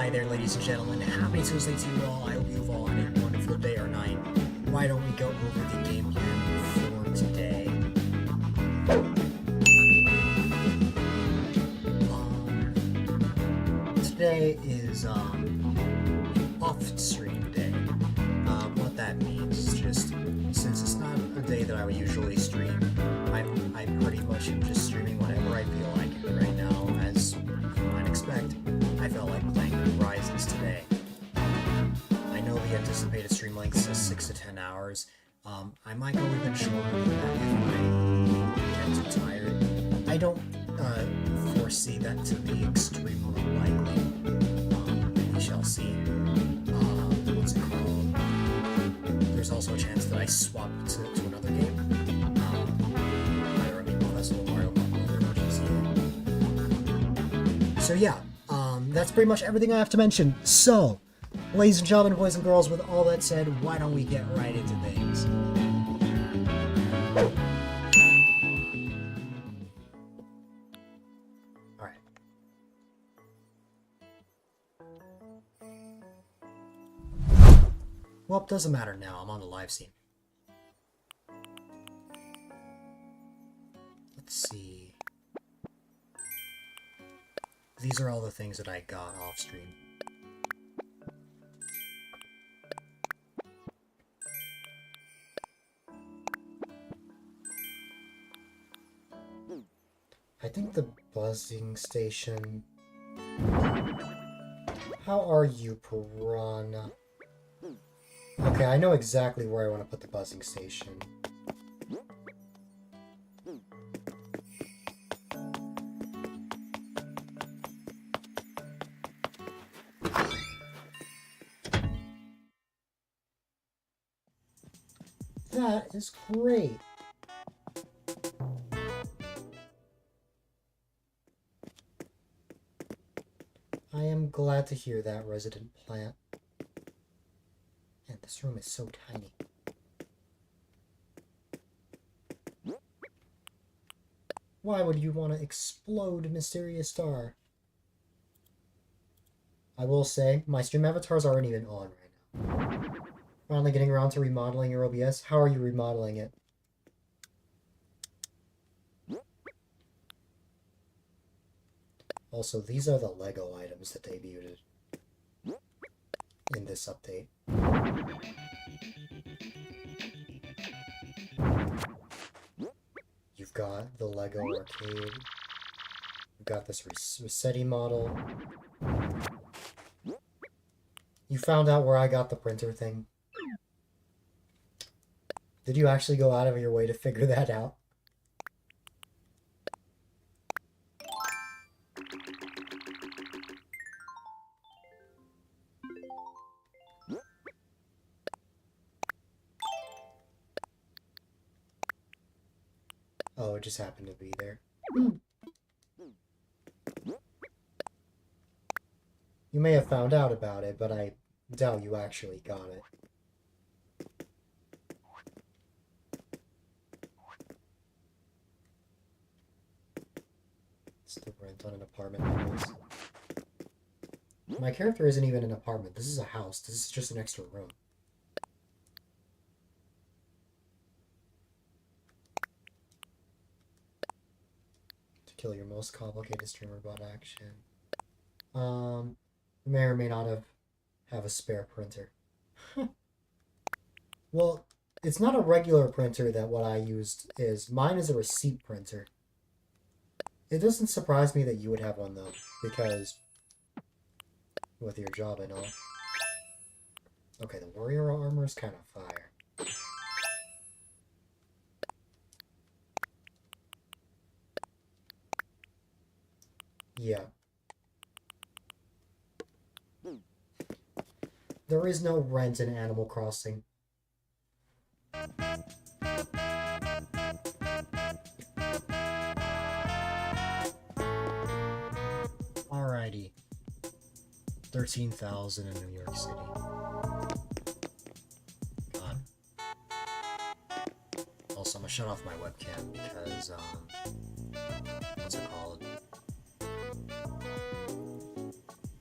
Hi there, ladies and gentlemen. Happy Tuesday to you all. I hope you've all had a wonderful day or night. Why don't we go over the game plan for today? Today is off-stream day. What that means is just, since it's not a day that I would usually stream, I pretty much am just streaming whenever I feel like it. Right now, as you might expect, I felt like playing Rises today. I know the anticipated stream length is 6 to 10 hours. I might go even shorter than that if I get too tired. I don't foresee that to be extremely likely. We shall see. What's it called? There's also a chance that I swap to another game. Either Amiibo Festival, Mario Kart, or GC. So yeah, that's pretty much everything I have to mention. So, ladies and gentlemen, boys and girls, with all that said, why don't we get right into things? Alright. Well, it doesn't matter now. I'm on the live scene. Let's see. These are all the things that I got off stream. I think the buzzing station... How are you, Piranha? Okay, I know exactly where I want to put the buzzing station. That is great. I am glad to hear that, resident plant. And this room is so tiny. Why would you want to explode, mysterious star? I will say, my stream avatars aren't even on right now. Finally getting around to remodeling your OBS. How are you remodeling it? Also, these are the Lego items that debuted in this update. You've got the Lego arcade. You've got this Rossetti model. You found out where I got the printer thing. Did you actually go out of your way to figure that out? Oh, it just happened to be there. You may have found out about it, but I doubt you actually got it. It's the rent on an apartment anyways. My character isn't even an apartment. This is a house. This is just an extra room. To kill your most complicated streamer bot action. May or may not have a spare printer. Well, it's not a regular printer that what I used is. Mine is a receipt printer. It doesn't surprise me that you would have one though, because with your job and all. Okay, the warrior armor is kind of fire. Yeah. There is no rent in Animal Crossing. Alrighty. 13,000 in New York City. God. Also, I'm gonna shut off my webcam because, what's it called?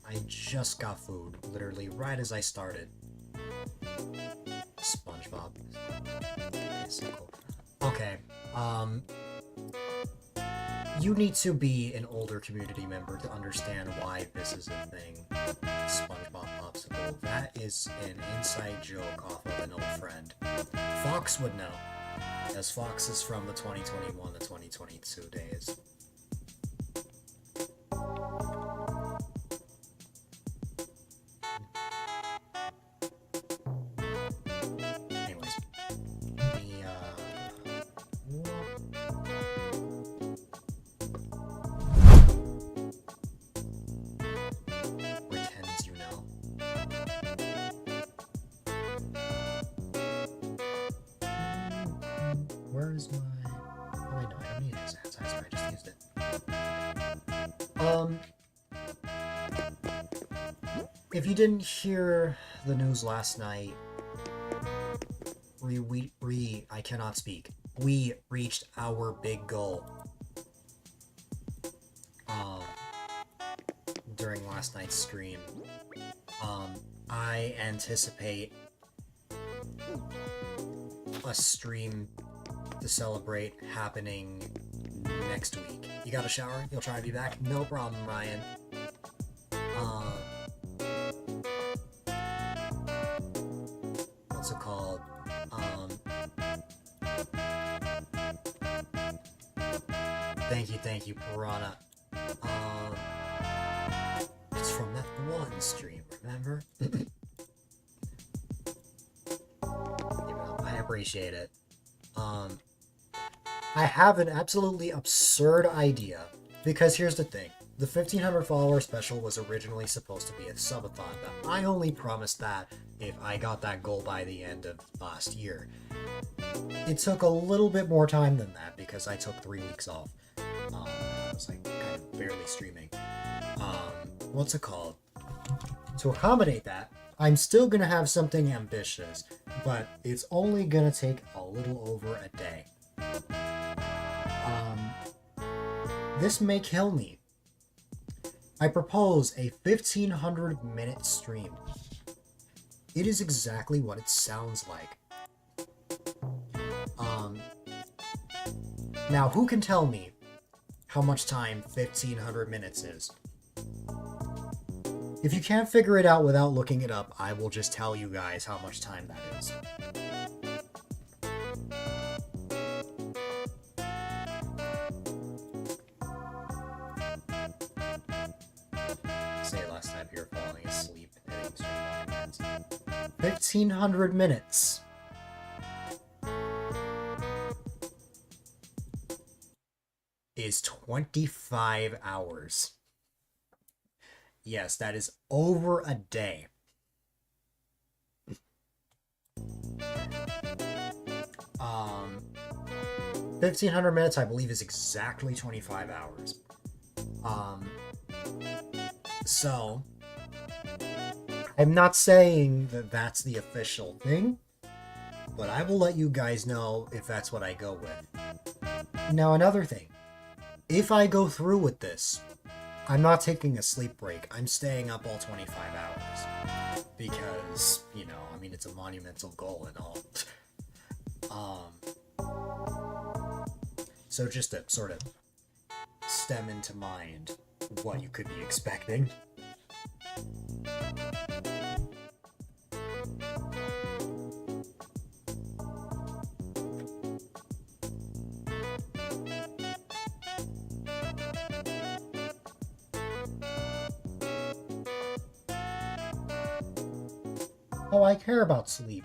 I just got food, literally right as I started. SpongeBob. Okay, so cool. Okay, you need to be an older community member to understand why this is a thing. SpongeBob Popsicle. That is an inside joke off of an old friend. Fox would know, as Fox is from the 2021 to 2022 days. Anyways, pretends you know. Where is my... Oh wait, no, I don't need his hand size, I just used it. If you didn't hear the news last night, I cannot speak. We reached our big goal. During last night's stream. I anticipate a stream to celebrate happening next week. You got a shower? You'll try to be back? No problem, Ryan. What's it called? Thank you, Piranha. It's from that one stream, remember? I appreciate it. I have an absolutely absurd idea, because here's the thing. The 1500 follower special was originally supposed to be a subathon, but I only promised that if I got that goal by the end of last year. It took a little bit more time than that, because I took 3 weeks off. I was like kind of barely streaming. What's it called? To accommodate that, I'm still gonna have something ambitious, but it's only gonna take a little over a day. This may kill me. I propose a 1500-minute stream. It is exactly what it sounds like. Now, who can tell me how much time 1500 minutes is? If you can't figure it out without looking it up, I will just tell you guys how much time that is. Say last time you were falling asleep. 1500 minutes. Is 25 hours. Yes, that is over a day. Um, 1500 minutes, I believe, is exactly 25 hours. So, I'm not saying that that's the official thing, but I will let you guys know if that's what I go with. Now, another thing. If I go through with this, I'm not taking a sleep break. I'm staying up all 25 hours. Because, you know, I mean, it's a monumental goal and all. So just to sort of stem into mind what you could be expecting. Oh, I care about sleep.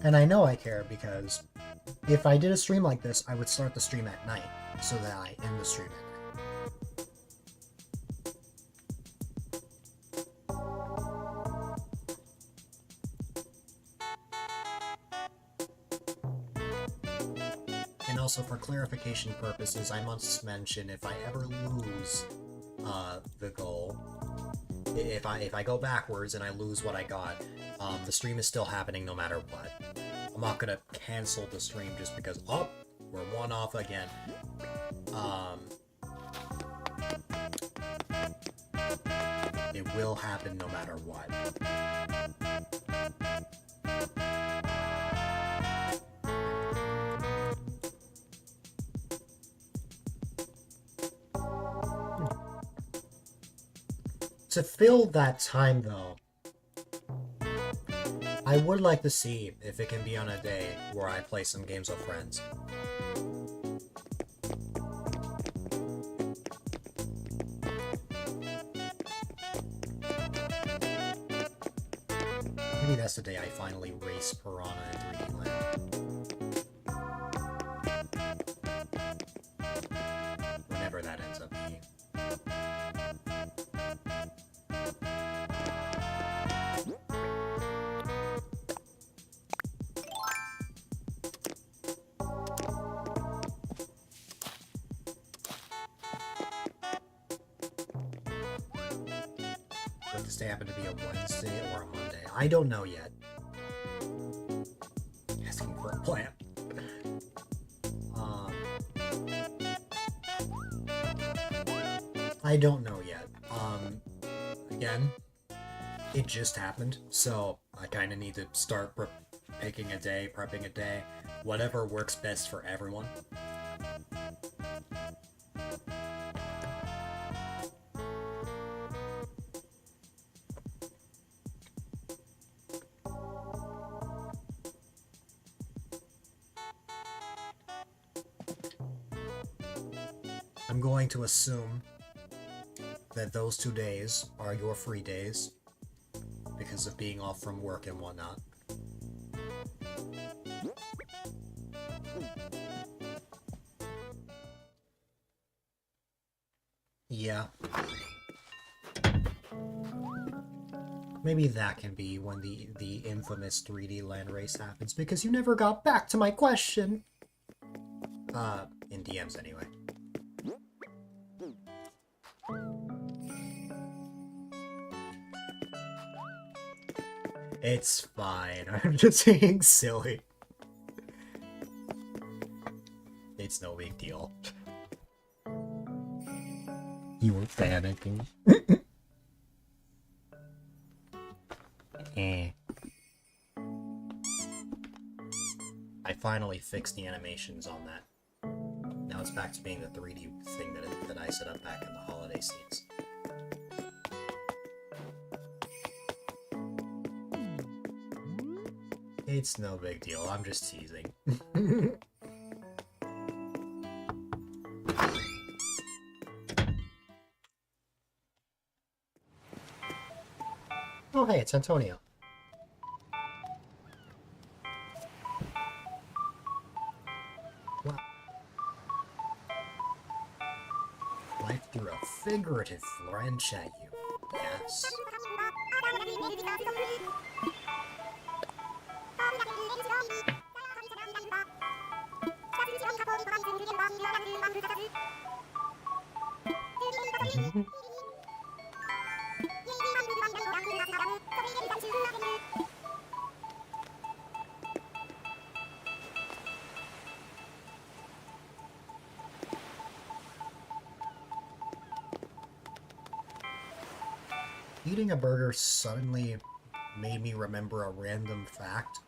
And I know I care because if I did a stream like this, I would start the stream at night so that I end the stream at night. And also for clarification purposes, I must mention if I ever lose the goal, if I go backwards and I lose what I got, the stream is still happening no matter what. I'm not gonna cancel the stream just because, oh, we're one off again. It will happen no matter what. To fill that time, though, I would like to see if it can be on a day where I play some games with friends. Maybe that's the day I finally race Piranha in 3D Land. Whenever that ends up being. Would this day happen to be a Wednesday or a Monday? I don't know yet. Asking for a plan. I don't know yet. Again, it just happened, so I kind of need to start picking a day, prepping a day, whatever works best for everyone. I'm going to assume that those 2 days are your free days because of being off from work and whatnot. Yeah. Maybe that can be when the infamous 3D land race happens, because you never got back to my question! In DMs anyway. It's fine, I'm just being silly. It's no big deal. You were panicking. I finally fixed the animations on that. Now it's back to being the 3D thing that I set up back in the holiday scenes. It's no big deal, I'm just teasing. Oh hey, it's Antonio. Wow. Life threw a figurative wrench at you. Yes. Eating a burger suddenly made me remember a random fact.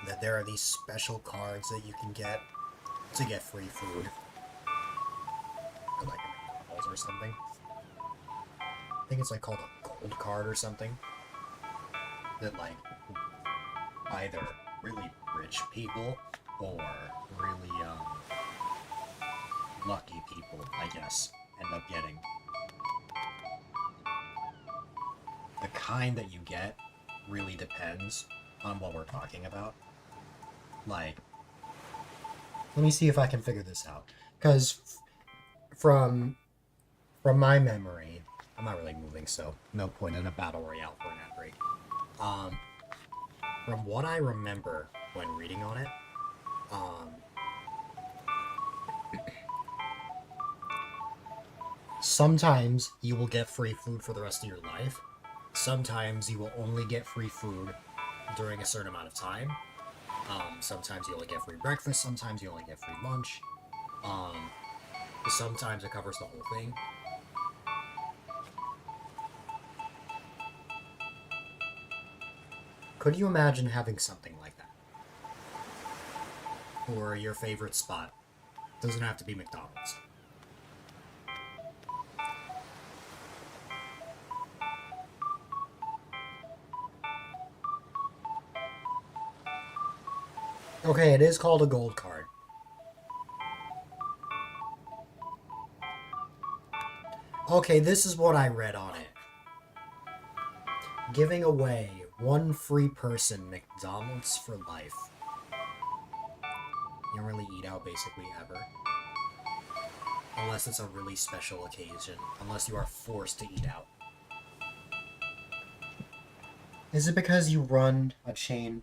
That there are these special cards that you can get to get free food. Like McDonald's or something. I think it's like called a gold card or something. That like either really rich people or really lucky people, I guess, end up getting. The kind that you get really depends on what we're talking about. Like, let me see if I can figure this out. Because from my memory, I'm not really moving, so no point in a battle royale for an ad break. From what I remember when reading on it, sometimes you will get free food for the rest of your life. Sometimes you will only get free food during a certain amount of time. Sometimes you only get free breakfast, sometimes you only get free lunch. Sometimes it covers the whole thing. Could you imagine having something like that? Or your favorite spot? Doesn't have to be McDonald's. Okay, it is called a gold card. Okay, this is what I read on it. Giving away one free person McDonald's for life. You don't really eat out basically ever. Unless it's a really special occasion. Unless you are forced to eat out. Is it because you run a chain?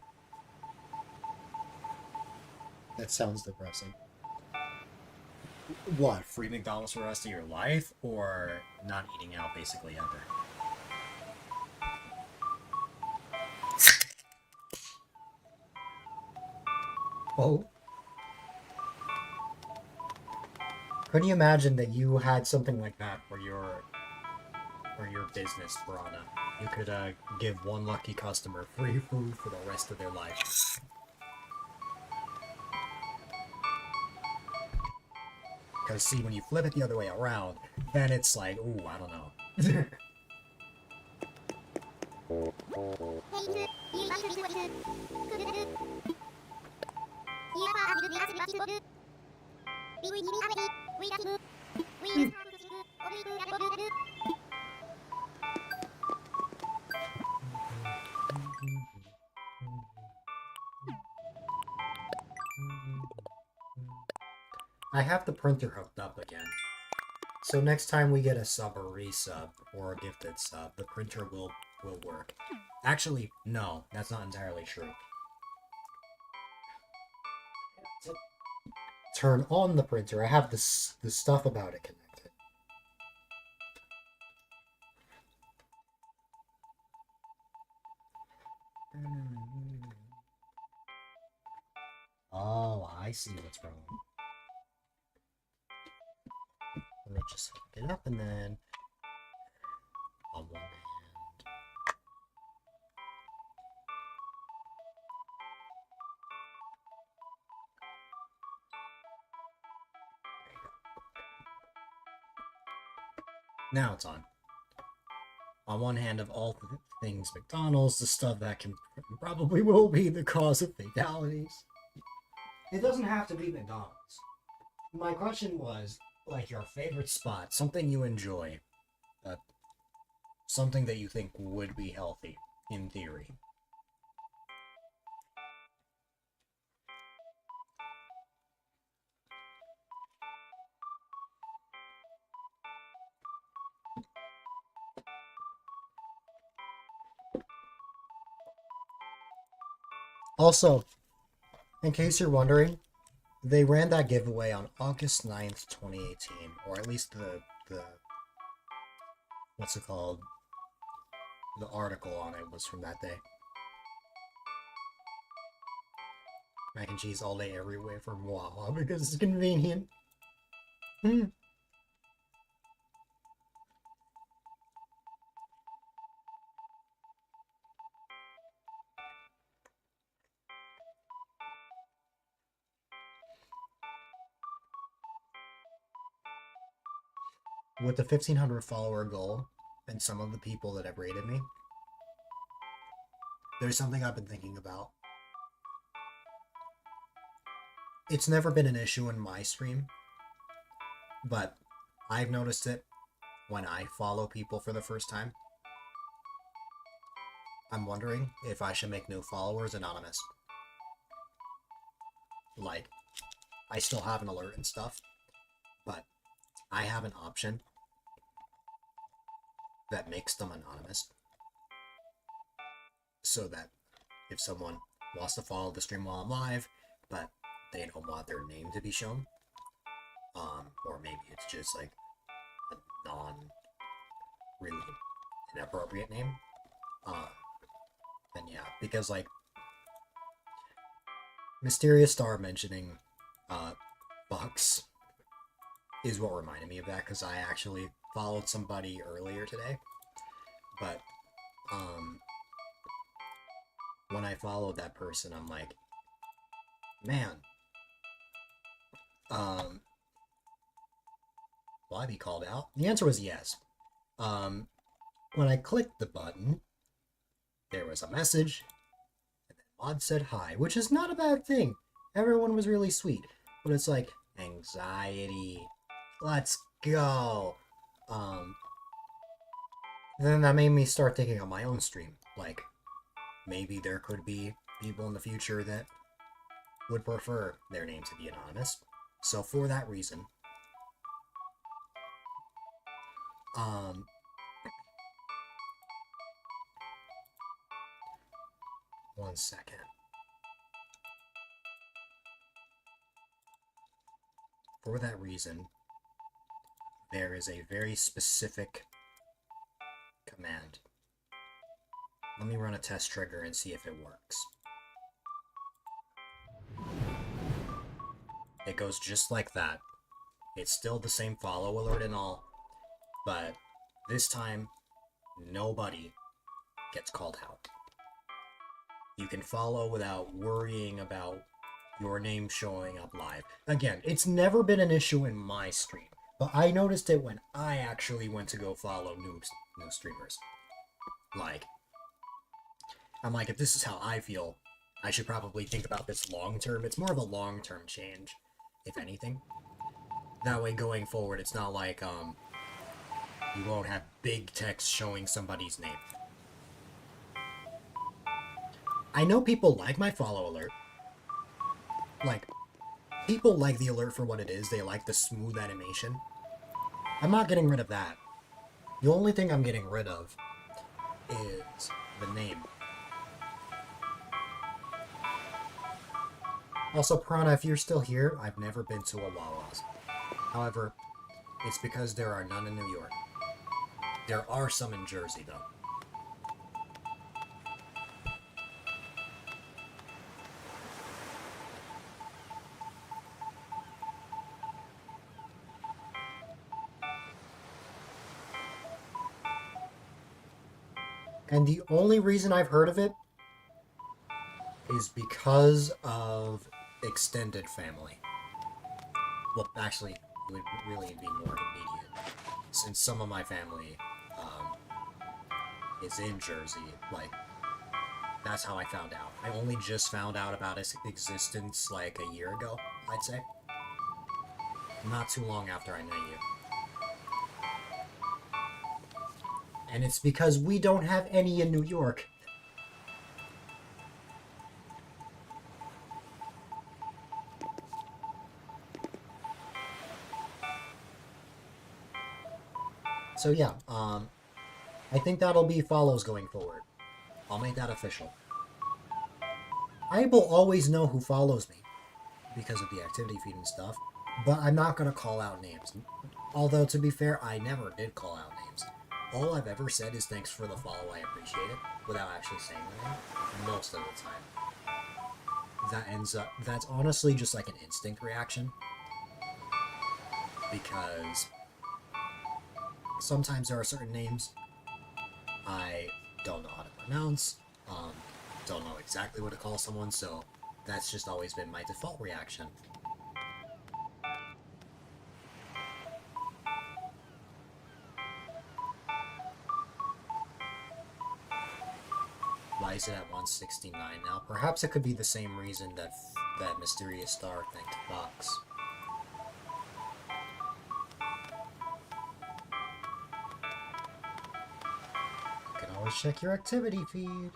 That sounds depressing. What, free McDonald's for the rest of your life? Or not eating out basically ever? Oh. Could you imagine that you had something like that for your business, Piranha? You could give one lucky customer free food for the rest of their life. Because see, when you flip it the other way around, then it's like, ooh, I don't know. I have the printer hooked up again. So next time we get a sub or resub, or a gifted sub, the printer will work. Actually, no, that's not entirely true. To turn on the printer, I have the stuff about it connected. Oh, I see what's wrong. Let me just hook it up and then on one hand. Now it's on. On one hand, of all things McDonald's, the stuff that can probably will be the cause of fatalities. It doesn't have to be McDonald's. My question was, like, your favorite spot, something you enjoy, something that you think would be healthy, in theory. Also, in case you're wondering, they ran that giveaway on August 9th, 2018, or at least the what's it called? The article on it was from that day. Mac and cheese all day, everywhere from Wawa because it's convenient. With the 1,500 follower goal and some of the people that have rated me, there's something I've been thinking about. It's never been an issue in my stream, but I've noticed it when I follow people for the first time. I'm wondering if I should make new followers anonymous. Like, I still have an alert and stuff, but I have an option that makes them anonymous. So that if someone wants to follow the stream while I'm live, but they don't want their name to be shown, or maybe it's just like a really inappropriate name, then yeah, because like Mysterious Star mentioning Bucks is what reminded me of that, because I actually followed somebody earlier today, but when I followed that person, I'm like, man, will I be called out? The answer was yes. When I clicked the button, there was a message, and then Mod said hi, which is not a bad thing. Everyone was really sweet, but it's like, anxiety. Let's go. Then that made me start thinking on my own stream. Like, maybe there could be people in the future that would prefer their name to be anonymous. So for that reason, one second. For that reason, there is a very specific command. Let me run a test trigger and see if it works. It goes just like that. It's still the same follow alert and all, but this time, nobody gets called out. You can follow without worrying about your name showing up live. Again, it's never been an issue in my stream, but I noticed it when I actually went to go follow new streamers. Like, I'm like, if this is how I feel, I should probably think about this long term. It's more of a long term change, if anything. That way, going forward, it's not like, you won't have big text showing somebody's name. I know people like my follow alert. Like, people like the alert for what it is. They like the smooth animation. I'm not getting rid of that. The only thing I'm getting rid of is the name. Also, Prana, if you're still here, I've never been to a Wawa's. However, it's because there are none in New York. There are some in Jersey, though. And the only reason I've heard of it is because of extended family. Well, actually, it would really be more immediate. Since some of my family is in Jersey, like, that's how I found out. I only just found out about its existence like a year ago, I'd say. Not too long after I met you. And it's because we don't have any in New York. So yeah, I think that'll be follows going forward. I'll make that official. I will always know who follows me because of the activity feed and stuff, but I'm not going to call out names. Although, to be fair, I never did call out names. All I've ever said is thanks for the follow, I appreciate it, without actually saying the name, most of the time. That's honestly just like an instinct reaction. Because sometimes there are certain names I don't know how to pronounce, don't know exactly what to call someone, so that's just always been my default reaction. Why is it at 169 now? Perhaps it could be the same reason that that mysterious star thanked Fox. You can always check your activity feed.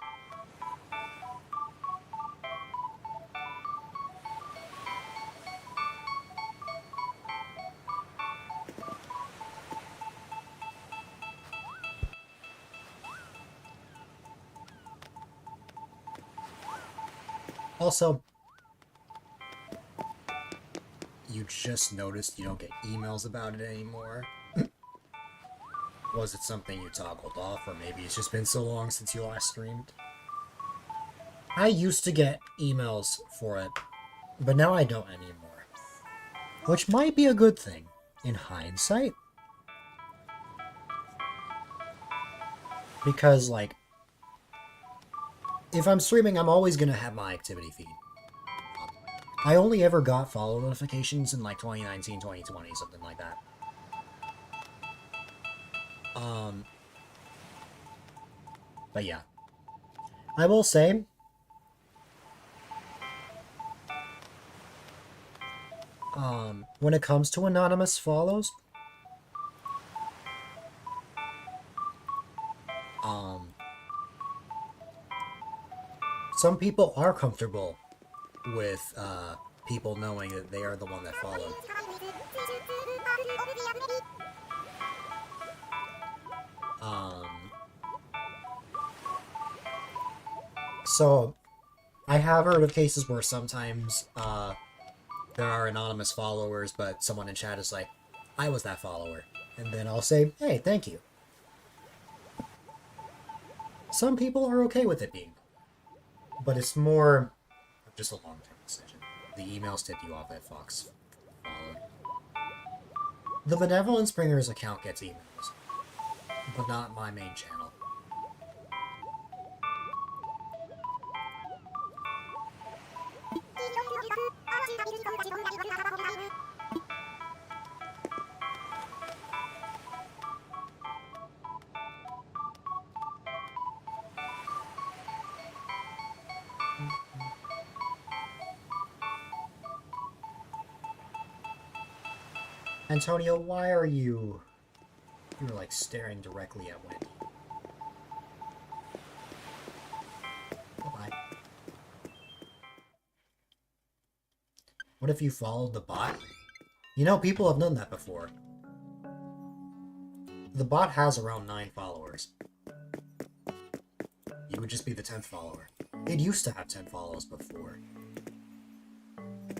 Also, you just noticed you don't get emails about it anymore. Was it something you toggled off, or maybe it's just been so long since you last streamed? I used to get emails for it, but now I don't anymore. Which might be a good thing, in hindsight. Because, like, if I'm streaming, I'm always gonna have my activity feed. I only ever got follow notifications in like 2019, 2020, something like that. But yeah. I will say, when it comes to anonymous follows, some people are comfortable with people knowing that they are the one that followed. So, I have heard of cases where sometimes there are anonymous followers, but someone in chat is like, I was that follower. And then I'll say, hey, thank you. Some people are okay with it being, but it's more of just a long-term decision. The emails tip you off that Fox followed. The Benevolent Springers account gets emails, but not my main channel. Antonio, why are you... You're like staring directly at Wendy. Bye-bye. What if you followed the bot? You know, people have done that before. The bot has around 9 followers. You would just be the 10th follower. It used to have 10 follows before.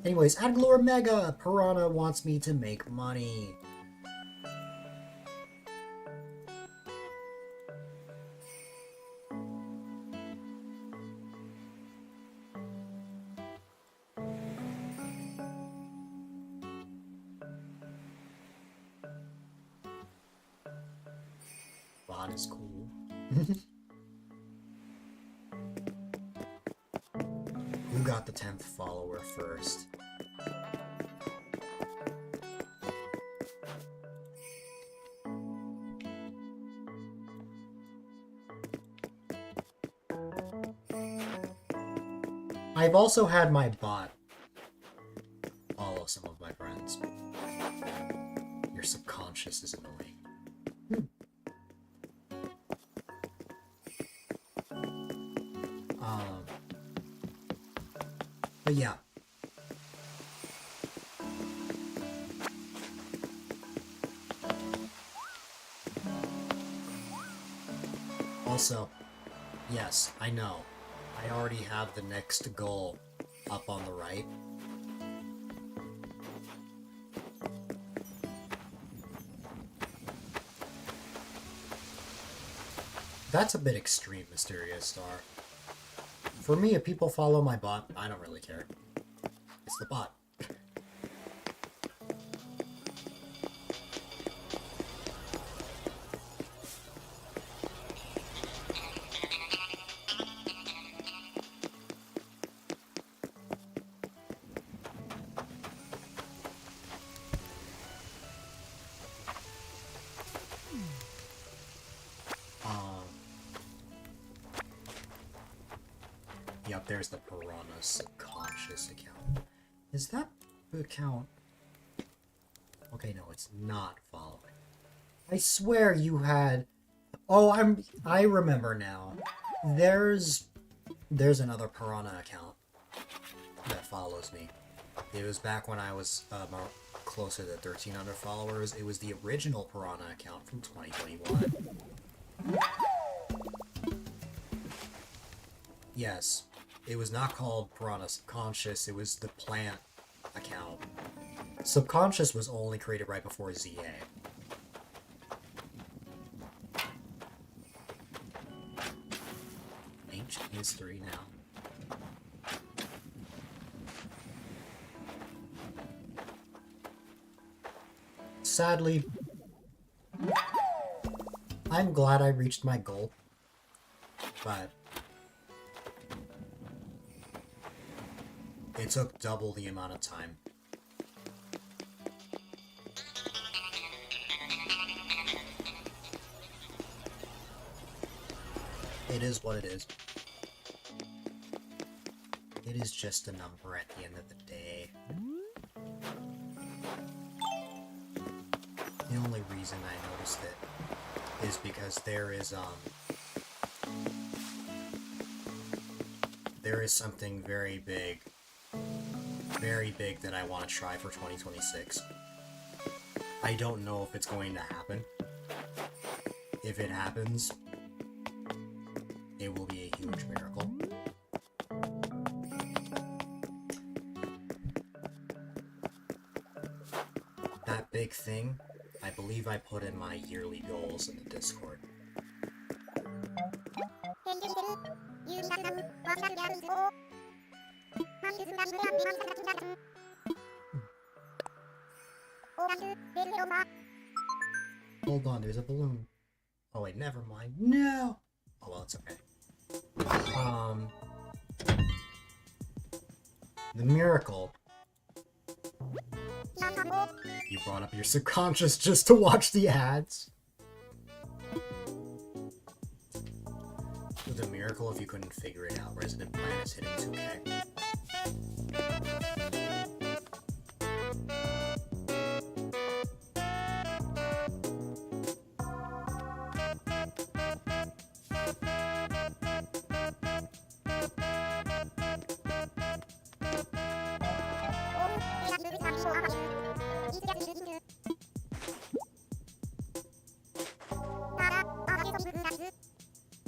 Anyways, Adglor Mega! Piranha wants me to make money. Bot is cool. Who got the 10th follower first? I've also had my bot follow some of my friends. Your subconscious is annoying. But yeah. Also, yes, I know. I already have the next goal up on the right. That's a bit extreme, Mysterious Star. For me, if people follow my bot, I don't really care. It's the bot. Yep, there's the Piranha subconscious account. Is that account? Okay, no, it's not following. I swear you had... Oh, I remember now. There's another Piranha account that follows me. It was back when I was closer to 1,300 followers. It was the original Piranha account from 2021. Yes. It was not called Piranha Subconscious, it was the plant account. Subconscious was only created right before ZA. Ancient history now. Sadly, I'm glad I reached my goal, but It took double the amount of time. It is what it is. It is just a number at the end of the day. The only reason I noticed it is because there is something very big that I want to try for 2026. I don't know if it's going to happen. If it happens, it will be a huge miracle. That big thing, I believe I put in my yearly goals in the Discord. Hold on, there's a balloon. Oh wait, never mind. No! Oh well, it's okay. The miracle. You brought up your subconscious just to watch the ads. The miracle, if you couldn't figure it out, Resident Planet's hitting 2K.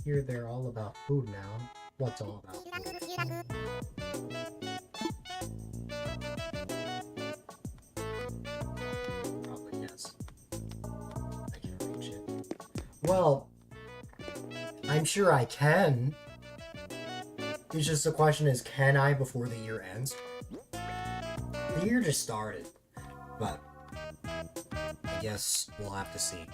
Here they're all about food now. What's all about food? Probably yes. I can't reach it. Well, I'm sure I can. It's just the question is, can I before the year ends? The year just started, but I guess we'll have to see.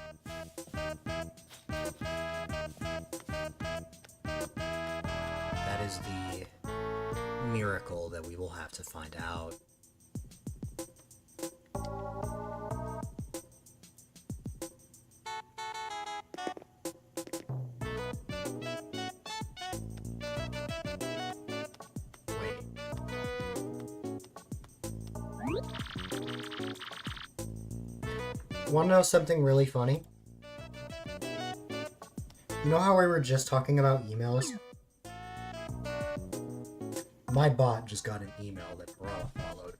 That is the miracle that we will have to find out. Wait. Want to know something really funny? You know how we were just talking about emails? My bot just got an email that Bro followed.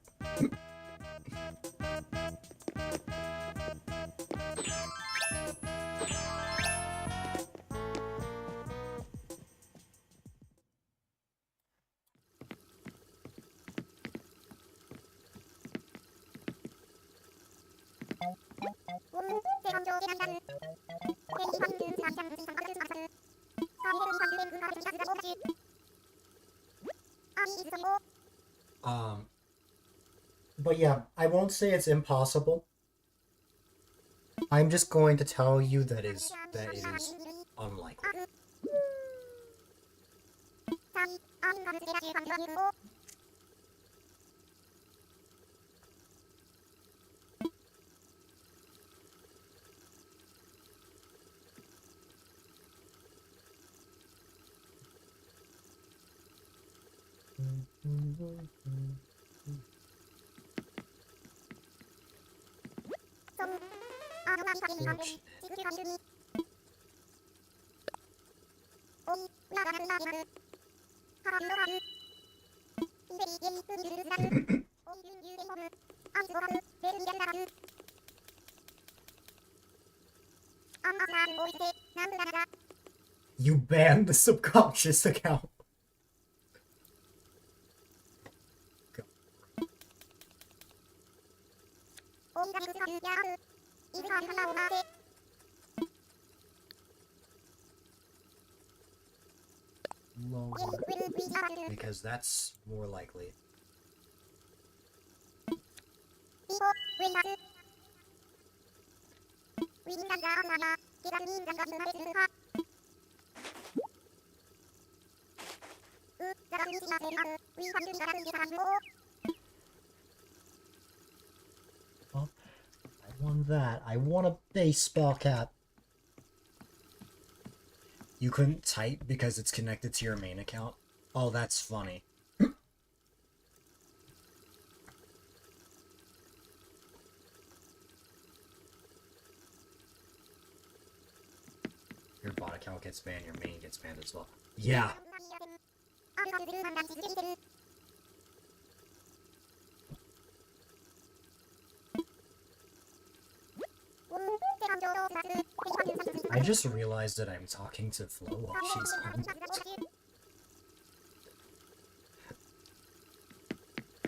But yeah, I won't say it's impossible. I'm just going to tell you that it is unlikely. You banned the subconscious account. Lower. Because that's more likely. Well, I won that. I won a baseball cap. You couldn't type because it's connected to your main account? Oh, that's funny. Your bot account gets banned, your main gets banned as well. Yeah. I just realized that I'm talking to Flo while she's on.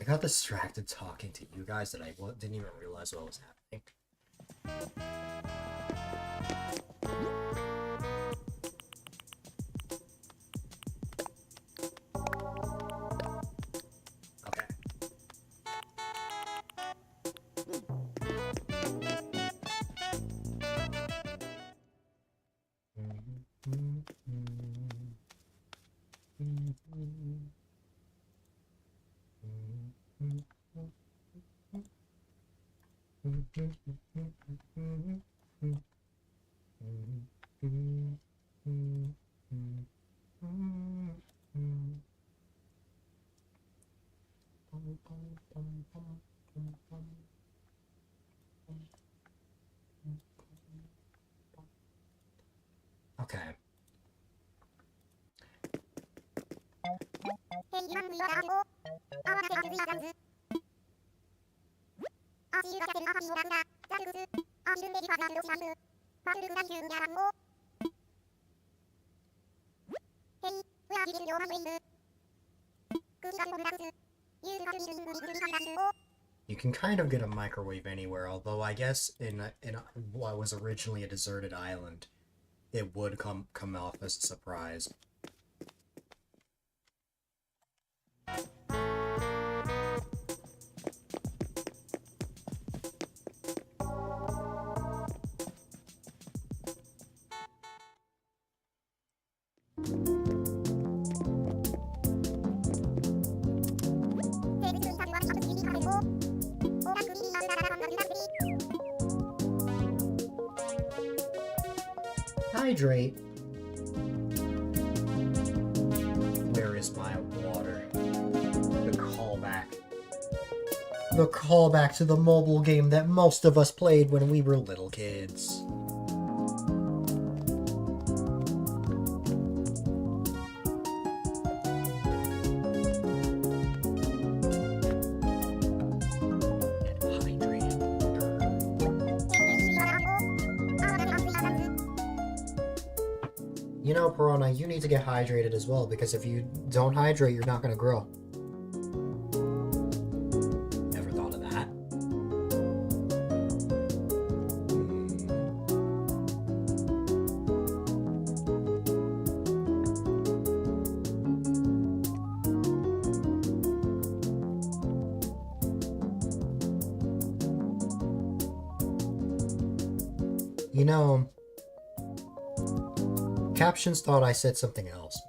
I got distracted talking to you guys that I didn't even realize what was happening. Okay. You can kind of get a microwave anywhere, although I guess in what was originally a deserted island, it would come off as a surprise. Hydrate. Where is my water? The callback. The callback to the mobile game that most of us played when we were little kids. You know, Piranha, you need to get hydrated as well, because if you don't hydrate, you're not going to grow. Never thought of that. You know, captions thought I said something else.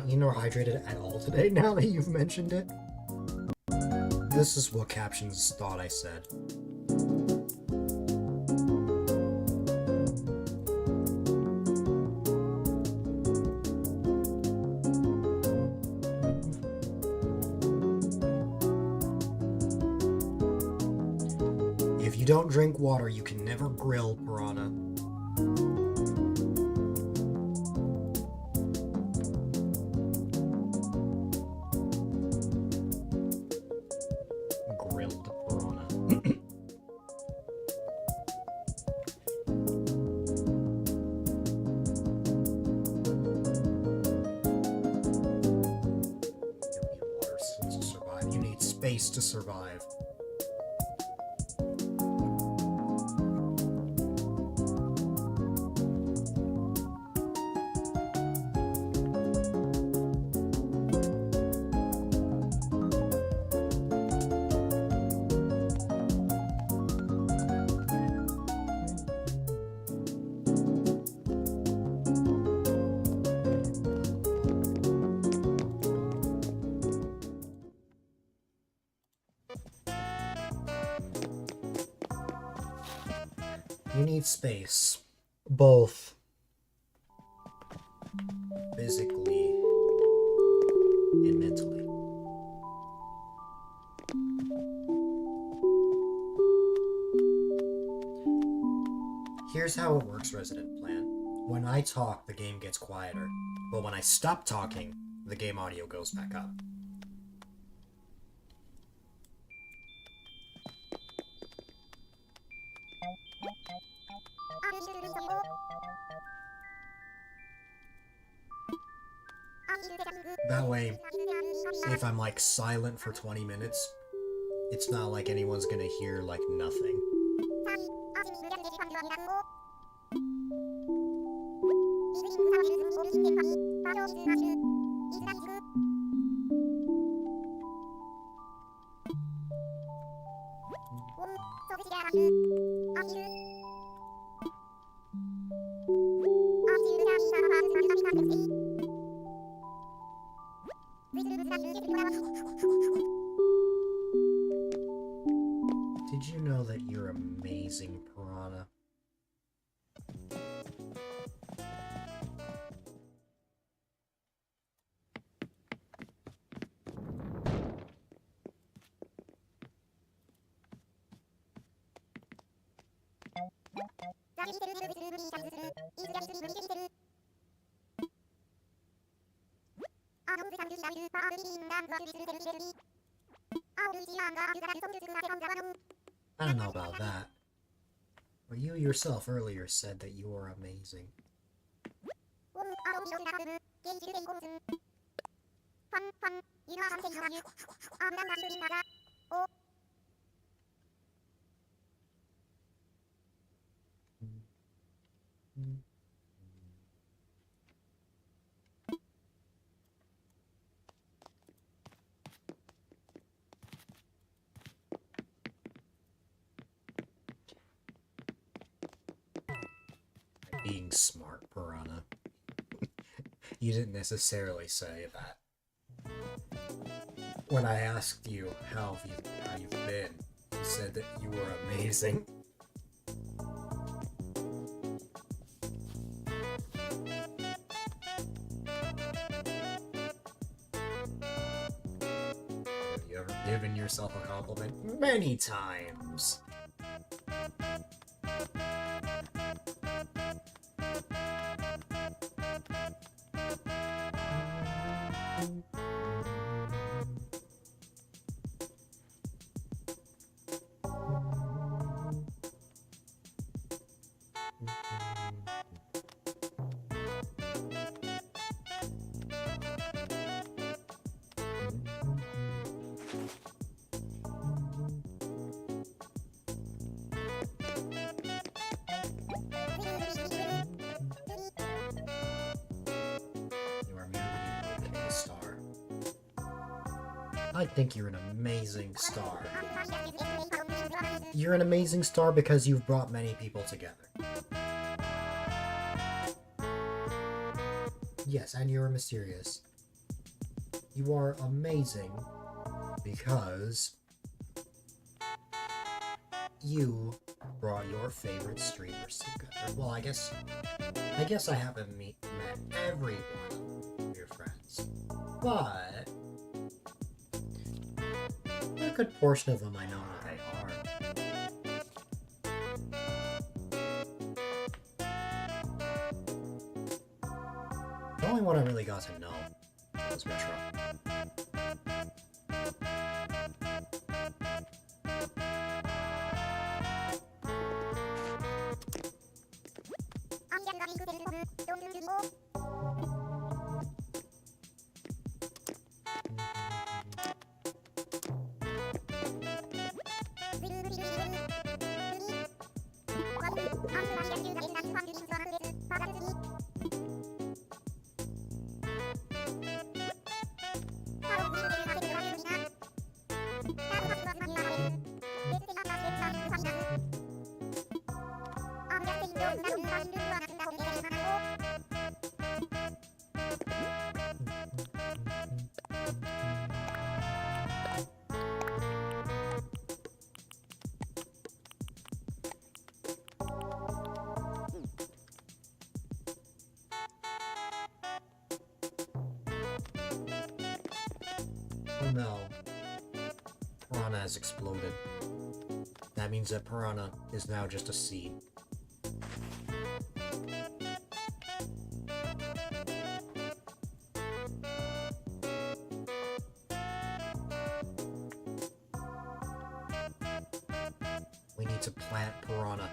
You're not hydrated at all today now that you've mentioned it. This is what captions thought I said. If you don't drink water, you can never grill, Piranha. To survive. need space. Both. Physically and mentally. Here's how it works, Resident Plan. When I talk, the game gets quieter. But when I stop talking, the game audio goes back up. That way, if I'm like silent for 20 minutes, it's not like anyone's gonna hear like nothing. Did you know that you're amazing, Piranha? I don't know about that. But you yourself earlier said that you were amazing. Being smart, Piranha. You didn't necessarily say that. When I asked you how you've been, you said that you were amazing. Have you ever given yourself a compliment? Many times. I think you're an amazing star. You're an amazing star because you've brought many people together. Yes, and you're mysterious. You are amazing because you brought your favorite streamers together. Well, I guess I haven't met every one of your friends, but a good portion of them I know who they are. The only one I really got to know was Metro. Oh no. Piranha has exploded. That means that Piranha is now just a seed. We need to plant Piranha.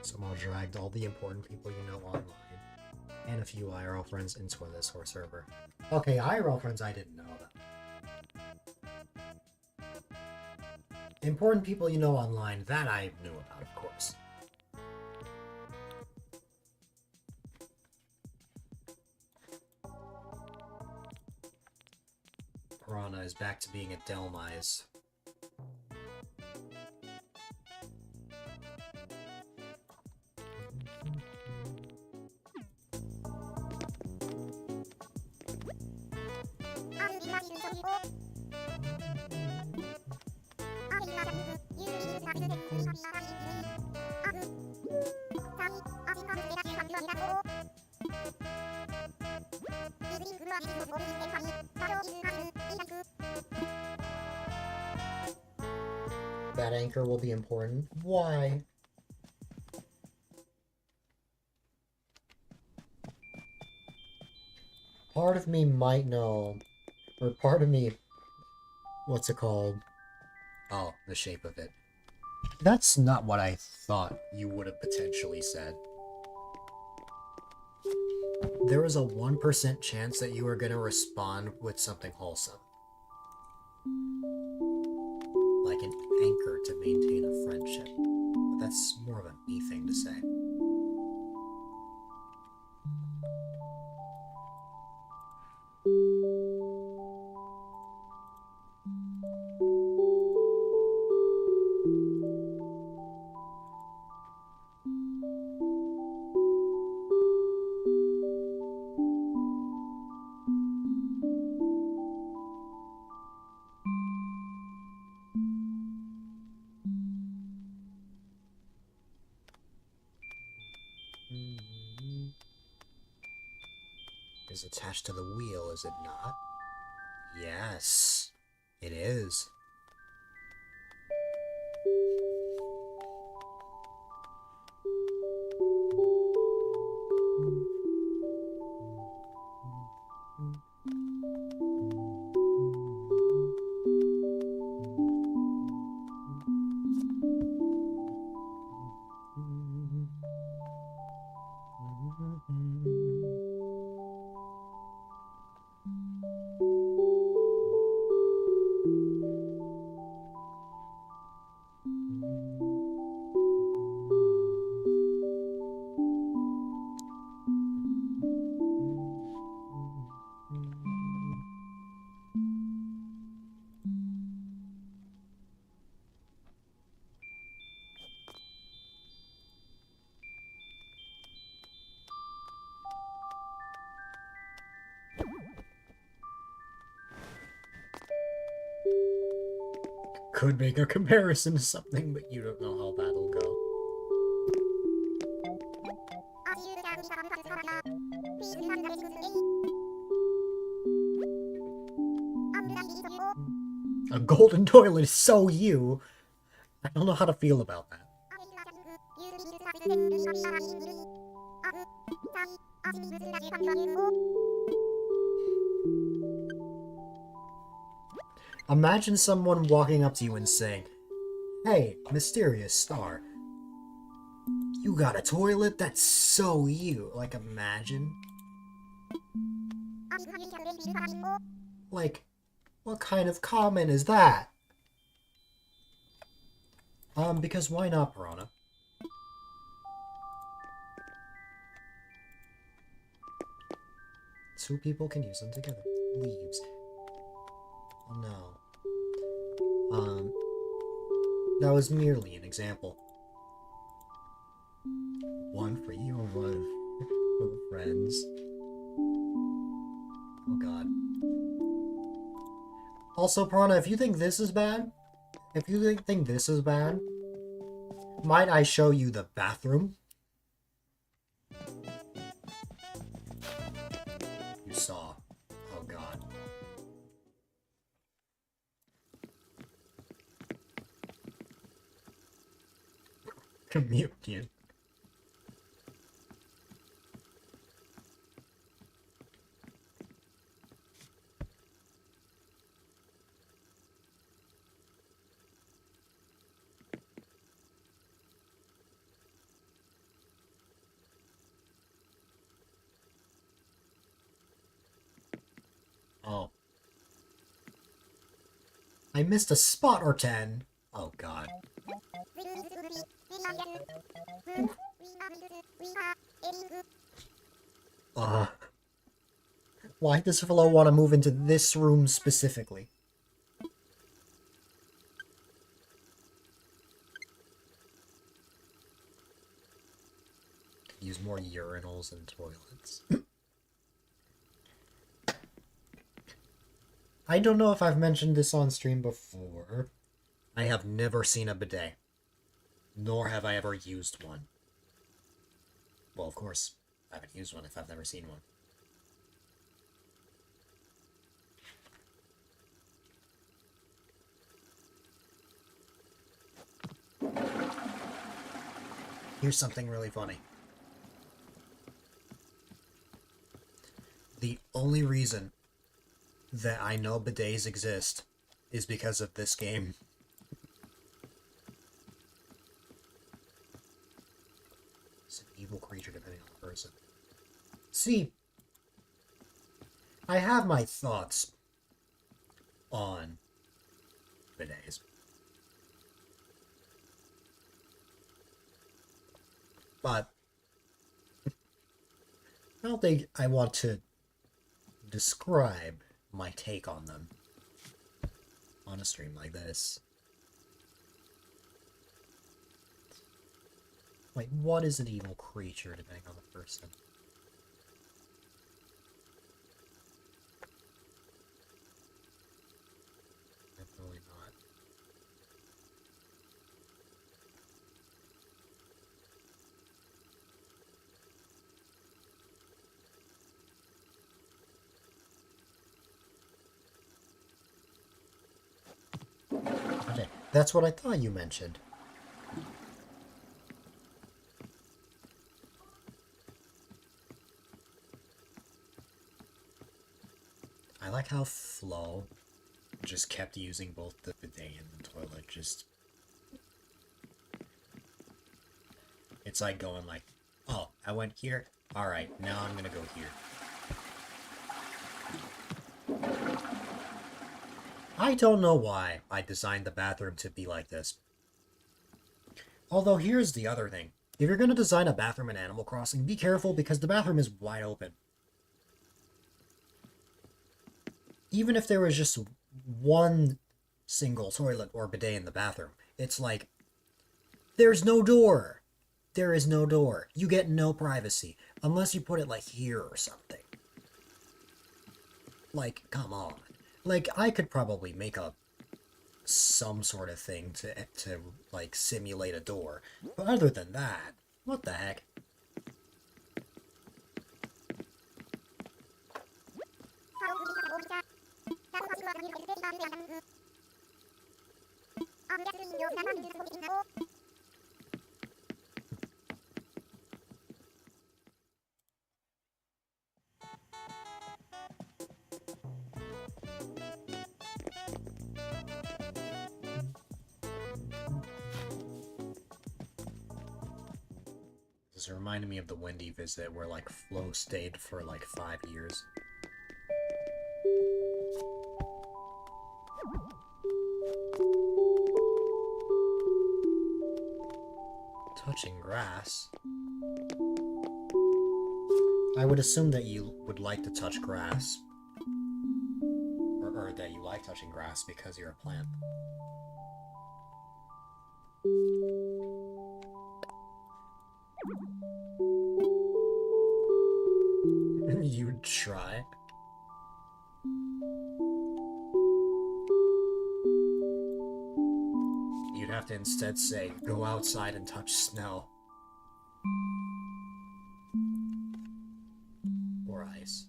Somehow dragged all the important people you know online, and a few IRL friends into a Discord server. Okay, IRL friends I didn't know about. Important people you know online, that I knew about, of course. Piranha is back to being a Delmise. That anchor will be important. Why? Part of me might know, or part of me, what's it called? Oh, the shape of it. That's not what I thought you would have potentially said. There is a 1% chance that you are going to respond with something wholesome. Like an anchor to maintain a friendship. But that's more of a me thing to say. Is attached to the wheel, is it not? Yes, it is. Could make a comparison to something, but you don't know how that'll go. A golden toilet is so you. I don't know how to feel about that. Imagine someone walking up to you and saying, "Hey, mysterious star, you got a toilet? That's so you." Like, imagine. Like, what kind of comment is that? Because why not, Piranha? Two people can use them together. leaves. Oh no. That was merely an example. One for you and one for the friends. Oh god. Also, Piranha, if you think this is bad, might I show you the bathroom? You saw. Oh god. Communion. Oh. I missed a spot or 10. Oh god. Why does fellow want to move into this room specifically? Use more urinals and toilets. I don't know if I've mentioned this on stream before. I have never seen a bidet. Nor have I ever used one. Well, of course, I haven't used one if I've never seen one. Here's something really funny. The only reason that I know bidets exist is because of this game. It's an evil creature depending on the person. See, I have my thoughts on bidets. But I don't think I want to describe my take on them on a stream like this. Wait, what is an evil creature depending on the person? Definitely not. Okay, that's what I thought you mentioned. I like how Flo just kept using both the bidet and the toilet. Just, it's like going like, oh, I went here. All right, now I'm gonna go here. I don't know why I designed the bathroom to be like this. Although here's the other thing. If you're gonna design a bathroom in Animal Crossing, be careful because the bathroom is wide open. Even if there was just one single toilet or bidet in the bathroom, it's like, there's no door. There is no door. You get no privacy. Unless you put it like here or something. Like, come on. Like, I could probably make up some sort of thing to like, simulate a door. But other than that, what the heck? This reminded me of the Wendy visit where, like, Flo stayed for, like, 5 years. Touching grass? I would assume that you would like to touch grass. heard that you like touching grass because you're a plant. You'd try. You'd have to instead say, go outside and touch snow. Or ice.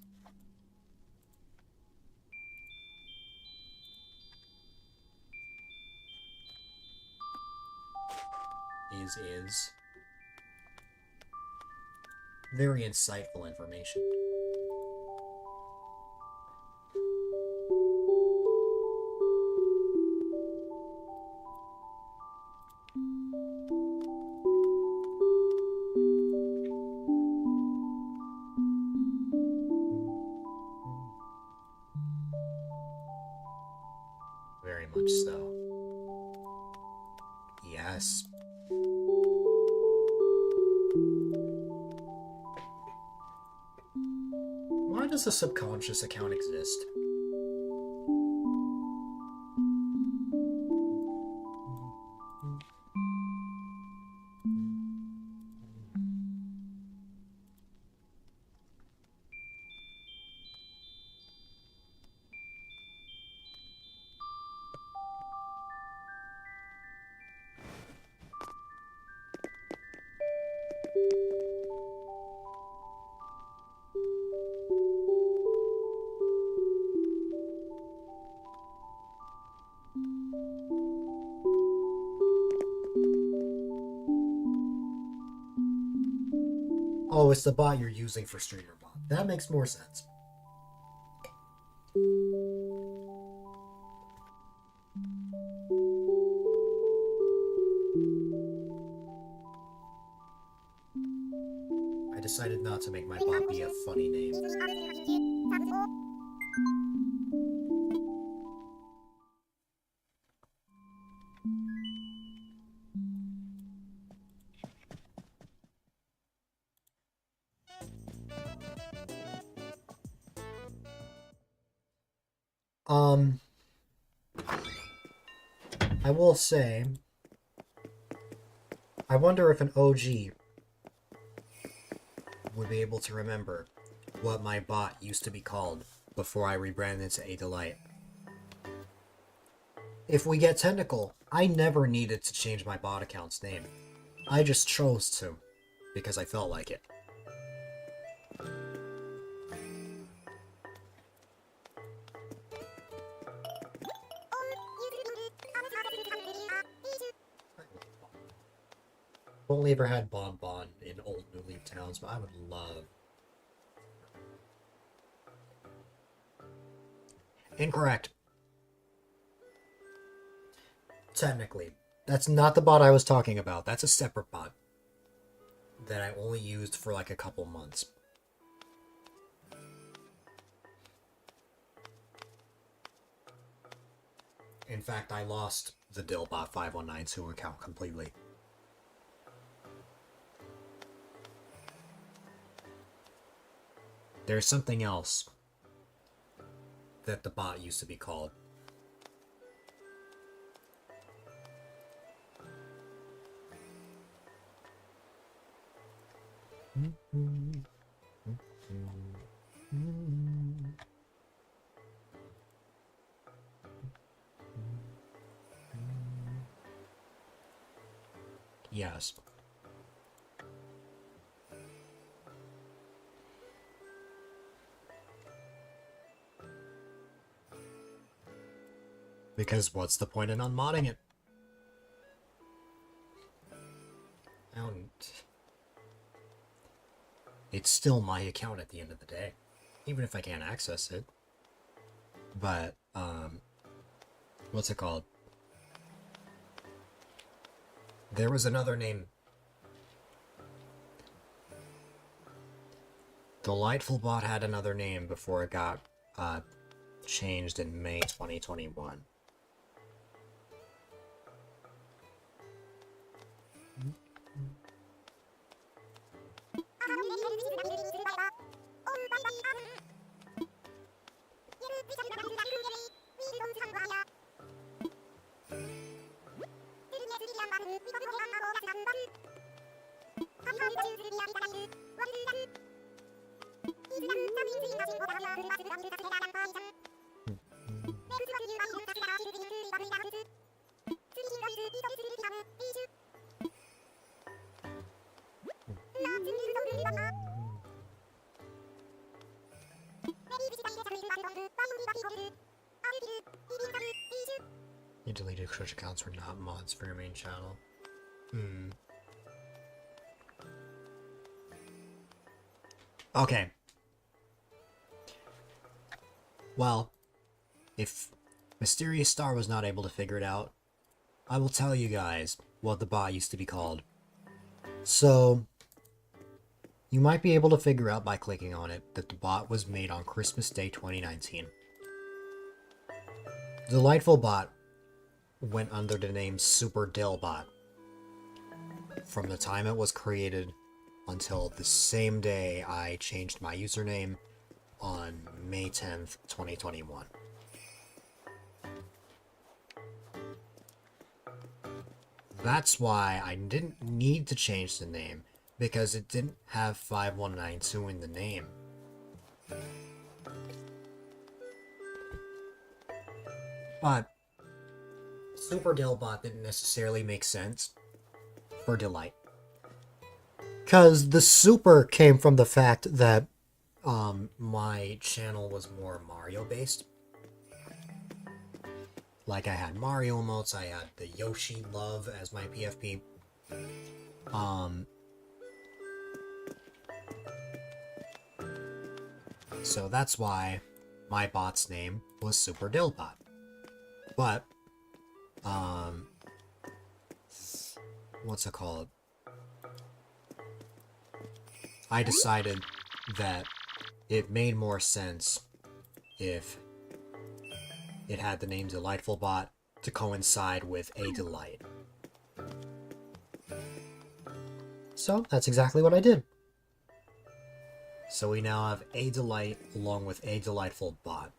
Is very insightful information. Very much so. Yes. Why does the subconscious account exist? Oh, it's the bot you're using for Streamer Bot. That makes more sense. I decided not to make my bot be a funny name. I will say, I wonder if an OG would be able to remember what my bot used to be called before I rebranded to A-Dylite. If we get technical, I never needed to change my bot account's name. I just chose to, because I felt like it. Only ever had Bonbon in old New Leaf towns, but I would love. Incorrect. Technically, that's not the bot I was talking about. That's a separate bot that I only used for like a couple months. In fact, I lost the Dillbot5192 account completely. There's something else that the bot used to be called. Yes. Because what's the point in unmodding it? I don't... It's still my account at the end of the day, even if I can't access it. But, what's it called? There was another name. Delightful Bot had another name before it got, changed in May 2021. You deleted Crush accounts were not mods for your main channel. Okay. Well, if Mysterious Star was not able to figure it out, I will tell you guys what the bot used to be called. So, you might be able to figure out by clicking on it that the bot was made on Christmas Day 2019. The Delightful bot went under the name Super Dillbot from the time it was created until the same day I changed my username on May 10th, 2021. That's why I didn't need to change the name, because it didn't have 5192 in the name. But Super Dillbot didn't necessarily make sense for Delight. Because the super came from the fact that my channel was more Mario based. Like I had Mario emotes, I had the Yoshi Love as my PFP. So that's why my bot's name was Super Dillbot. But, what's it called? I decided that it made more sense if it had the name Delightful Bot to coincide with A-Dylite. So that's exactly what I did. So we now have A-Dylite along with a Delightful Bot.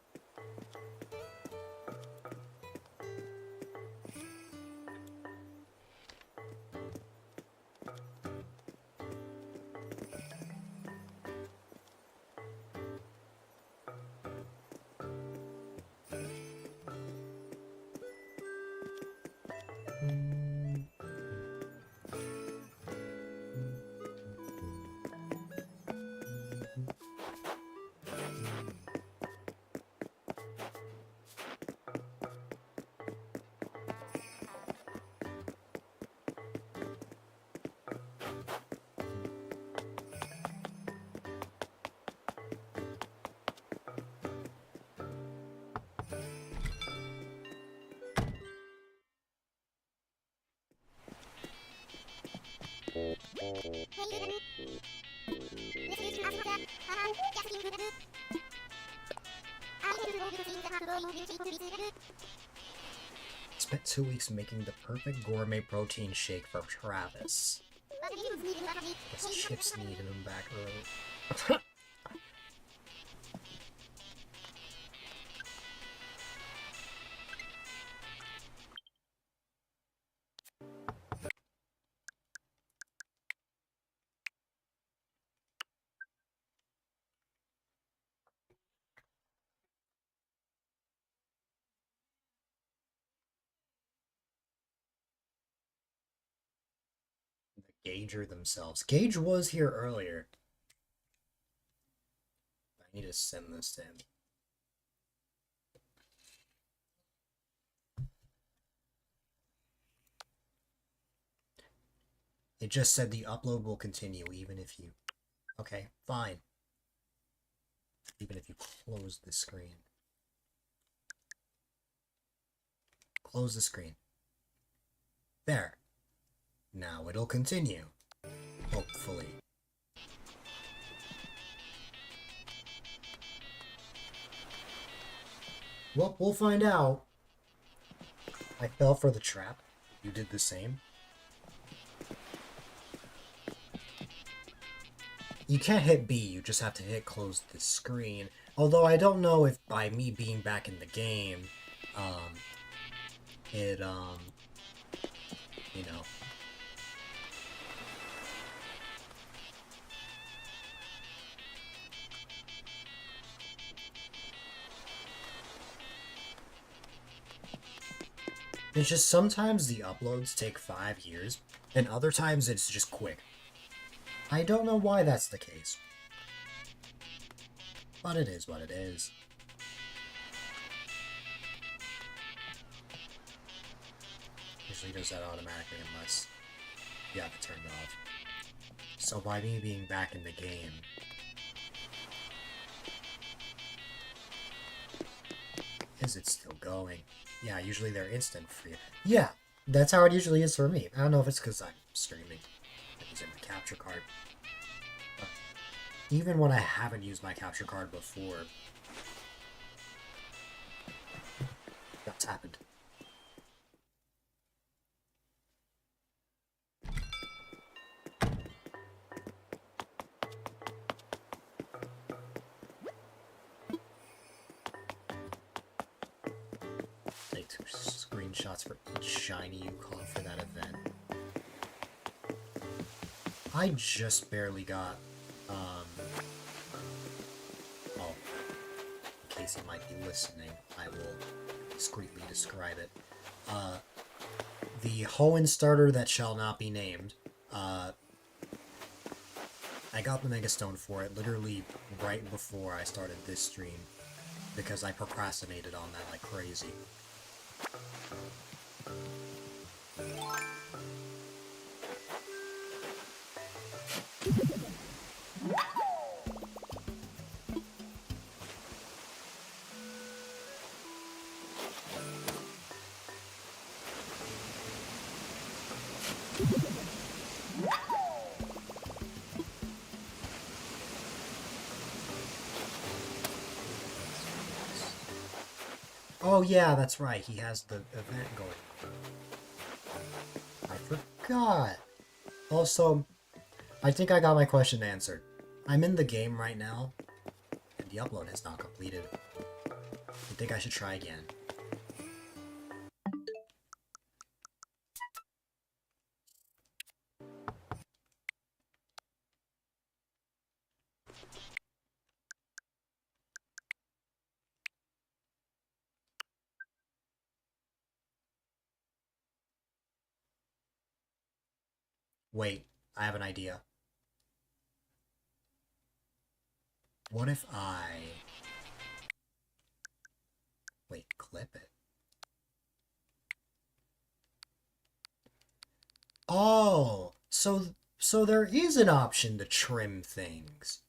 Spent 2 weeks making the perfect gourmet protein shake for Travis. His chips needed him back early. The Gager themselves. Gage was here earlier. I need to send this to him. It just said the upload will continue even if you... Okay, fine. Even if you close the screen. Close the screen. There. Now it'll continue. Hopefully. Well, we'll find out. I fell for the trap. You did the same. You can't hit B, you just have to hit close the screen. Although I don't know if by me being back in the game, you know, It's just sometimes the uploads take 5 years, and other times it's just quick. I don't know why that's the case. But it is what it is. Usually does that automatically unless you have it turned off. So by me being back in the game... Is it still going? Yeah, usually they're instant free. Yeah, that's how it usually is for me. I don't know if it's because I'm streaming. I'm using my capture card. But even when I haven't used my capture card before... That's happened. Take 2 screenshots for each shiny you caught for that event. I just barely got, oh, in case you might be listening, I will discreetly describe it. The Hoenn starter that shall not be named, I got the Mega Stone for it literally right before I started this stream, because I procrastinated on that like crazy. Oh yeah, that's right, he has the event going. I forgot! Also, I think I got my question answered. I'm in the game right now, and the upload has not completed. I think I should try again. Wait, I have an idea. What if I... Wait, clip it? Oh! So there is an option to trim things.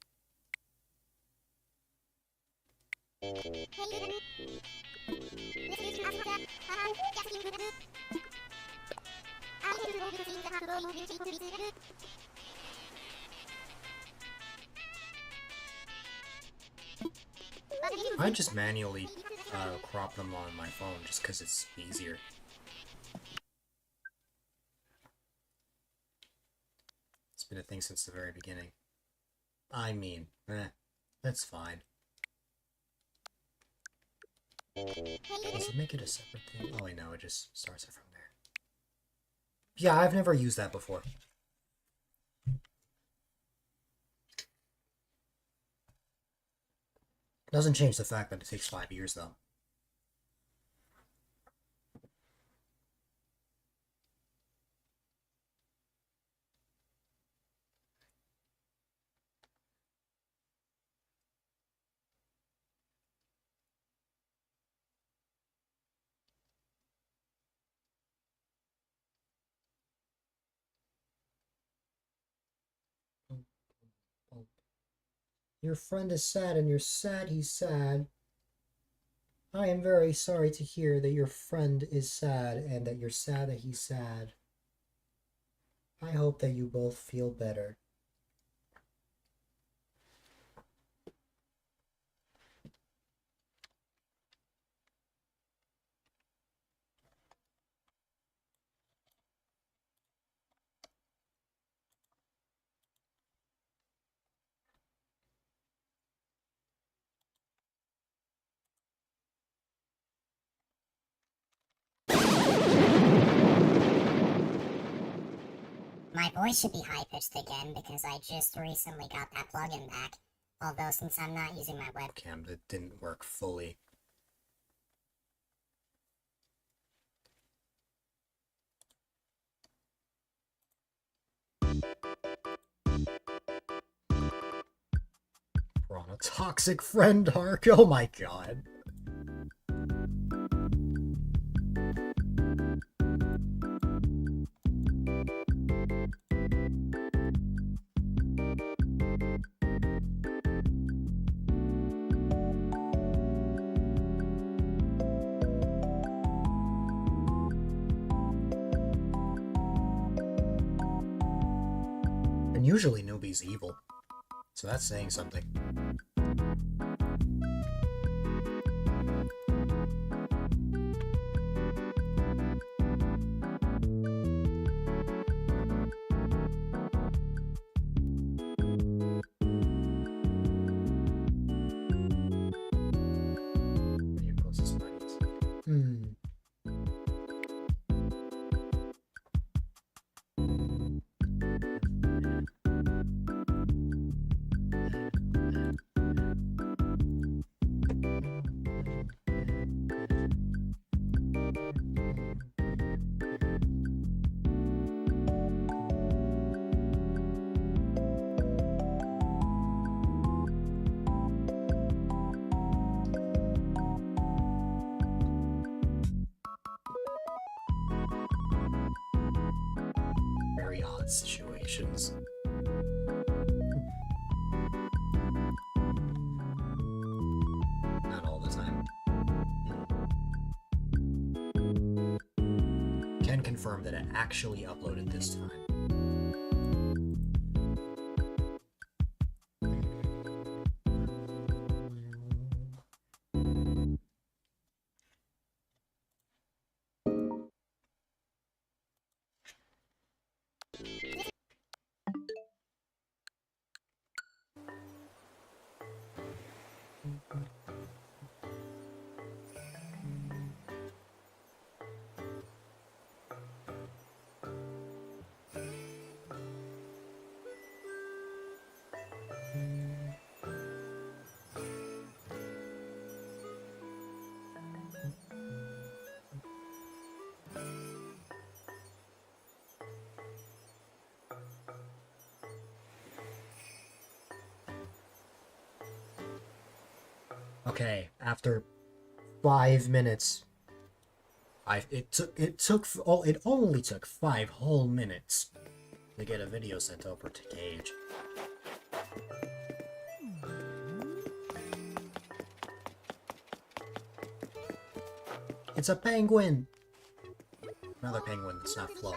I just manually crop them on my phone just because it's easier. It's been a thing since the very beginning. I mean, that's fine. Does it make it a separate thing? Oh wait, no, it just starts it from there. Yeah, I've never used that before. Doesn't change the fact that it takes 5 years, though. Your friend is sad and you're sad he's sad. I am very sorry to hear that your friend is sad and that you're sad that he's sad. I hope that you both feel better. My voice should be high-pitched again because I just recently got that plugin back. Although since I'm not using my webcam, it didn't work fully. We're on a toxic friend arc. Oh my god. And usually nobody's evil. So that's saying something. Your closest friends. Very odd situations. Not all the time. Can confirm that it actually uploaded this time. Okay, after 5 minutes, it only took 5 whole minutes to get a video sent over to Cage. It's a penguin! Another penguin that's not Flo.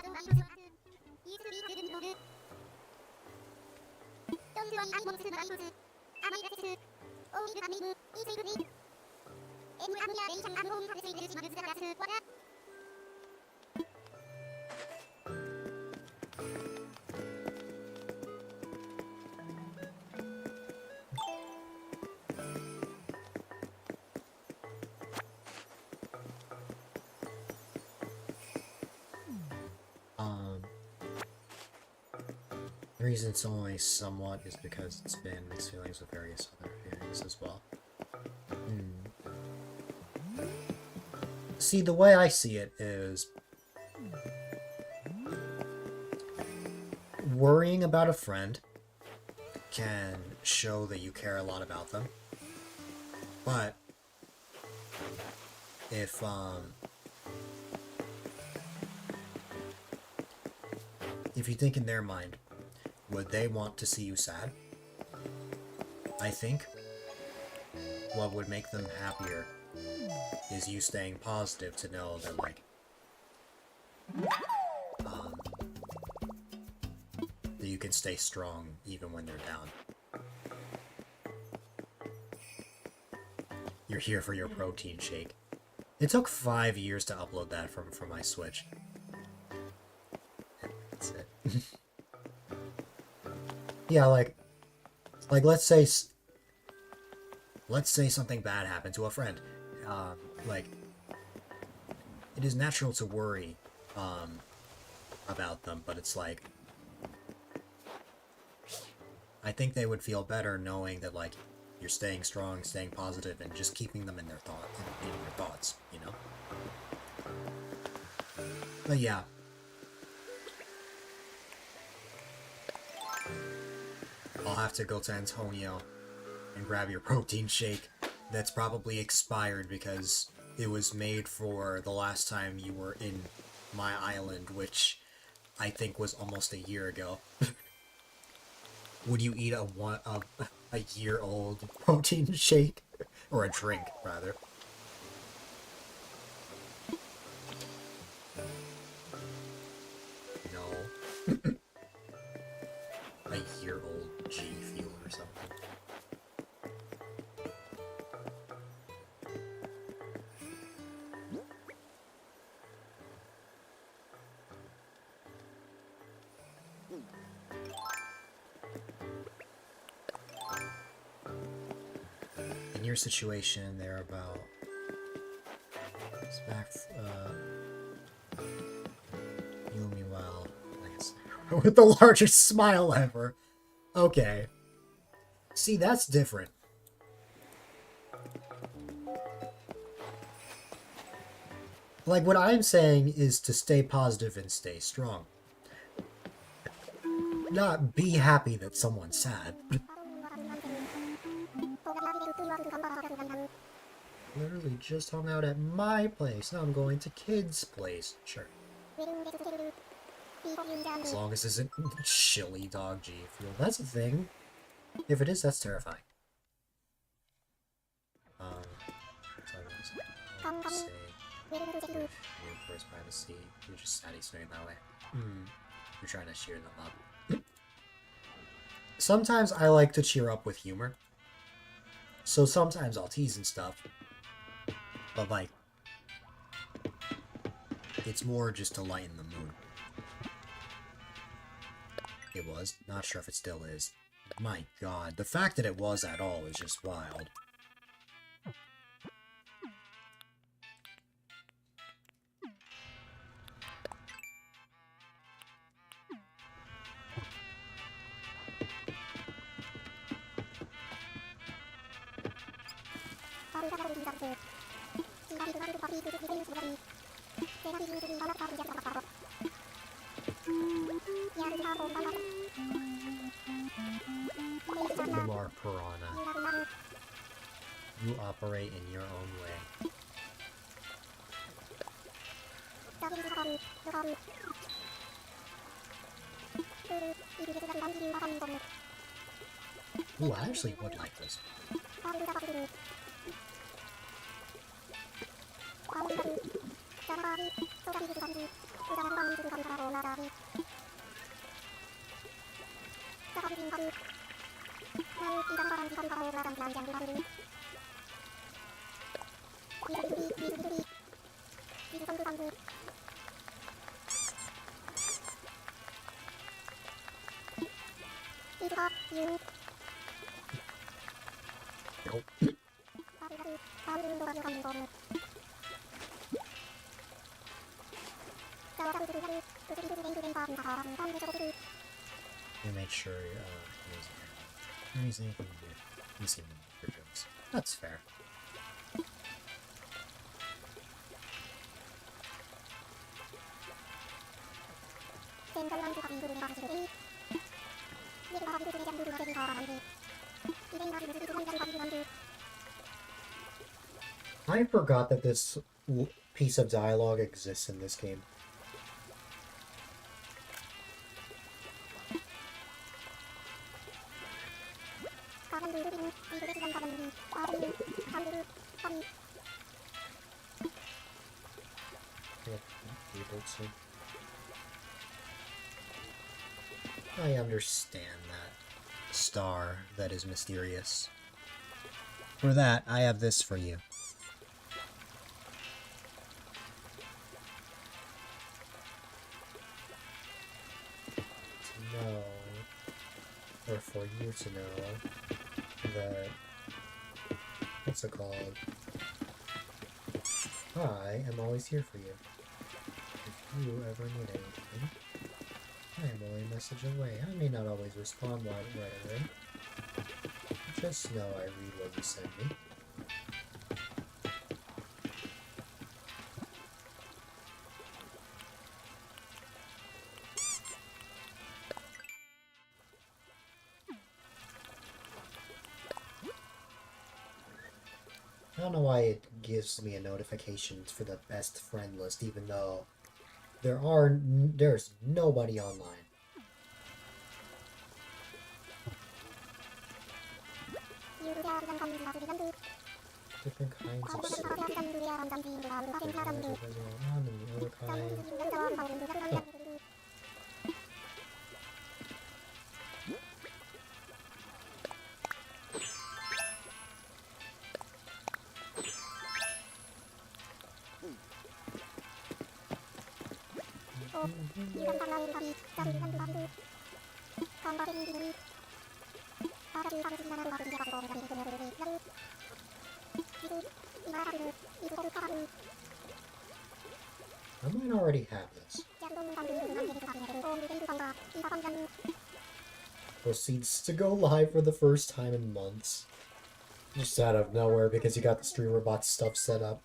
The reason it's only somewhat is because it's been mixed feelings with various other feelings as well. See, the way I see it is worrying about a friend can show that you care a lot about them, but if you think in their mind, would they want to see you sad? I think what would make them happier is you staying positive to know that, like, that you can stay strong even when they're down. You're here for your protein shake. It took 5 years to upload that from my Switch. That's it. Yeah, like let's say something bad happened to a friend. Like, it is natural to worry about them, but it's like, I think they would feel better knowing that, like, you're staying strong, staying positive, and just keeping them in their thoughts, you know? But yeah. I'll have to go to Antonio and grab your protein shake that's probably expired because it was made for the last time you were in my island, which I think was almost a year ago. Would you eat a year-old protein shake? Or a drink, rather. No. A year-old G Fuel or something. In your situation, they're about... It's back, you meanwhile, I guess, with the largest smile ever. Okay. See, that's different. Like, what I'm saying is to stay positive and stay strong. Not be happy that someone's sad. Literally just hung out at my place. Now I'm going to kids' place. Sure. As long as it isn't chili dog G Fuel. That's a thing. If it is, that's terrifying. So I was say, reinforce privacy. You're just satisfying that way. You're trying to cheer them up. Sometimes I like to cheer up with humor. So sometimes I'll tease and stuff. But like, it's more just to lighten the mood. It was. Not sure if it still is. My god, the fact that it was at all is just wild. You are Piranha. You operate in your own way. Ooh, I actually would like this. Nope. We made sure there isn't anything missing for jokes. That's fair. I forgot that this piece of dialogue exists in this game. I understand that. Star that is mysterious. For that, I have this for you. To know, or for you to know, that, what's it called? I am always here for you. If you ever need anything, I am only a message away. I may not always respond right away. Just know I read what you send me. I don't know why it gives me a notification for the best friend list, even though there's nobody online. Different kinds of soup. The other kind. Oh. I might already have this. Proceeds to go live for the first time in months. Just out of nowhere because you got the streamer bot stuff set up.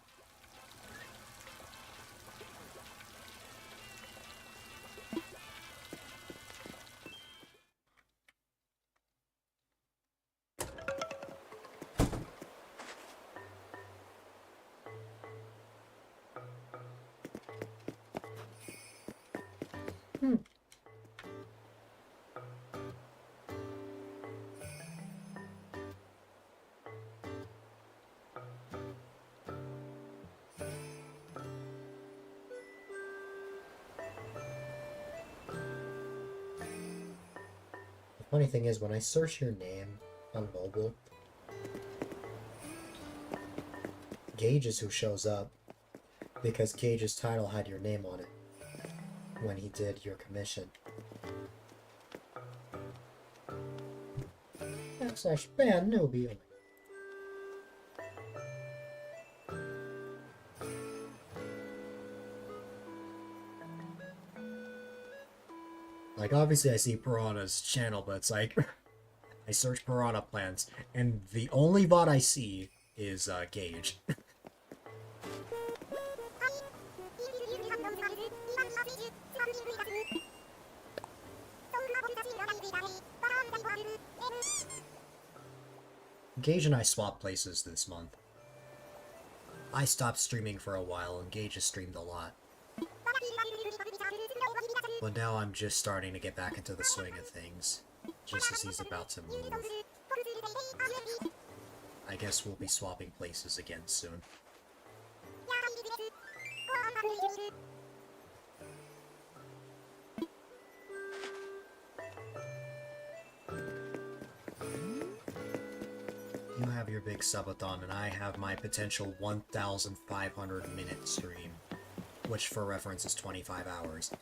Funny thing is, when I search your name on mobile, Gage is who shows up, because Gage's title had your name on it when he did your commission. Backslash ban newbie. Like, obviously I see Piranha's channel, but it's like, I search Piranha plans, and the only bot I see is, Gage. Gage and I swapped places this month. I stopped streaming for a while, and Gage has streamed a lot. But now I'm just starting to get back into the swing of things, just as he's about to move. I guess we'll be swapping places again soon. You have your big subathon, and I have my potential 1,500 minute stream, which for reference is 25 hours.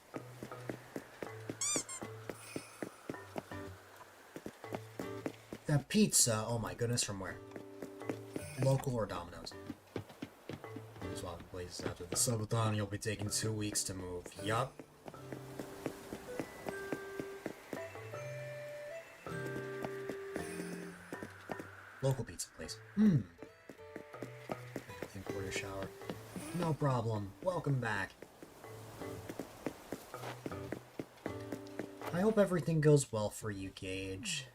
That pizza, oh my goodness, from where? Local or Domino's? Swapping places after the subathon, you'll be taking 2 weeks to move. Yup. Local pizza place. Everything for your shower. No problem. Welcome back. I hope everything goes well for you, Gage.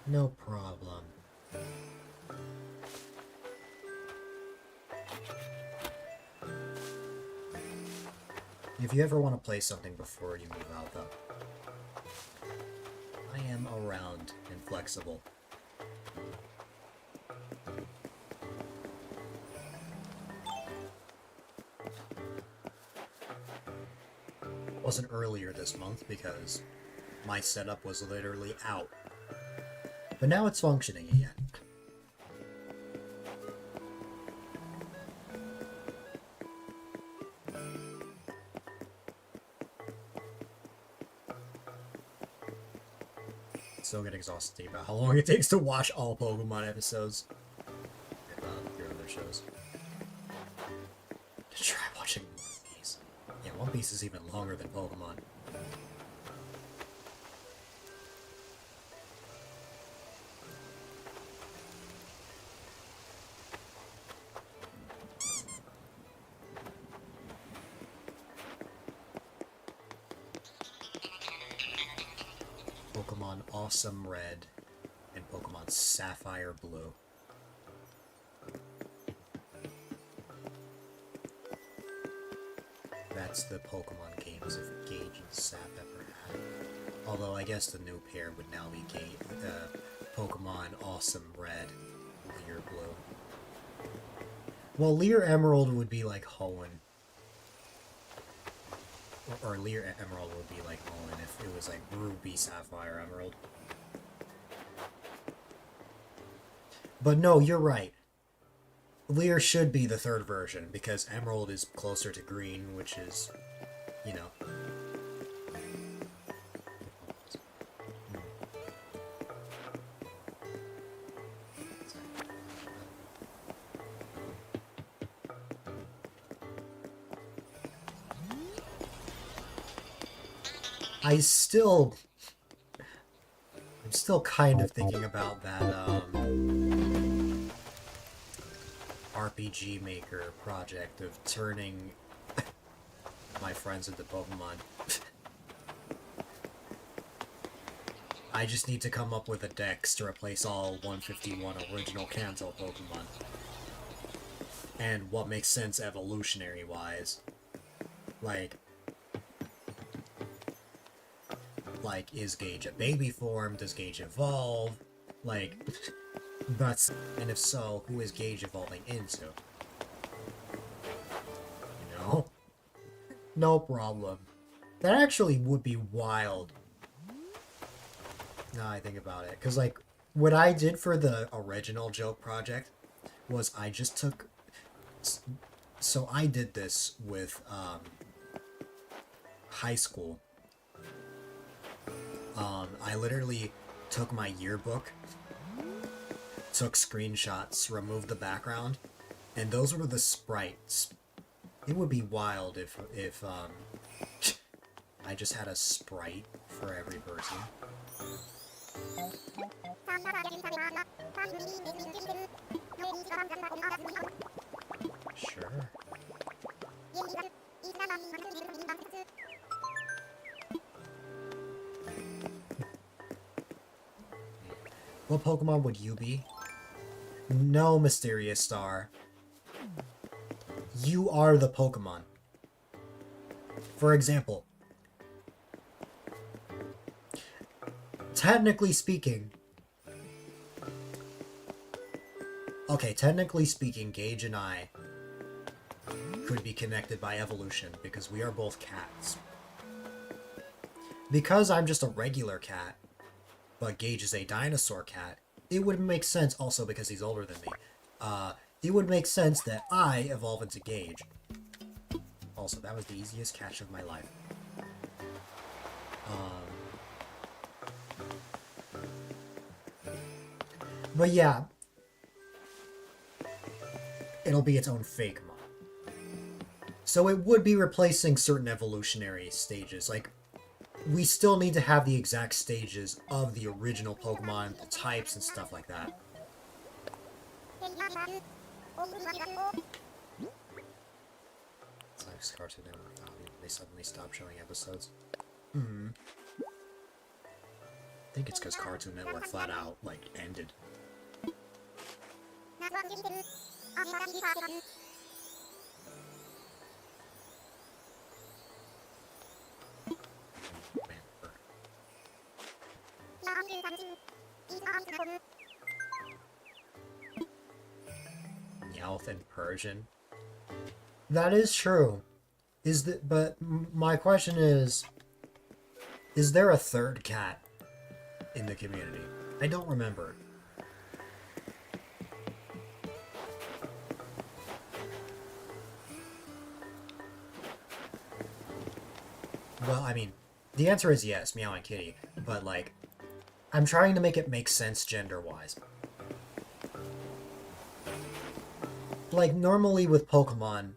No problem. If you ever want to play something before you move out, though, I am around and flexible. It wasn't earlier this month because my setup was literally out. But now it's functioning again. Still get exhausted about how long it takes to watch all Pokemon episodes. shows. Try watching One Piece. Yeah, One Piece is even longer than Pokemon. Pokemon Awesome Red and Pokemon Sapphire Blue. That's the Pokemon games if Gage and Sap ever had. Although I guess the new pair would now be Pokemon Awesome Red, Leer Blue. Well, Leer Emerald would be like Hoenn. Or Leer Emerald would be like Hoenn if it was like Ruby Sapphire Emerald. But no, you're right. Leer should be the third version, because Emerald is closer to Green, which is, you know. I'm still kind of thinking about that, RPG Maker project of turning my friends into Pokemon. I just need to come up with a dex to replace all 151 original Kanto Pokemon. And what makes sense evolutionary-wise. Like, is Gage a baby form? Does Gage evolve? Like, that's... And if so, who is Gage evolving into? You know? No problem. That actually would be wild. Now I think about it. Because, like, what I did for the original joke project was I just took... So I did this with, high school. I literally took my yearbook, took screenshots, removed the background, and those were the sprites. It would be wild if I just had a sprite for every person. Sure. What Pokemon would you be? No, Mysterious Star. You are the Pokemon. For example, technically speaking, Gage and I could be connected by evolution because we are both cats. Because I'm just a regular cat, but Gage is a dinosaur cat, it would make sense, also because he's older than me, it would make sense that I evolve into Gage. Also, that was the easiest catch of my life. But yeah, it'll be its own fake mod. So it would be replacing certain evolutionary stages, like, we still need to have the exact stages of the original Pokemon, the types, and stuff like that. It's like Cartoon Network. They suddenly stopped showing episodes. I think it's because Cartoon Network flat out, like, ended. Meowth and Persian. That is true. But my question is there a third cat in the community? I don't remember. Well, I mean, the answer is yes, Meow and Kitty, but, like, I'm trying to make it make sense gender-wise. like, normally with Pokemon,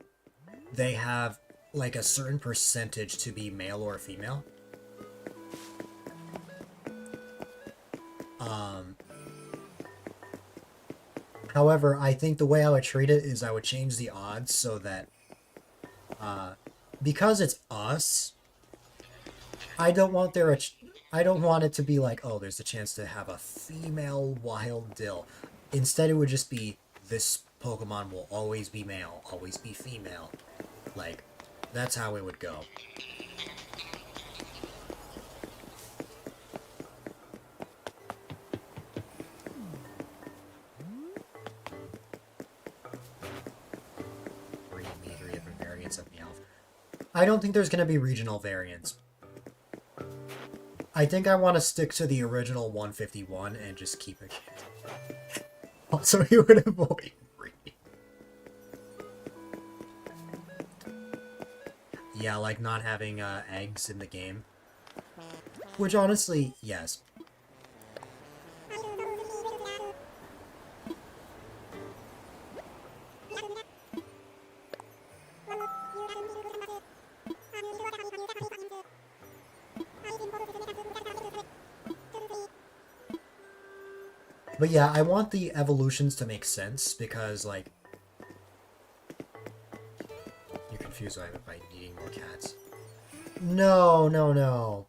they have, like, a certain percentage to be male or female. However, I think the way I would treat it is I would change the odds so that, because it's us, I don't want I don't want it to be like, oh, there's a chance to have a female wild dill. Instead, it would just be, this Pokemon will always be male, always be female. Like, that's how it would go. Three different variants of Meowth. I don't think there's going to be regional variants. I think I want to stick to the original 151 and just keep it. Also, you would avoid breeding. Yeah, like not having eggs in the game. Which honestly, yes. But yeah, I want the evolutions to make sense because, like, you're confused by needing more cats. No, no, no.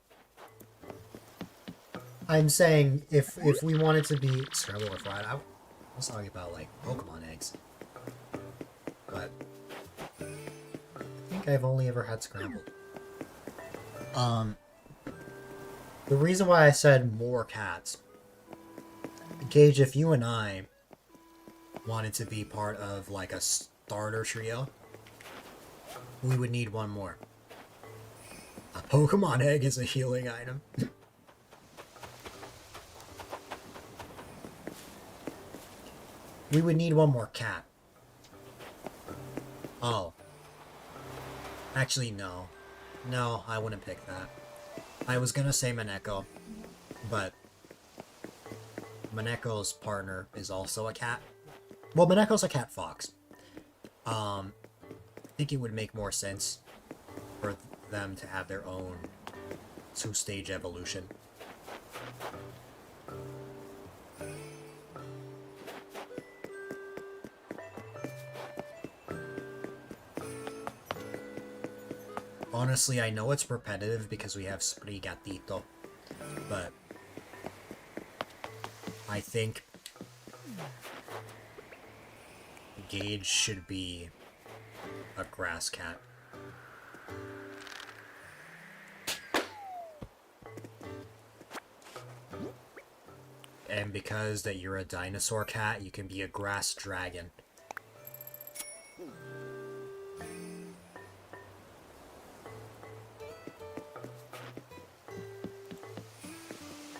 I'm saying if we wanted to be scrambled or fried, I was talking about, like, Pokemon eggs. But I think I've only ever had scrambled. The reason why I said more cats, Gage, if you and I wanted to be part of, like, a starter trio, we would need one more. A Pokemon egg is a healing item. We would need one more cat. Oh. Actually, no. No, I wouldn't pick that. I was gonna say Maneko, but Maneko's partner is also a cat. Well, Maneko's a cat fox. I think it would make more sense for them to have their own two-stage evolution. Honestly, I know it's repetitive because we have Sprigatito, but I think Gage should be a grass cat. And because that you're a dinosaur cat, you can be a grass dragon.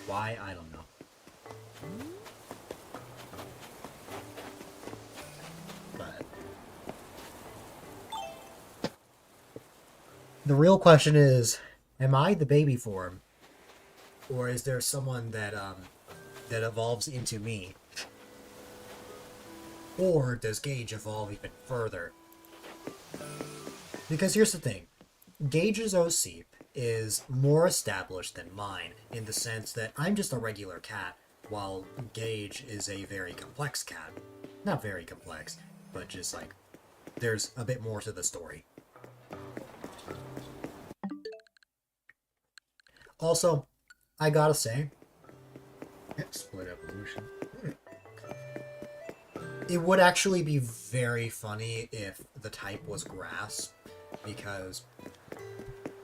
Why? I don't know. But the real question is, am I the baby form? Or is there someone that that evolves into me? Or does Gage evolve even further? Because here's the thing. Gage's OC is more established than mine in the sense that I'm just a regular cat, while Gage is a very complex cat. Not very complex, but just like, there's a bit more to the story. Also, I gotta say, split evolution. It would actually be very funny if the type was grass, because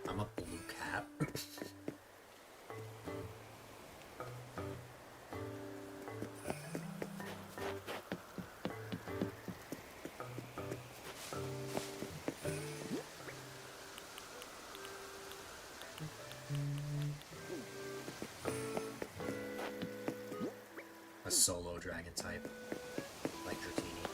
I'm a blue cat. A solo dragon type, like Dratini.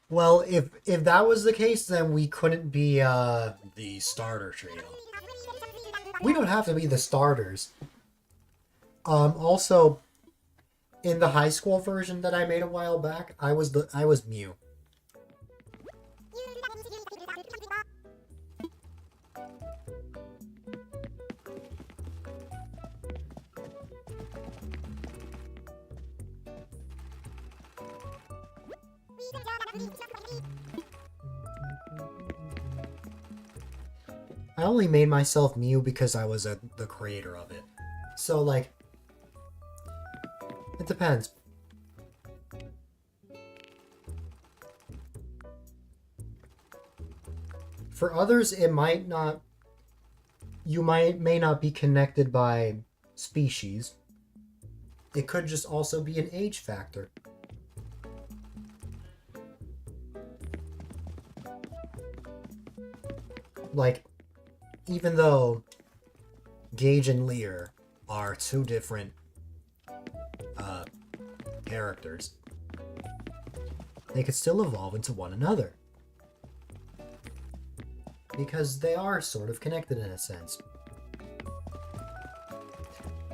Well, if that was the case, then we couldn't be the starter trio. We don't have to be the starters. Also, In the high school version that I made a while back, I was Mew. I only made myself Mew because I was the creator of it. So, like, it depends. For others, it might not... You may not be connected by species. It could just also be an age factor. Like, even though Gage and Lear are two different characters, they could still evolve into one another. Because they are sort of connected in a sense.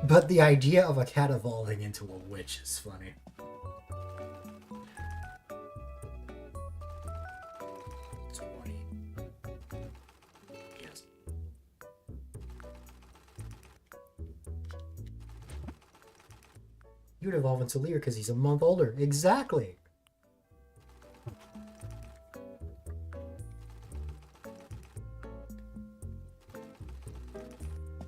But the idea of a cat evolving into a witch is funny. Yes. You'd evolve into Lear because he's a month older. Exactly!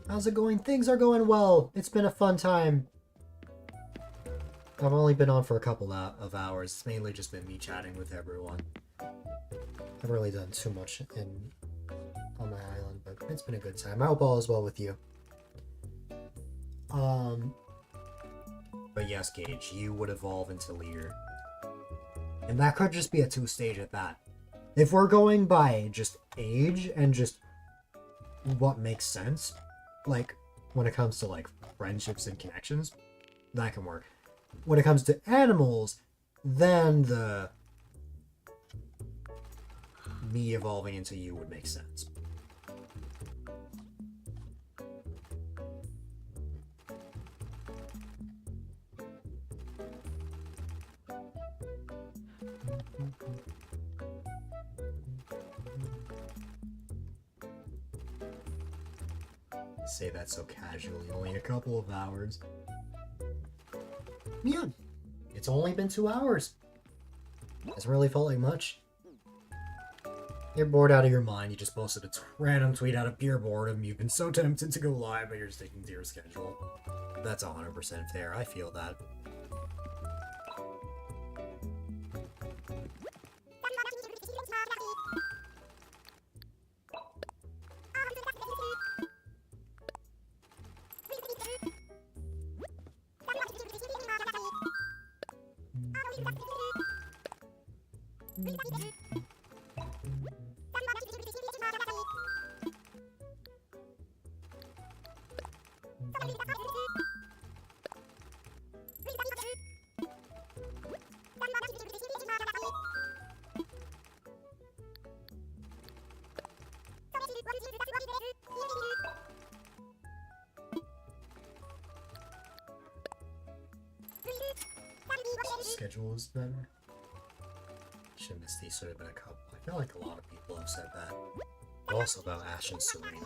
How's it going? Things are going well. It's been a fun time. I've only been on for a couple of hours. It's mainly just been me chatting with everyone. I haven't really done too much on my island, but it's been a good time. I hope all is well with you. But yes, Gage, you would evolve into Lear. And that could just be a 2-stage at that. If we're going by just age and just what makes sense, like, when it comes to, like, friendships and connections, that can work. When it comes to animals, then the me evolving into you would make sense. Say that so casually, only a couple of hours. Yeah, it's only been 2 hours. Hasn't really felt like much. You're bored out of your mind, you just posted a random tweet out of pure boredom. You've been so tempted to go live, but you're sticking to your schedule. That's 100% fair, I feel that. Schedule is better. Should miss these sort of been a couple. I feel like a lot of people have said that. Also about Ash and Serena.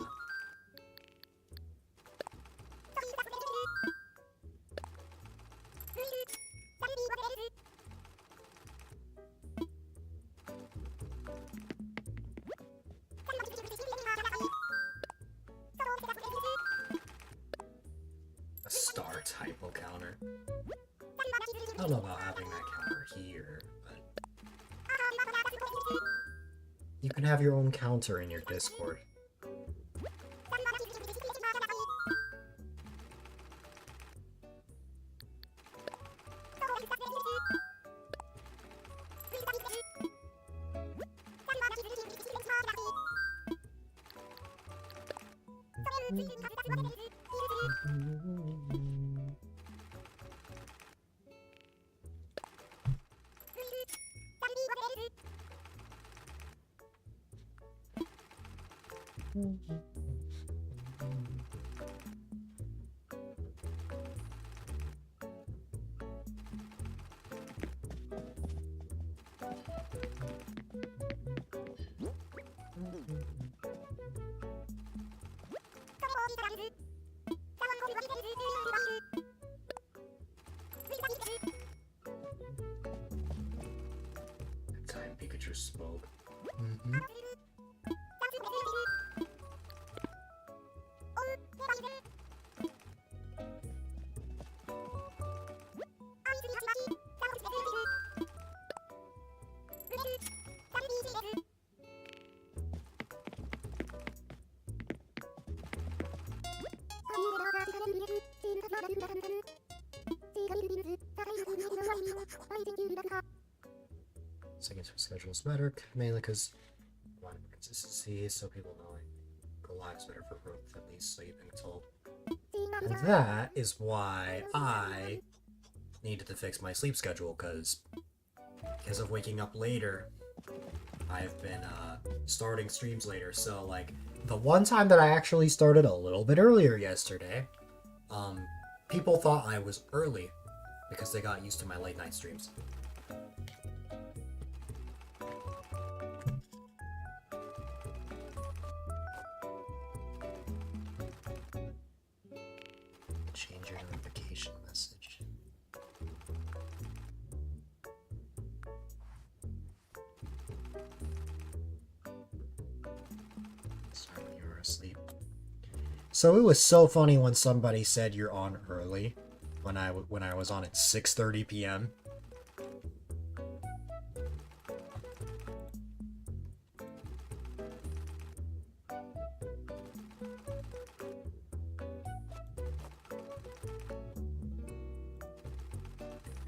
A star typo counter. I don't know about having that counter here, but you can have your own counter in your Discord. Time Pikachu spoke. Mm-hmm. Second schedule is better, mainly because one consistency, so people know like go live is better for growth, at least so you've been told. And that is why I needed to fix my sleep schedule, because of waking up later, I've been starting streams later. So like the one time that I actually started a little bit earlier yesterday, people thought I was early because they got used to my late night streams. Change your notification message. Sorry when you were asleep. So it was so funny when somebody said you're on early when I was on at 6:30 p.m.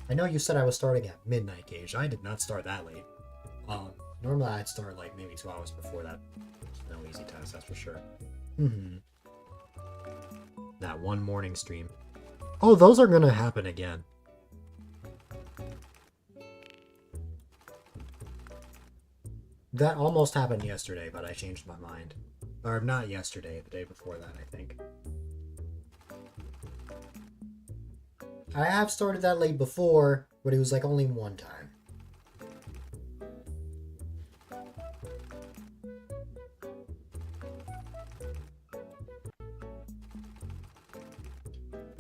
I know you said I was starting at midnight, Gage. I did not start that late. Normally I'd start like maybe 2 hours before that. No easy task, that's for sure. That one morning stream. Oh, those are gonna happen again. That almost happened yesterday, but I changed my mind. Or not yesterday, the day before that, I think. I have started that late before, but it was like only one time.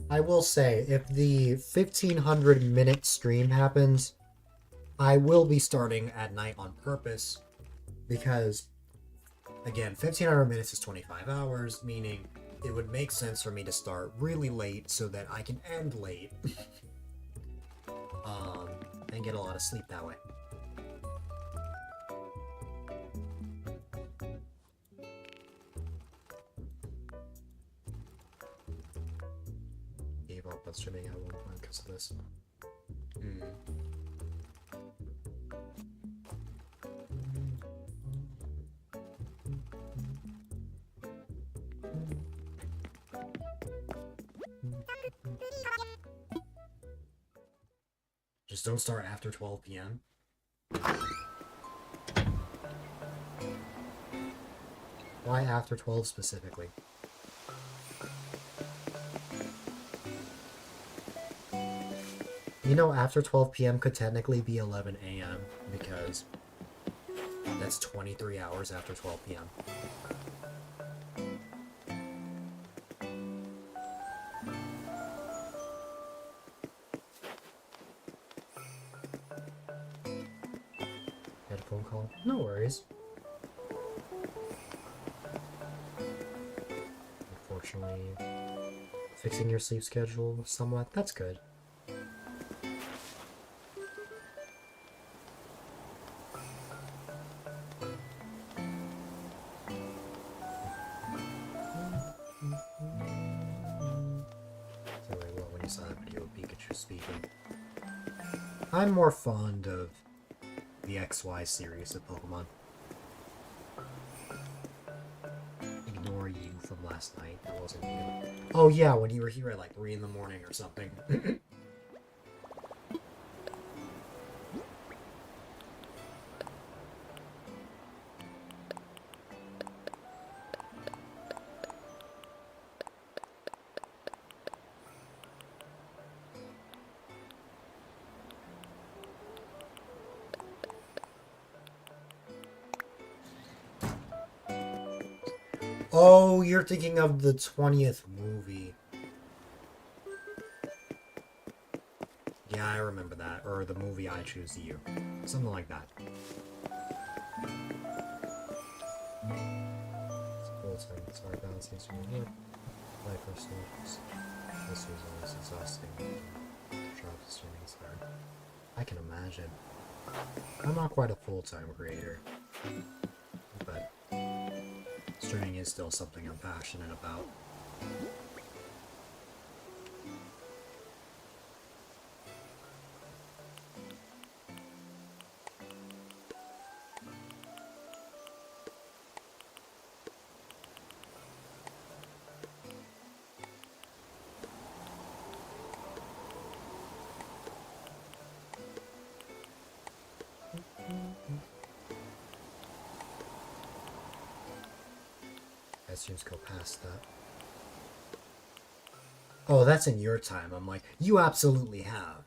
I will say, if the 1500-minute stream happens, I will be starting at night on purpose, because, again, 1500 minutes is 25 hours, meaning it would make sense for me to start really late so that I can end late. And get a lot of sleep that way. Gave up on streaming at one point because of this. Just don't start after 12 p.m. Why after 12 specifically? You know, after 12 p.m. could technically be 11 a.m. because that's 23 hours after 12 p.m. Had a phone call? No worries. Unfortunately, fixing your sleep schedule somewhat, that's good. I'm more fond of the XY series of Pokemon. Ignore you from last night. That wasn't you. Oh yeah, when you were here at like 3 in the morning or something. Oh, you're thinking of the 20th movie. Yeah, I remember that. Or the movie I Choose You. Something like that. It's a cool time. It's hard balancing streaming work. My personal interest. This was always exhausting. Job streaming is hard. I can imagine. I'm not quite a full-time creator. But streaming is still something I'm passionate about. Streams go past that. Oh, that's in your time. I'm like, you absolutely have.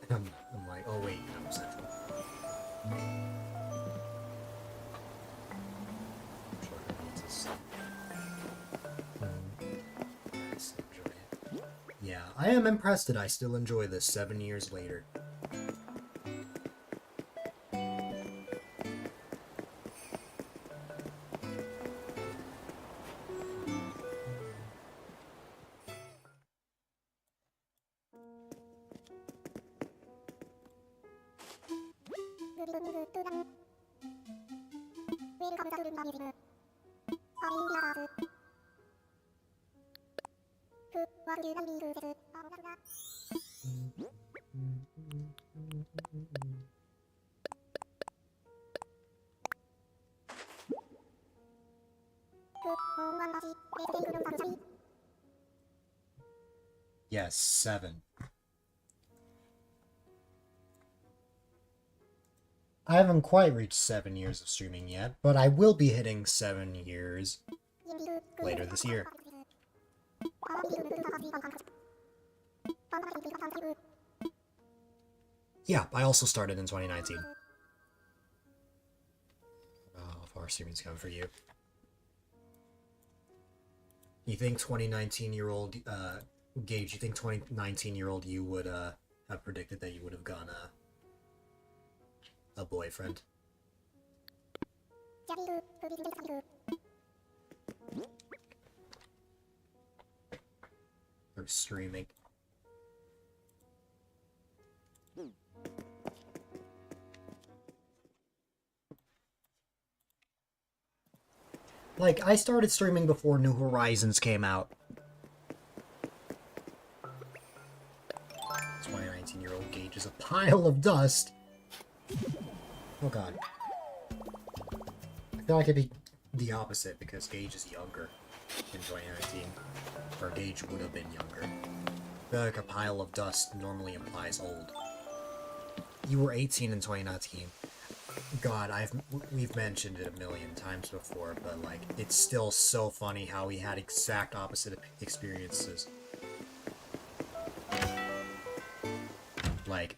And I'm like, oh wait, I'm central. I still enjoy it. Yeah, I am impressed that I still enjoy this 7 years later. Yes, 7. I haven't quite reached 7 years of streaming yet, but I will be hitting 7 years later this year. Yeah, I also started in 2019. How far streaming's come for you? You think 2019-year-old, Gage, you think 2019-year-old you would, have predicted that you would have gone, a boyfriend? Or streaming? Like, I started streaming before New Horizons came out. 19-year-old Gage is a pile of dust. Oh god. I feel like it'd be the opposite because Gage is younger in 2019. Or Gage would have been younger. I feel like a pile of dust normally implies old. You were 18 in 2019. God, we've mentioned it a million times before, but like, it's still so funny how we had exact opposite experiences. Like,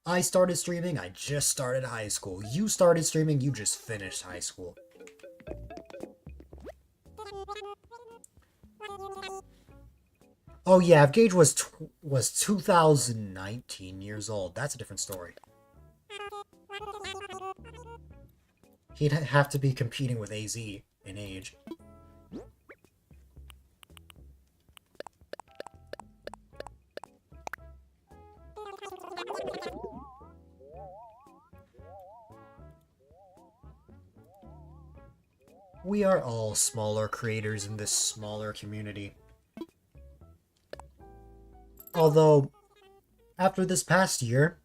I started streaming, I just started high school. You started streaming, you just finished high school. Oh yeah, if Gage was 2019 years old, that's a different story. He'd have to be competing with AZ in age. We are all smaller creators in this smaller community. Although, after this past year,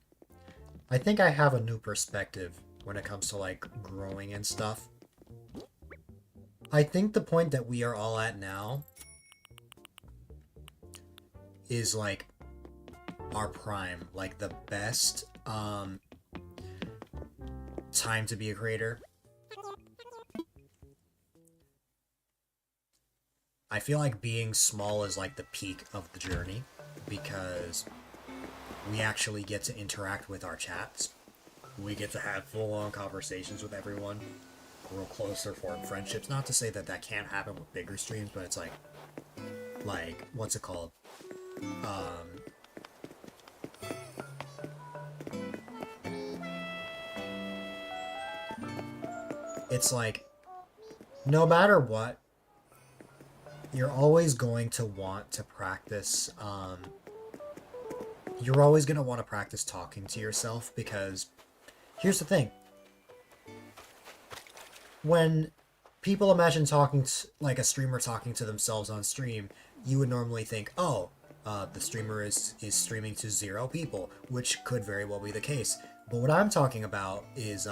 I think I have a new perspective when it comes to, like, growing and stuff. I think the point that we are all at now is, like, our prime. Like, the best, time to be a creator. I feel like being small is, like, the peak of the journey, because we actually get to interact with our chats. We get to have full-on conversations with everyone. grow closer, form friendships. Not to say that that can't happen with bigger streams, but it's like, what's it called? It's like, no matter what, you're always going to want to practice, you're always going to want to practice talking to yourself, because here's the thing. When people imagine talking like a streamer talking to themselves on stream, you would normally think, oh, the streamer is streaming to 0 people, which could very well be the case. But what I'm talking about is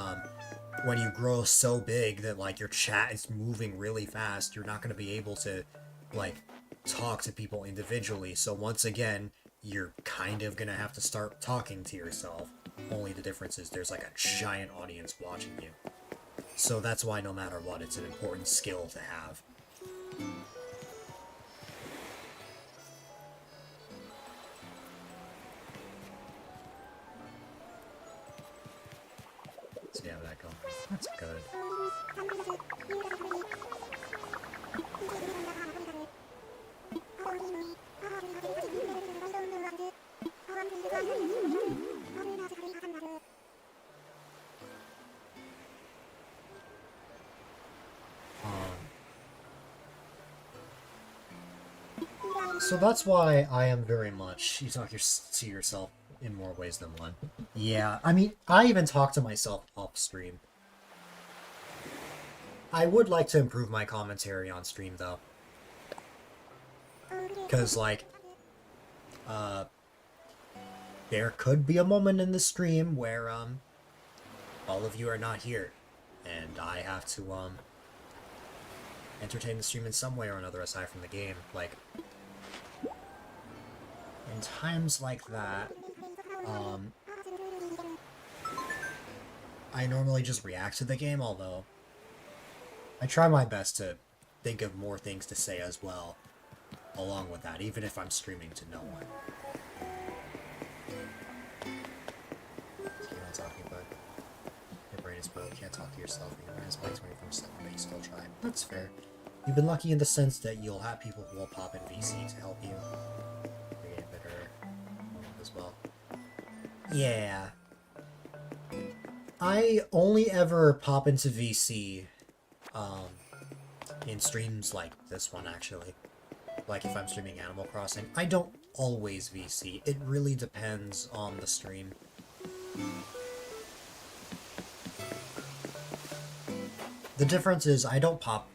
when you grow so big that like your chat is moving really fast, you're not going to be able to like talk to people individually. So once again, you're kind of going to have to start talking to yourself. Only the difference is there's like a giant audience watching you. So that's why no matter what, it's an important skill to have. So yeah, that going. That's good. So that's why I am very much, you talk to yourself in more ways than one. Yeah, I mean, I even talk to myself off stream. I would like to improve my commentary on stream, though. Because, like, there could be a moment in the stream where, all of you are not here. And I have to, entertain the stream in some way or another aside from the game. Like, in times like that, I normally just react to the game, although I try my best to think of more things to say as well, along with that, even if I'm streaming to no one. So you know what I'm talking about? Your brain is broke, you can't talk to yourself, and your brain is blank 24/7, but you still try. That's fair. You've been lucky in the sense that you'll have people who will pop in VC to help you create a better moment as well. Yeah. I only ever pop into VC, in streams like this one, actually. Like if I'm streaming Animal Crossing. I don't always VC. It really depends on the stream. The difference is I don't pop.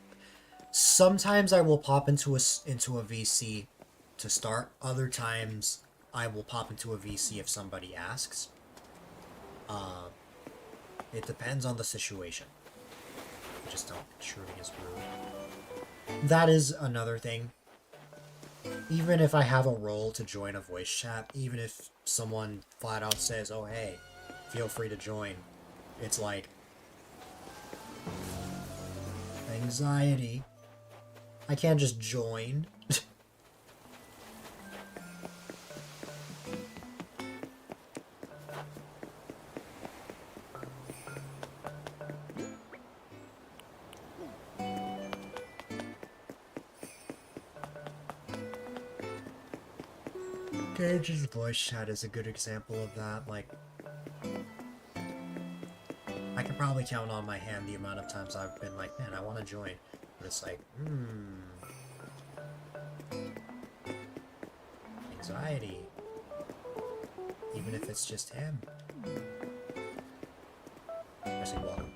Sometimes I will pop into a VC to start. Other times I will pop into a VC if somebody asks. It depends on the situation. Just don't shooting is rude. That is another thing. Even if I have a role to join a voice chat, even if someone flat out says, oh hey, feel free to join, it's like anxiety. I can't just join. Gage's voice chat is a good example of that. Like, I can probably count on my hand the amount of times I've been like, man, I want to join. But it's like, anxiety. Even if it's just him. Especially walk a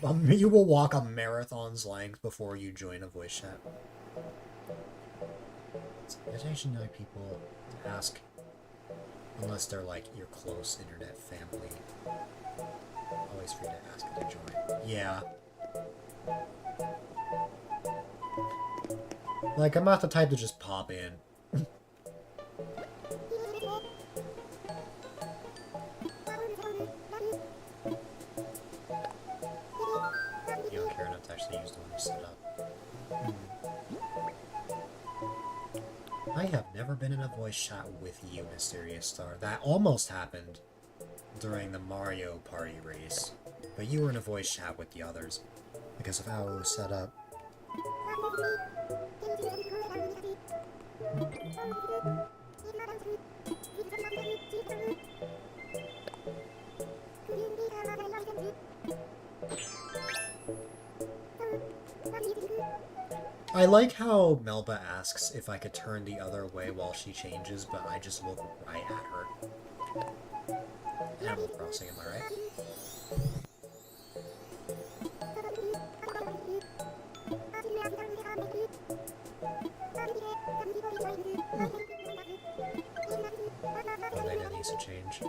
marathon. You will walk a marathon's length before you join a voice chat. It's actually not people ask, unless they're like your close internet family. Always free to ask if they join. Yeah. Like, I'm not the type to just pop in. You don't care enough to actually use the one you set up. I have never been in a voice chat with you, Mysterious Star. That almost happened during the Mario Party race. but you were in a voice chat with the others because of how it was set up. I like how Melba asks if I could turn the other way while she changes, but I just look right at her. Animal Crossing, am I right? Oh, they didn't use a change.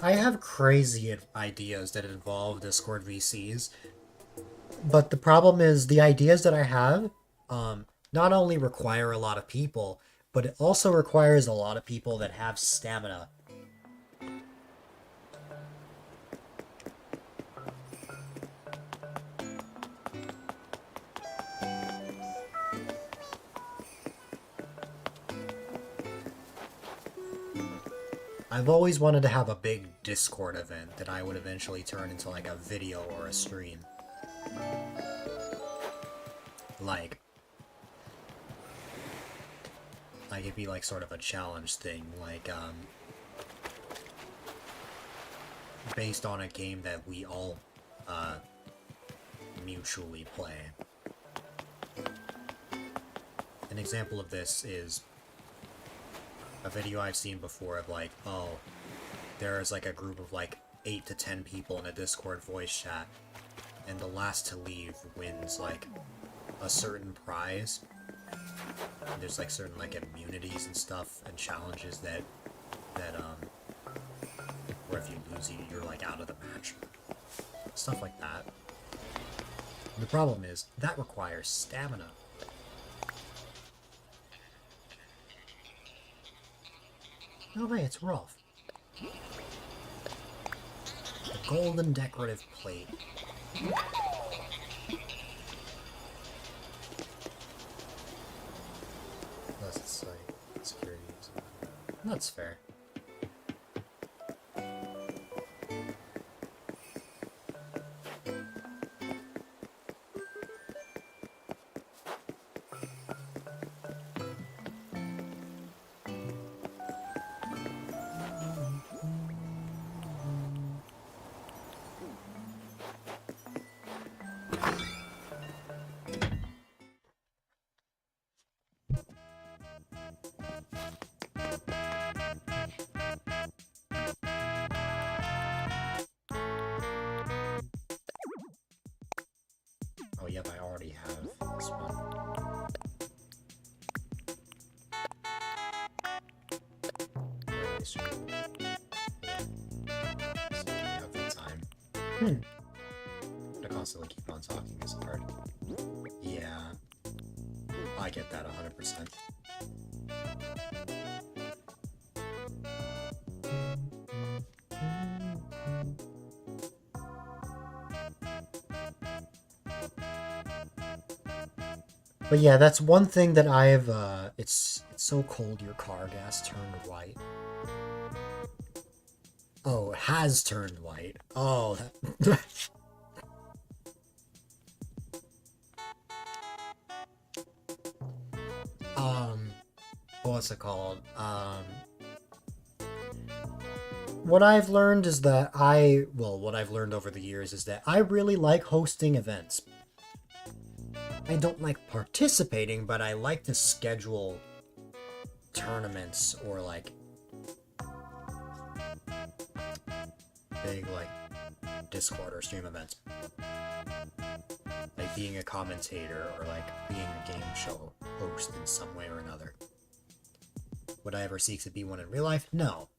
I have crazy ideas that involve Discord VCs, but the problem is the ideas that I have not only require a lot of people, but it also requires a lot of people that have stamina. I've always wanted to have a big Discord event that I would eventually turn into like a video or a stream. Like it'd be like sort of a challenge thing, like based on a game that we all mutually play. An example of this is a video I've seen before of like, oh, there's like a group of like 8 to 10 people in a Discord voice chat, and the last to leave wins like a certain prize. And there's like certain like immunities and stuff and challenges that where if you lose you're like out of the match. Stuff like that. The problem is that requires stamina. No way, it's Rolf. The golden decorative plate. Plus it's like security. That's fair. Oh, yep, I already have this one. So I have the time. To constantly keep on talking is hard. Yeah. I get that 100%. But yeah, that's one thing that I've, it's so cold your car gas turned white. Oh, it has turned white. Oh, that... What's it called? What I've learned is that what I've learned over the years is that I really like hosting events. I don't like participating, but I like to schedule tournaments or like big like Discord or stream events. Like being a commentator or like being a game show host in some way or another. Would I ever seek to be one in real life? No.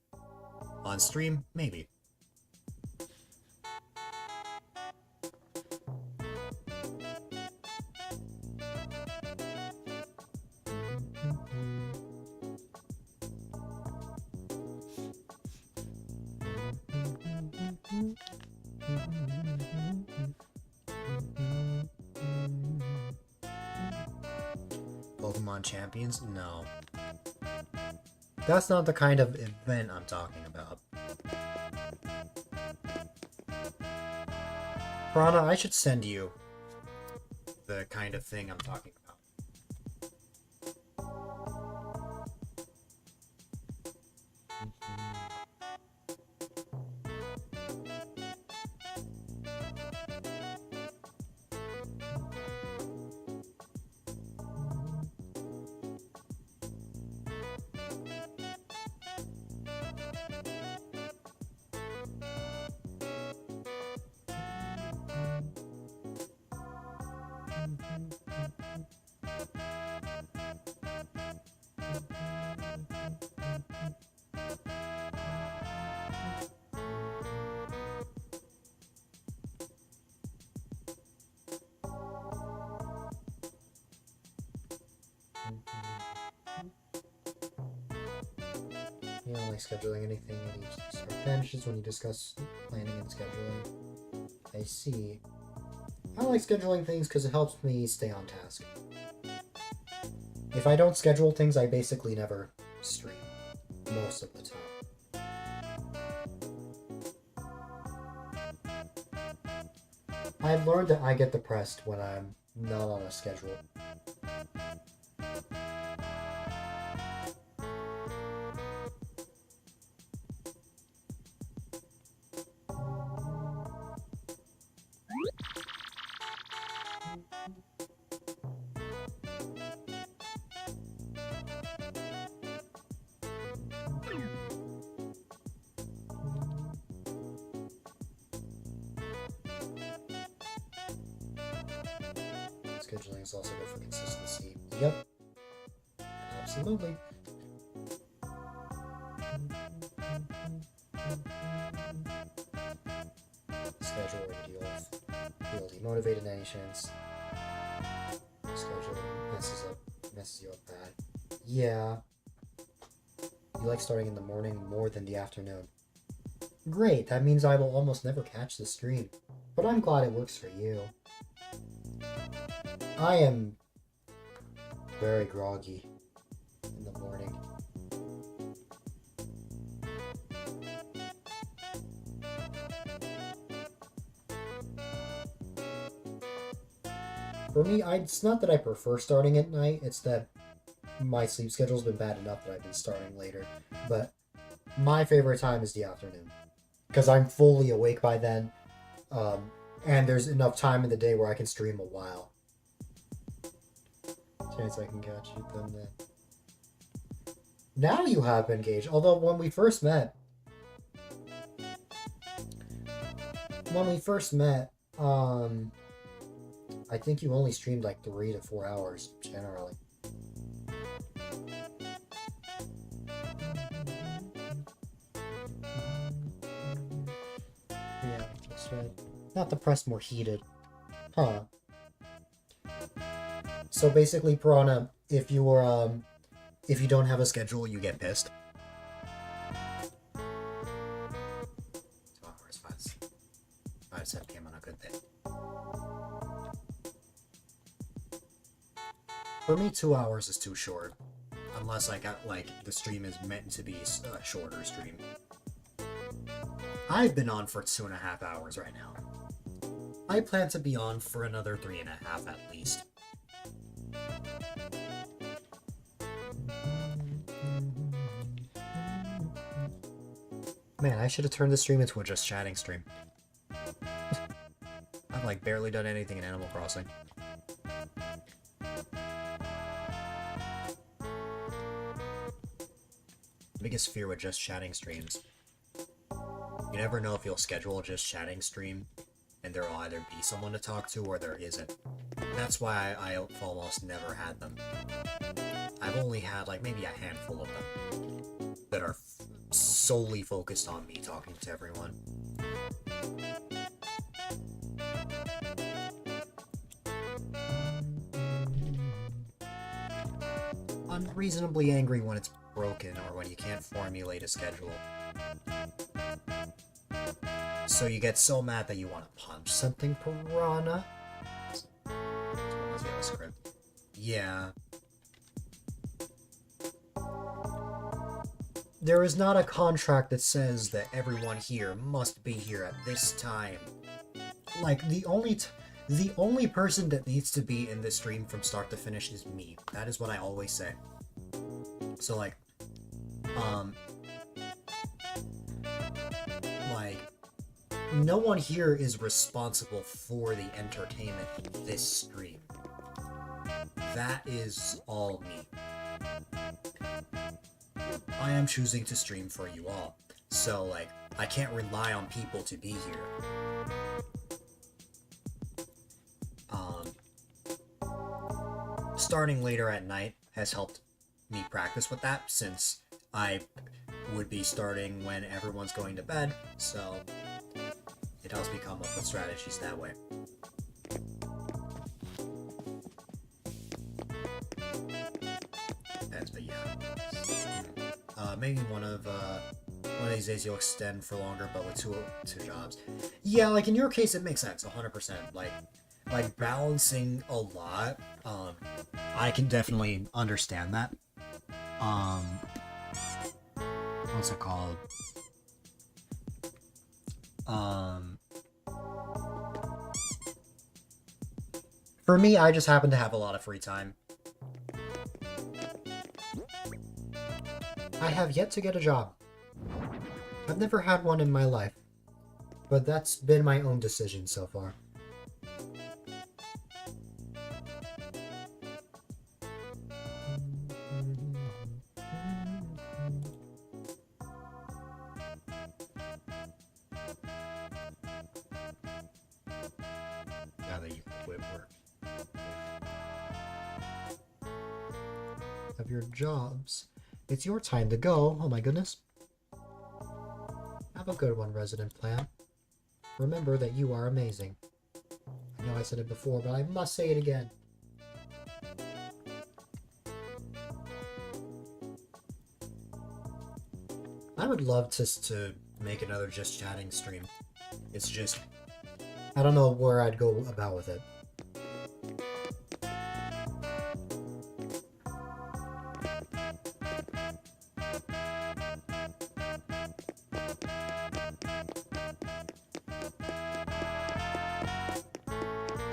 On stream? Maybe. Pokemon Champions? No. That's not the kind of event I'm talking about. Piranha, I should send you the kind of thing I'm talking about. You don't like scheduling anything at each advantages when you discuss planning and scheduling. I see. I like scheduling things because it helps me stay on task. If I don't schedule things, I basically never stream. Most of the time. I've learned that I get depressed when I'm not on a schedule. Scheduling is also good for consistency. Yep. Absolutely. Schedule or deal with feel demotivated in any chance. Scheduling messes you up bad. Yeah. You like starting in the morning more than the afternoon. Great, that means I will almost never catch the stream. But I'm glad it works for you. I am very groggy in the morning. For me, it's not that I prefer starting at night, it's that my sleep schedule's been bad enough that I've been starting later. But my favorite time is the afternoon, because I'm fully awake by then, and there's enough time in the day where I can stream a while. Chance I can catch you then. Now you have been engaged. Although when we first met, I think you only streamed like 3 to 4 hours generally. Yeah, that's right. Not the press more heated. Huh. So basically, Piranha, if you don't have a schedule, you get pissed. 2 hours, 5 p.m. on a good day. For me, 2 hours is too short, unless I got the stream is meant to be a shorter stream. I've been on for 2.5 hours right now. I plan to be on for another 3.5 at least. Man, I should have turned the stream into a just chatting stream. I've barely done anything in Animal Crossing. Biggest fear with just chatting streams. You never know if you'll schedule a just chatting stream and there'll either be someone to talk to or there isn't. That's why I've almost never had them. I've only had maybe a handful of them that are solely focused on me talking to everyone. Unreasonably angry when it's broken or when you can't formulate a schedule. So you get so mad that you want to punch something, Piranha. Does he have a script? Yeah. There is not a contract that says that everyone here must be here at this time. Like, the only person that needs to be in this stream from start to finish is me. That is what I always say. So, like, no one here is responsible for the entertainment in this stream. That is all me. I am choosing to stream for you all. So, like, I can't rely on people to be here. Starting later at night has helped me practice with that, since I would be starting when everyone's going to bed, so it helps me come up with strategies that way. But yeah. Maybe one of these days you'll extend for longer, but with two jobs. Yeah, like in your case, it makes sense, 100%. Like balancing a lot. I can definitely understand that. What's it called? For me, I just happen to have a lot of free time. I have yet to get a job. I've never had one in my life, but that's been my own decision so far. Now that you quit work. Of your jobs. It's your time to go. Oh my goodness. Have a good one, Resident Plant. Remember that you are amazing. I know I said it before, but I must say it again. I would love to make another Just Chatting stream. It's just, I don't know where I'd go about with it.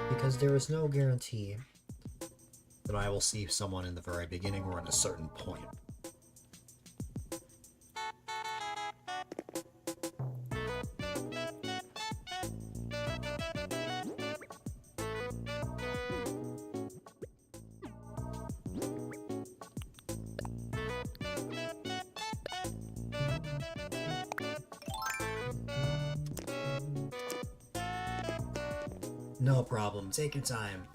Because there is no guarantee that I will see someone in the very beginning or at a certain point. No problem, take your time.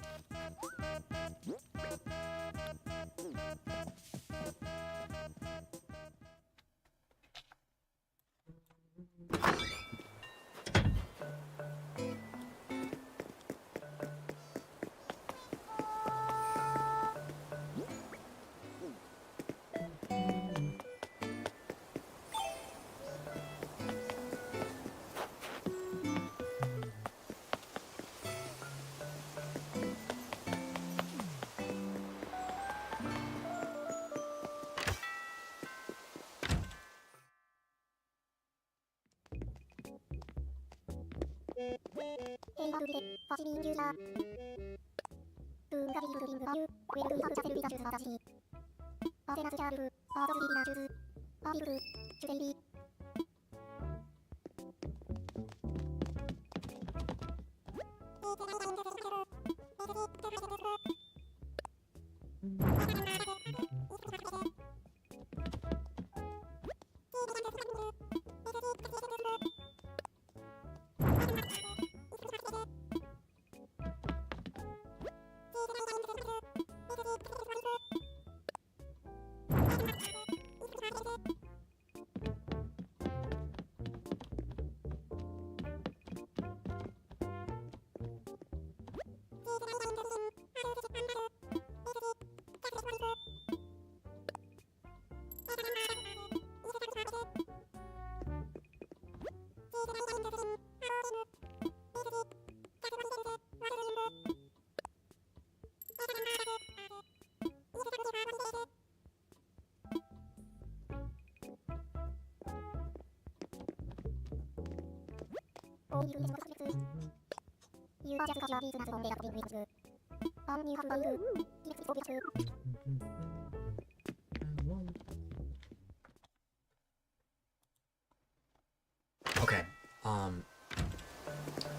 Okay,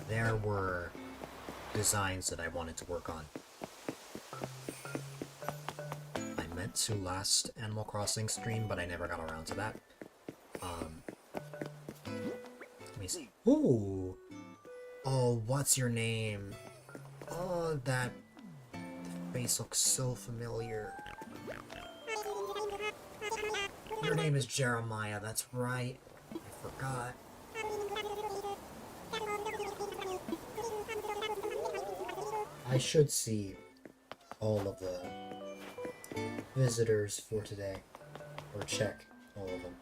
there were designs that I wanted to work on. I meant to last Animal Crossing stream, but I never got around to that. Let me see. Ooh! Oh, what's your name? Oh, that face looks so familiar. Your name is Jeremiah, that's right. I forgot. I should see all of the visitors for today, or check all of them.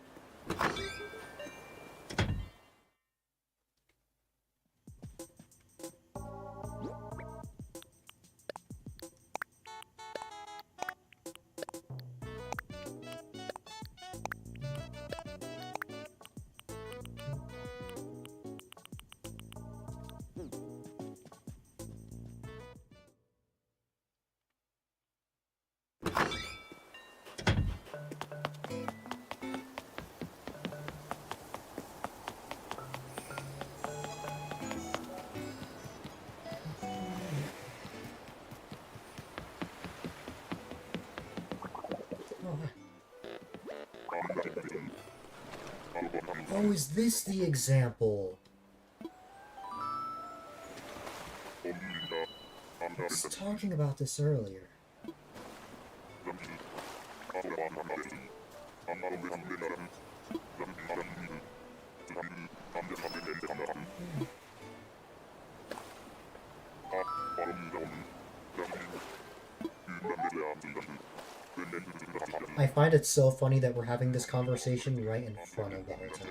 Oh, is this the example? I was talking about this earlier. I find it so funny that we're having this conversation right in front of the hotel.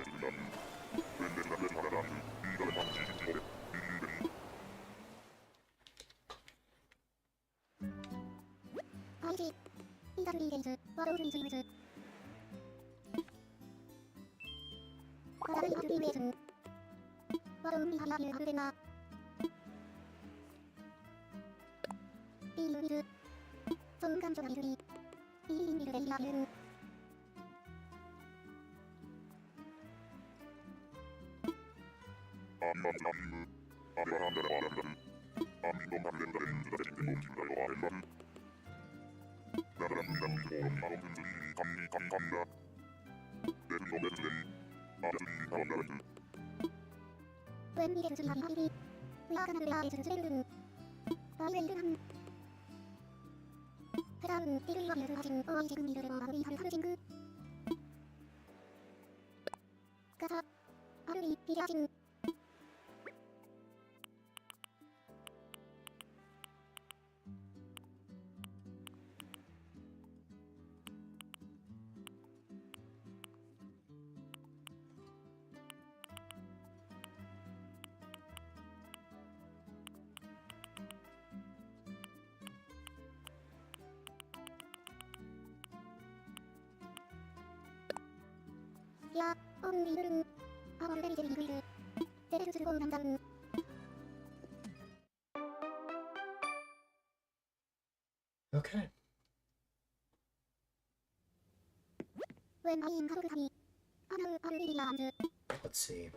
Okay. Let's see.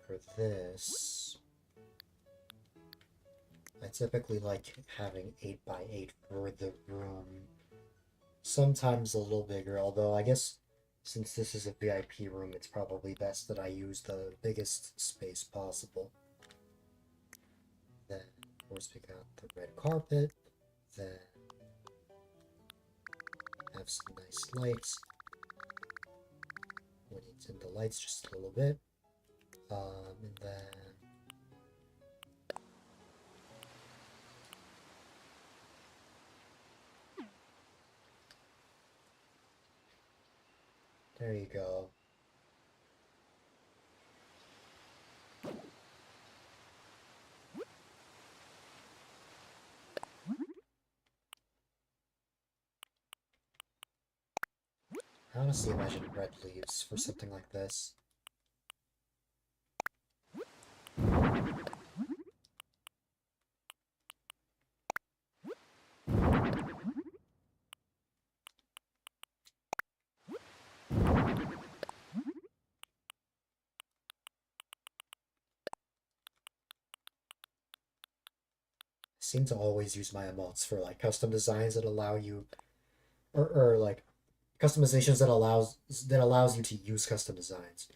For this, I typically like having 8x8 for the room. Sometimes a little bigger, although I guess since this is a VIP room, it's probably best that I use the biggest space possible. Then, of course, we got the red carpet. Then, have some nice lights. We need to dim the lights just a little bit. And then... there you go. I honestly imagine red leaves for something like this. Seem to always use my emotes for like custom designs that allow you, or like customizations that allows you to use custom designs.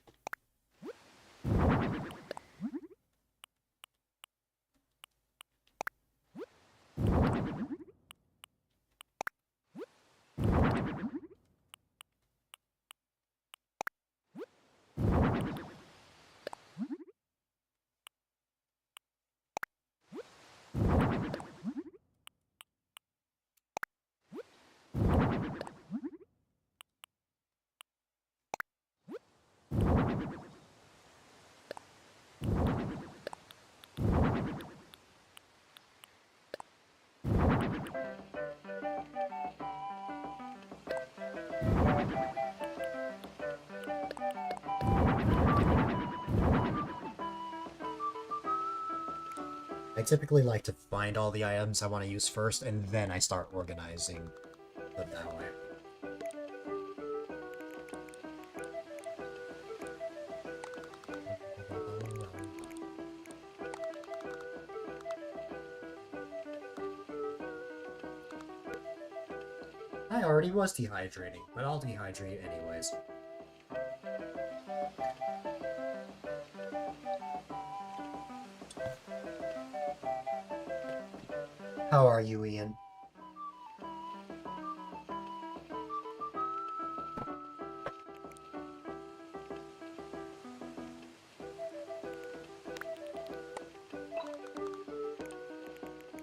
I typically like to find all the items I want to use first, and then I start organizing them that way. I already was dehydrating, but I'll dehydrate anyways. How are you, Ian?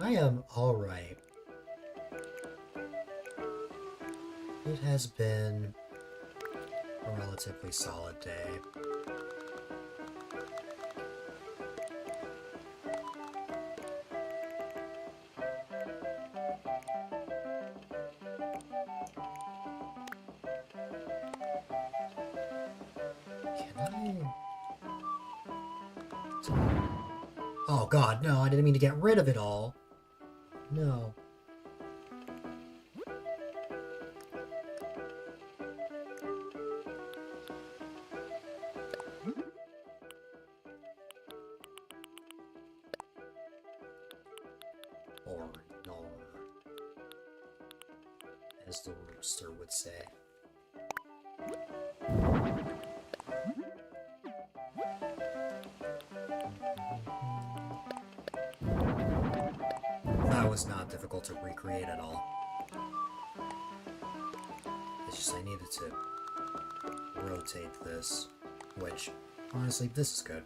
I am alright. It has been a relatively solid day. Can I... Oh god, no, I didn't mean to get rid of it all. No. Or nor, as the rooster would say. That was not difficult to recreate at all. It's just I needed to rotate this, which, honestly, this is good.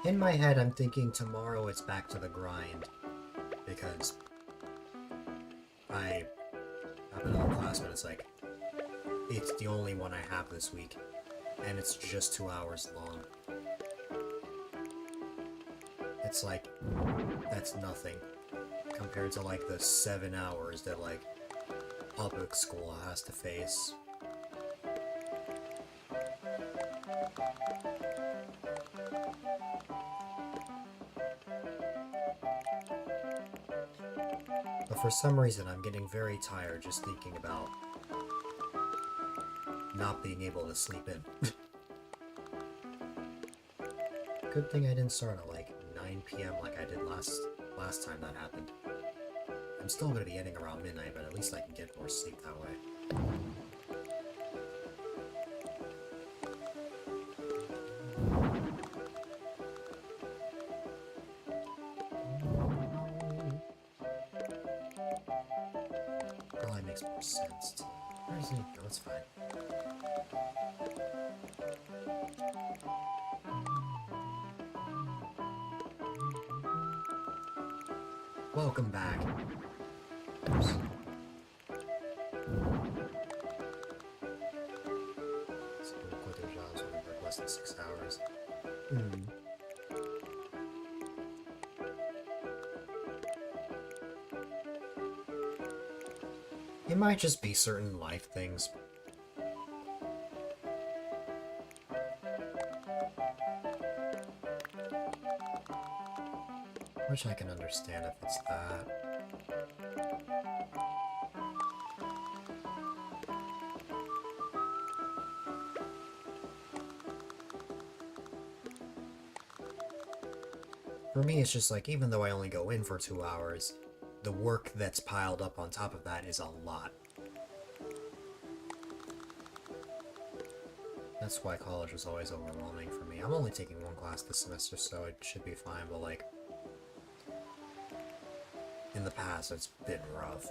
In my head, I'm thinking tomorrow it's back to the grind, because I have another class, but it's like, it's the only one I have this week, and it's just 2 hours long. It's like, that's nothing, compared to like the 7 hours that like public school has to face. But for some reason, I'm getting very tired just thinking about not being able to sleep in. Good thing I didn't start at like 9 p.m. like I did last time that happened. I'm still gonna be ending around midnight, but at least I can get more sleep that way. Probably makes more sense to Where's he? No, it's fine. Welcome back. Oops. So we'll quit their jobs when they work less than 6 hours. It might just be certain life things. Which I can understand if it's that. For me, it's just like, even though I only go in for 2 hours, the work that's piled up on top of that is a lot. That's why college was always overwhelming for me. I'm only taking 1 class this semester, so it should be fine, but like, in the past, it's been rough.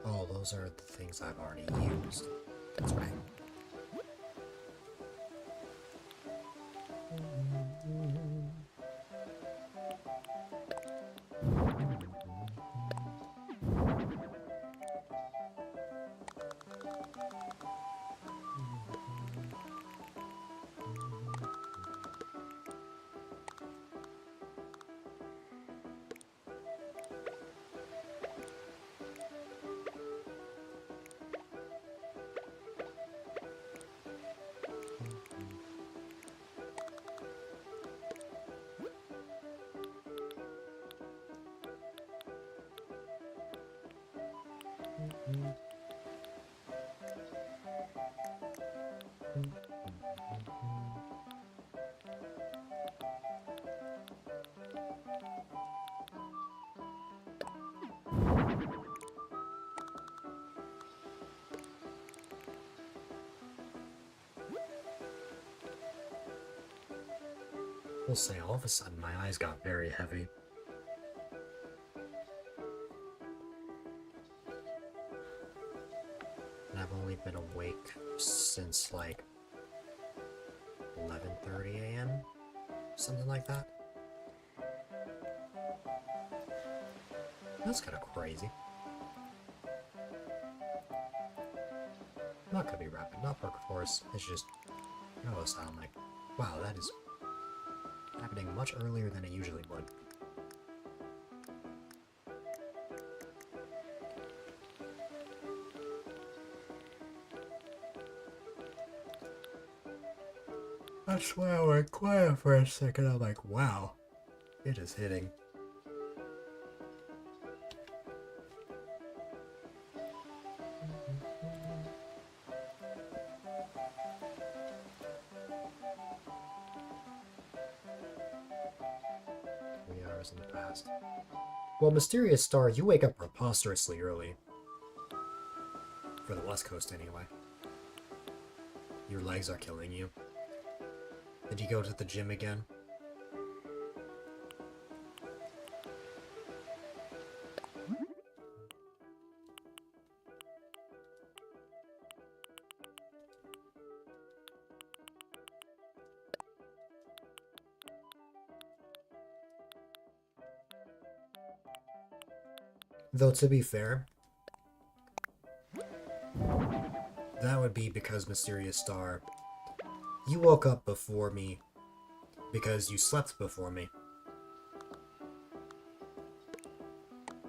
Oh, those are the things I've already used. That's right. We'll say, all of a sudden my eyes got very heavy. And I've only been awake since like 11:30 a.m. Something like that. That's kind of crazy. I'm not gonna be wrapping up, of course. It's just, I noticed I'm like, wow, that is happening much earlier than it usually would. That's why I went quiet for a second. I'm like, wow, it is hitting. In the past. Well, Mysterious Star, you wake up preposterously early. For the West Coast, anyway. Your legs are killing you. Did you go to the gym again? Though, to be fair, that would be because, Mysterious Star, you woke up before me because you slept before me.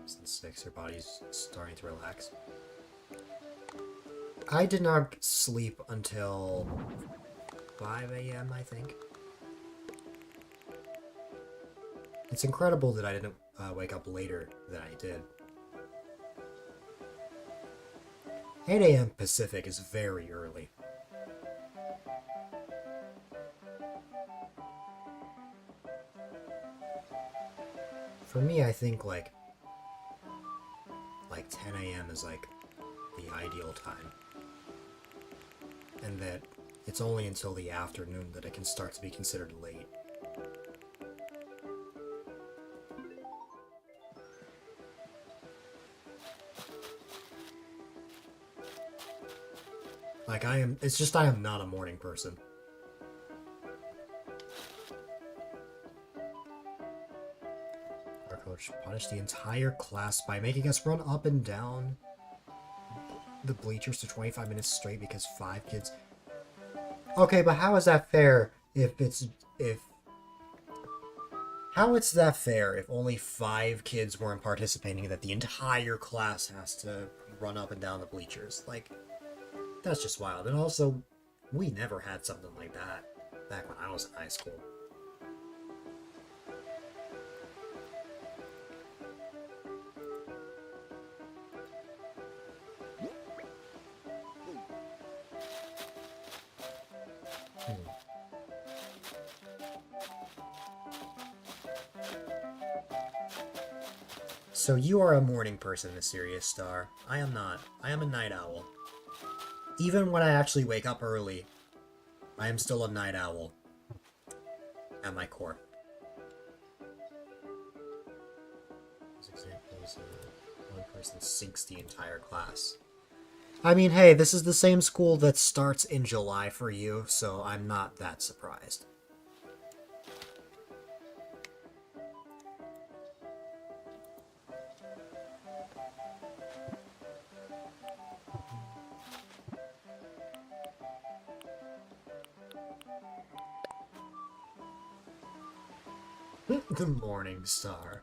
Since 6, your body's starting to relax. I did not sleep until 5 a.m., I think. It's incredible that I didn't wake up later than I did. 8 a.m. Pacific is very early. For me, I think like 10 a.m. is like the ideal time. And that it's only until the afternoon that it can start to be considered late. Like it's just I am not a morning person. Our coach punished the entire class by making us run up and down the bleachers for 25 minutes straight because 5 kids... Okay, but how is that fair How is that fair if only 5 kids weren't participating that the entire class has to run up and down the bleachers? Like, that's just wild. And also, we never had something like that back when I was in high school. So you are a morning person, Mysterious Star. I am not. I am a night owl. Even when I actually wake up early, I am still a night owl at my core. These examples of one person sinks the entire class. I mean, hey, this is the same school that starts in July for you, so I'm not that surprised. The Morning Star.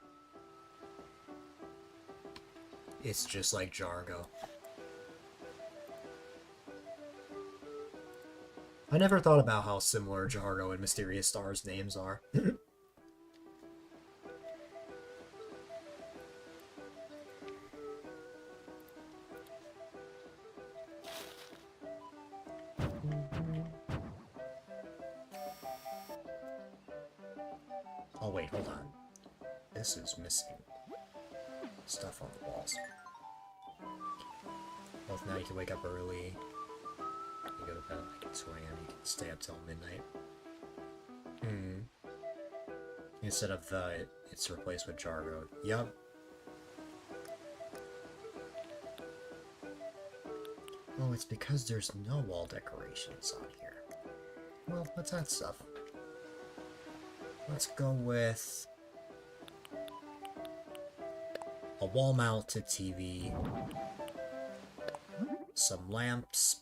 It's just like Jargo. I never thought about how similar Jargo and Mysterious Star's names are. Oh wait, hold on. This is missing stuff on the walls. Well, now you can wake up early. You go to bed at like 2 a.m. You can stay up till midnight. Instead of it's replaced with Jargo. Yup. Oh, it's because there's no wall decorations on here. Well, what's that stuff? Let's go with a wall-mounted TV, some lamps,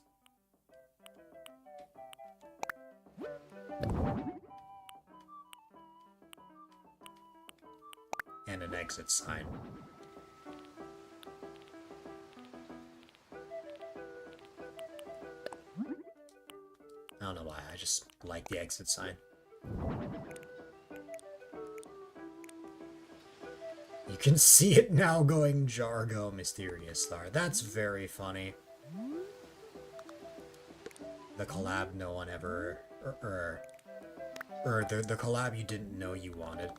and an exit sign. I don't know why, I just like the exit sign. You can see it now going Jargo, Mysterious Star. That's very funny. The collab no one ever... the collab you didn't know you wanted.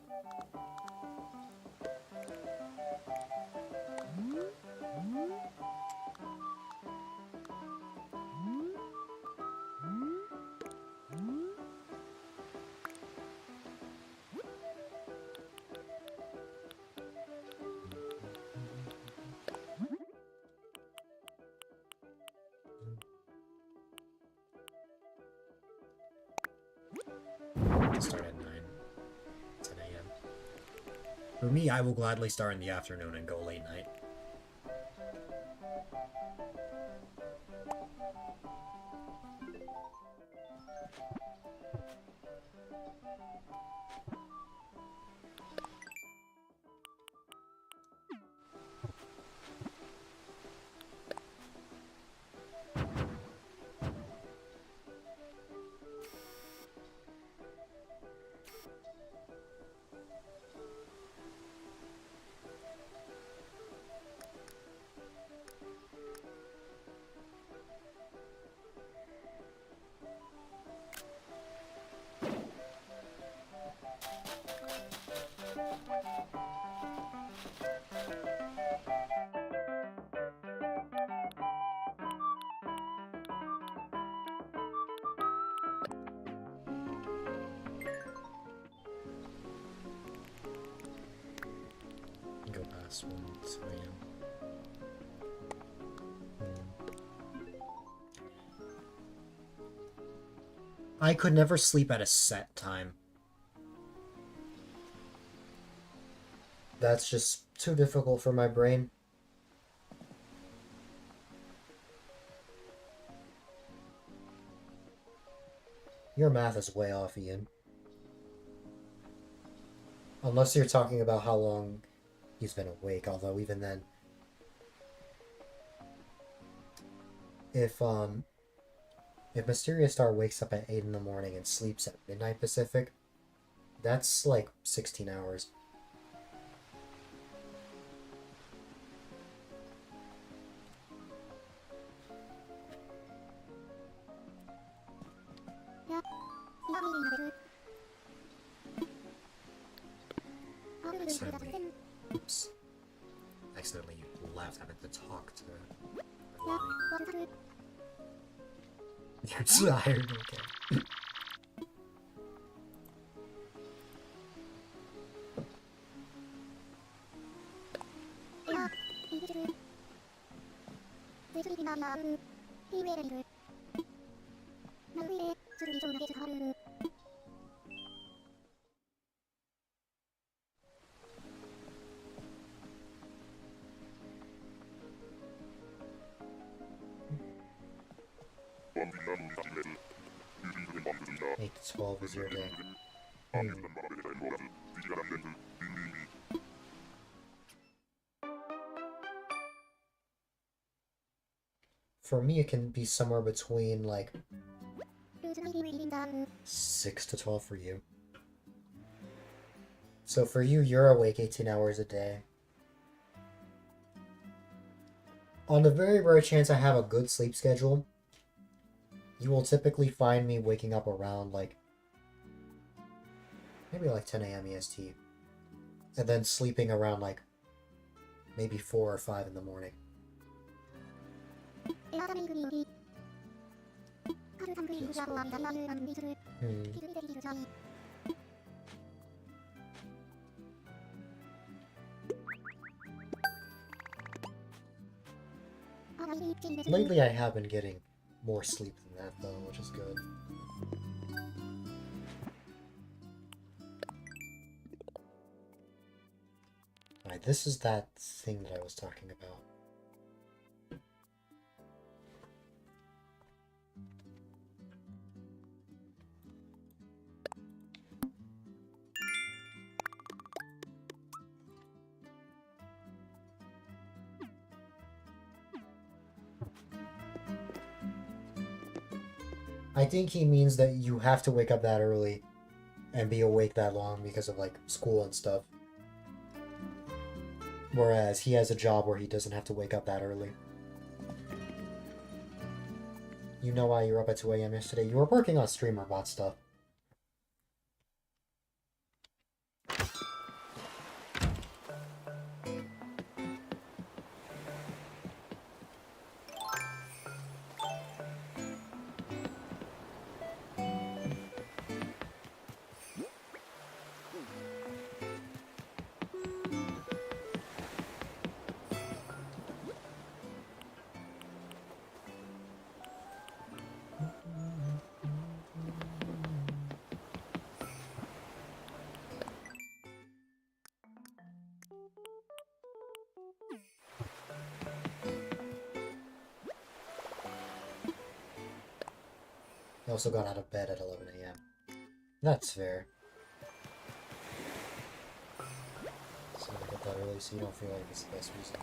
Start at 10 a.m. For me, I will gladly start in the afternoon and go late night. last one, so yeah. I could never sleep at a set time. That's just too difficult for my brain. Your math is way off, Ian. Unless you're talking about how long he's been awake, although even then... If Mysterious Star wakes up at 8 in the morning and sleeps at midnight Pacific, that's like 16 hours. Accidentally, oops. Accidentally left having to talk to Lonnie. You're tired, okay. Eight to 12 is your day. For me, it can be somewhere between, like, 6 to 12 for you. So for you, you're awake 18 hours a day. On the very rare chance I have a good sleep schedule, you will typically find me waking up around, like, maybe like 10 a.m. EST. And then sleeping around, like, maybe 4 or 5 in the morning. Lately I have been getting more sleep than that though, which is good. Alright, this is that thing that I was talking about. I think he means that you have to wake up that early and be awake that long because of, like, school and stuff. Whereas he has a job where he doesn't have to wake up that early. You know why you were up at 2 a.m. yesterday? You were working on streamer bot stuff. I also got out of bed at 11 a.m. That's fair. So I get that early so you don't feel like it's the best reason.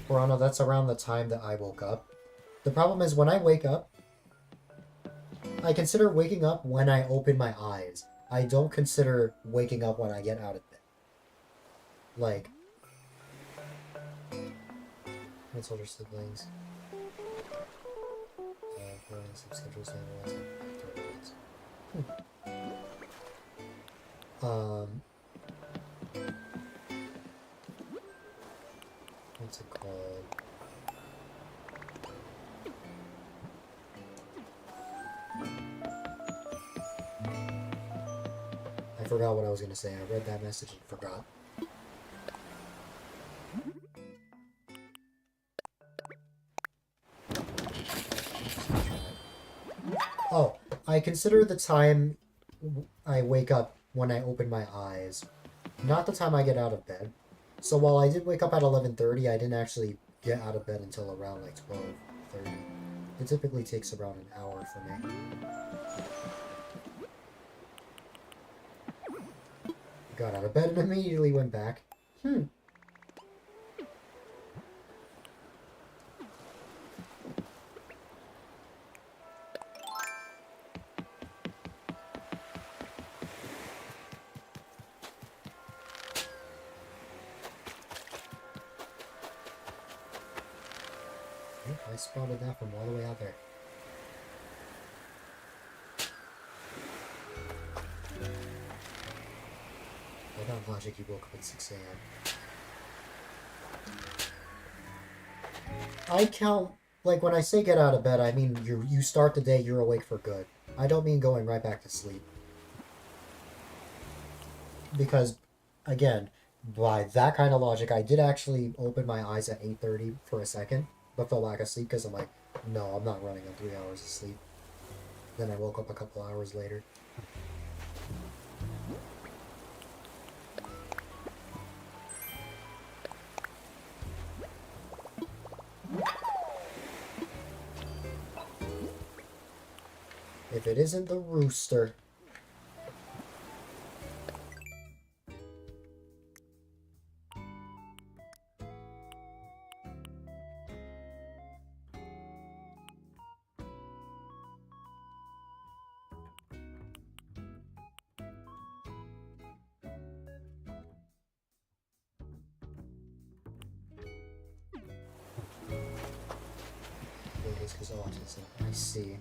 Piranha, that's around the time that I woke up. The problem is when I wake up, I consider waking up when I open my eyes. I don't consider waking up when I get out of bed. Like, what's older siblings? Sleep schedules and What's it called? I forgot what I was gonna say. I read that message and forgot. Oh, I consider the time I wake up when I open my eyes, not the time I get out of bed. So while I did wake up at 11:30, I didn't actually get out of bed until around like 12:30. It typically takes around an hour for me. Got out of bed and immediately went back. I spotted that from all the way out there. Without logic, you woke up at 6 a.m. I count, like when I say get out of bed, I mean you start the day, you're awake for good. I don't mean going right back to sleep. Because, again, by that kind of logic, I did actually open my eyes at 8:30 for a second, but fell back asleep because I'm like, no, I'm not running on 3 hours of sleep. Then I woke up a couple hours later. If it isn't the rooster. It is because of autism. I see.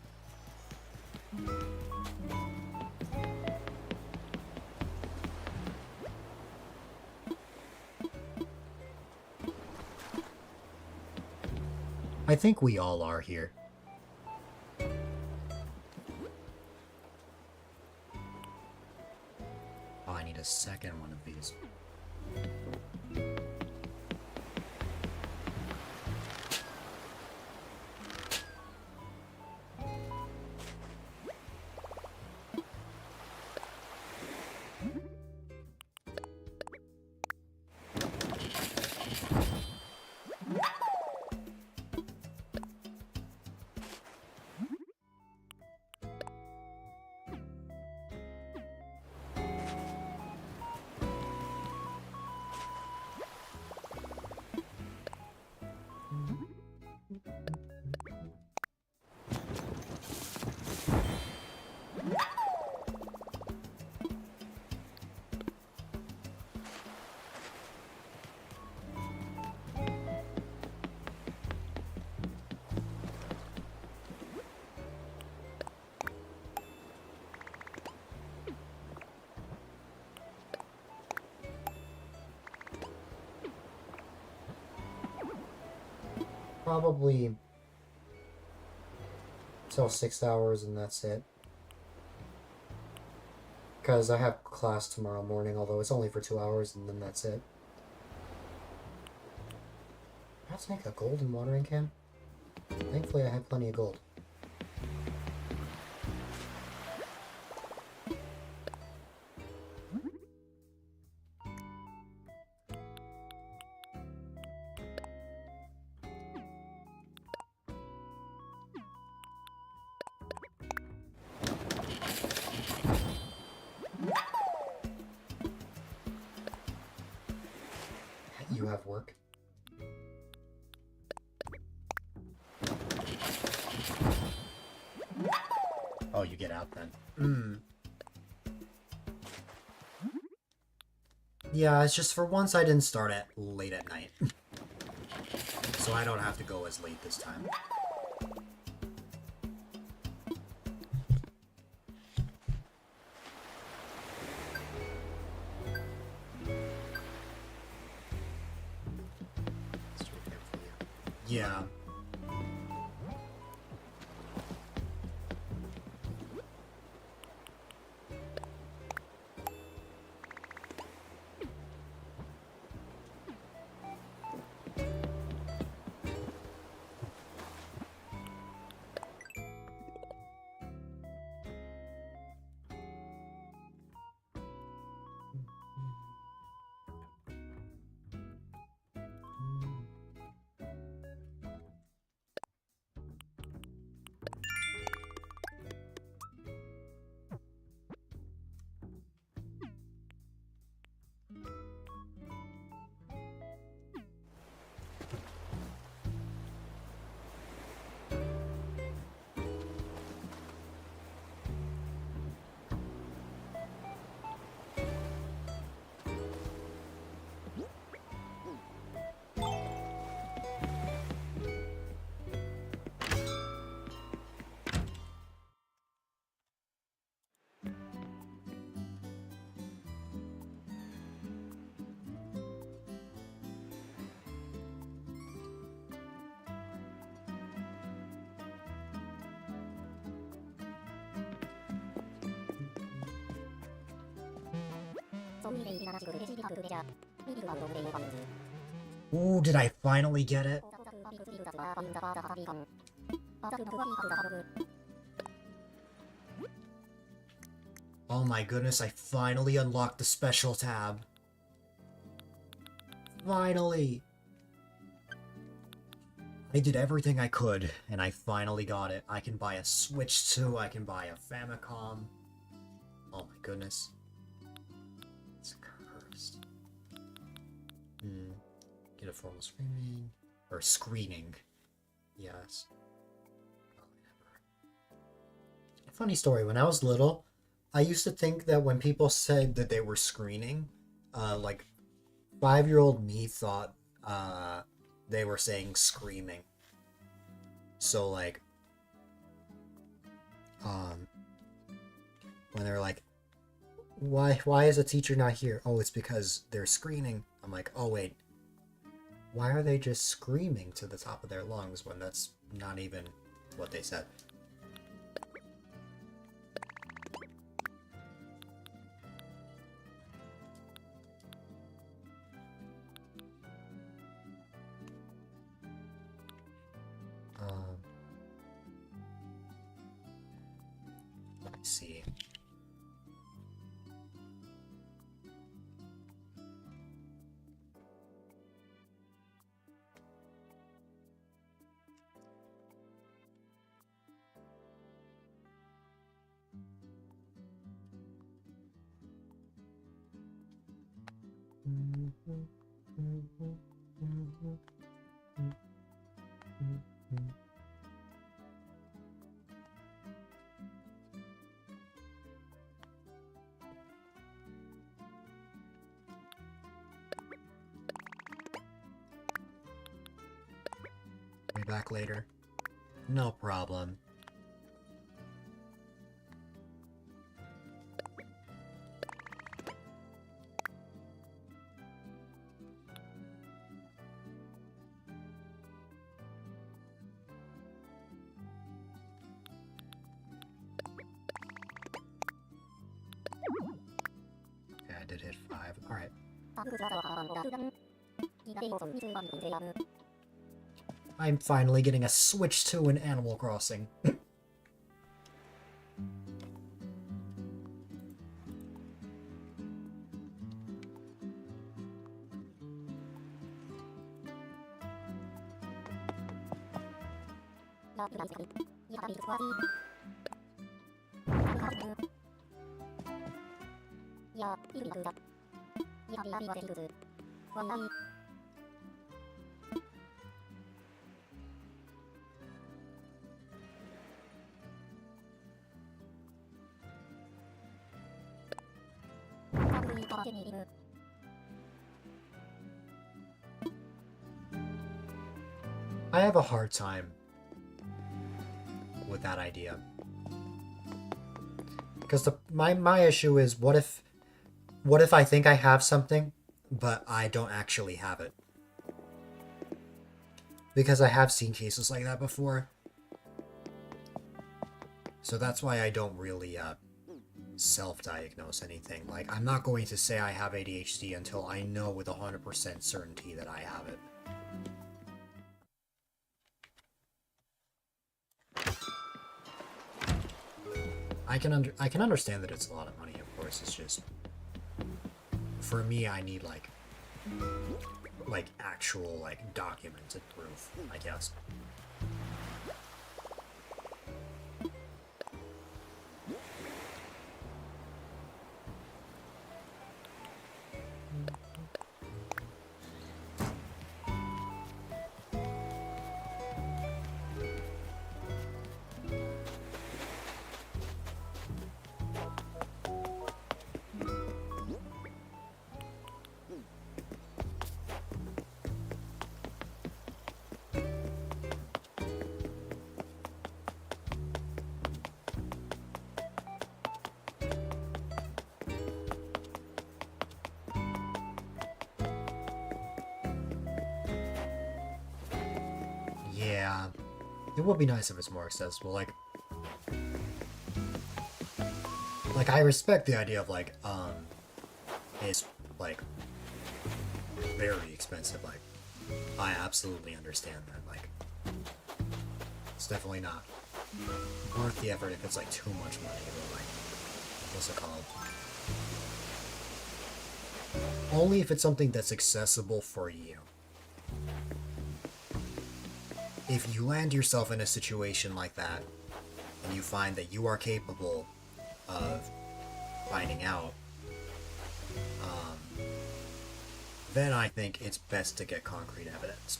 I think we all are here. Oh, I need a second one of these. Probably till 6 hours and that's it. Because I have class tomorrow morning, although it's only for 2 hours and then that's it. Let's make a golden watering can. Thankfully I have plenty of gold. You have work? Oh, you get out then. Yeah, it's just for once I didn't start at late at night. So I don't have to go as late this time. Yeah. Ooh, did I finally get it? Oh my goodness, I finally unlocked the special tab. Finally! I did everything I could, and I finally got it. I can buy a Switch too, I can buy a Famicom. Oh my goodness. It's cursed. Get a formal screening. Or screening. Yes. Funny story, when I was little, I used to think that when people said that they were screening, like 5-year-old me thought they were saying screaming. So like when they're like, why is the teacher not here? Oh, it's because they're screening. I'm like, oh wait, why are they just screaming to the top of their lungs when that's not even what they said? Let's see. Be back later. No problem. Okay, I did hit 5. Alright. I'm finally getting a Switch 2 in Animal Crossing. I have a hard time with that idea. Because my issue is, what if I think I have something, but I don't actually have it? because I have seen cases like that before. So that's why I don't really self-diagnose anything. Like, I'm not going to say I have ADHD until I know with 100% certainty that I have it. I can understand that it's a lot of money, of course. It's just, for me, I need like actual like documented proof, I guess. Yeah, it would be nice if it's more accessible. Like I respect the idea of it's like very expensive. Like, I absolutely understand that. Like, it's definitely not worth the effort if it's like too much money. But like, what's it called? Only if it's something that's accessible for you. If you land yourself in a situation like that, and you find that you are capable of finding out, then I think it's best to get concrete evidence.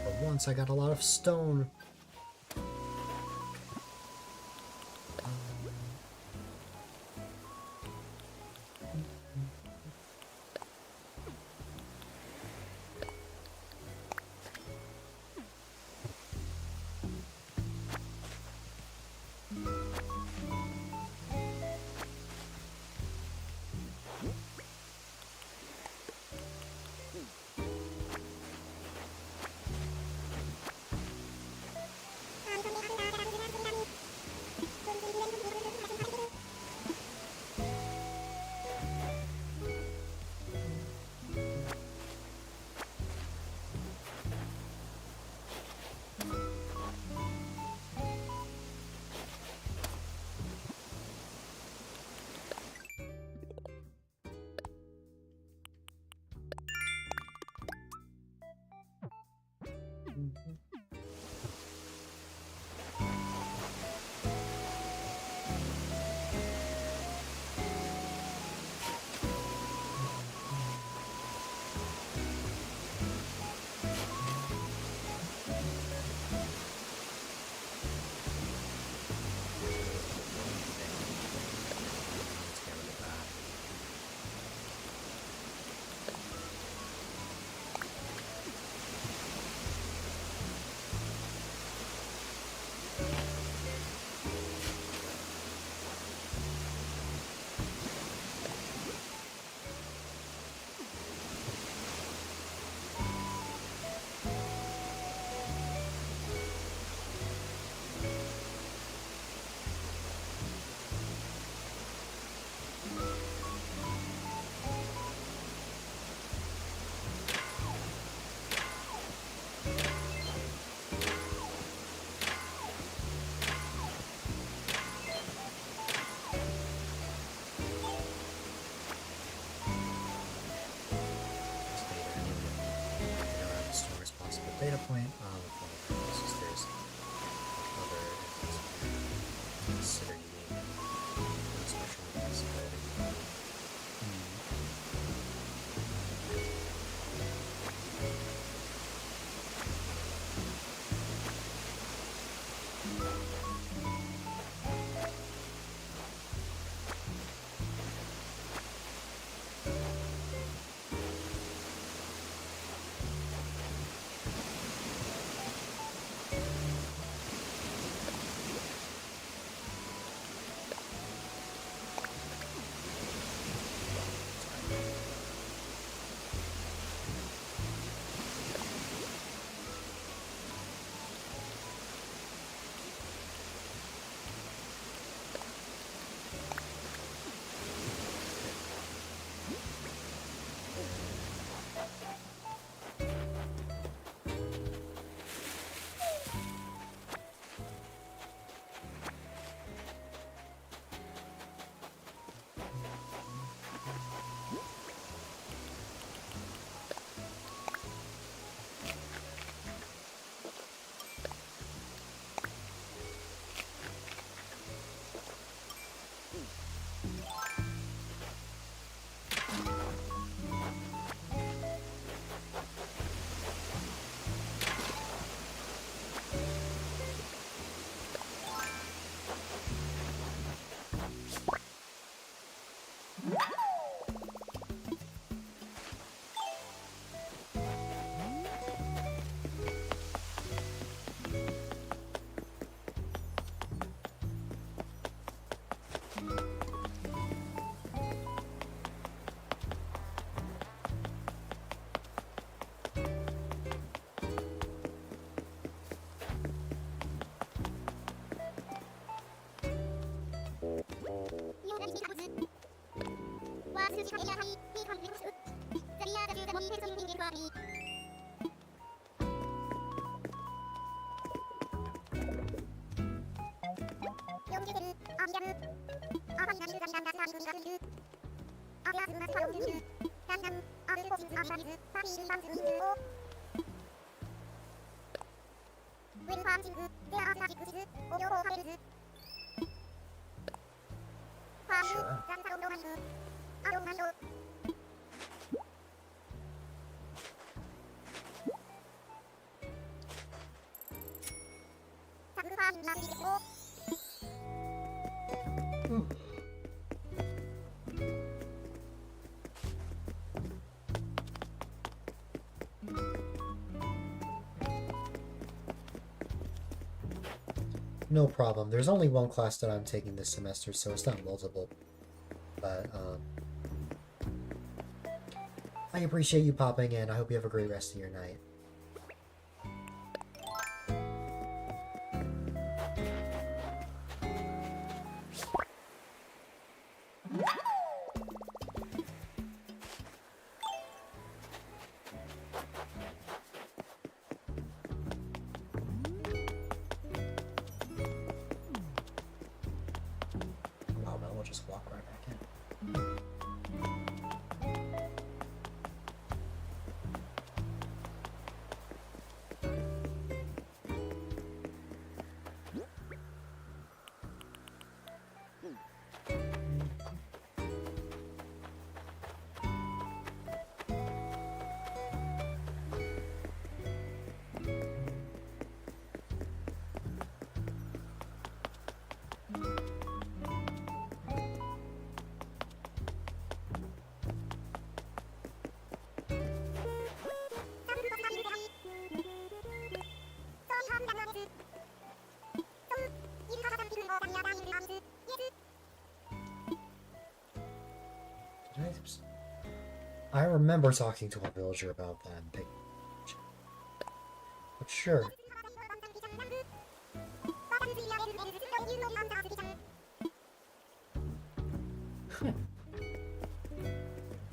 But once I got a lot of stone. Data point. There's other consider unique special possibility. Sure. Hmm. No problem. There's only one class that I'm taking this semester, so it's not multiple. But, I appreciate you popping in. I hope you have a great rest of your night. Wow, man, we'll just walk right back in. I remember talking to a villager about that big. But sure.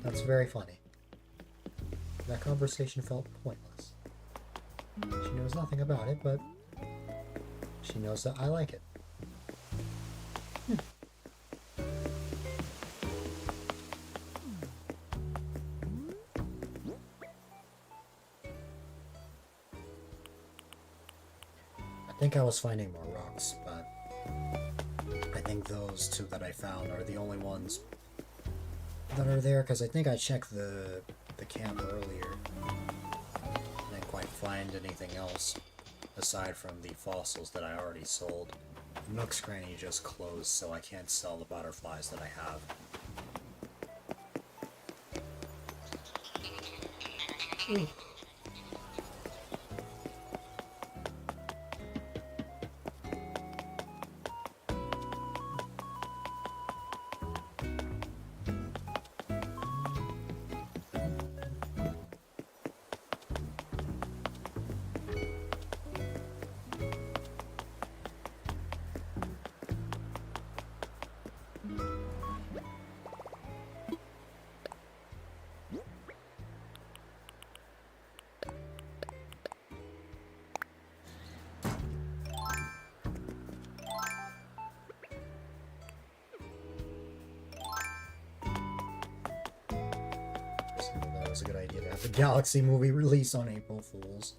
That's very funny. That conversation felt pointless. She knows nothing about it, but she knows that I like it. I think I was finding more rocks, but I think those two that I found are the only ones that are there, because I think I checked the camp earlier. I didn't quite find anything else aside from the fossils that I already sold. Nook's Cranny just closed, so I can't sell the butterflies that I have. Ooh. That was a good idea to have the Galaxy movie released on April Fools.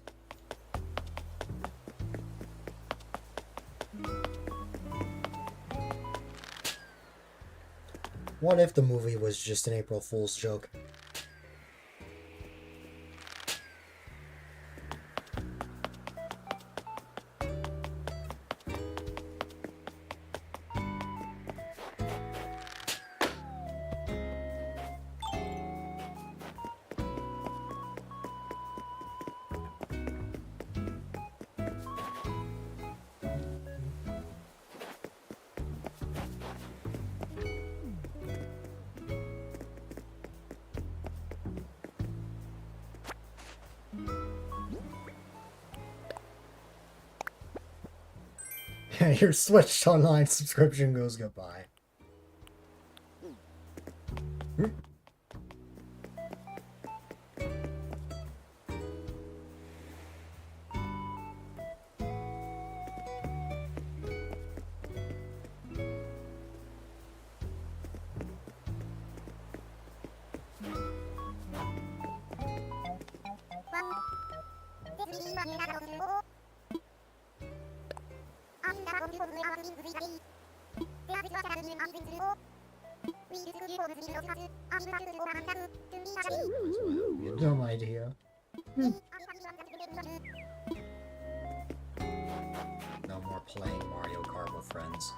What if the movie was just an April Fool's joke? Your Switch Online subscription goes goodbye. Dumb idea. No more playing Mario Kart with friends.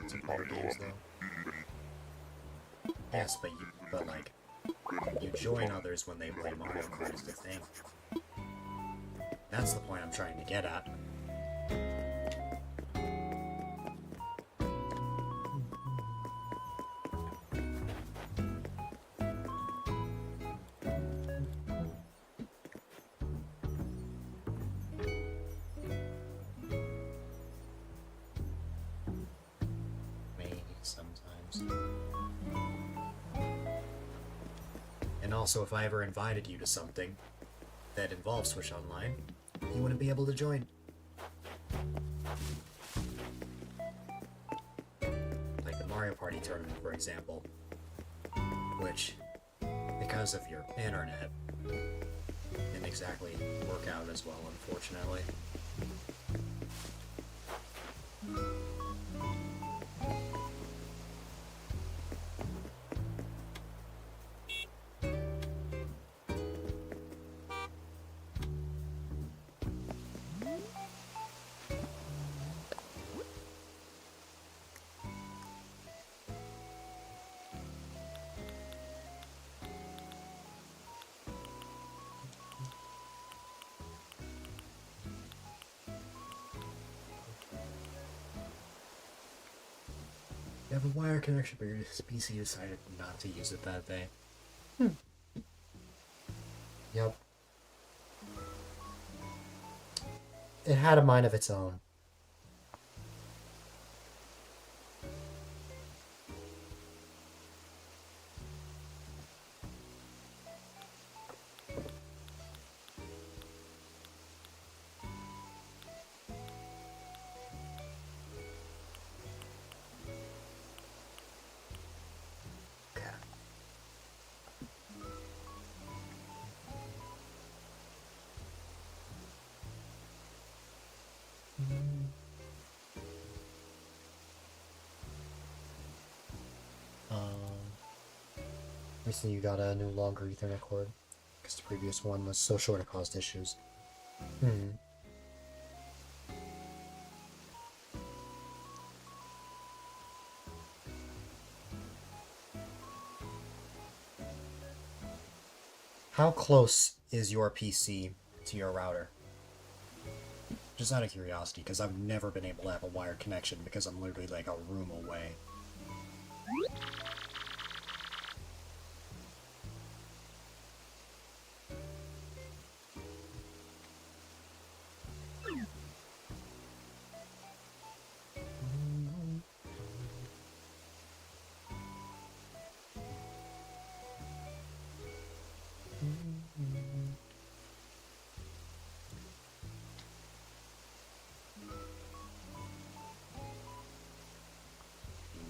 It's in party games, though. Yes, but like, you join others when they play Mario Kart is the thing. That's the point I'm trying to get at. Maybe sometimes. And also, if I ever invited you to something that involves Switch Online, you wouldn't be able to join. Like the Mario Party tournament, for example. Which, because of your internet, didn't exactly work out as well, unfortunately. You have a wire connection, but your PC decided not to use it that day. Yep. It had a mind of its own. Recently you got a new longer Ethernet cord, because the previous one was so short it caused issues. How close is your PC to your router? Just out of curiosity, because I've never been able to have a wired connection because I'm literally like a room away.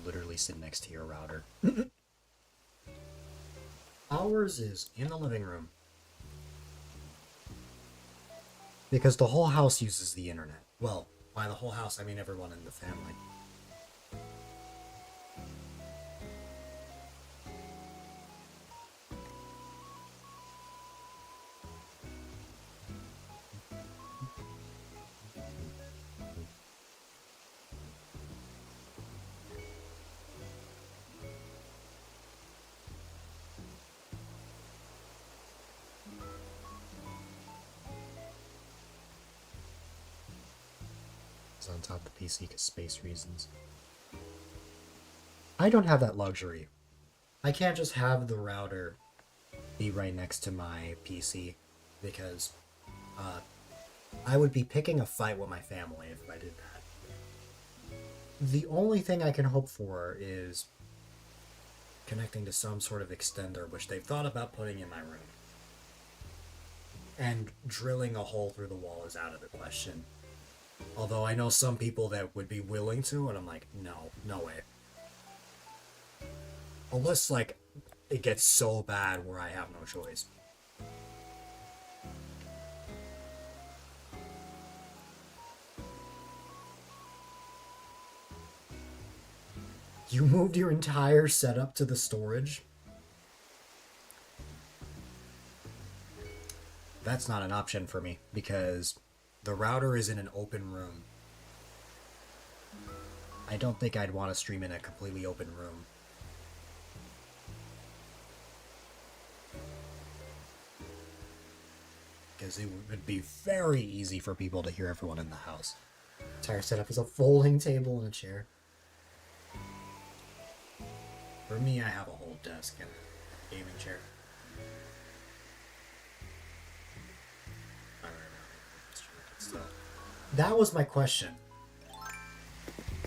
Literally sit next to your router. Ours is in the living room. Because the whole house uses the internet. Well, by the whole house, I mean everyone in the family. on top of the PC because space reasons. I don't have that luxury. I can't just have the router be right next to my PC because I would be picking a fight with my family if I did that. The only thing I can hope for is connecting to some sort of extender, which they've thought about putting in my room. And drilling a hole through the wall is out of the question. Although I know some people that would be willing to, and I'm like, no way. Unless, like, it gets so bad where I have no choice. You moved your entire setup to the storage? That's not an option for me, because the router is in an open room. I don't think I'd want to stream in a completely open room. Because it would be very easy for people to hear everyone in the house. Entire setup is a folding table and a chair. For me, I have a whole desk and a gaming chair. So, that was my question.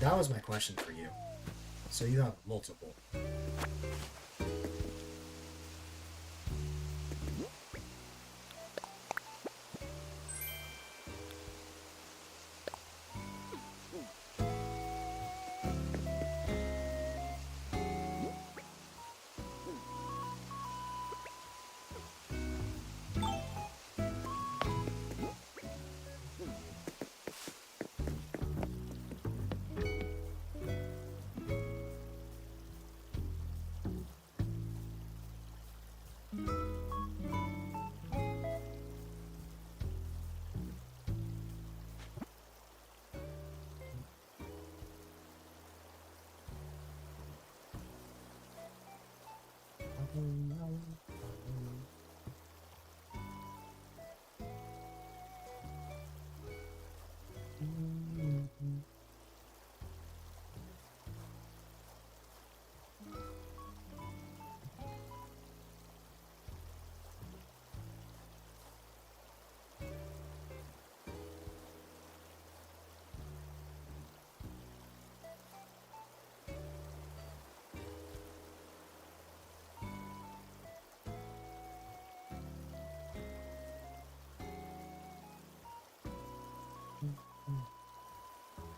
That was my question for you. So you have multiple.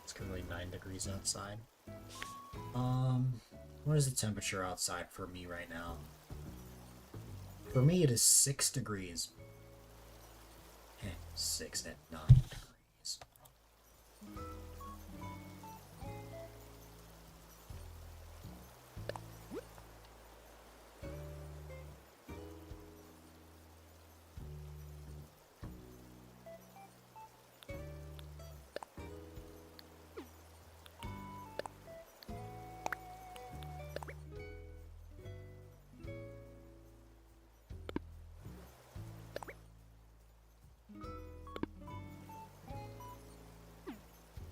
It's currently 9 degrees outside. What is the temperature outside for me right now? For me, it is 6 degrees. 6 and 9 degrees.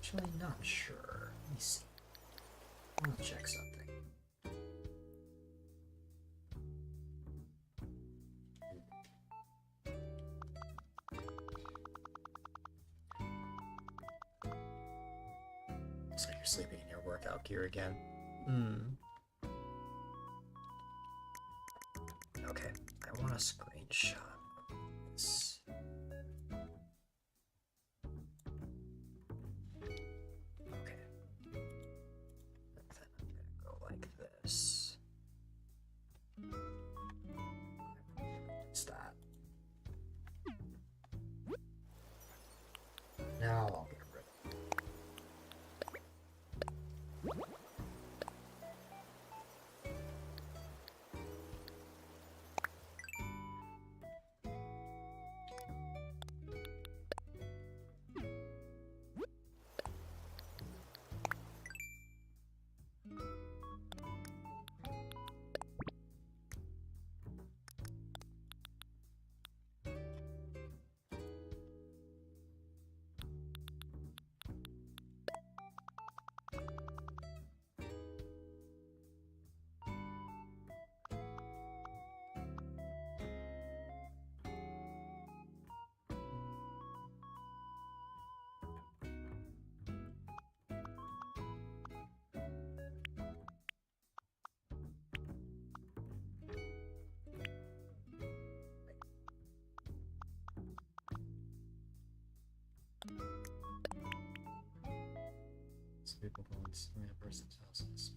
Actually, not sure. Let me see. I want to check something. So you're sleeping in your workout gear again. Okay, I want a screenshot of this. Okay. And then I'm gonna go like this. It's that. Now I'll get rid of it. people go in a person's houses.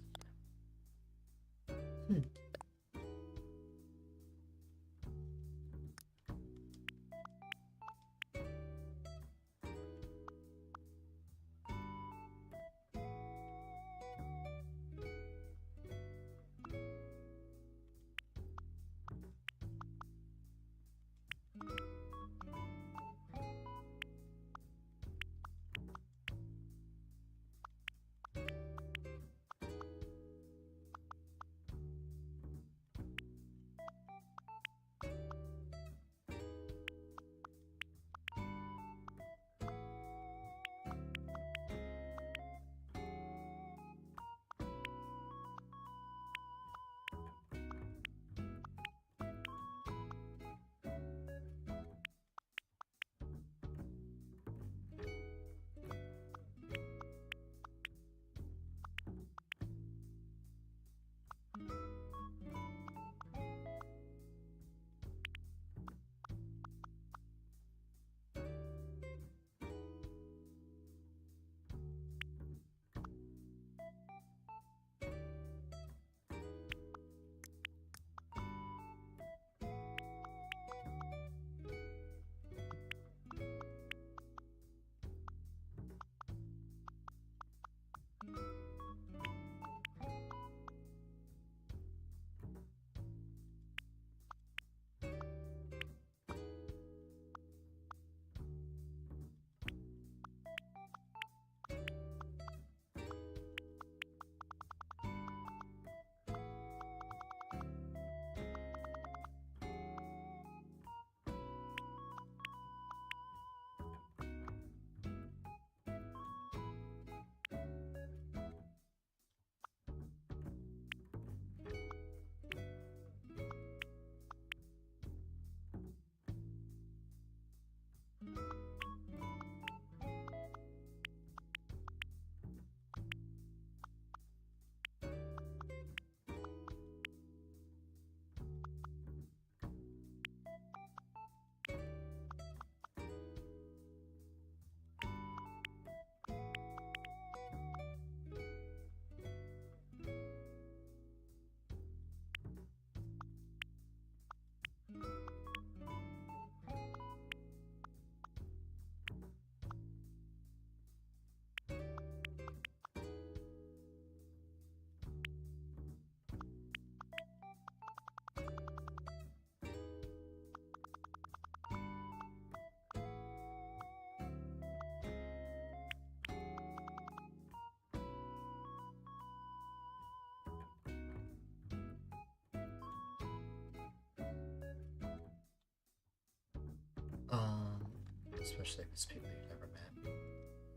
Especially if it's people you've never met.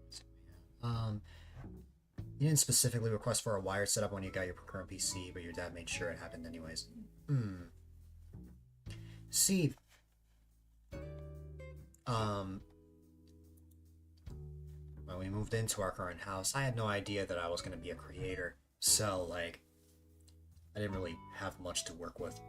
So, yeah. You didn't specifically request for a wired setup when you got your current PC, but your dad made sure it happened anyways. See, when we moved into our current house, I had no idea that I was going to be a creator. So, like, I didn't really have much to work with.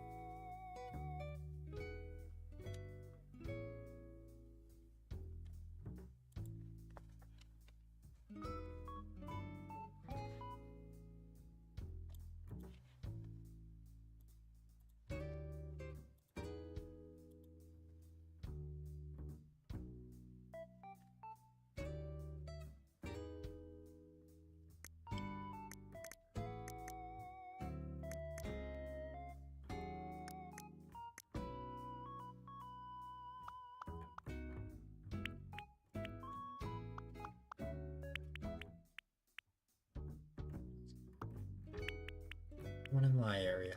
One in my area.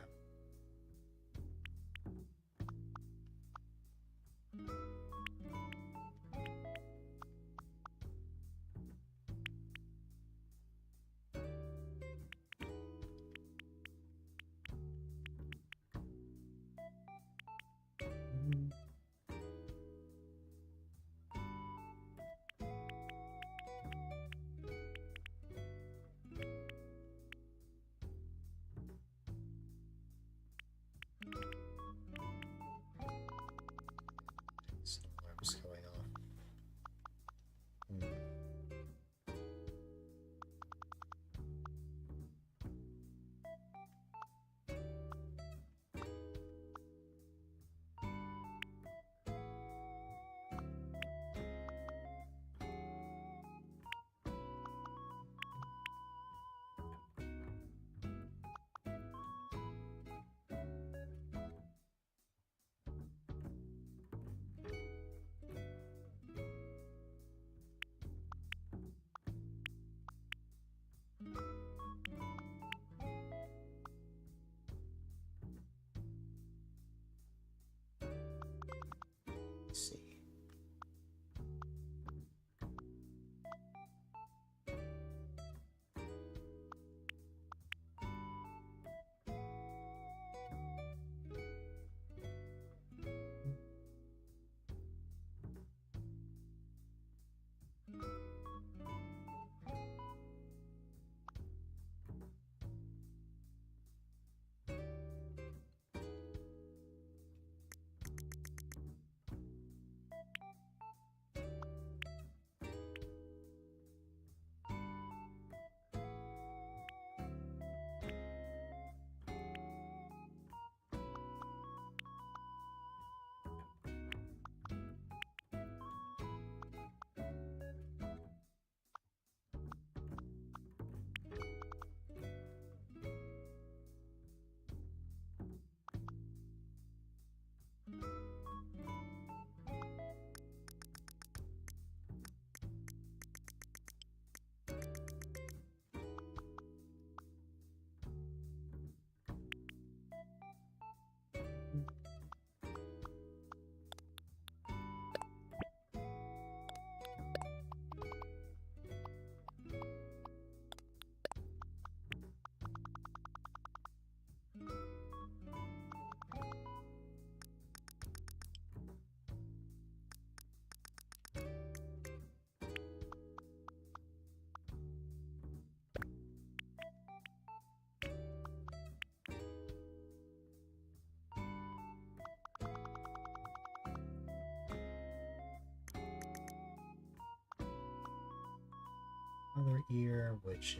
other ear, which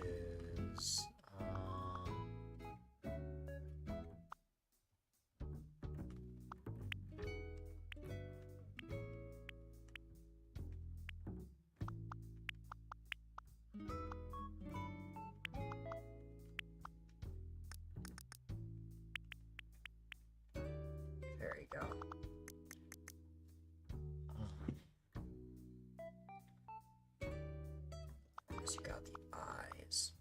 is there you go. You got the eyes.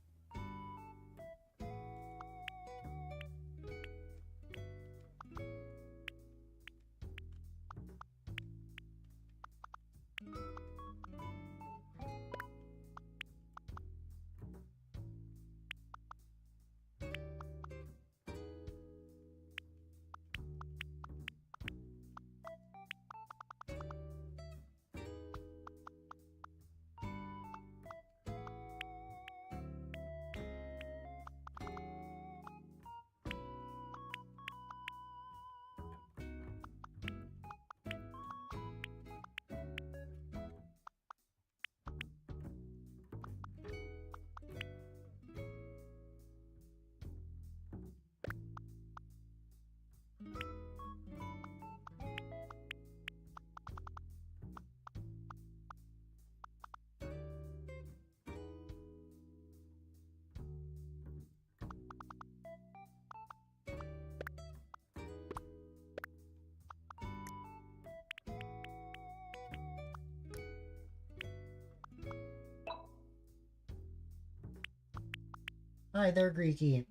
Hi there, Greeky.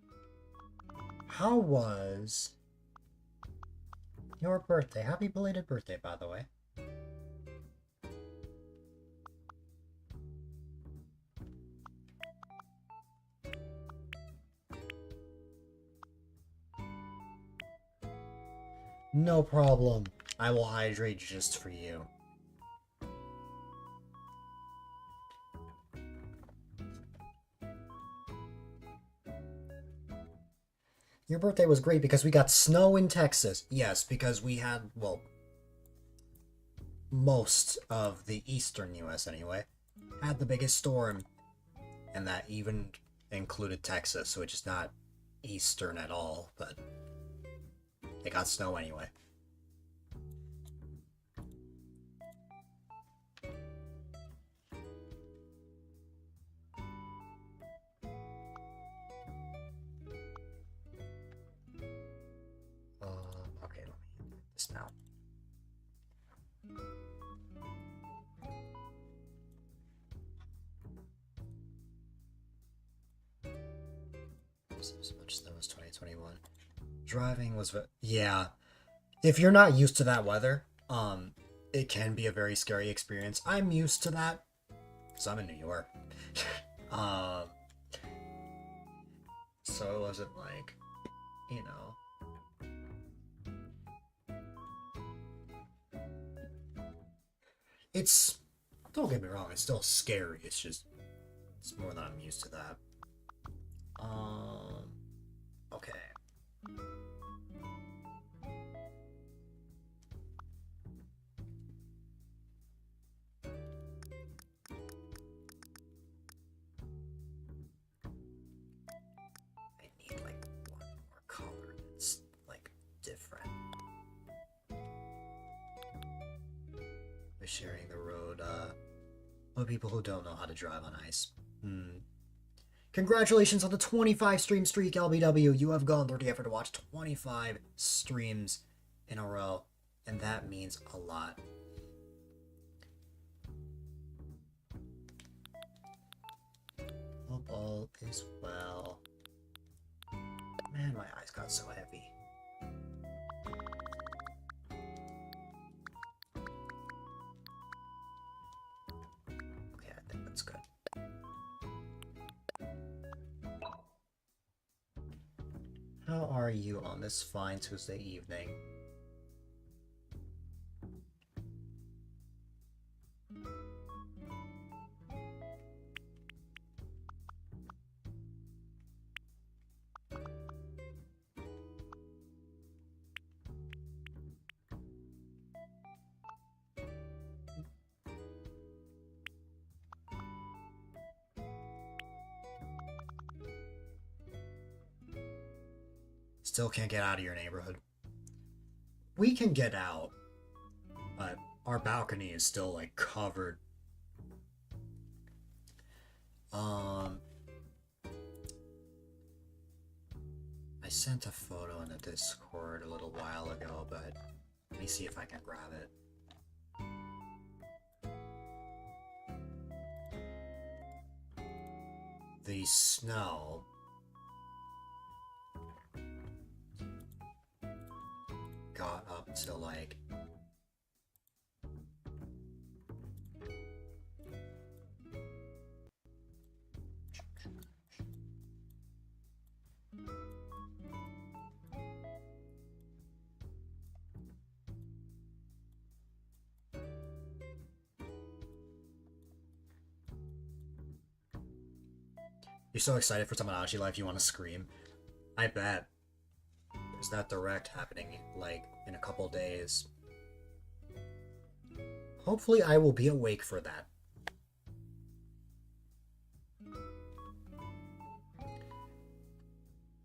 How was your birthday? Happy belated birthday, by the way. No problem. I will hydrate just for you. Your birthday was great because we got snow in Texas. Yes, because we had, well, most of the eastern US anyway, had the biggest storm, and that even included Texas, which is not eastern at all, but it got snow anyway. Okay, let me do this now. So much snow was 2021. Driving was, yeah. If you're not used to that weather, it can be a very scary experience. I'm used to that, because I'm in New York. So it wasn't like, you know. It's, don't get me wrong, it's still scary. It's just, it's more that I'm used to that. Okay. I need like one more color that's like different. With sharing the road, with people who don't know how to drive on ice. Congratulations on the 25 stream streak, LBW. You have gone through the effort to watch 25 streams in a row, and that means a lot. Hope all is well. Man, my eyes got so heavy. Okay, I think that's good. How are you on this fine Tuesday evening? Still can't get out of your neighborhood. We can get out, but our balcony is still, like, covered. I sent a photo in the Discord a little while ago, but let me see if I can grab it. The snow got up to, like, you're so excited for Tomodachi Life you want to scream. I bet. There's that direct happening, like, in a couple days. Hopefully I will be awake for that.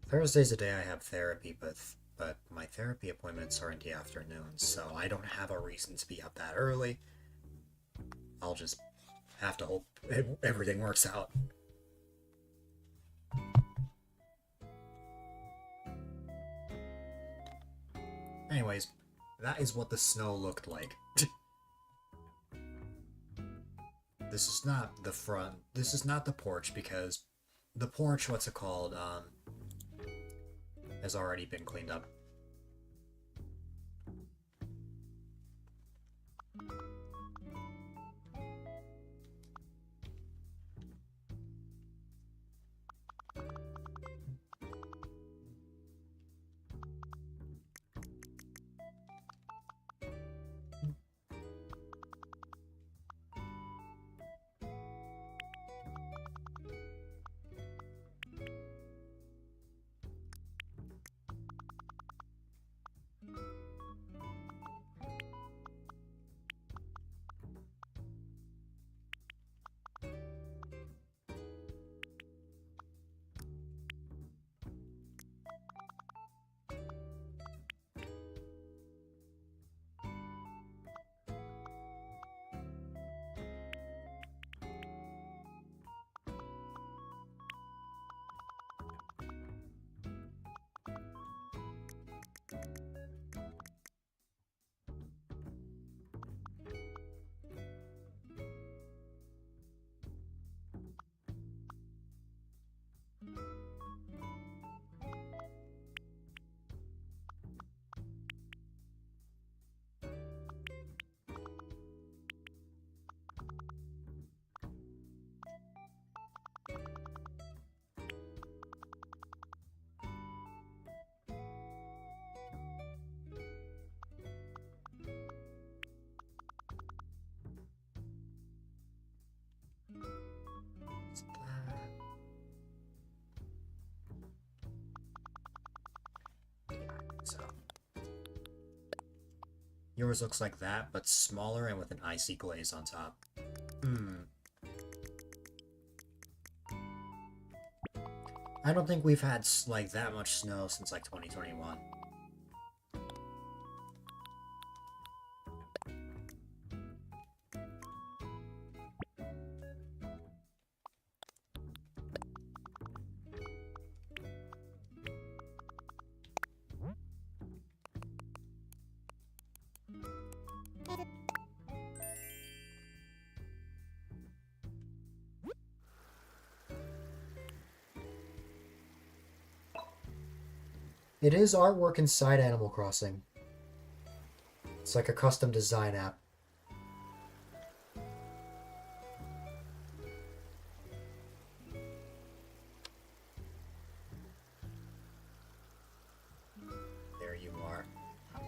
Thursday's the day I have therapy, but my therapy appointments are in the afternoon, so I don't have a reason to be up that early. I'll just have to hope everything works out. Anyways, that is what the snow looked like. This is not the front. This is not the porch, because the porch, what's it called, has already been cleaned up. So yours looks like that, but smaller and with an icy glaze on top. I don't think we've had, like, that much snow since, like, 2021. It is artwork inside Animal Crossing. It's like a custom design app. There you are.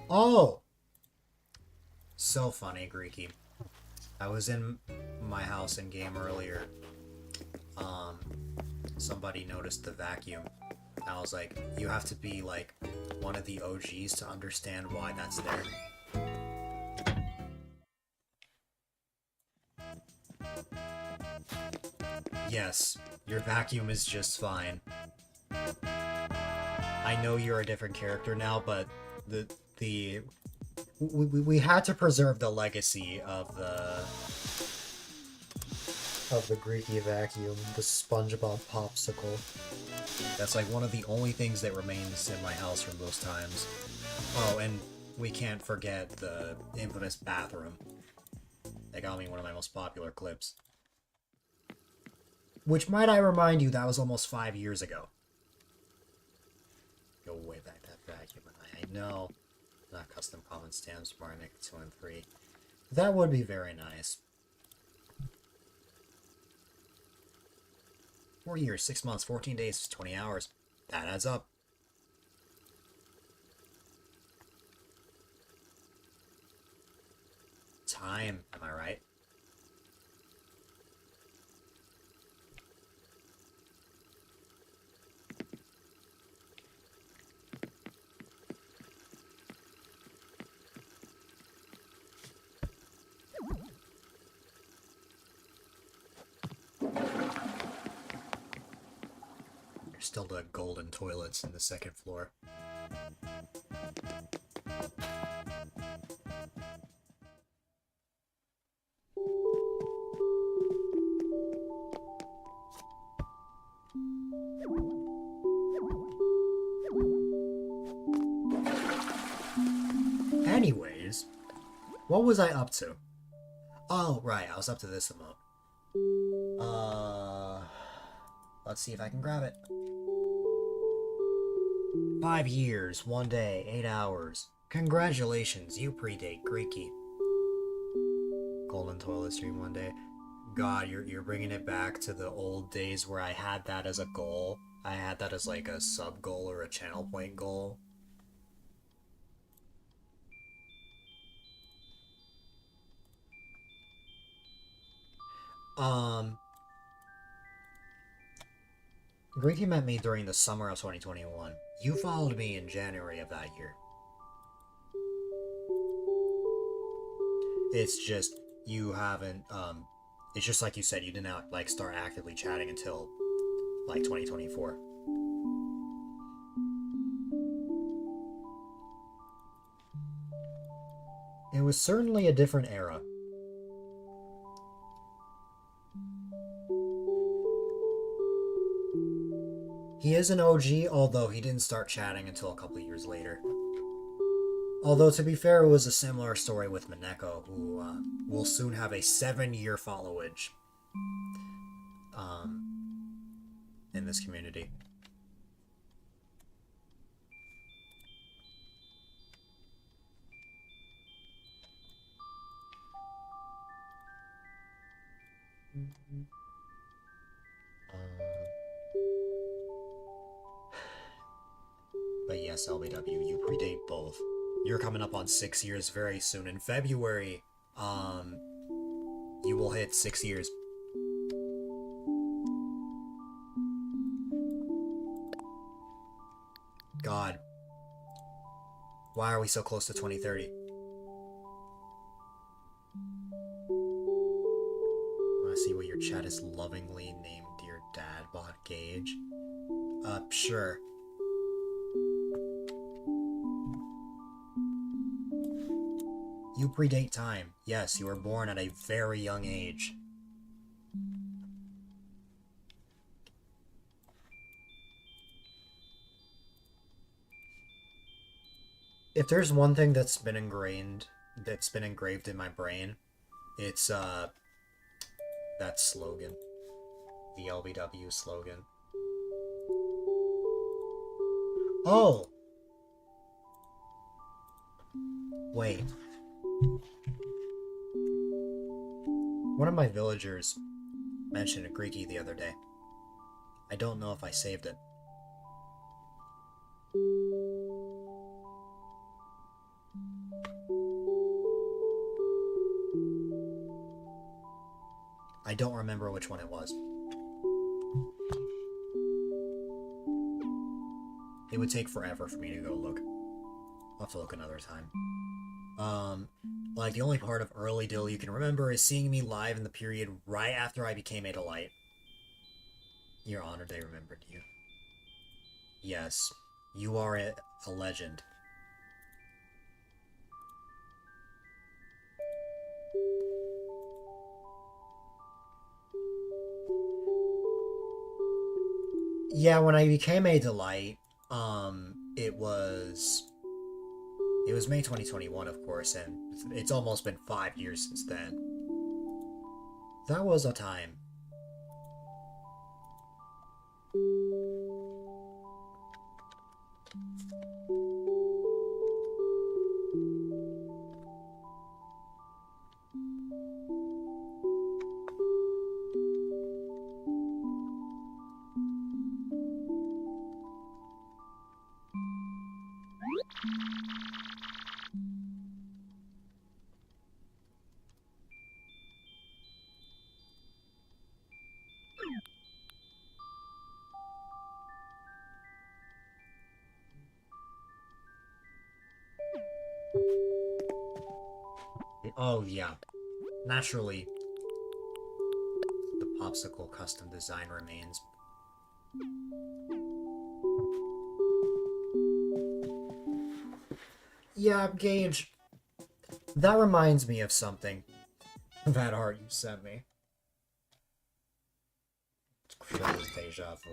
Oh! So funny, Greeky. I was in my house in game earlier. Somebody noticed the vacuum. I was like, you have to be, like, one of the OGs to understand why that's there. Yes, your vacuum is just fine. I I know you're a different character now, but the we had to preserve the legacy of the Greeky vacuum, the SpongeBob popsicle. That's like one of the only things that remains in my house from those times. Oh, and we can't forget the infamous bathroom. That got me one of my most popular clips. Which, might I remind you, that was almost 5 years ago. Go way back that vacuum. I know. Not custom comment stamps, Mario Maker 2 and 3. That would be very nice. 4 years, 6 months, 14 days, 20 hours. That adds up. Time, am I right? There's still the golden toilets in the second floor. Anyways, what was I up to? Oh, right, I was up to this emote. Let's see if I can grab it. 5 years, 1 day, 8 hours. Congratulations, you predate Greeky. Golden toilet stream 1 day. God, you're bringing it back to the old days where I had that as a goal. I had that as like a sub goal or a channel point goal. Greeky met me during the summer of 2021. You followed me in January of that year. It's just, you haven't, it's just like you said, you didn't, like, start actively chatting until, like, 2024. It was certainly a different era. He is an OG, although he didn't start chatting until a couple of years later. Although, to be fair, it was a similar story with Mineko, who will soon have a 7-year followage in this community. But yes, LBW, you predate both. You're coming up on 6 years very soon. In February, you will hit 6 years. God. Why are we so close to 2030? I want to see what your chat is lovingly named Dear Dad Bot Gauge. Sure. You predate time. Yes, you were born at a very young age. If there's one thing that's been engraved in my brain, it's that slogan. The LBW slogan. Oh! Wait. One of my villagers mentioned a Greeky the other day. I don't know if I saved it. I don't remember which one it was. It would take forever for me to go look. I'll have to look another time. Like, the only part of early Dill you can remember is seeing me live in the period right after I became A-Dylite. You're honored they remembered you. Yes. You are a legend. Yeah, when I became A-Dylite, it was May 2021, of course, and it's almost been 5 years since then. That was a time. Oh, yeah. Naturally, the popsicle custom design remains. Yeah, Gage, that reminds me of something. That art you sent me. It's deja vu.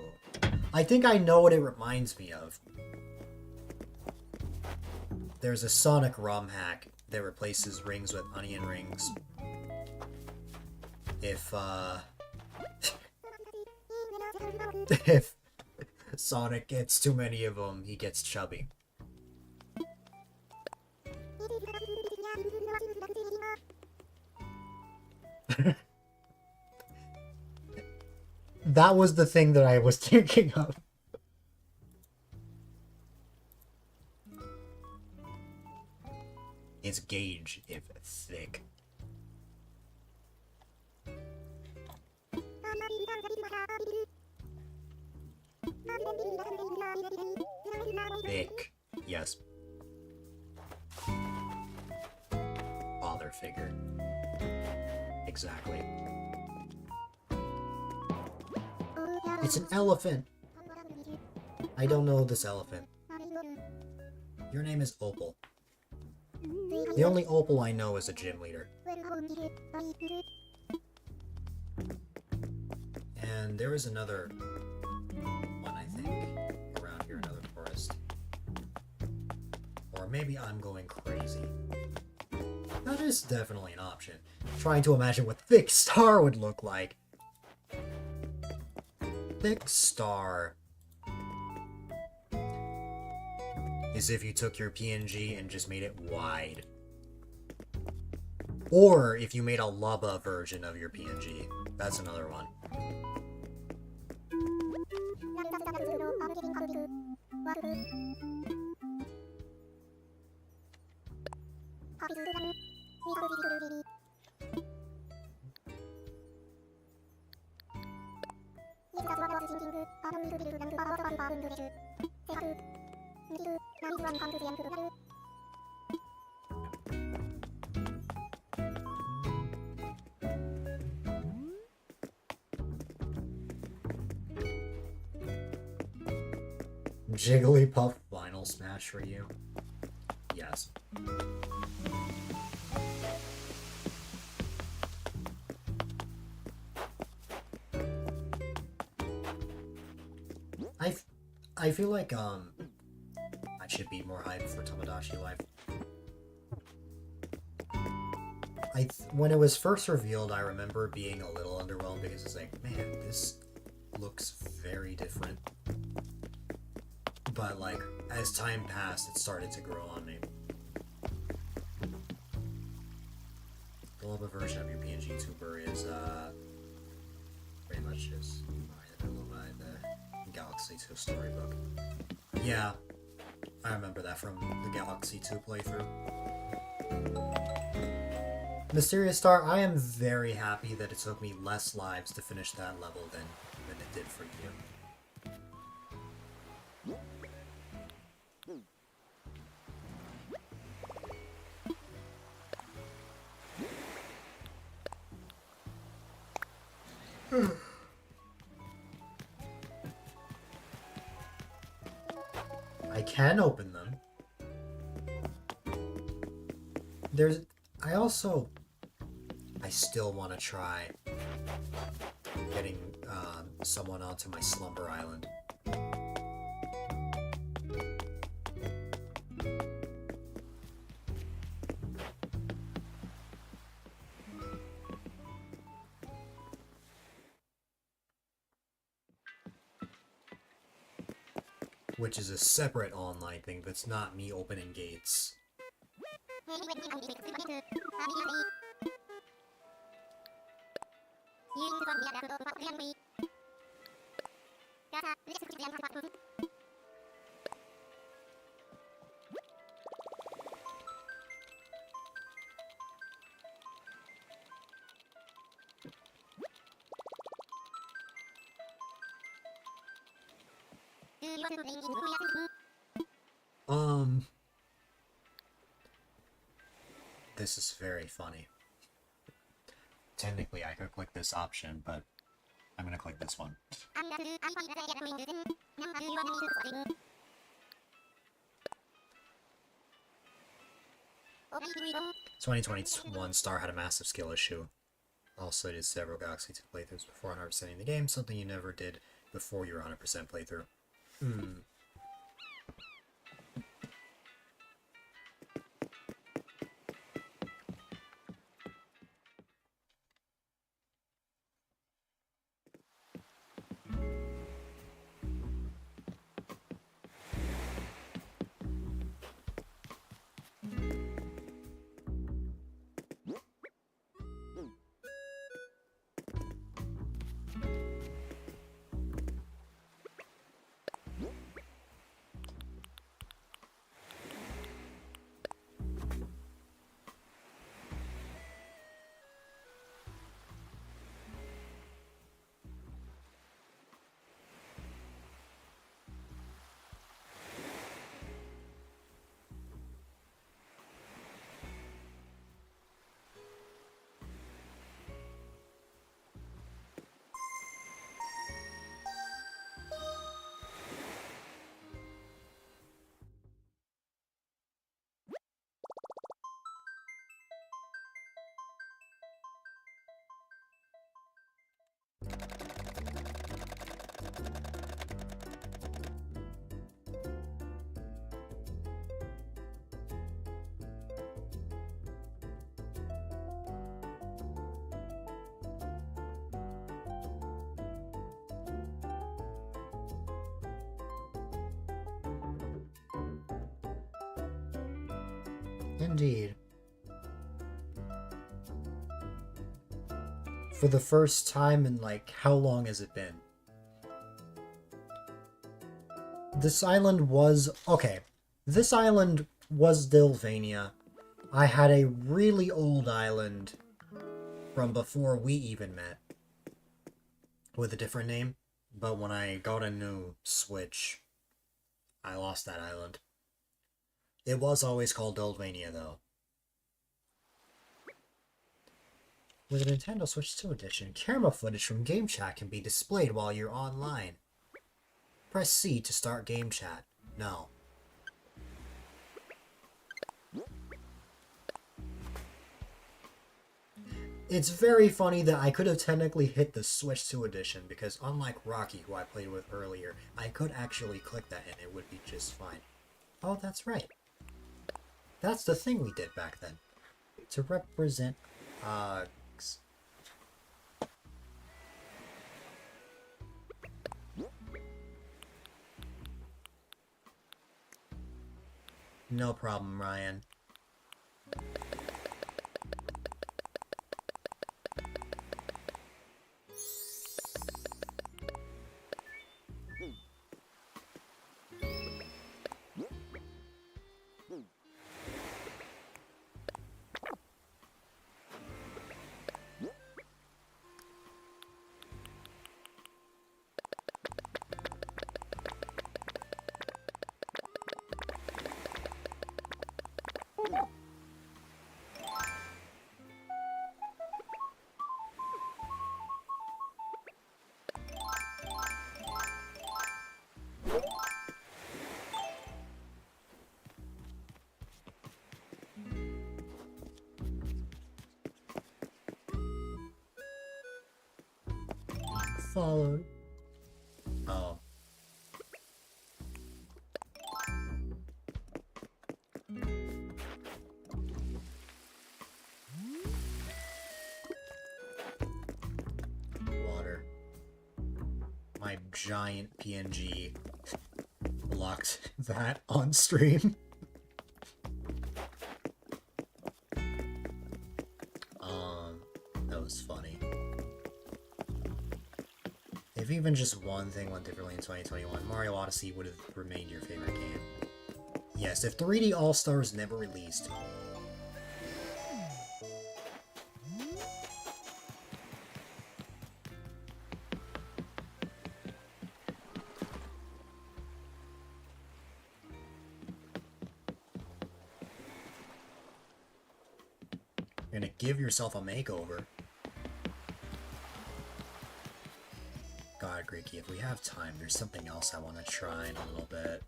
I think I know what it reminds me of. There's a Sonic ROM hack that replaces rings with onion rings. If, if Sonic gets too many of them, he gets chubby. That was the thing that I was thinking of. It's Gage if thick. Thick. Yes. Father figure. Exactly. It's an elephant. I don't know this elephant. Your name is Opal. The only Opal I know is a gym leader. And there is another one, I think, around here, another forest. Or maybe I'm going crazy. That is definitely an option. Trying to imagine what Thick Star would look like. Thick Star is if you took your PNG and just made it wide. Or if you made a Lubba version of your PNG. That's another one. Jigglypuff Vinyl Smash for you? Yes. I feel like I should be more hyped for Tomodachi Life. When it was first revealed, I remember being a little underwhelmed because it's like, man, this looks very different. But like, as time passed, it started to grow on me. The Lubba version of your PNG tuber is pretty much just the Galaxy 2 storybook. Yeah, I remember that from the Galaxy 2 playthrough. Mysterious Star, I am very happy that it took me less lives to finish that level than it did for you. I can open them. There's... I still want to try getting someone onto my slumber island. Which is a separate online thing that's not me opening gates. This is very funny. Technically, I could click this option, but I'm gonna click this one. 2021 Star had a massive skill issue. Also did several Galaxy 2 playthroughs before 100%ing the game, something you never did before your 100% playthrough. Indeed. For the first time in, like, how long has it been? This island was... Okay. This island was Dylvania. I had a really old island from before we even met. With a different name. But when I got a new Switch, I lost that island. It was always called Dylvania, though. With a Nintendo Switch 2 edition, camera footage from game chat can be displayed while you're online. Press C to start game chat. No. It's very funny that I could have technically hit the Switch 2 edition, because unlike Rocky, who I played with earlier, I could actually click that and it would be just fine. Oh, that's right. That's the thing we did back then. To represent Uggs. No problem, Ryan. followed. Oh. Water. My giant PNG blocked that on stream. That was funny. If even just one thing went differently in 2021, Mario Odyssey would have remained your favorite game. Yes, if 3D All-Stars never released. You're gonna give yourself a makeover. God, Greeky, if we have time, there's something else I want to try in a little bit.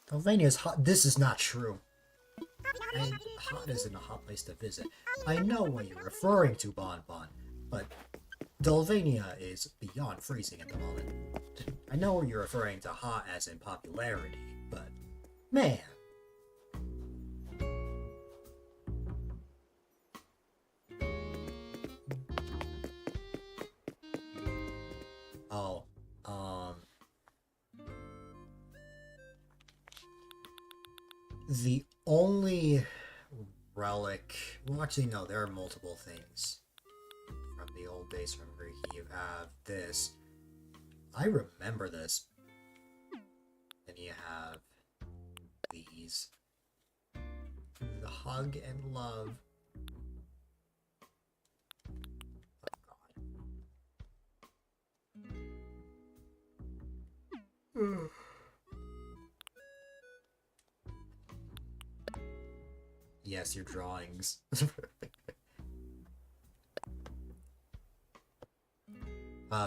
Pennsylvania's hot. This is not true. Hot isn't a hot place to visit. I know what you're referring to, Bon Bon, but Delvania is beyond freezing at the moment. I know you're referring to hot as in popularity, but man. Oh, the only relic... Well, actually, no, there are multiple things from the old base from Greeky. You have this. I remember this. And you have these. The hug and love. Oh, God. Yes, your drawings.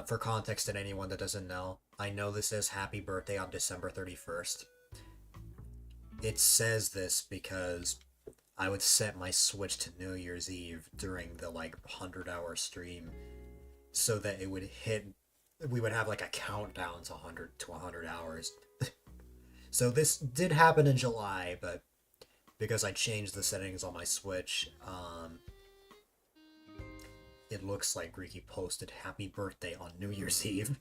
For context and anyone that doesn't know, I know this says happy birthday on December 31st. It says this because I would set my Switch to New Year's Eve during the 100-hour stream so that it would hit, we would have a countdown to 100 hours. So this did happen in July, but because I changed the settings on my Switch, it looks like Greeky posted happy birthday on New Year's Eve.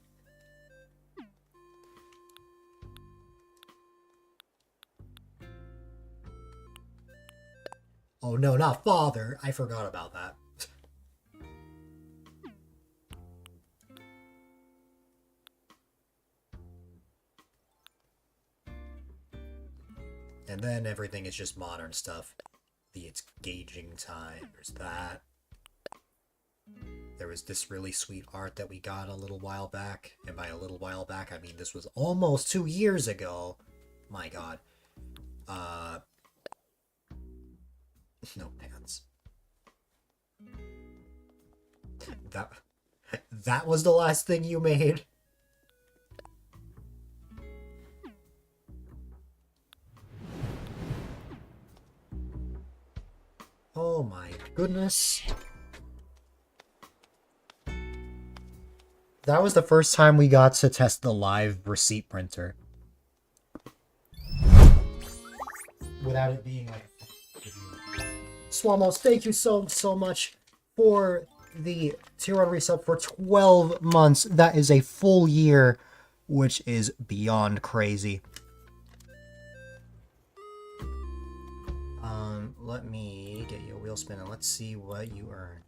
Oh no, not father! I forgot about that. And then everything is just modern stuff. It's gauging time, there's that. There was this really sweet art that we got a little while back. And by a little while back, I mean this was almost 2 years ago. My god. No pants. That was the last thing you made? Oh my goodness. That was the first time we got to test the live receipt printer. Without it being Swamos, thank you so much for the tier 1 resub for 12 months. That is a full year, which is beyond crazy. Let me get you a wheel spin and let's see what you earn.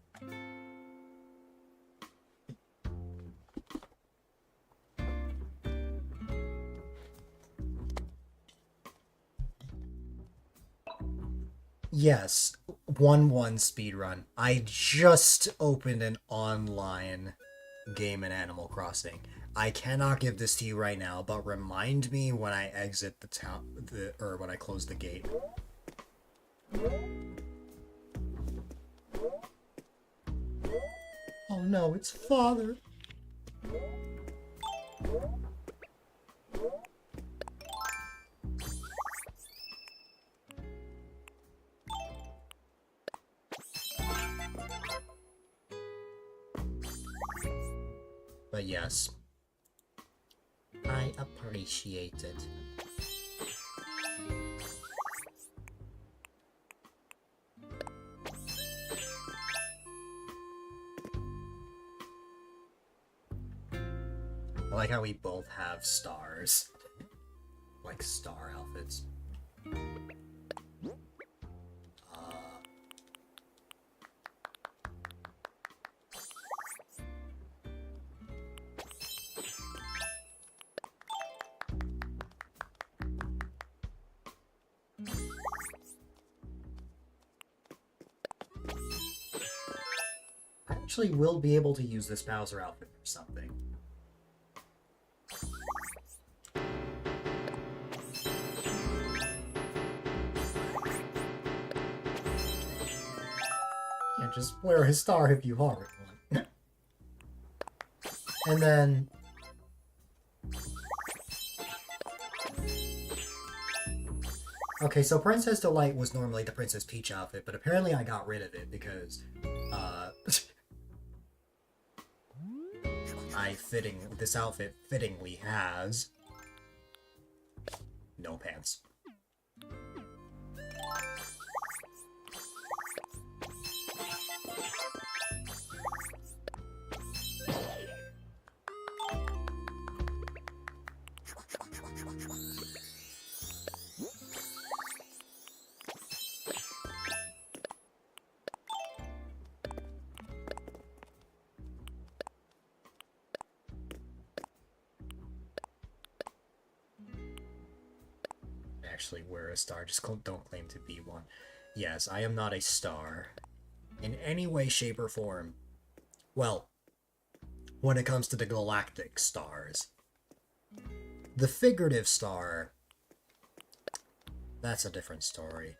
Yes, 1-1 speedrun. I just opened an online game in Animal Crossing. I cannot give this to you right now, but remind me when I exit the town, or when I close the gate. Oh no, it's father. But yes, I appreciate it. I like how we both have stars. Like star outfits. I actually will be able to use this Bowser outfit for something. Yeah, just wear his star if you already want. And then... Okay, so Princess Delight was normally the Princess Peach outfit, but apparently I got rid of it because, this outfit fittingly has no pants. Actually wear a star, just don't claim to be one. Yes, I am not a star. In any way, shape, or form. Well, when it comes to the galactic stars. The figurative star, that's a different story.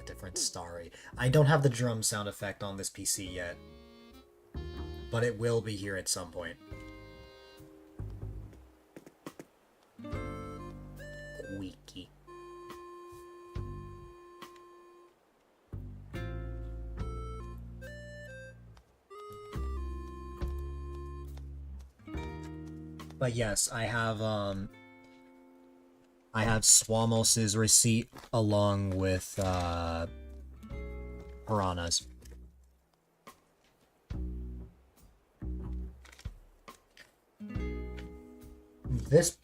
Different story. I don't have the drum sound effect on this PC yet, but it will be here at some point. Squeaky. But yes, I have Swamos's receipt along with Piranha's.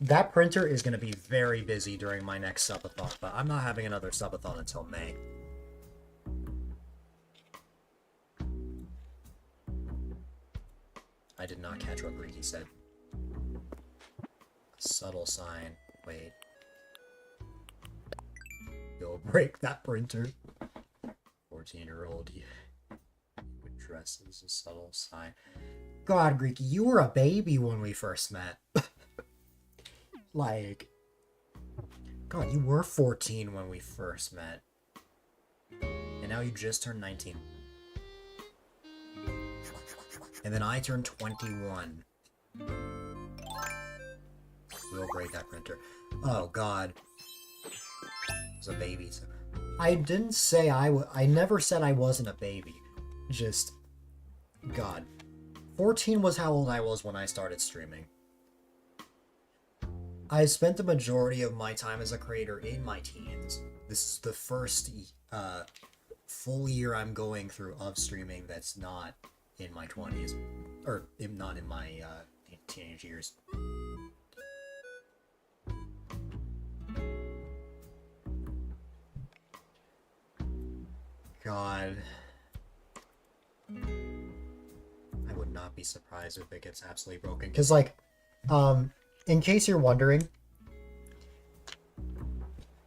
That printer is going to be very busy during my next subathon, but I'm not having another subathon until May. I did not catch what Ricky said. Subtle sign. Wait. You'll break that printer. 14-year-old with dresses, a subtle sign. God, Greeky, you were a baby when we first met. Like, God, you were 14 when we first met. And now you just turned 19. And then I turned 21. We'll break that printer. Oh, God. I was a baby. So I didn't say I never said I wasn't a baby. Just, God. 14 was how old I was when I started streaming. I spent the majority of my time as a creator in my teens. This is the first full year I'm going through of streaming that's not in my 20s. Or not in my teenage years. God. I would not be surprised if it gets absolutely broken. Because, like, in case you're wondering,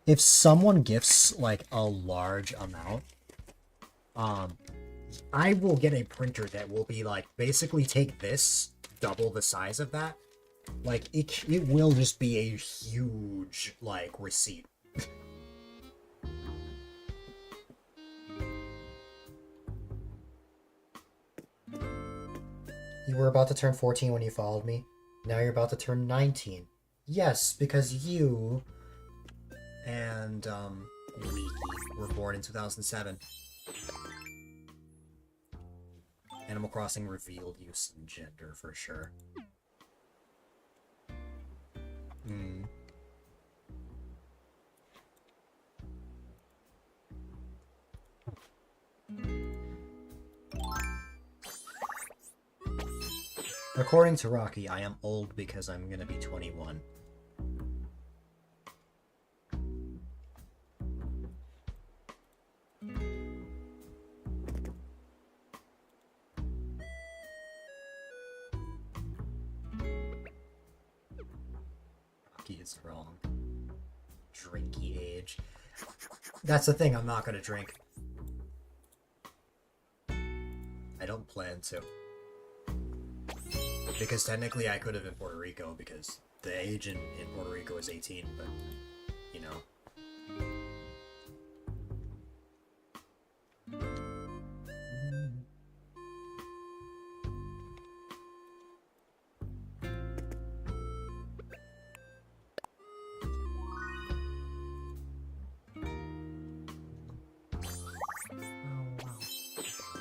if someone gifts, like, a large amount, I will get a printer that will be like, basically take this, double the size of that. Like, it will just be a huge, like, receipt. You were about to turn 14 when you followed me. Now you're about to turn 19. Yes, because you and, Wiki were born in 2007. Animal Crossing revealed you some gender, for sure. Hmm. According to Rocky, I am old because I'm gonna be 21. Rocky is wrong. Drinky age. That's the thing, I'm not gonna drink. I don't plan to. Because technically I could have in Puerto Rico, because the age in Puerto Rico is 18, but, you know.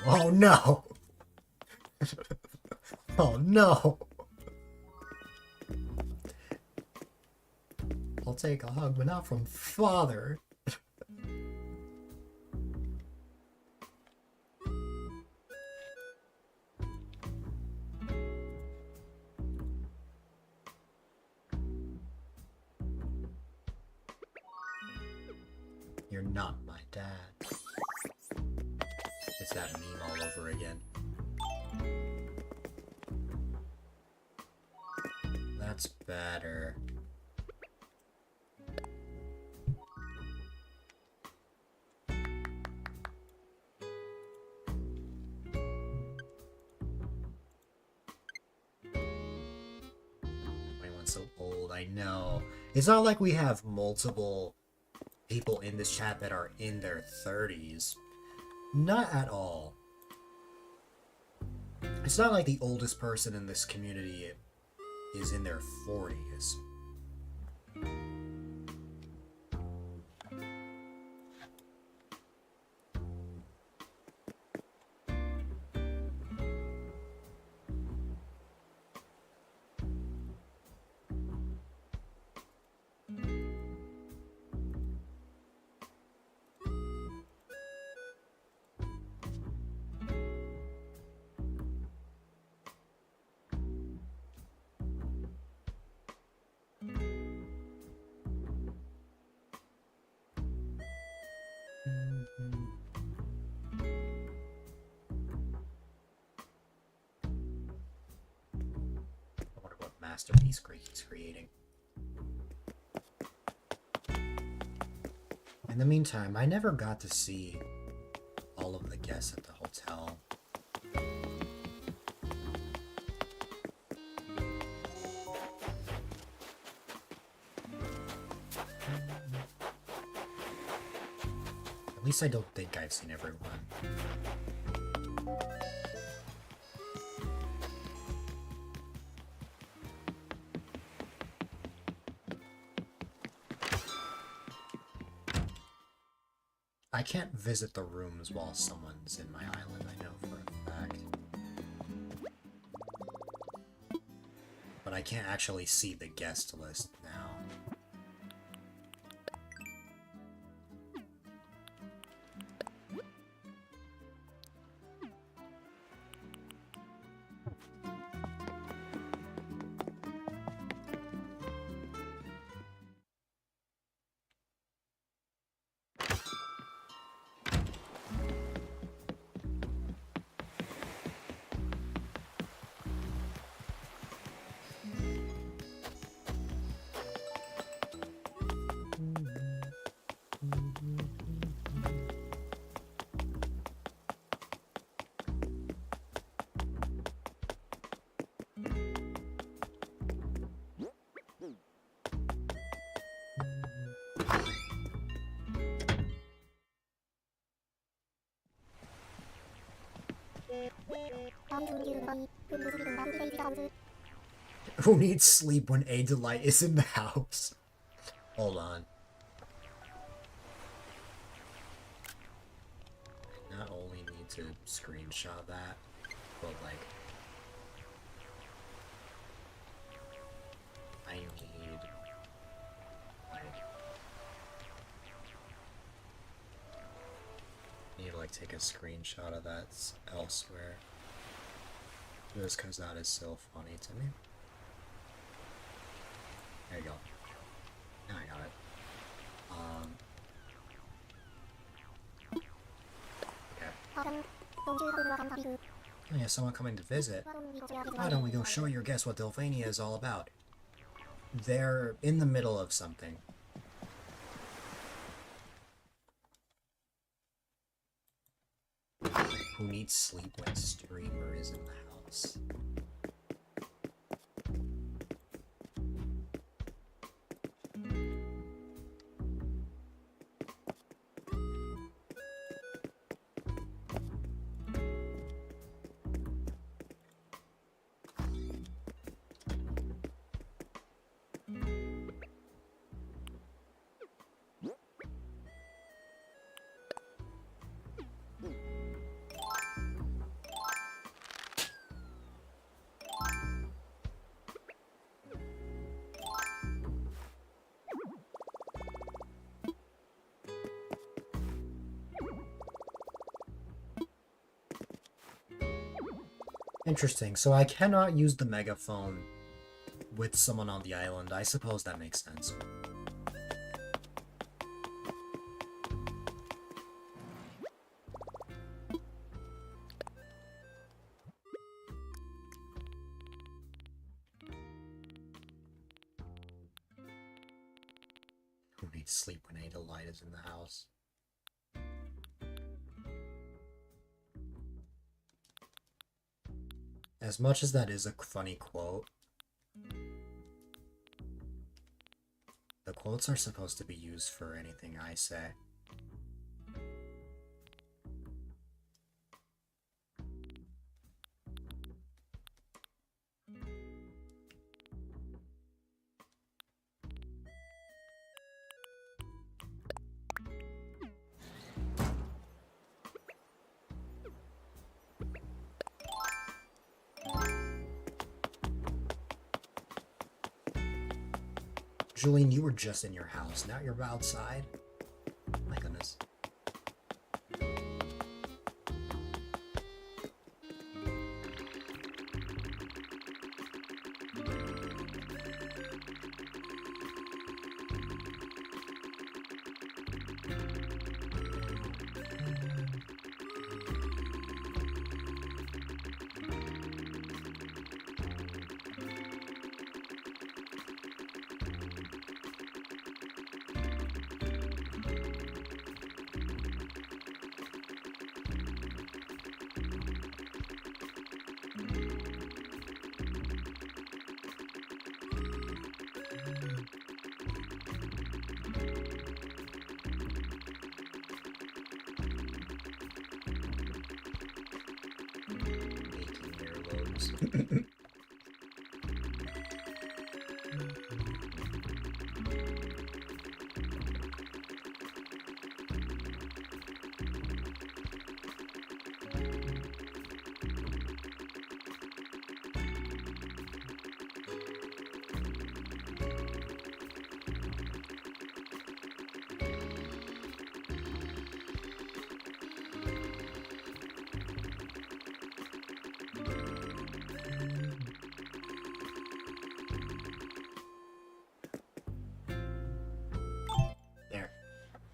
Oh no! Oh no! I'll take a hug, but not from father. You're not my dad. It's that meme all over again. That's better. Everyone's so old, I know. It's not like we have multiple people in this chat that are in their 30s. Not at all. It's not like the oldest person in this community is in their 40s. I wonder what masterpiece he's creating. In the meantime, I never got to see all of the guests at the hotel. At least I don't think I've seen everyone. I can't visit the rooms while someone's in my island, I know for a fact. But I can't actually see the guest list now. Who needs sleep when A-Dylite is in the house? Hold on. I not only need to screenshot that, but like I need to like take a screenshot of that elsewhere. Just because that is so funny to me. There you go. Now I got it. Okay. Oh yeah, someone coming to visit. Why don't we go show your guests what Delphania is all about? They're in the middle of something. Who needs sleep when streamer is in the house? Interesting. So I cannot use the megaphone with someone on the island. I suppose that makes sense. Who needs sleep when A-Dylite is in the house? As much as that is a funny quote, the quotes are supposed to be used for anything I say. Julian, you were just in your house. Now you're outside? My goodness.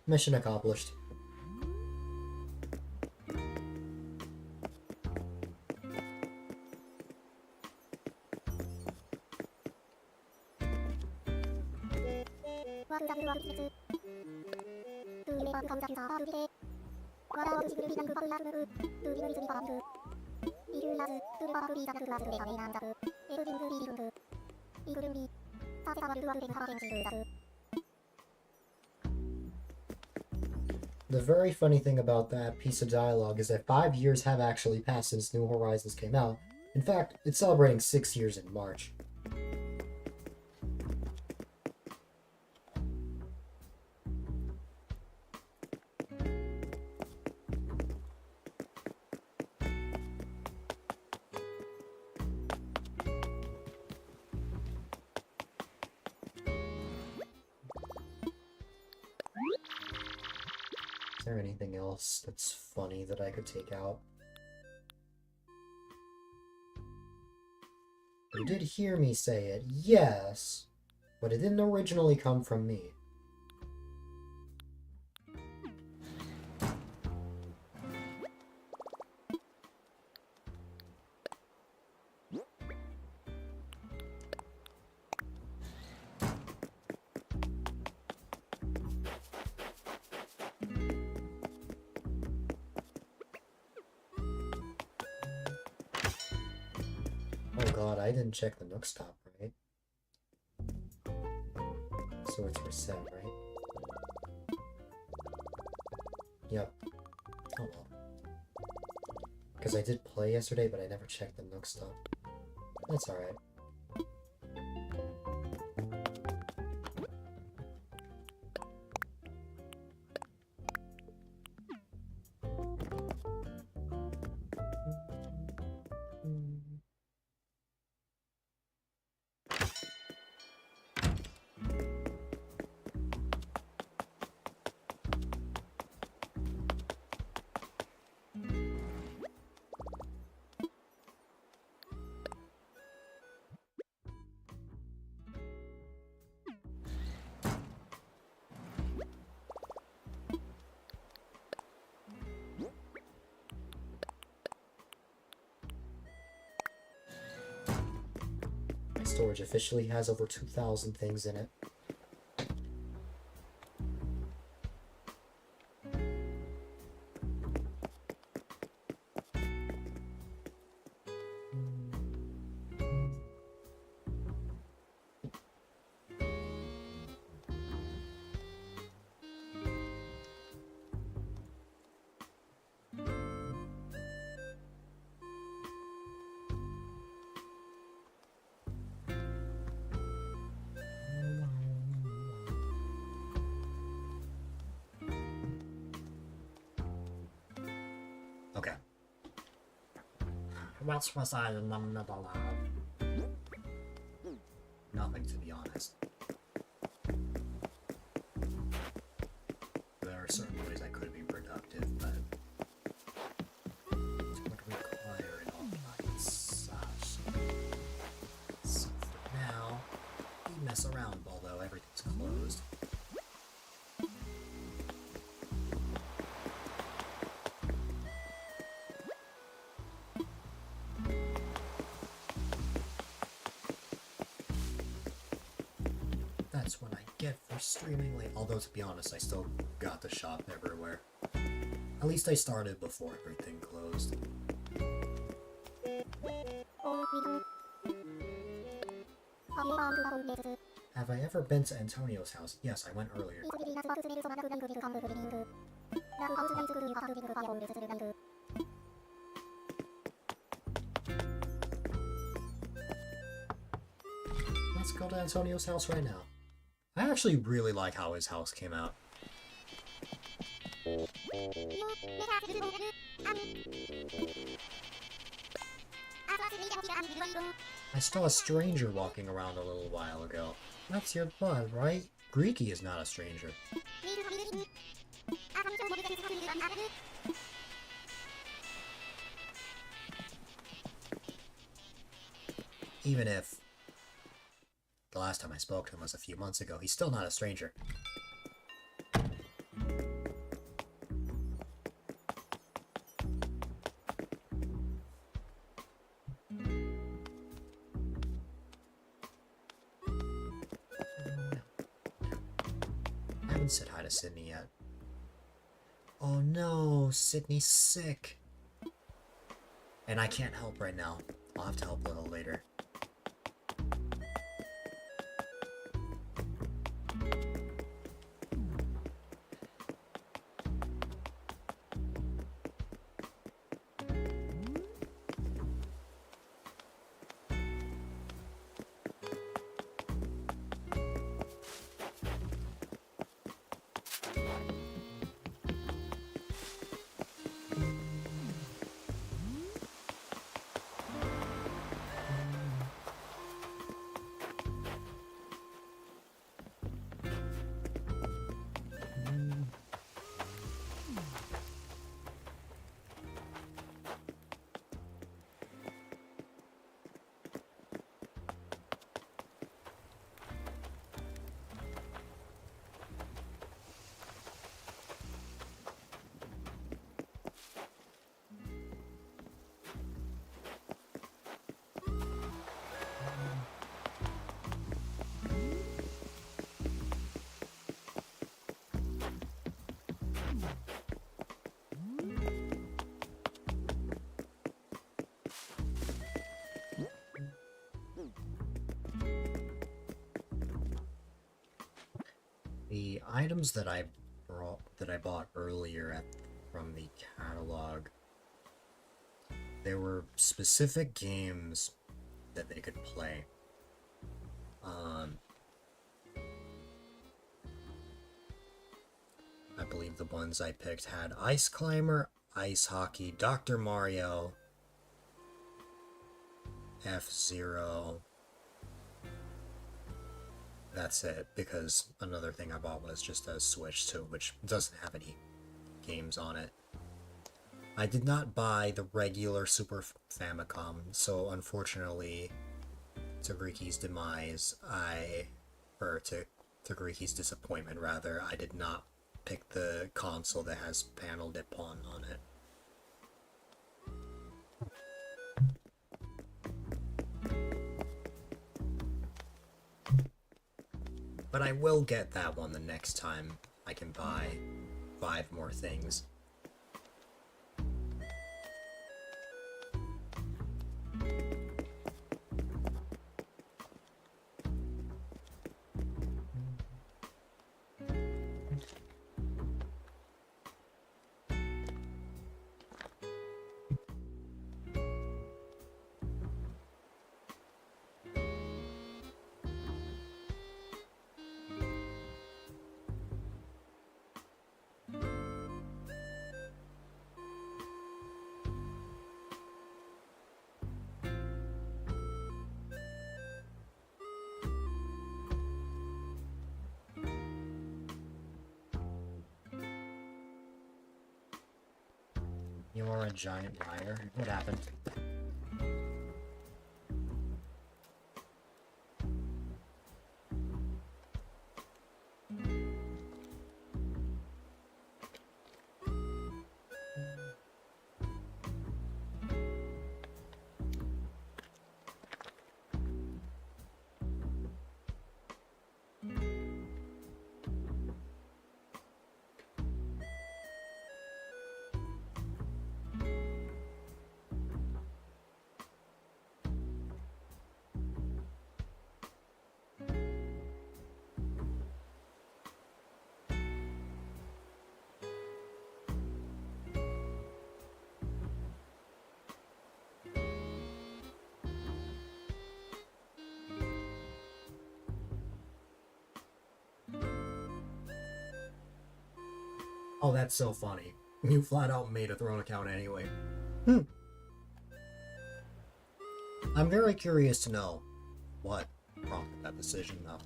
Mission accomplished. The very funny thing about that piece of dialogue is that 5 years have actually passed since New Horizons came out, In fact, it's celebrating 6 years in March. Is there anything else that's funny that I could take out? You did hear me say it, yes, but it didn't originally come from me. Oh god, I didn't check the Nook stop, right? So it's reset, right? Yep. Oh well. Because I did play yesterday, but I never checked the Nook stop. That's alright. My storage officially has over 2,000 things in it. Okay. What was I in the middle of? Nothing, to be honest. There are certain ways I could be productive, but it would require an online such. So for now, we mess around, although everything's closed. That's what I get for streaming late. Although, to be honest, I still got the shop everywhere. At least I started before everything closed. Have I ever been to Antonio's house? Yes, I went earlier. Let's go to Antonio's house right now. I actually really like how his house came out. I saw a stranger walking around a little while ago. That's your bud, right? Greeky is not a stranger. Even if the last time I spoke to him was a few months ago, he's still not a stranger. I haven't said hi to Sydney yet. Oh no, Sydney's sick. And I can't help right now. I'll have to help a little later. The items that I bought earlier from the catalog, there were specific games that they could play. I believe the ones I picked had Ice Climber, Ice Hockey, Dr. Mario, F-Zero. That's it, because another thing I bought was just a Switch too, which doesn't have any games on it. I did not buy the regular Super Famicom, so unfortunately, to Griki's demise, to Griki's disappointment rather, I did not pick the console that has Panel Nippon on it. But I will get that one the next time I can buy 5 more things. You are a giant liar. What happened? Oh, that's so funny. You flat out made a Throne account anyway. I'm very curious to know what prompted that decision, though.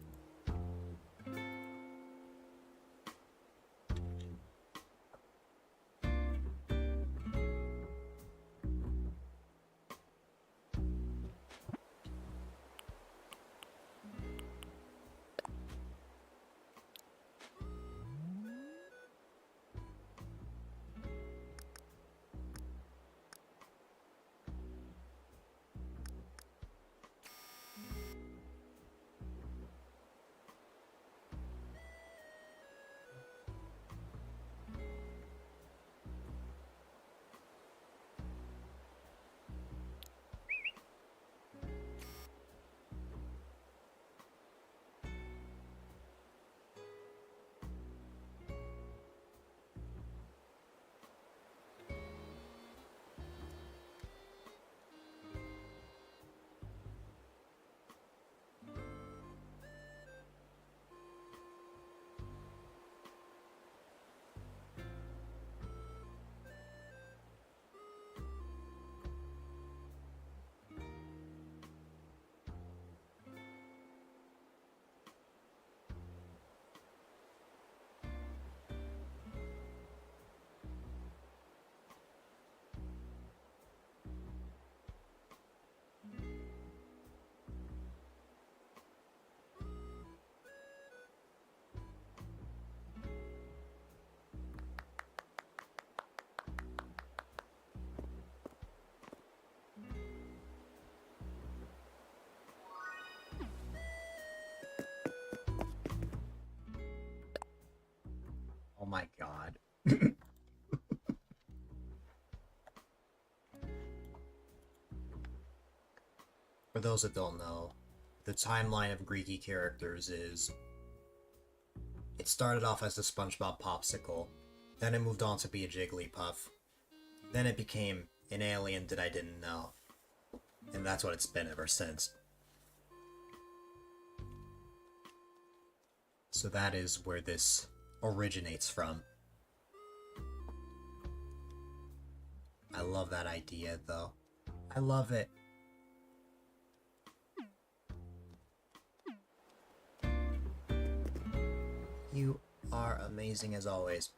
Oh my god. For those that don't know, the timeline of Greeky characters is It started off as a SpongeBob popsicle, then it moved on to be a Jigglypuff, then it became an alien that I didn't know, and that's what it's been ever since. So that is where this originates from. I love that idea, though. I love it. You are amazing as always.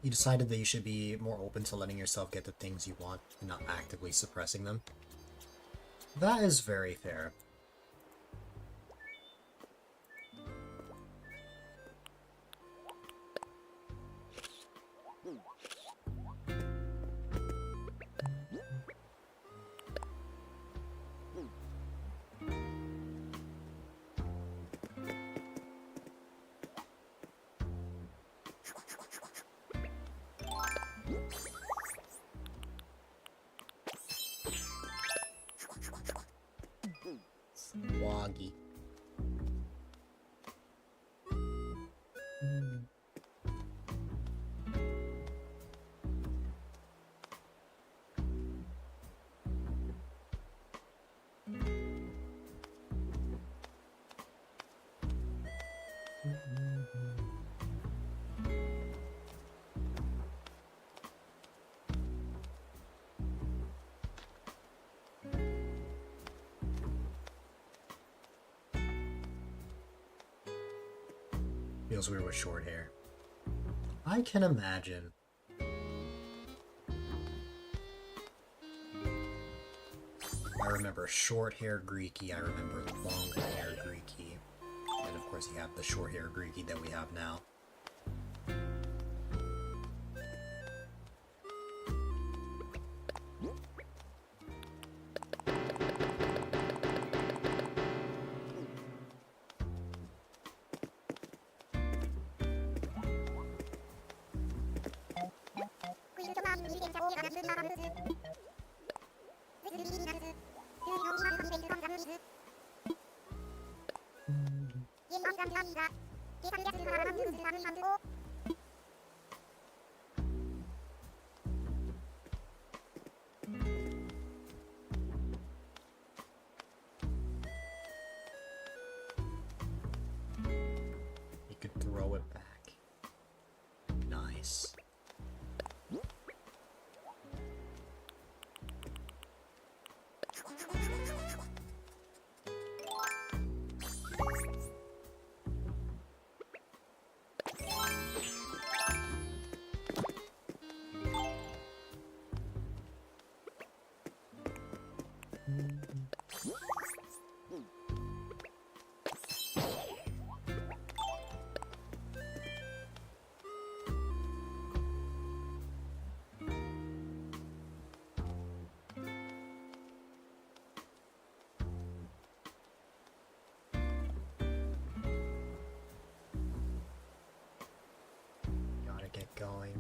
You decided that you should be more open to letting yourself get the things you want and not actively suppressing them. That is very fair. Woggy. Feels weird with short hair. I can imagine. I remember short hair Greeky, I remember long hair Greeky. And of course you have the short hair Greeky that we have now. You could throw it back. Nice. Gotta get going.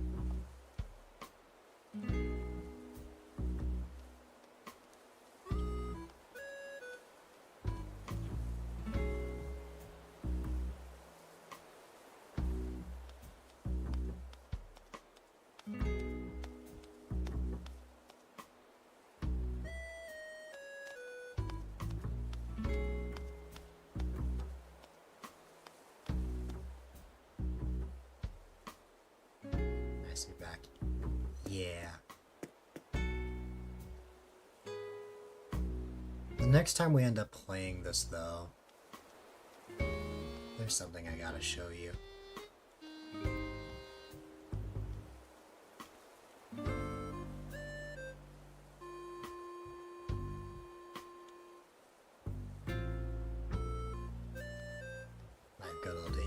I see back. Yeah. The next time we end up playing this, though, there's something I gotta show you.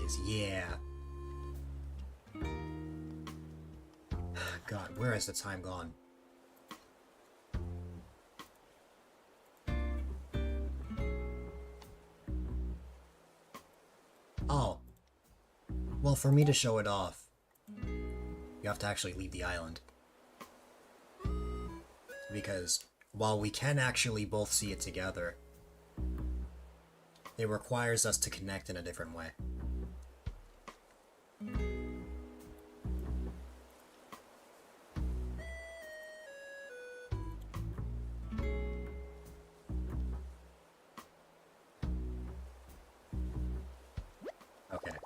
days, yeah. God, where has the time gone? Oh. Well, for me to show it off, you have to actually leave the island. Because while we can actually both see it together, it requires us to connect in a different way. Okay.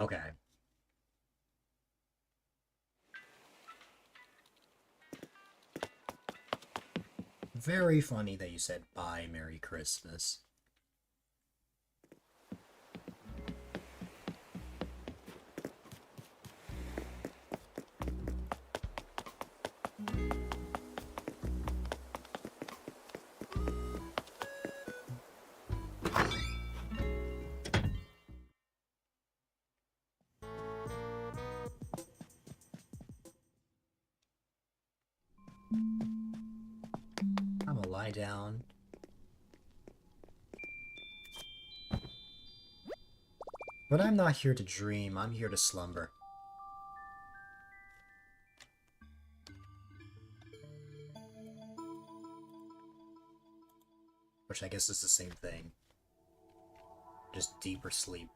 Okay. Very funny that you said bye, Merry Christmas. I'm gonna lie down. But I'm not here to dream, I'm here to slumber. Which I guess is the same thing. Just deeper sleep.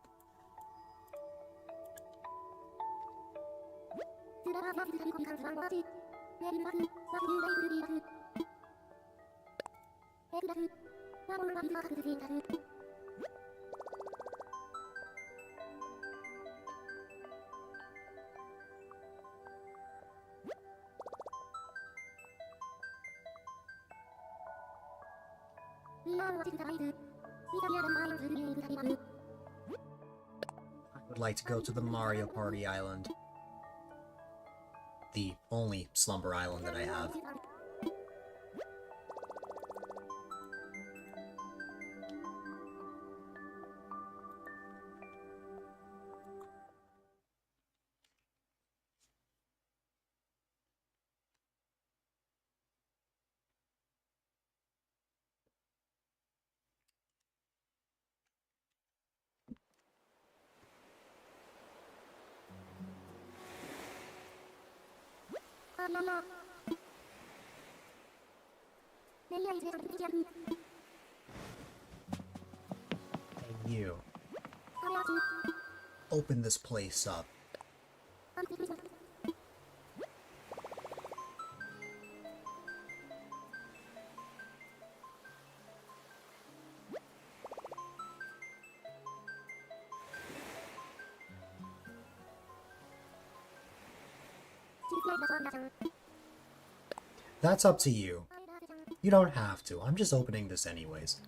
I would like to go to the Mario Party Island. The only slumber island that I have. Hey, you. Open this place up. That's up to you. You don't have to. I'm just opening this anyways.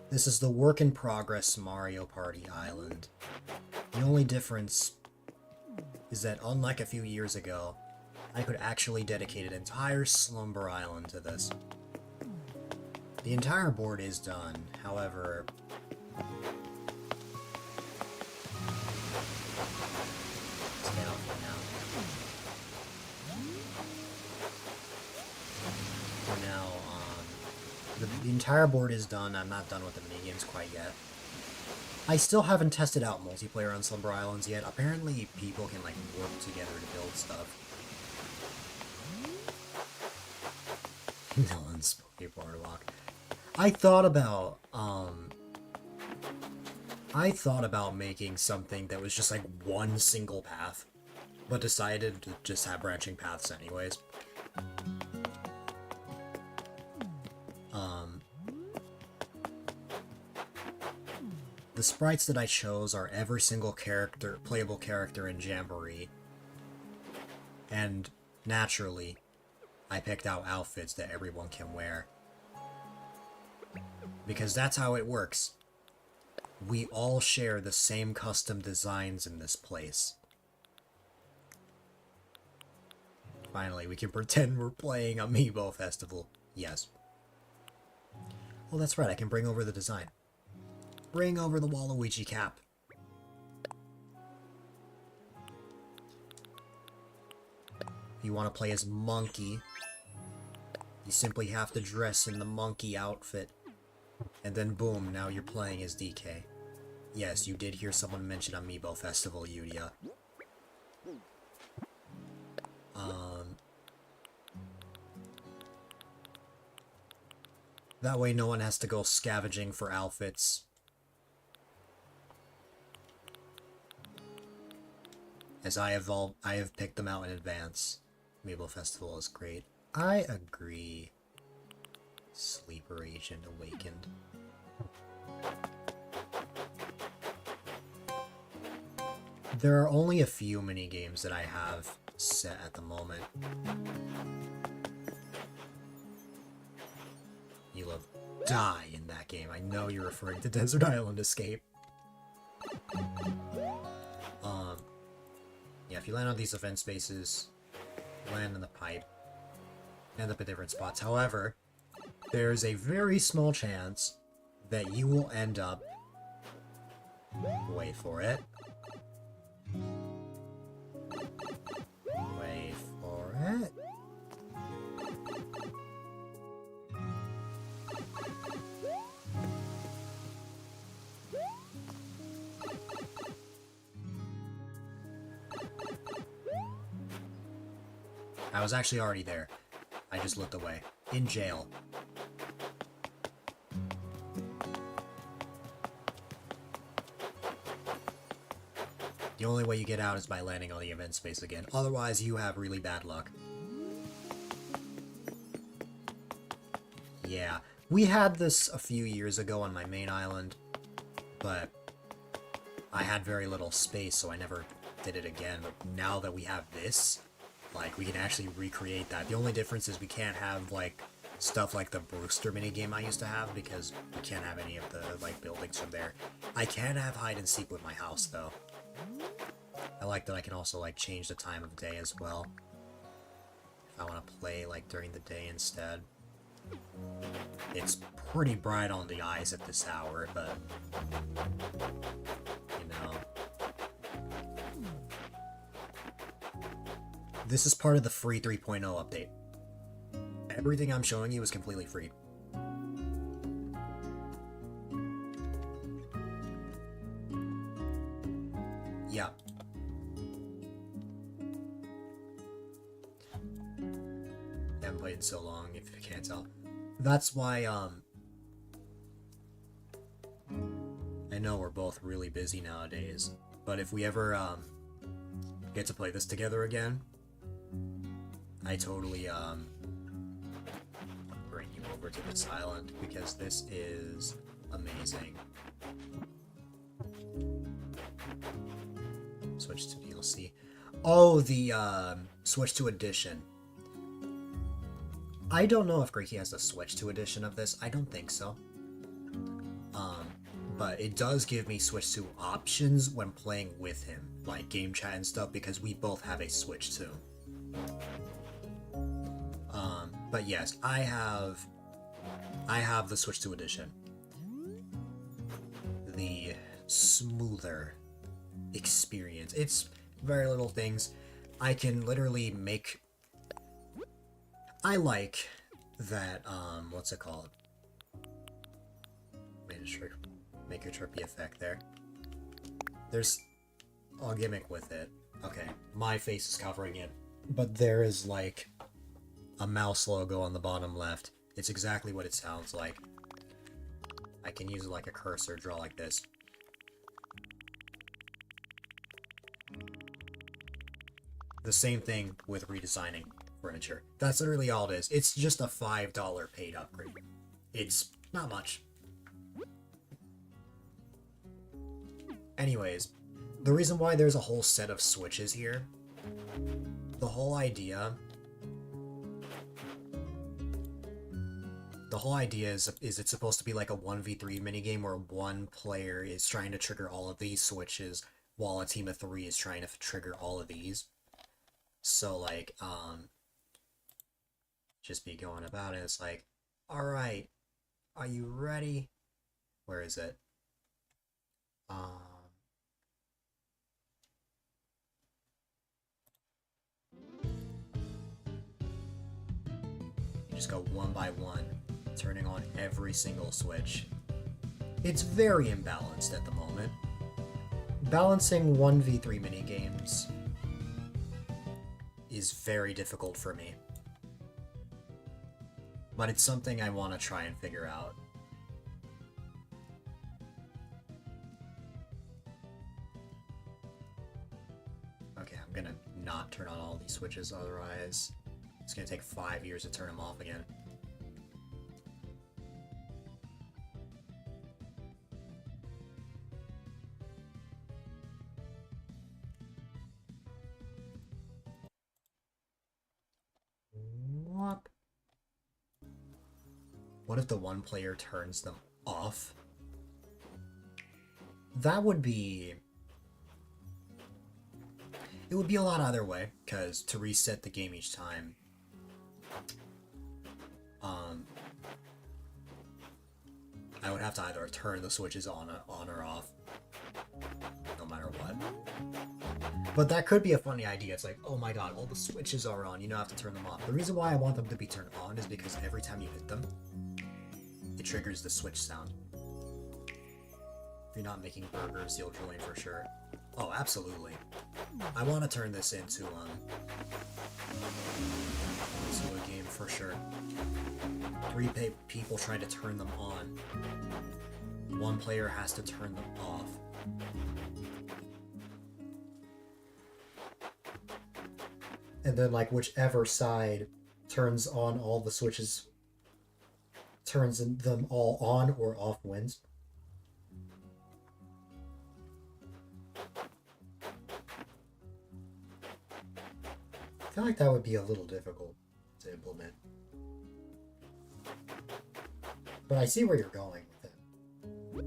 This is the work in progress Mario Party Island. The only difference is that unlike a few years ago, I could actually dedicate an entire slumber island to this. The entire board is done, however... Let's get off for now, the entire board is done. I'm not done with the minigames quite yet. I still haven't tested out multiplayer on Slumber Islands yet. Apparently people can, like, work together to build stuff. Dylan's spooky boardwalk. I thought about making something that was just like one single path, but decided to just have branching paths anyways. The sprites that I chose are every single character, playable character in Jamboree. And, naturally, I picked out outfits that everyone can wear. Because that's how it works. We all share the same custom designs in this place. Finally, we can pretend we're playing Amiibo Festival. Yes. Oh, that's right, I can bring over the design. Bring over the Waluigi cap. If you want to play as Monkey, you simply have to dress in the monkey outfit. And then boom, now you're playing as DK. Yes, you did hear someone mention Amiibo Festival, Yudia. That way no one has to go scavenging for outfits. As I have picked them out in advance. Amiibo Festival is great. I agree. Sleeper Agent Awakened. There are only a few mini-games that I have set at the moment. You'll die in that game. I know you're referring to Desert Island Escape. Yeah, if you land on these event spaces, land in the pipe, end up at different spots. However, there's a very small chance that you will end up... Wait for it. Wait for it. I was actually already there. I just looked away. In jail. The only way you get out is by landing on the event space again. Otherwise, you have really bad luck. Yeah. We had this a few years ago on my main island, but I had very little space, so I never did it again. But now that we have this, like, we can actually recreate that. The only difference is we can't have, like, stuff like the Brewster minigame I used to have, because we can't have any of the, like, buildings from there. I can have hide and seek with my house, though. I like that I can also, like, change the time of day as well. If I want to play, like, during the day instead. It's pretty bright on the eyes at this hour, but... you know... This is part of the free 3.0 update. Everything I'm showing you is completely free. Yeah. I haven't played in so long, if you can't tell. That's why, I know we're both really busy nowadays, but if we ever, get to play this together again, I totally, bring you over to this island, because this is amazing. Switch to DLC. Oh, the, Switch to Edition. I don't know if Greeky has a Switch to Edition of this. I don't think so. But it does give me Switch to options when playing with him, like game chat and stuff, because we both have a Switch too. But yes, I have the Switch to Edition. The smoother experience. It's very little things. I can literally make... I like that, what's it called? Make your trippy effect there. There's a gimmick with it. Okay, my face is covering it. But there is, like, a mouse logo on the bottom left. It's exactly what it sounds like. I can use it like a cursor, draw like this. The same thing with redesigning furniture. That's literally all it is. It's just a $5 paid upgrade. It's not much. Anyways, the reason why there's a whole set of switches here, the whole idea is it's supposed to be like a 1v3 minigame where one player is trying to trigger all of these switches while a team of 3 is trying to trigger all of these. So like, just be going about it. It's like, alright, are you ready? Where is it? You just go one by one, turning on every single switch. It's very imbalanced at the moment. Balancing 1v3 minigames is very difficult for me. But it's something I want to try and figure out. Okay, I'm gonna not turn on all these switches, otherwise it's gonna take 5 years to turn them off again. What if the one player turns them off? That would be... It would be a lot either way, because to reset the game each time... I would have to either turn the switches on or off, no matter what. But that could be a funny idea. It's like, oh my god, all the switches are on, you don't have to turn them off. The reason why I want them to be turned on is because every time you hit them, it triggers the switch sound. If you're not making burgers, you'll join for sure. Oh, absolutely. I want to turn this into a game for sure. 3 people trying to turn them on. One player has to turn them off. And then, like, whichever side turns on all the switches, turns them all on or off wins. I feel like that would be a little difficult to implement. But I see where you're going with it. But,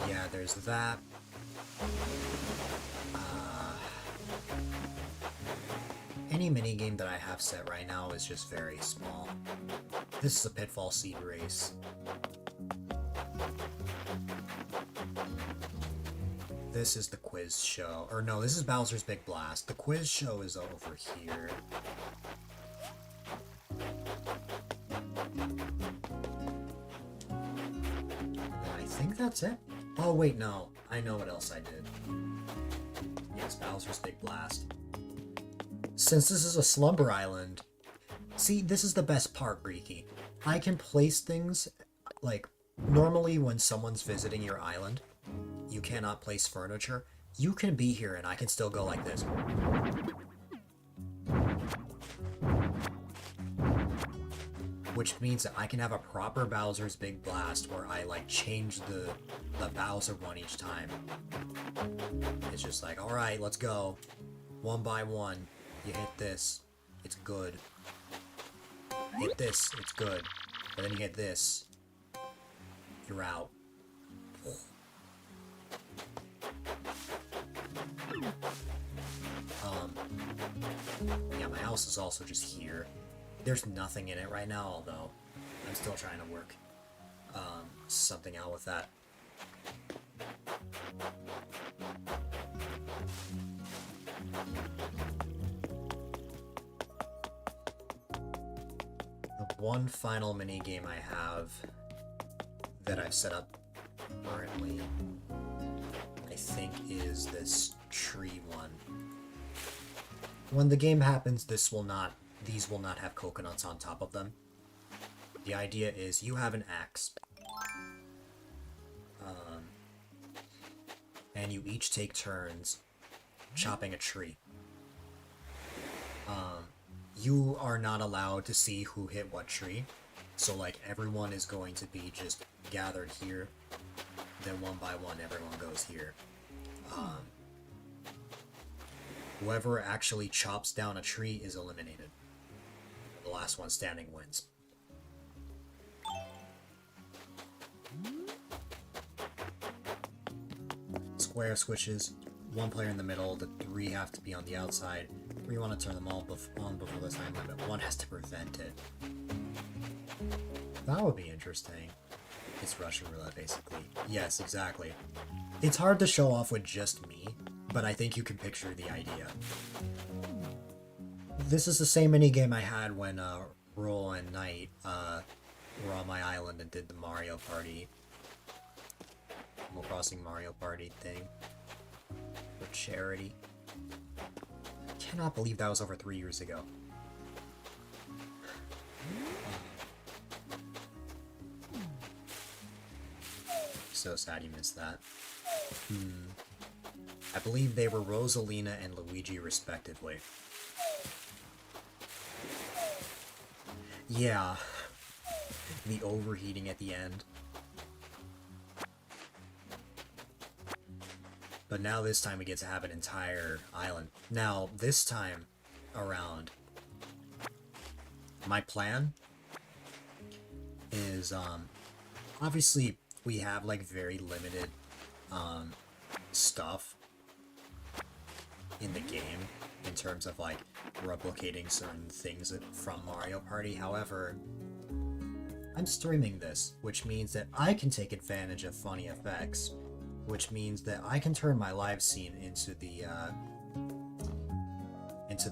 yeah, there's that. Any minigame that I have set right now is just very small. This is a Pitfall Seed Race. This is the quiz show. Or no, this is Bowser's Big Blast. The quiz show is over here. And I think that's it. Oh wait, no. I know what else I did. Yes, Bowser's Big Blast. Since this is a Slumber Island... See, this is the best part, Breaky. I can place things, like, normally when someone's visiting your island, you cannot place furniture. You can be here and I can still go like this. Which means that I can have a proper Bowser's Big Blast where I, like, change the Bowser one each time. It's just like, alright, let's go. One by one. You hit this, it's good. Hit this, it's good. And then you hit this, you're out. Yeah, my house is also just here. There's nothing in it right now, although I'm still trying to work something out with that. The one final mini game I have that I've set up currently, I think, is this tree one. When the game happens, these will not have coconuts on top of them. The idea is you have an axe. and you each take turns chopping a tree. You are not allowed to see who hit what tree, so like everyone is going to be just gathered here, then one by one everyone goes here. Whoever actually chops down a tree is eliminated. The last one standing wins. Square switches, one player in the middle, the 3 have to be on the outside. We want to turn them all on before the time limit. One has to prevent it. That would be interesting. It's Russian roulette, basically. Yes, exactly. It's hard to show off with just me, but I think you can picture the idea. This is the same minigame I had when Roll and Knight were on my island and did the Mario Party. Animal Crossing Mario Party thing. For charity. I cannot believe that was over 3 years ago. So sad you missed that. I believe they were Rosalina and Luigi respectively. Yeah. The overheating at the end. But now this time we get to have an entire island. Now, this time around, my plan is, obviously we have like very limited, stuff in the game in terms of like replicating certain things from Mario Party. However, I'm streaming this, which means that I can take advantage of funny effects, which means that I can turn my live scene into the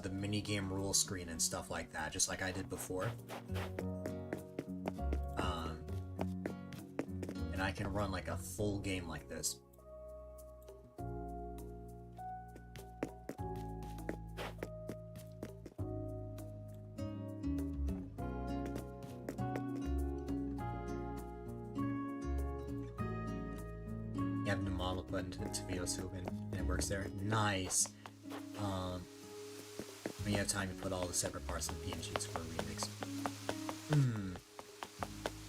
minigame rule screen and stuff like that, just like I did before. And I can run like a full game like this. You have the model put into VO2 and it works there. Nice. When you have time to put all the separate parts in the PNGs for a remix.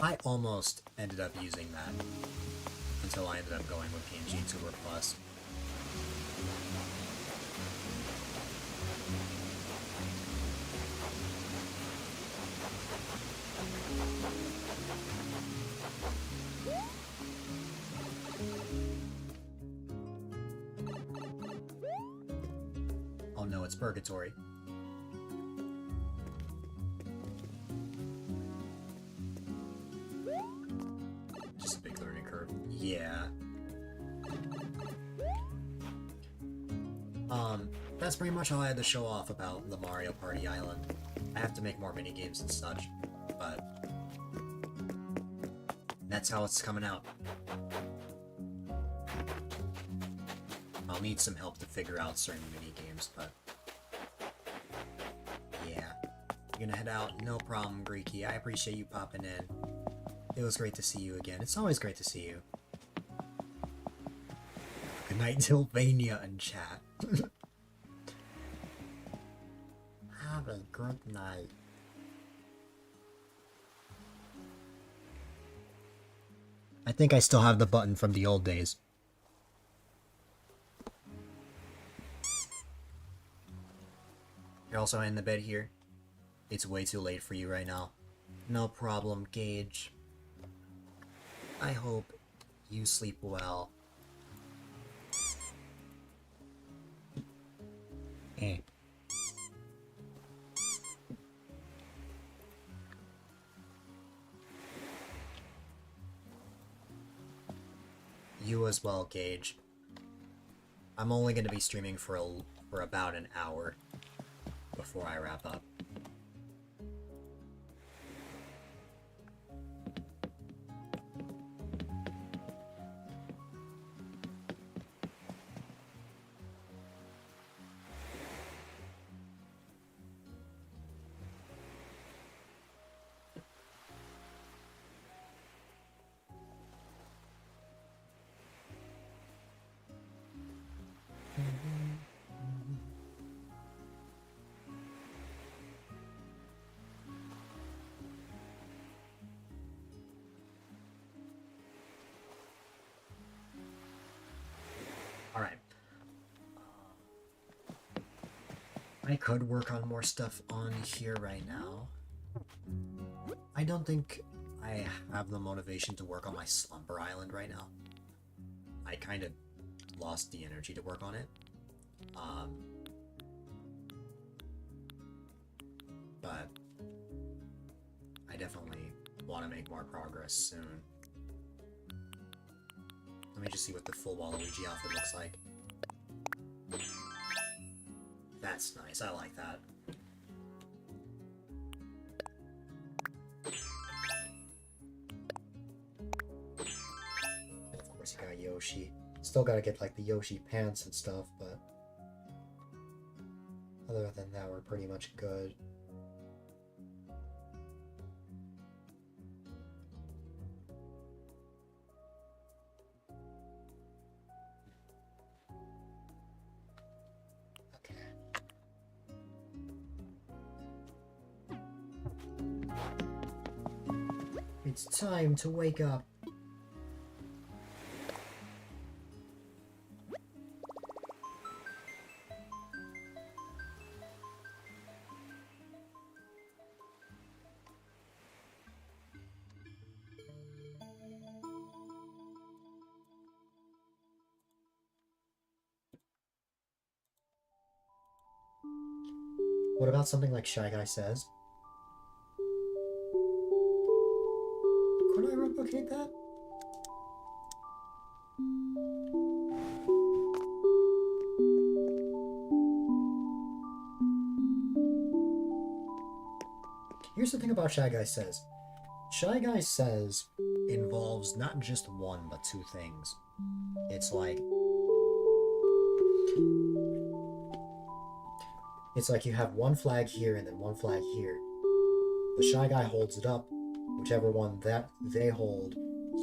I almost ended up using that until I ended up going with PNG Tuber Plus. Oh no, it's purgatory. Just a big learning curve. Yeah. That's pretty much all I had to show off about the Mario Party Island. I have to make more minigames and such, but that's how it's coming out. I'll need some help to figure out certain minigames, but yeah. You're gonna head out? No problem, Greeky. I appreciate you popping in. It was great to see you again. It's always great to see you. Good night, Sylvania and chat. Have a good night. I think I still have the button from the old days. You're also in the bed here? It's way too late for you right now. No problem, Gage. I hope you sleep well. You as well, Gage. I'm only going to be streaming for about an hour before I wrap up. I could work on more stuff on here right now. I don't think I have the motivation to work on my Slumber Island right now. I kind of lost the energy to work on it. But I definitely want to make more progress soon. Let me just see what the full Waluigi outfit looks like. That's nice, I like that. And of course you got Yoshi. Still gotta get like the Yoshi pants and stuff, but other than that we're pretty much good. It's time to wake up. What about something like Shy Guy Says? Could I replicate that? Here's the thing about Shy Guy Says. Shy Guy Says involves not just one, but two things. It's like you have one flag here and then one flag here. The Shy Guy holds it up. Whichever one that they hold,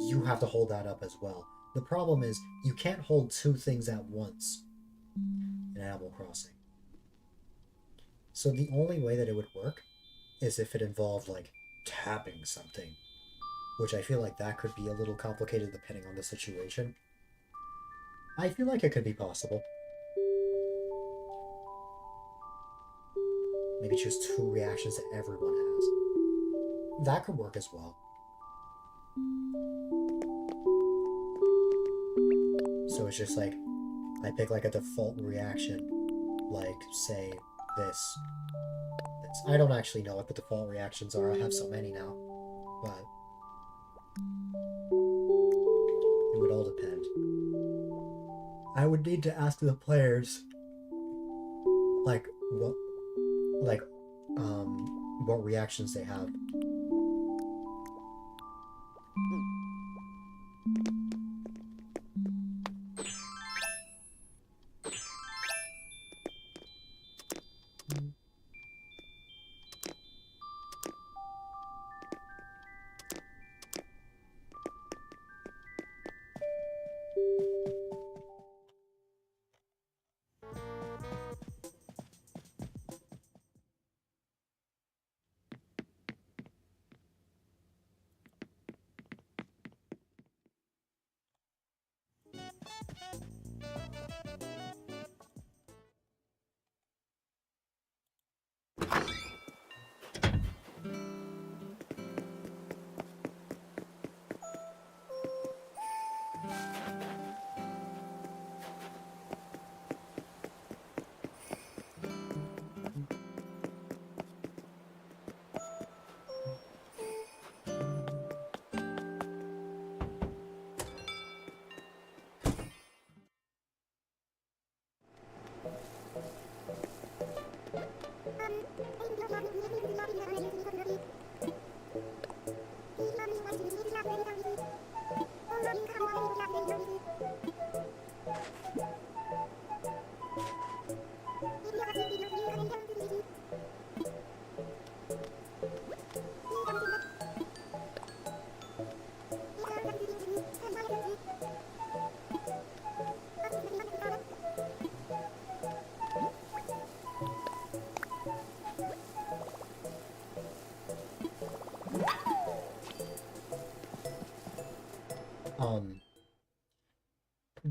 you have to hold that up as well. The problem is, you can't hold two things at once in Animal Crossing. So the only way that it would work is if it involved, like, tapping something. Which I feel like that could be a little complicated depending on the situation. I feel like it could be possible. Maybe choose two reactions that everyone has. That could work as well. So it's just like, I pick like a default reaction, like say this. I don't actually know what the default reactions are, I have so many now, but it would all depend. I would need to ask the players, like, what reactions they have.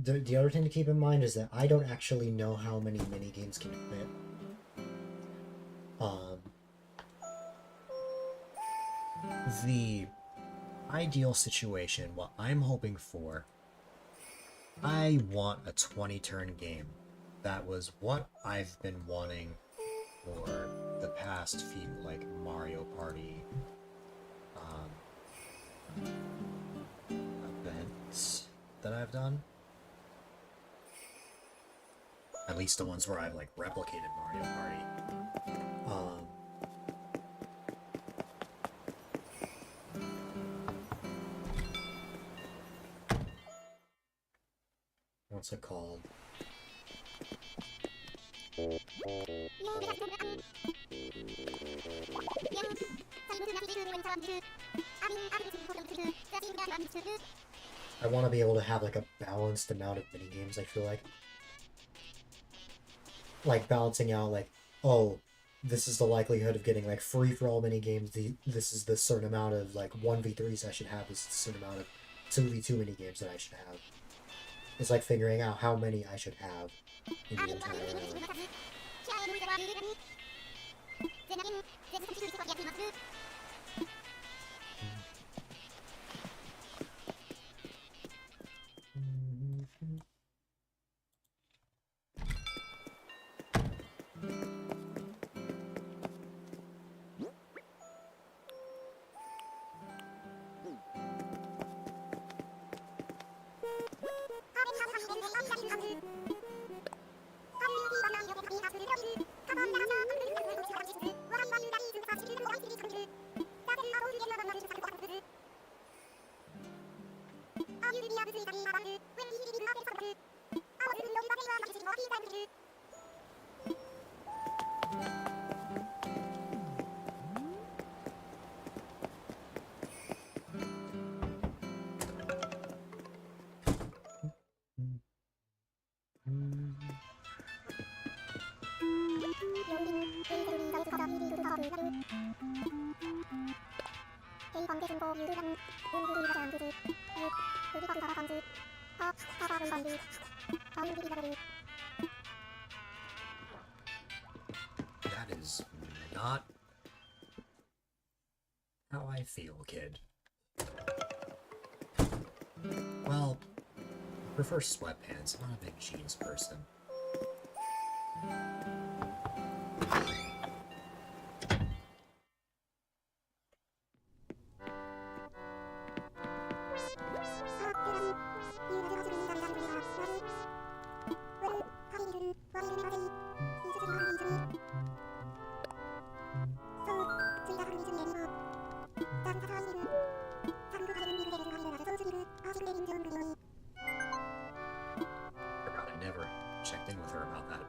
The other thing to keep in mind is that I don't actually know how many minigames can fit. Um, the ideal situation, what I'm hoping for, I want a 20-turn game. That was what I've been wanting for the past few, like, Mario Party events that I've done. At least the ones where I've, like, replicated Mario Party. What's it called? I want to be able to have like a balanced amount of minigames, I feel like. Like balancing out like, oh, this is the likelihood of getting like free-for-all minigames, this is the certain amount of like 1v3s I should have, this is the certain amount of 2v2 minigames that I should have. It's like figuring out how many I should have in the entire round. That is not how I feel, kid. Well, I prefer sweatpants. I'm not a big jeans person. Forgot I never checked in with her about that.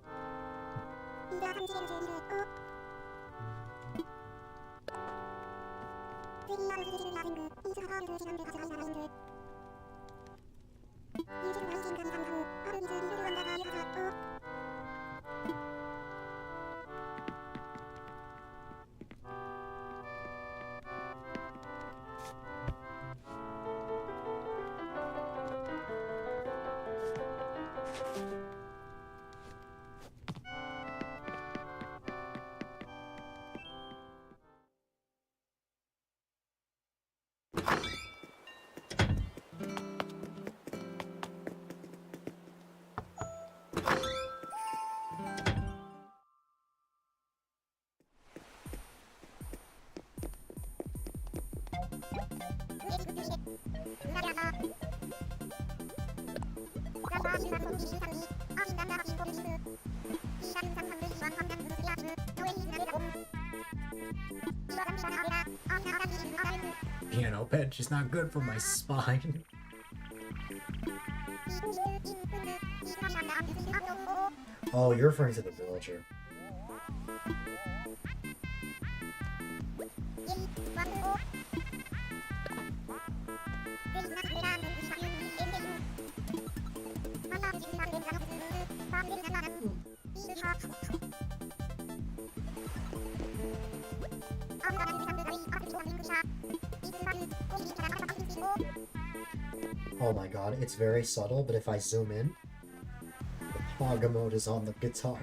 Piano bench is not good for my spine. Oh, you're referring to the villager. Oh my god, it's very subtle, but if I zoom in, the Paga mode is on the guitar.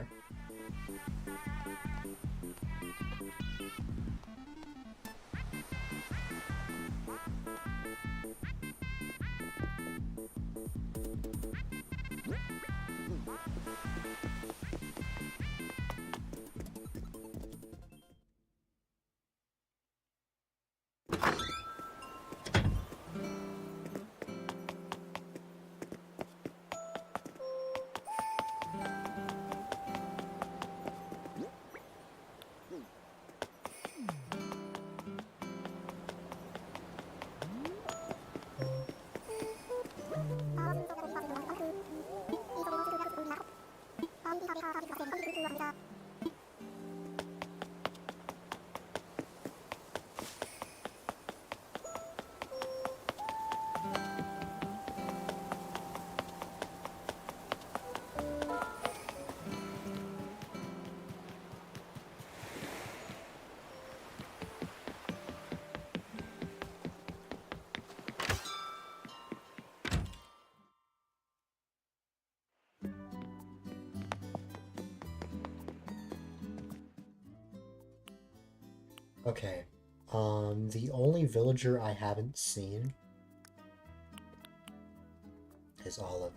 Okay. The only villager I haven't seen is Olive.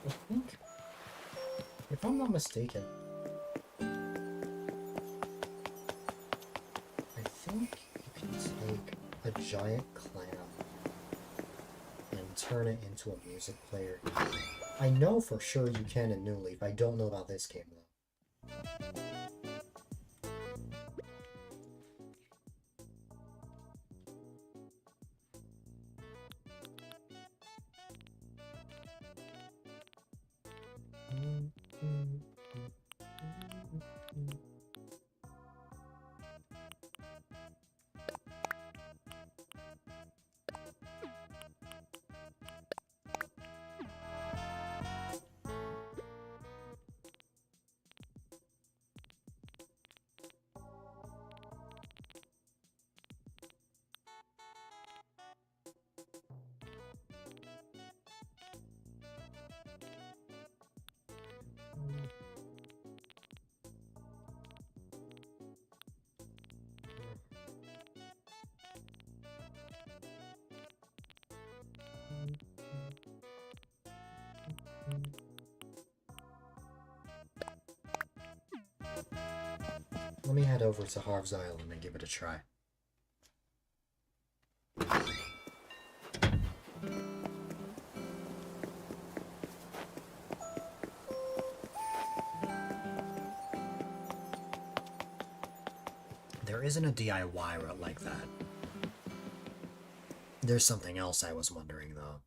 I think, if I'm not mistaken, I think you can take a giant clam and turn it into a music player. I know for sure you can in New Leaf. I don't know about this game though. Let me head over to Harv's Island and give it a try. There isn't a DIY route like that. There's something else I was wondering though.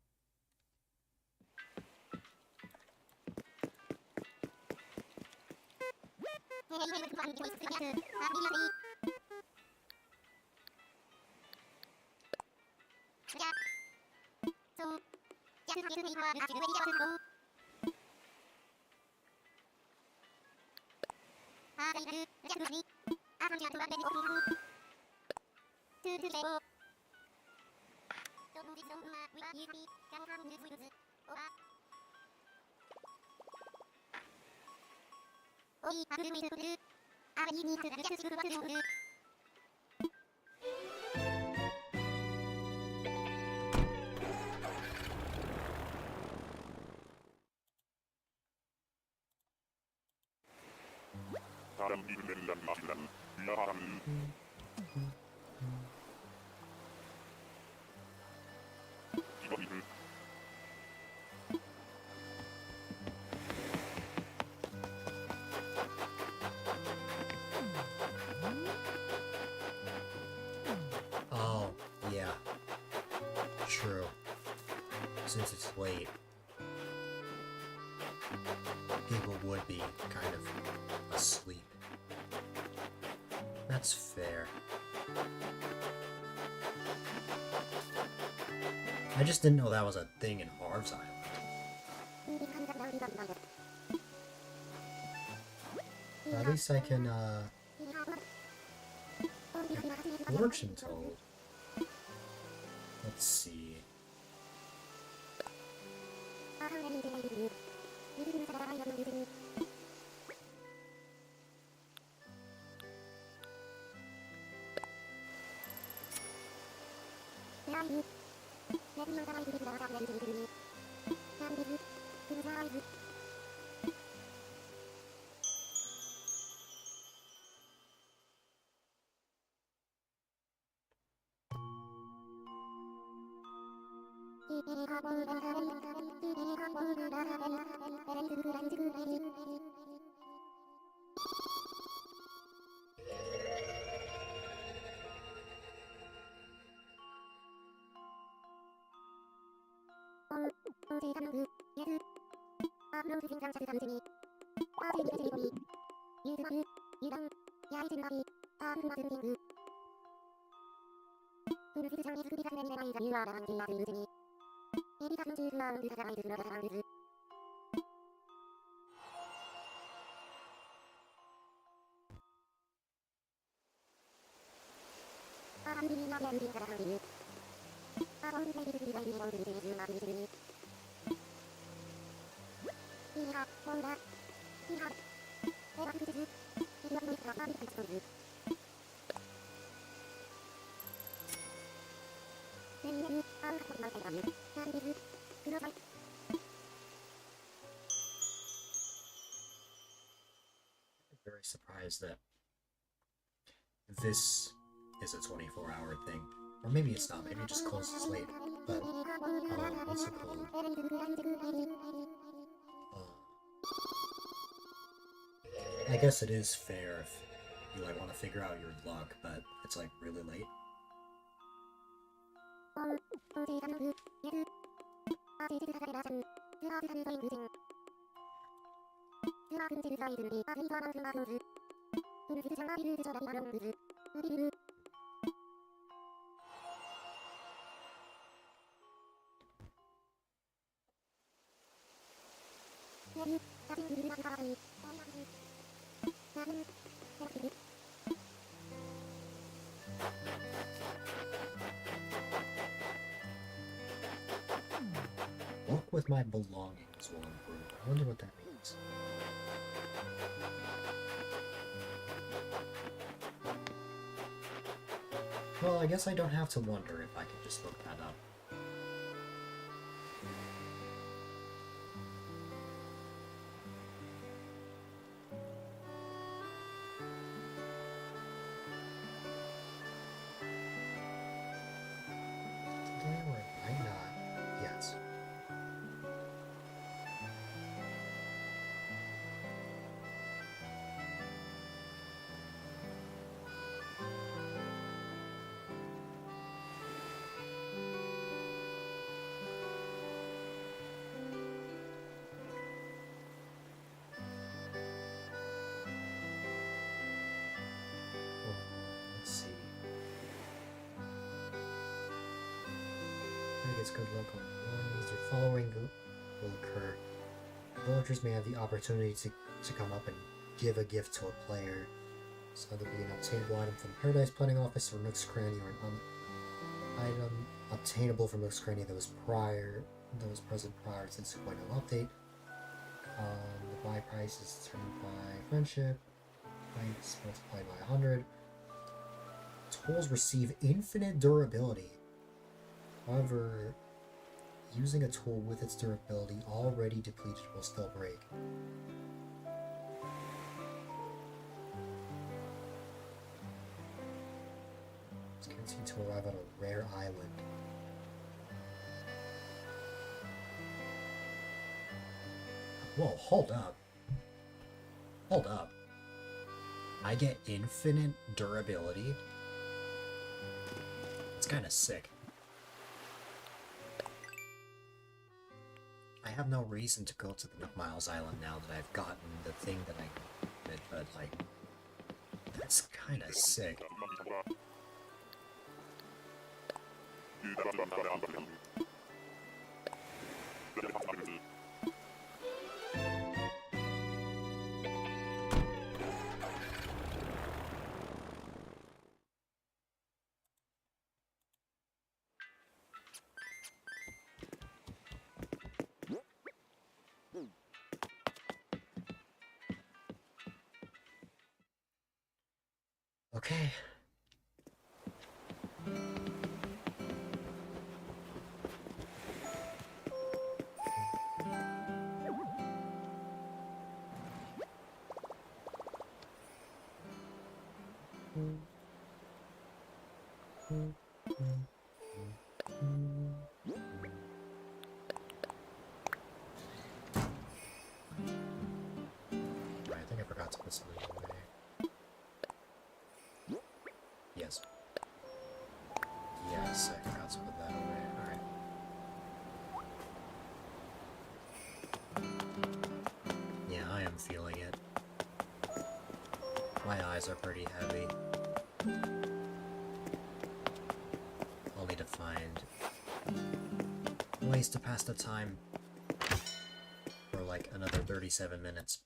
Oh, yeah. True. Since it's late, people would be kind of asleep. That's fair. I just didn't know that was a thing in Harv's Island. At least I can, Fortune told. Let's see. Very surprised that this is a 24-hour thing. Or maybe it's not, maybe it just closes late. But, what's it called? I guess it is fair if you like want to figure out your luck, but it's like really late. Luck with my belongings will improve. I wonder what that means. Well, I guess I don't have to wonder if I can just look that up. Or it might not. Yes. Let's see. I guess good luck on belongings. The following will occur. Villagers may have the opportunity to come up and give a gift to a player. So there'll be an obtainable item from Paradise Planning Office or Nook's Cranny, or an item obtainable from Nook's Cranny that was present prior to the 2.0 update. The buy price is determined by friendship. Points multiplied by 100. Tools receive infinite durability. However, using a tool with its durability already depleted will still break. It's guaranteed to arrive on a rare island. Whoa, hold up. Hold up. I get infinite durability? It's kinda sick. I have no reason to go to the Nook Miles Island now that I've gotten the thing that I wanted, but like, that's kinda sick. Okay. Right, I think I forgot to put something away. Yes. Yes, I forgot to put that away. Alright. Yeah, I am feeling it. My eyes are pretty heavy. I'll need to find ways to pass the time for like another 37 minutes.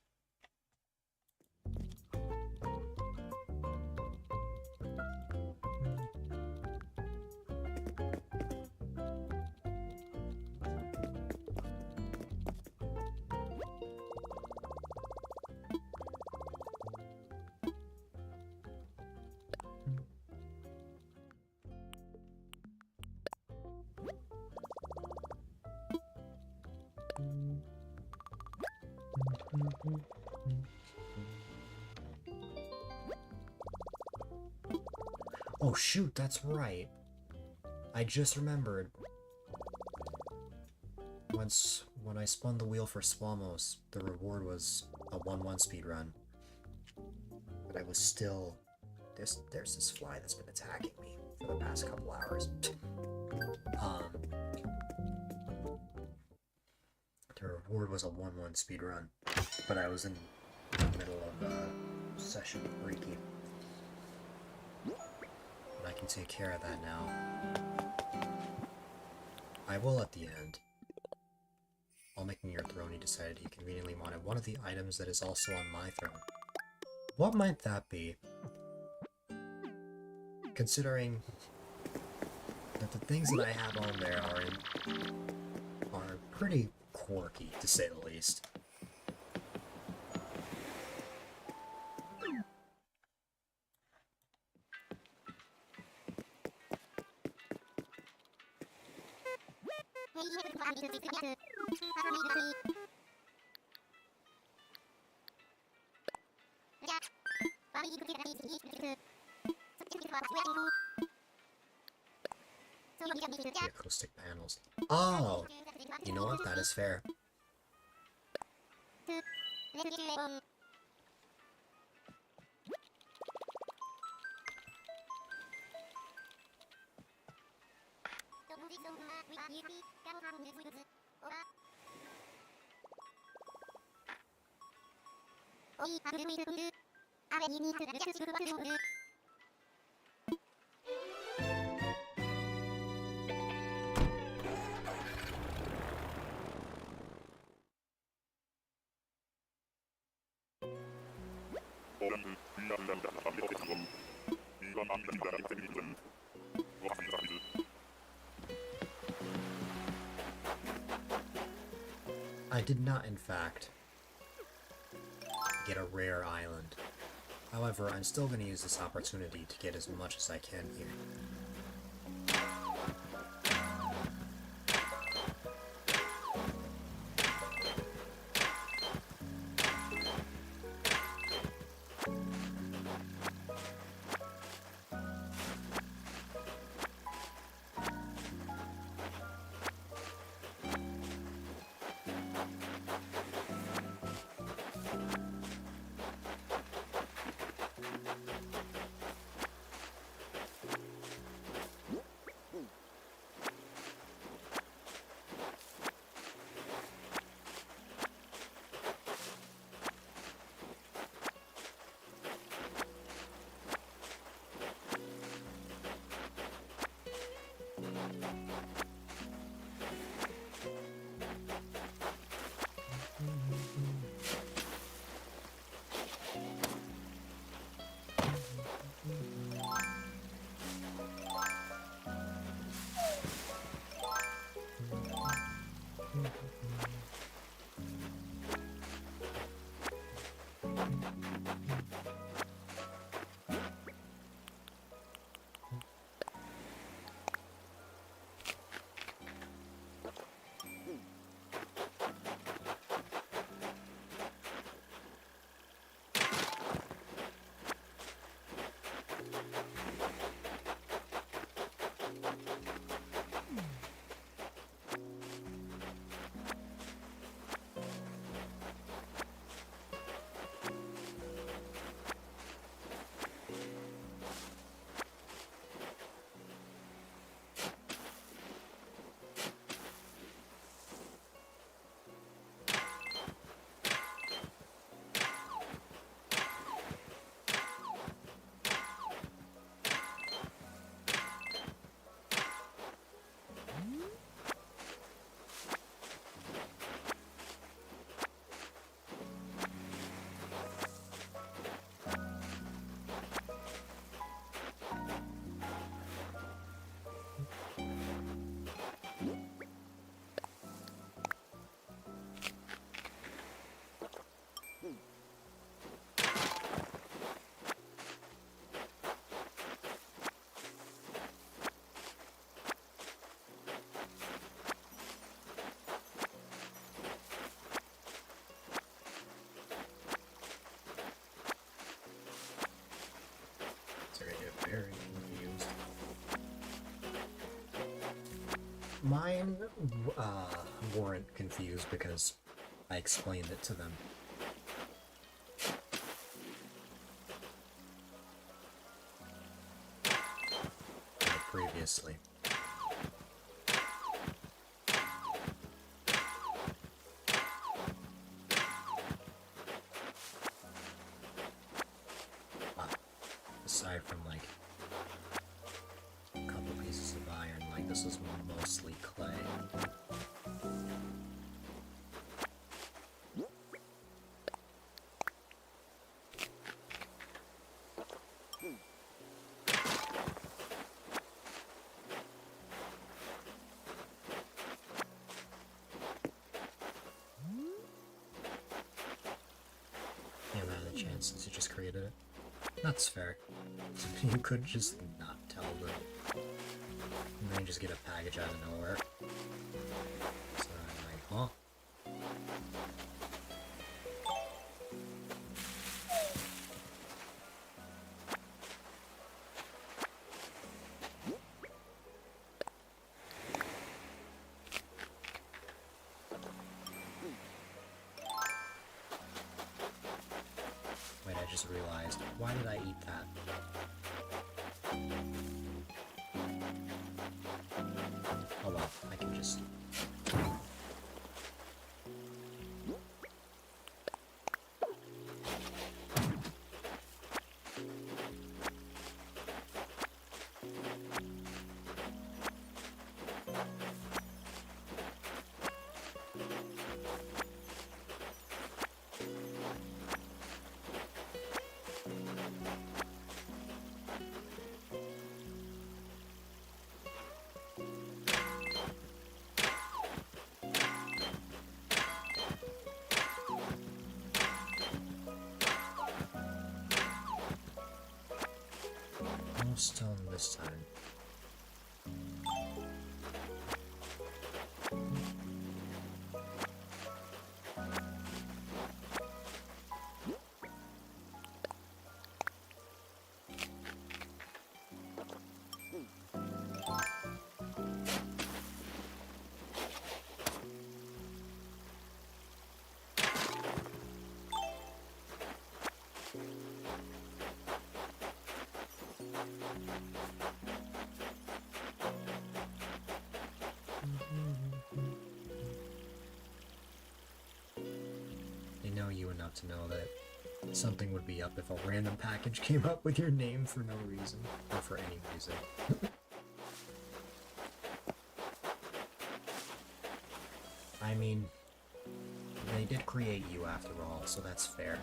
Oh shoot, that's right. I just remembered. When I spun the wheel for Swamos, the reward was a 1-1 speedrun. But I was still... There's this fly that's been attacking me for the past couple hours. The reward was a 1-1 speedrun, but I was in the middle of session Reiki. And I can take care of that now. I will at the end. While making your throne, he decided he conveniently wanted one of the items that is also on my throne. What might that be? Considering that the things that I have on there are pretty quirky, to say the least. The acoustic panels. Oh! You know what? That is fair. I did not, in fact, get a rare island. However, I'm still going to use this opportunity to get as much as I can here. very confused. Mine weren't confused because I explained it to them. Previously. Aside from like a couple pieces of iron, like this is mostly clay. The amount of chances you just created it. That's fair. You could just not tell them. And then you just get a package out of nowhere. So I'm like, huh? Wait, I just realized. Why did I eat that? Oh well, I can just... No stone this time. They know you enough to know that something would be up if a random package came up with your name for no reason, or for any reason. I mean, they did create you after all, so that's fair.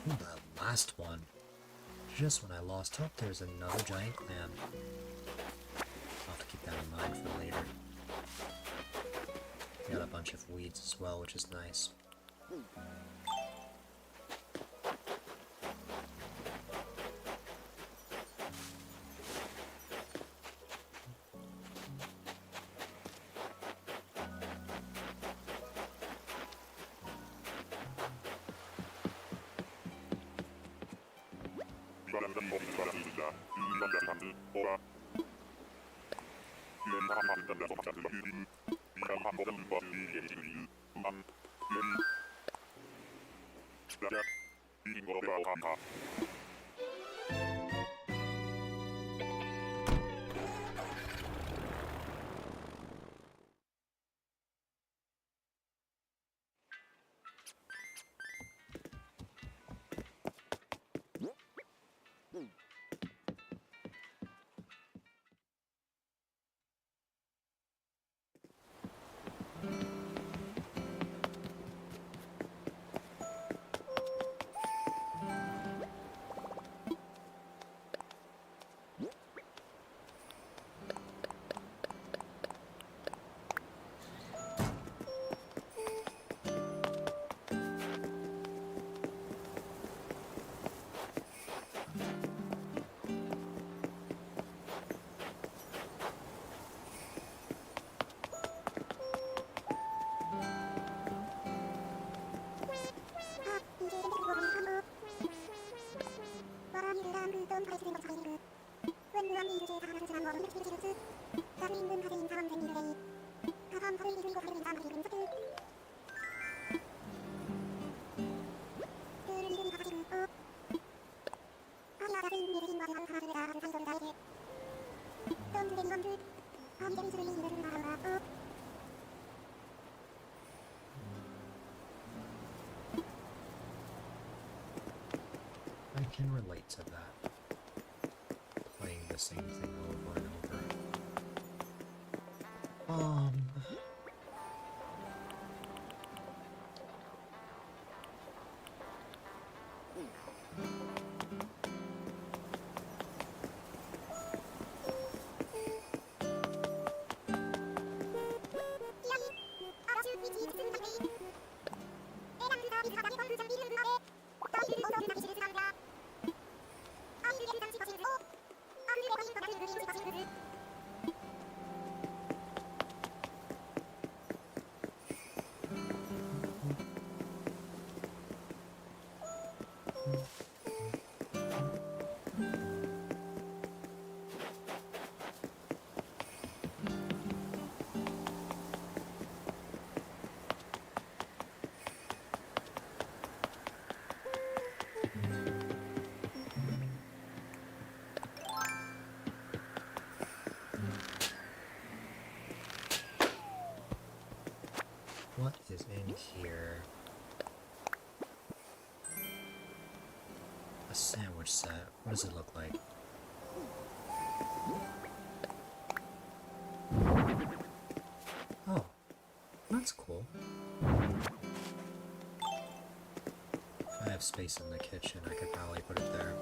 The last one. Just when I lost hope, there's another giant clam. I'll have to keep that in mind for later. Got a bunch of weeds as well, which is nice. I can relate to that. Playing the same thing over and over. What is in here? A sandwich set. What does it look like? Oh, that's cool. If I have space in the kitchen, I could probably put it there.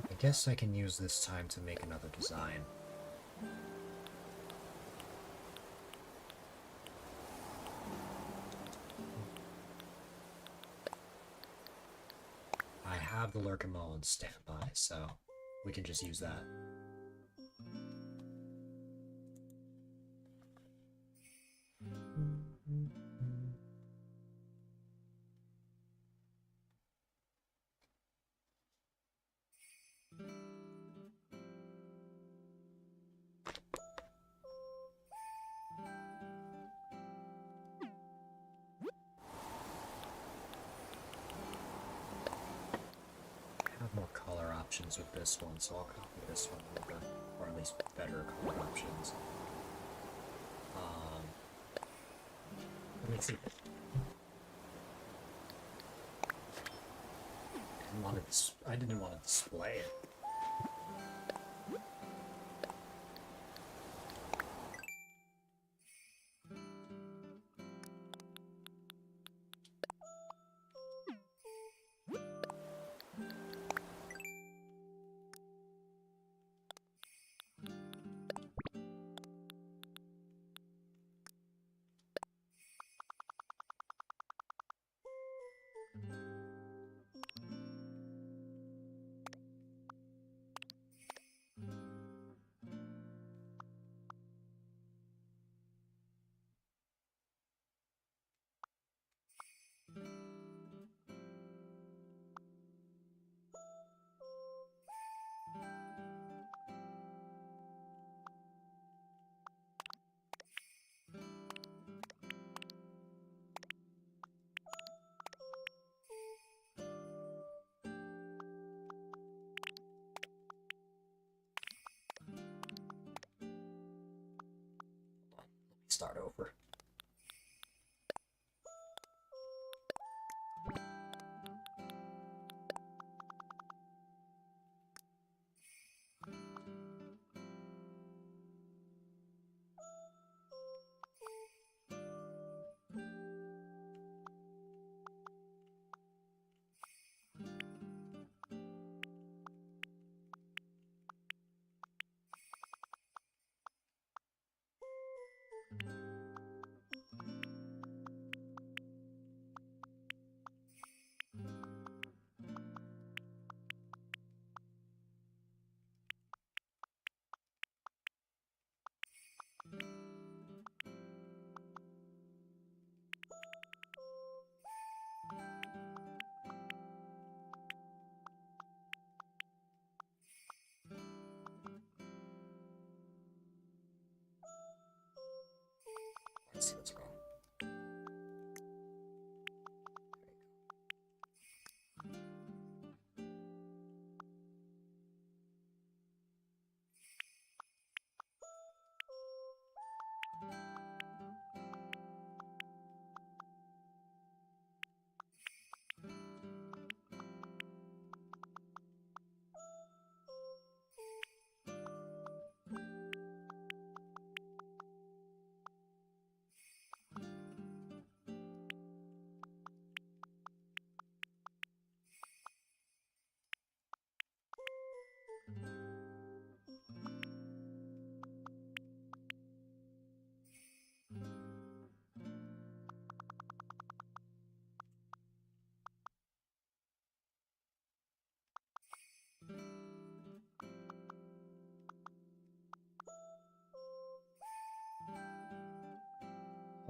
I guess I can use this time to make another design. I have the Lurkin on standby, so we can just use that. More color options with this one, so I'll copy this one over, or at least better color options. Let me see. I didn't want to display it.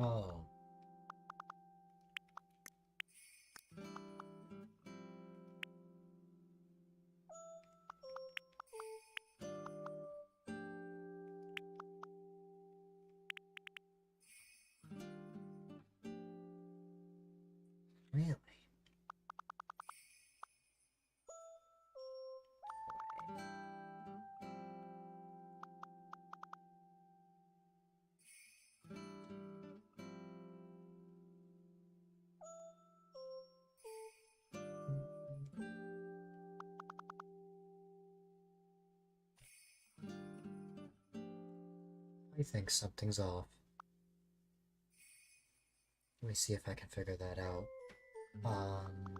Oh. Really? I think something's off. Let me see if I can figure that out. Um,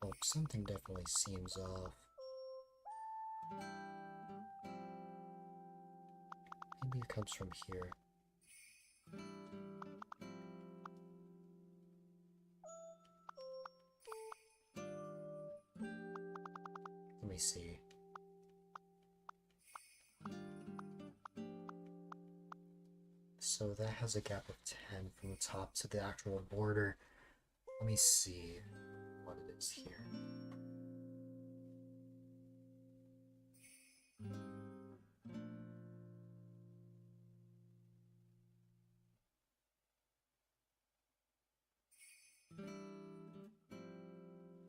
oh, something definitely seems off. Maybe it comes from here. Let me see. So that has a gap of 10 from the top to the actual border. Let me see what it is here.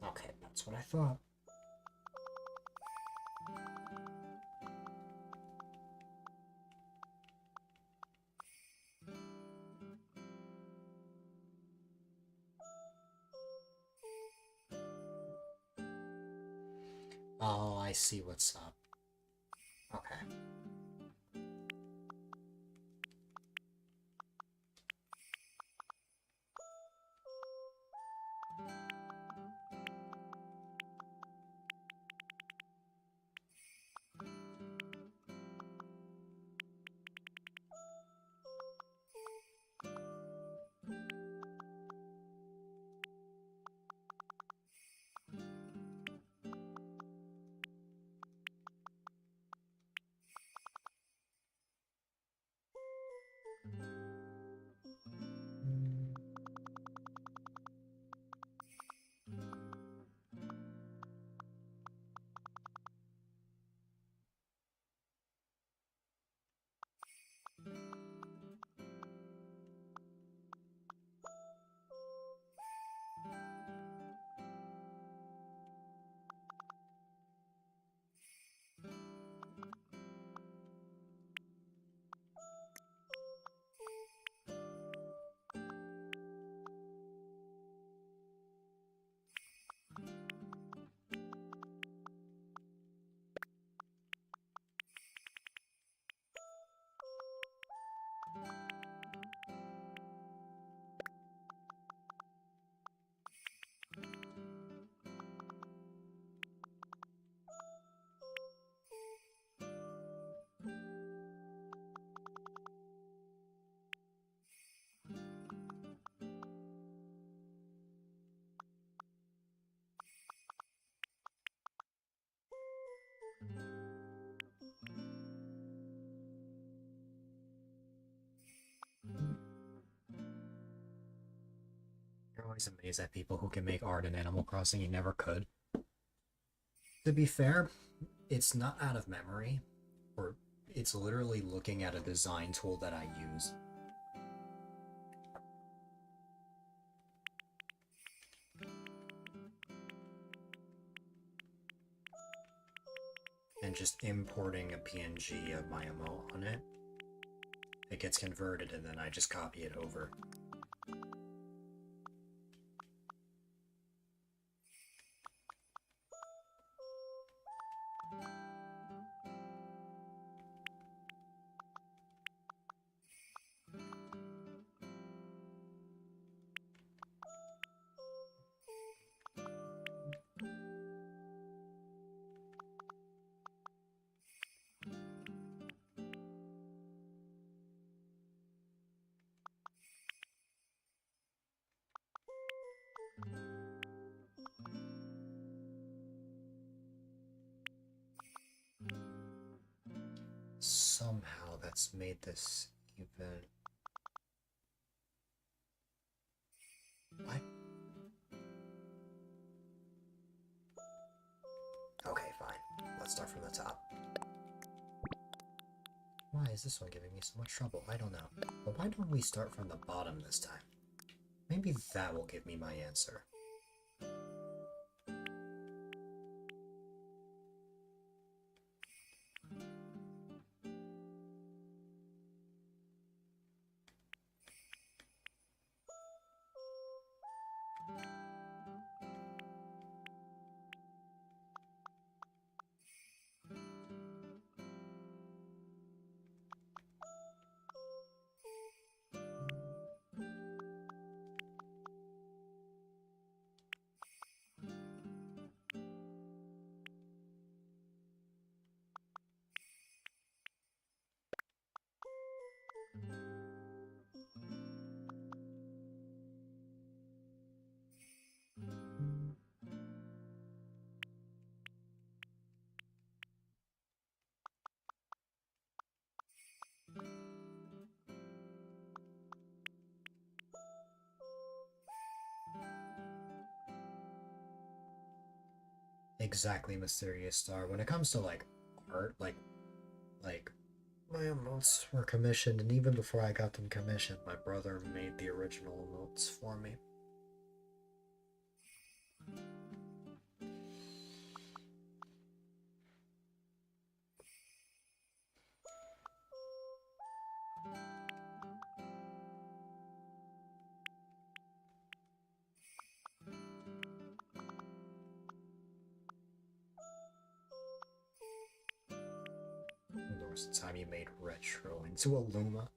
Okay, that's what I thought. Oh, I see what's up. Okay. You're always amazed at people who can make art in Animal Crossing. You never could. To be fair, it's not out of memory, or it's literally looking at a design tool that I use. And just importing a PNG of my emote on it. It gets converted and then I just copy it over. that's made this even... What? Okay, fine. Let's start from the top. Why is this one giving me so much trouble? I don't know. But why don't we start from the bottom this time? Maybe that will give me my answer. Exactly, Mysterious Star. When it comes to, like, art, like, my emotes were commissioned, and even before I got them commissioned, my brother made the original emotes for me. There was the time you made Retro into a Luma.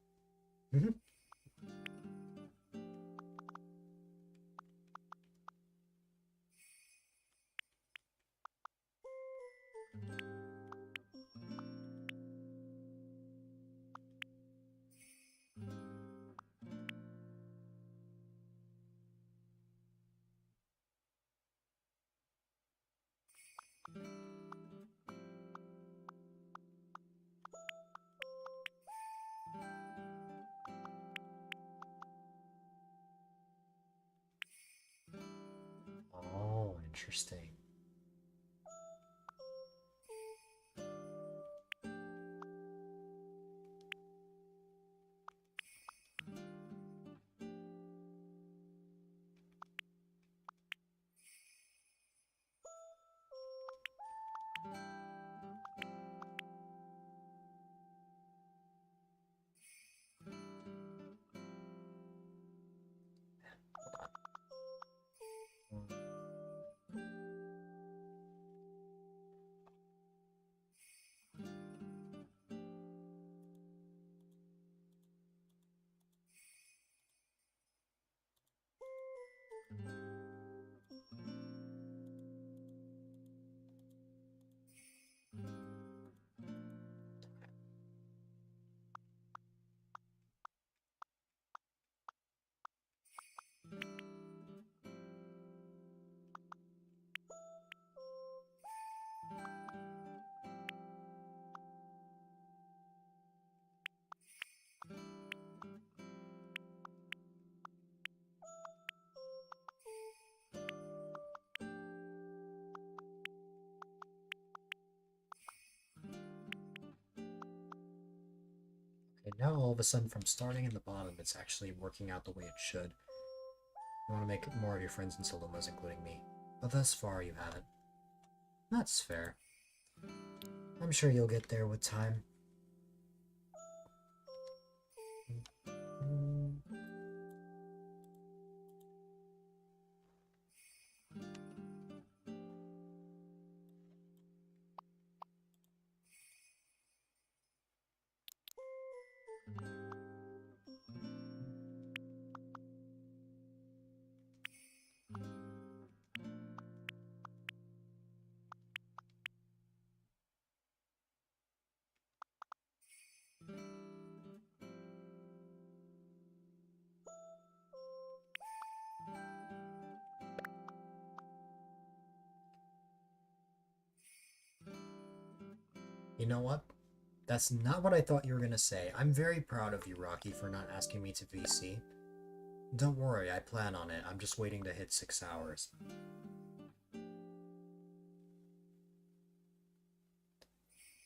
Oh, interesting. Okay, now all of a sudden, from starting in the bottom, it's actually working out the way it should. You want to make more of your friends into Lumas, including me. But thus far, you haven't. That's fair. I'm sure you'll get there with time. You know what? That's not what I thought you were gonna say. I'm very proud of you, Rocky, for not asking me to VC. Don't worry, I plan on it. I'm just waiting to hit 6 hours.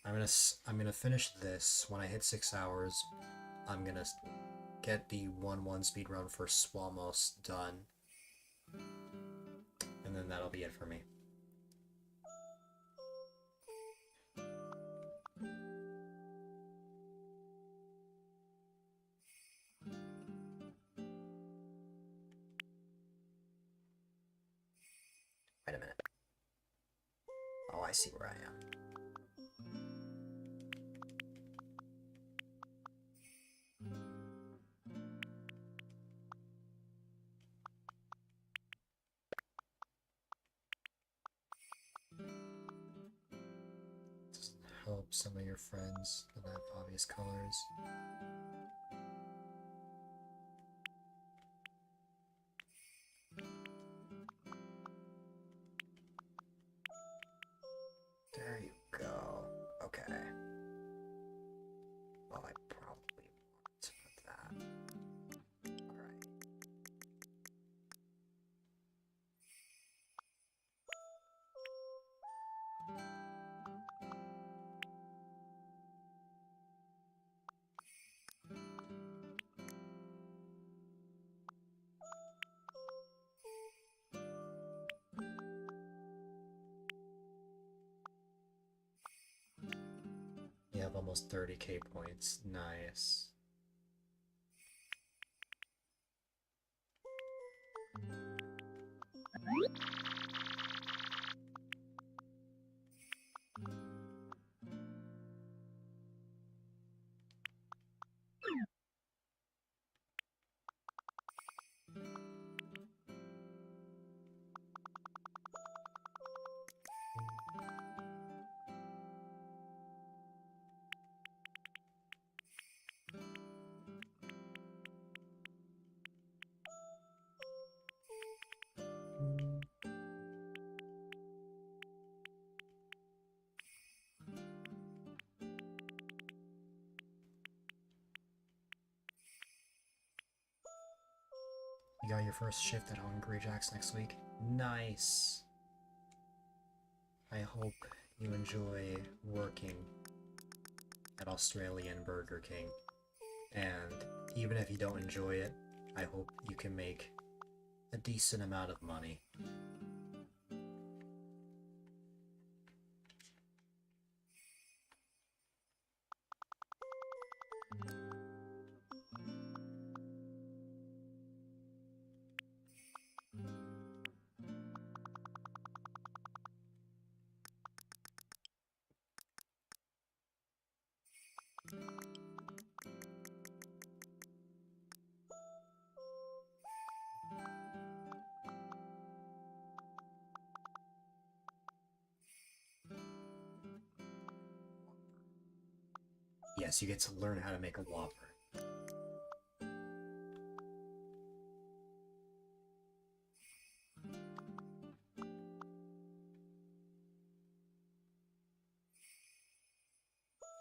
I'm gonna finish this. When I hit 6 hours, I'm gonna get the 1-1 speedrun for Swamos done. And then that'll be it for me. Wait a minute. Oh, I see where I am. Just help some of your friends that have obvious colors. There you go. Okay. Well, I probably want to put that. Alright. You have almost 30k points. Nice. You got your first shift at Hungry Jack's next week? Nice! I hope you enjoy working at Australian Burger King. And even if you don't enjoy it, I hope you can make a decent amount of money. Yes, you get to learn how to make a Whopper.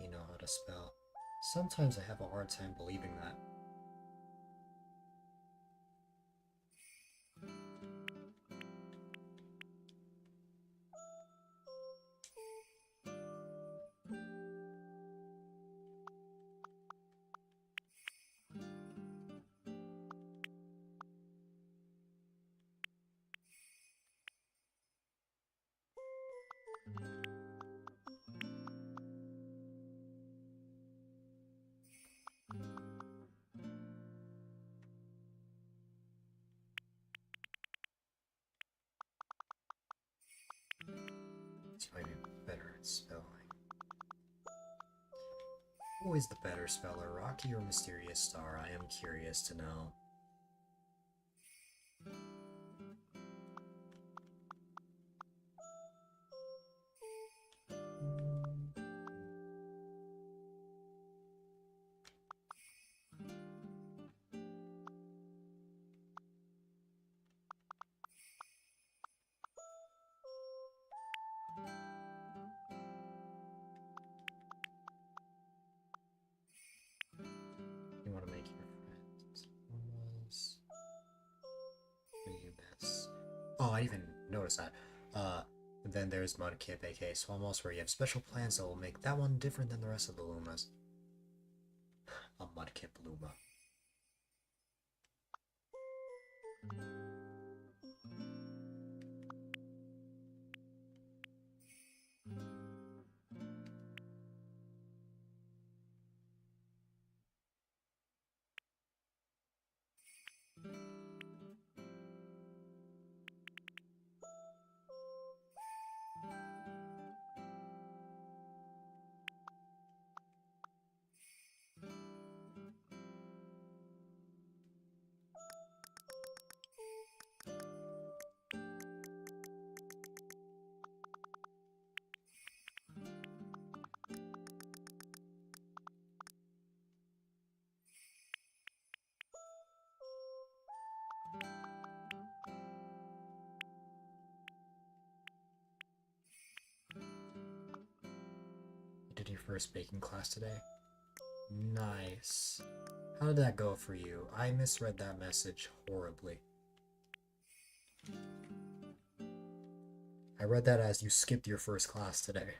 You know how to spell. Sometimes I have a hard time believing that. You might be better at spelling. Who is the better speller, Rocky or Mysterious Star? I am curious to know. I didn't even notice that. Then there's Mudkip, aka Swamos, where you have special plans that will make that one different than the rest of the Lumas. A Mudkip Luma. You did your first baking class today? Nice. How did that go for you? I misread that message horribly. I read that as you skipped your first class today.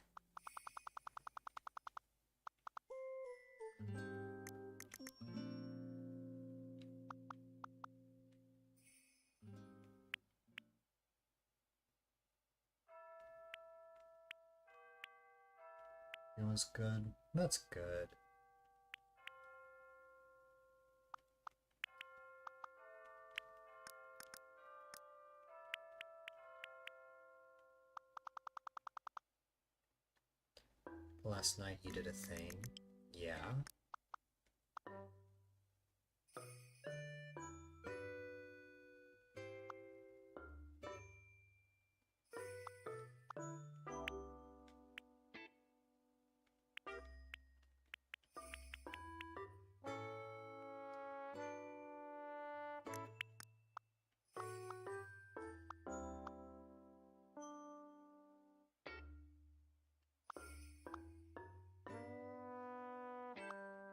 It was good. That's good. Last night you did a thing. Yeah?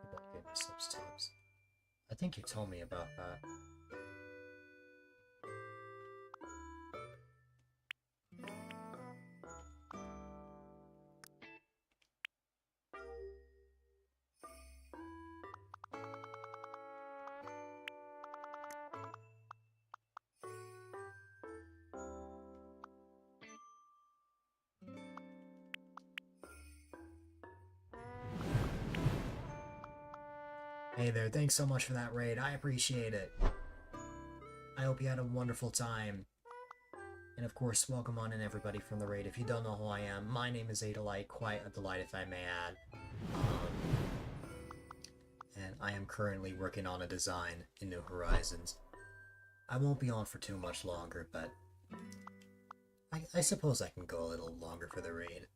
People gave me substance. I think you told me about that. Hey there, thanks so much for that raid. I appreciate it. I hope you had a wonderful time. And of course, welcome on in everybody from the raid. If you don't know who I am, my name is A-Dylite, quite a delight if I may add. And I am currently working on a design in New Horizons. I won't be on for too much longer, but I suppose I can go a little longer for the raid.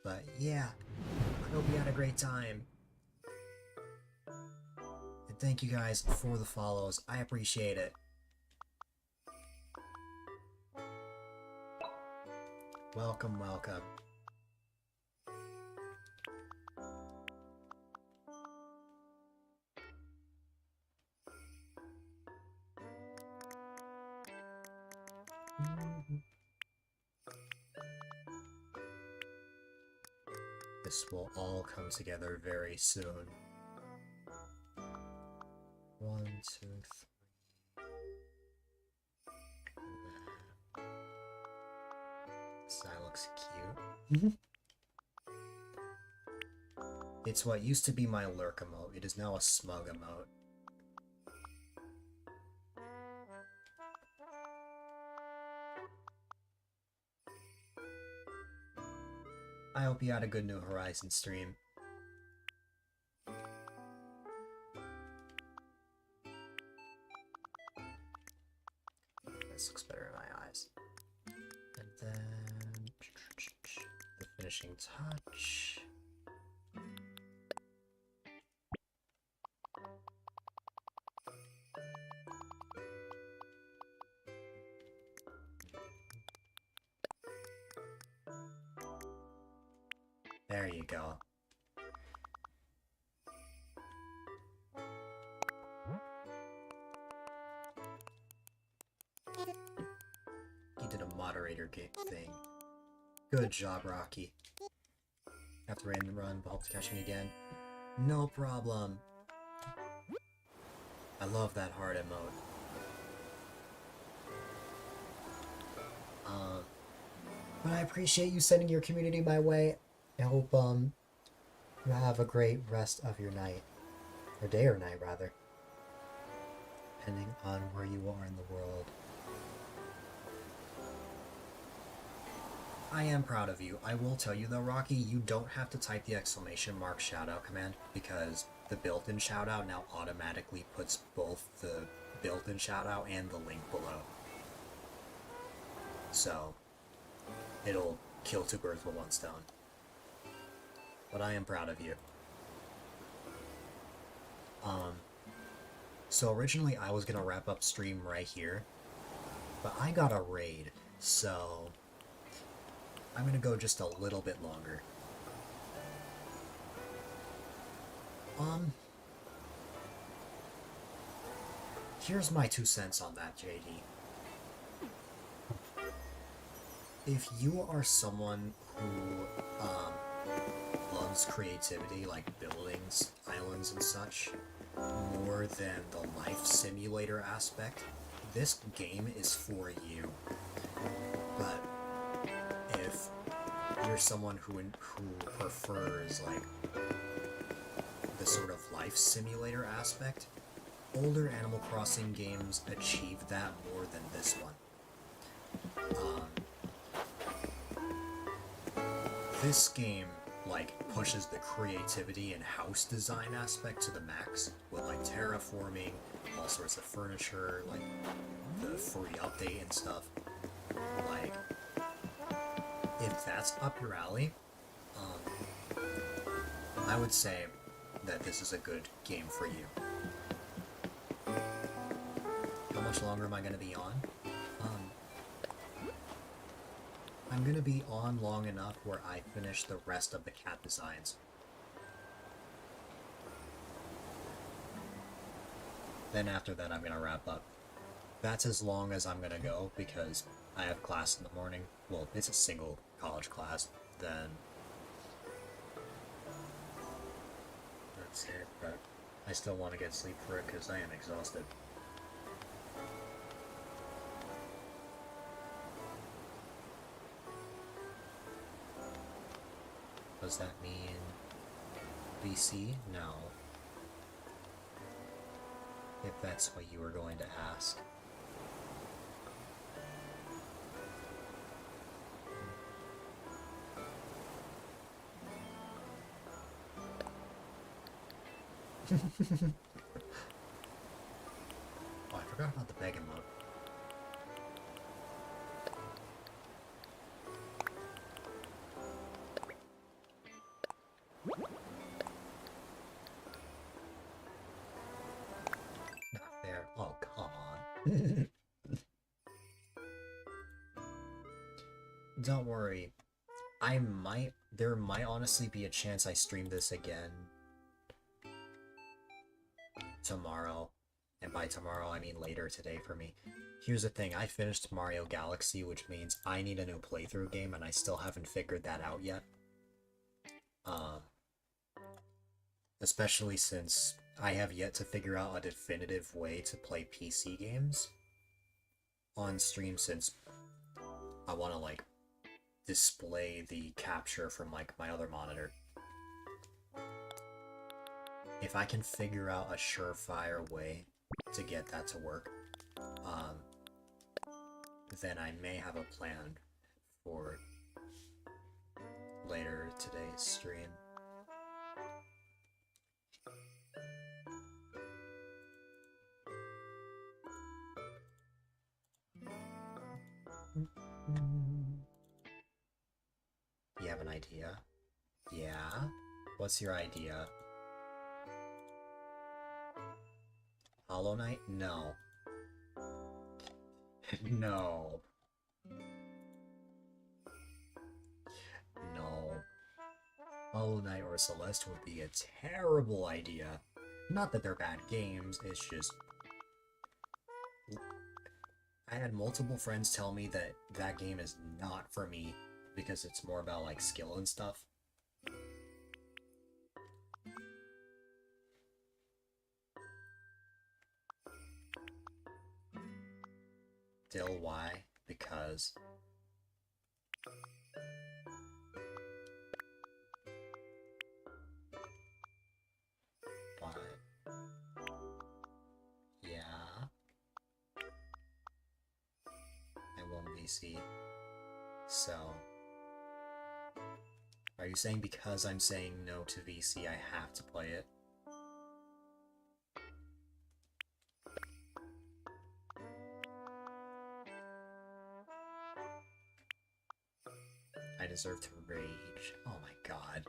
But yeah, I hope you had a great time. And thank you guys for the follows. I appreciate it. Welcome, welcome. This will all come together very soon. 1, 2, 3. This guy looks cute. It's what used to be my lurk emote. It is now a smug emote. I hope you had a good New Horizons stream. This looks better in my eyes. And then the finishing touch. There you go. moderator thing. Good job, Rocky. Have to rain and run, but hope to catch me again. No problem. I love that hard mode. But I appreciate you sending your community my way. I hope you have a great rest of your night. Or day or night, rather. Depending on where you are in the world. I am proud of you. I will tell you though, Rocky, you don't have to type the exclamation mark shoutout command because the built-in shoutout now automatically puts both the built-in shoutout and the link below. So, it'll kill two birds with one stone. But I am proud of you. So originally I was gonna wrap up stream right here, but I got a raid, so I'm gonna go just a little bit longer. Here's my 2 cents on that, JD. If you are someone who, loves creativity, like buildings, islands, and such, more than the life simulator aspect, this game is for you. But if you're someone who prefers, like, the sort of life simulator aspect, older Animal Crossing games achieve that more than this one. This game, like, pushes the creativity and house design aspect to the max, with, like, terraforming, all sorts of furniture, like, the free update and stuff. Like, if that's up your alley, I would say that this is a good game for you. How much longer am I going to be on? I'm going to be on long enough where I finish the rest of the cat designs. Then after that I'm going to wrap up. That's as long as I'm going to go because I have class in the morning. Well, it's a single college class. Then that's it, but I still want to get sleep for it because I am exhausted. Does that mean VC? No. If that's what you were going to ask. Oh, I forgot about the begging mode. Not there. Oh, come on. Don't worry. There might honestly be a chance I stream this again tomorrow. And by tomorrow, I mean later today for me. Here's the thing, I finished Mario Galaxy, which means I need a new playthrough game, and I still haven't figured that out yet. Especially since I have yet to figure out a definitive way to play PC games on stream, since I want to, like, display the capture from, like, my other monitor. If I can figure out a surefire way to get that to work, then I may have a plan for later today's stream. You have an idea? Yeah? What's your idea? Hollow Knight? No. No. No. Hollow Knight or Celeste would be a terrible idea. Not that they're bad games, it's just... I had multiple friends tell me that that game is not for me because it's more about like skill and stuff. Still, why? Because but yeah, I won't VC. So, are you saying because I'm saying no to VC, I have to play it? I deserve to rage. Oh my god.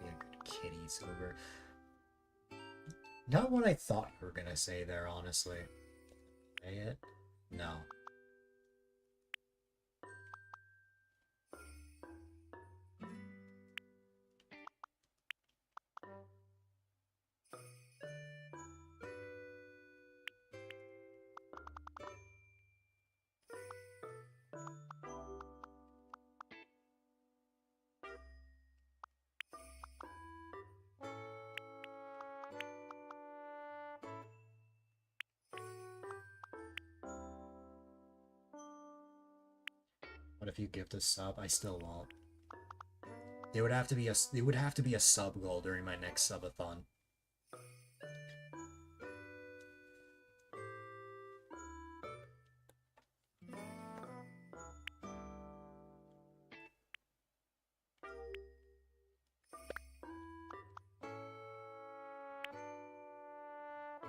Yeah, good kitties over. Not what I thought you were gonna say there, honestly. Say it? No. What if you gift a sub? I still won't. It would have to be a sub goal during my next subathon.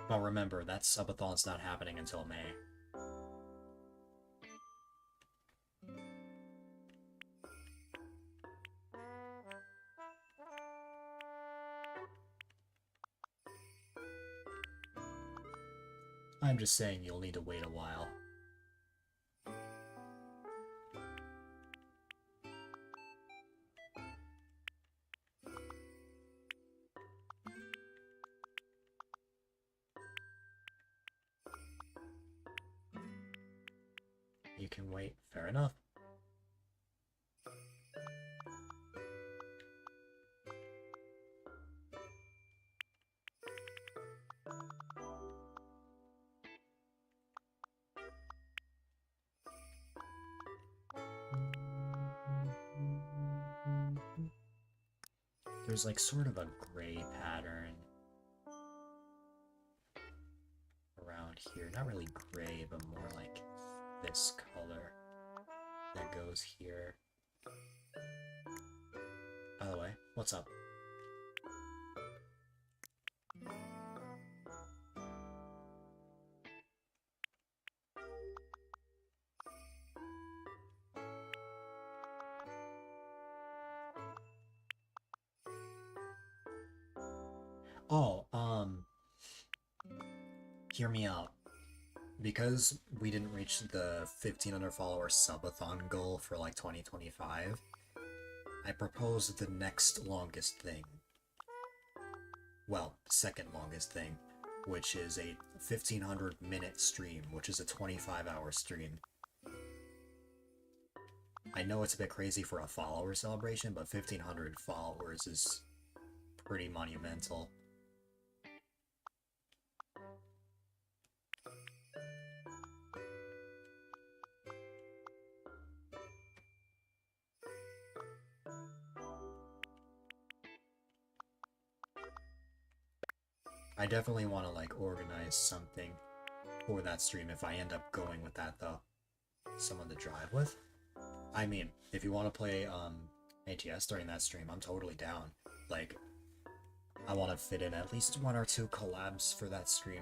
But remember, that subathon's not happening until May. I'm just saying you'll need to wait a while. You can wait. Fair enough. There's like sort of a gray pattern around here. Not really gray, but more like this color that goes here. By the way, what's up? Oh, hear me out. Because we didn't reach the 1,500 follower subathon goal for like 2025, I proposed the next longest thing. Well, second longest thing, which is a 1,500-minute stream, which is a 25-hour stream. I know it's a bit crazy for a follower celebration, but 1,500 followers is pretty monumental. I definitely want to like organize something for that stream if I end up going with that though. Someone to drive with? I mean, if you want to play ATS during that stream, I'm totally down. Like, I want to fit in at least 1 or 2 collabs for that stream.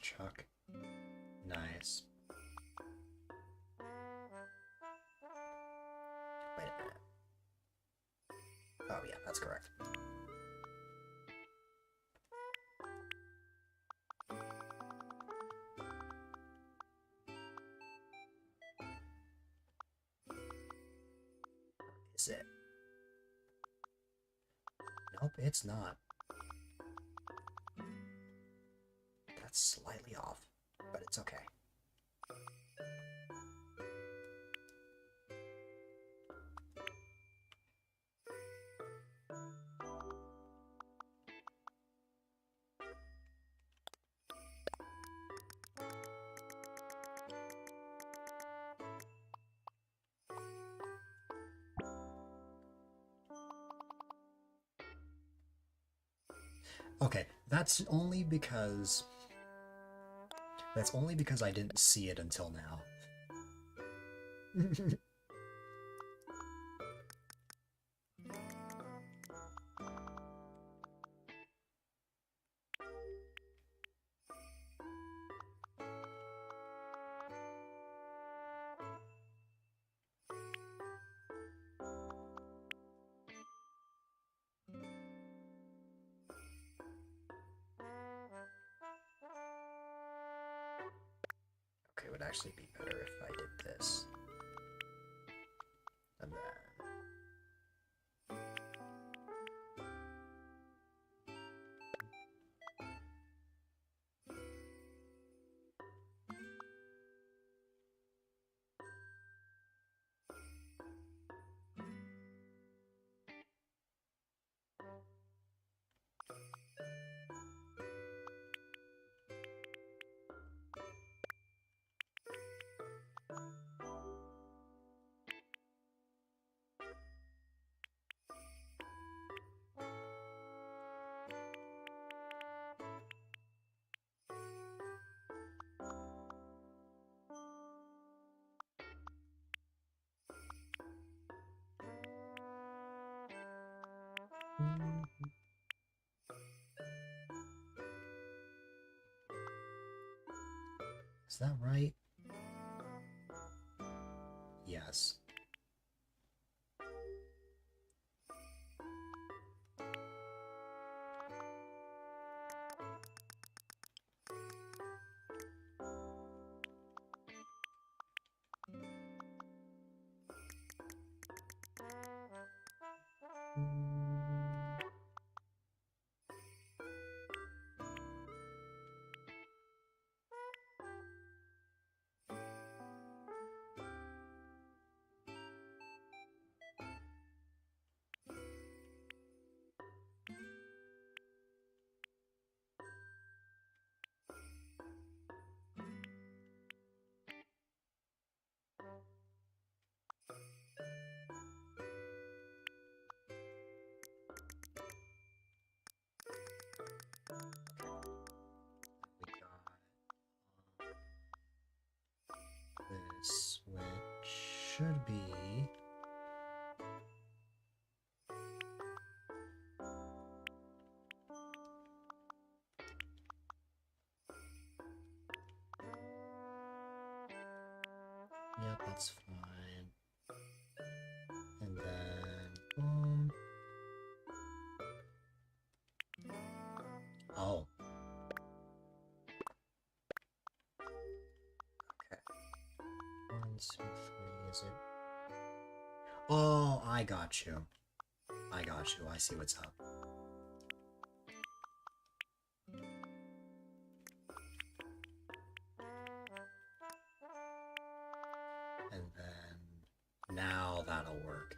Chuck. Nice. Wait a minute. Oh yeah, that's correct. Is it? Nope, it's not. That's slightly off, but it's okay. Okay, that's only because I didn't see it until now. Okay, it would actually be better if I did this. And then... Is that right? Yes. We got this, which should be... Yep, that's fine. And then, boom. Oh. Okay. 1, 2, 3, is it? Oh, I got you. I got you. I see what's up. And then, now that'll work.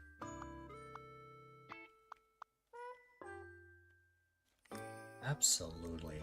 Absolutely.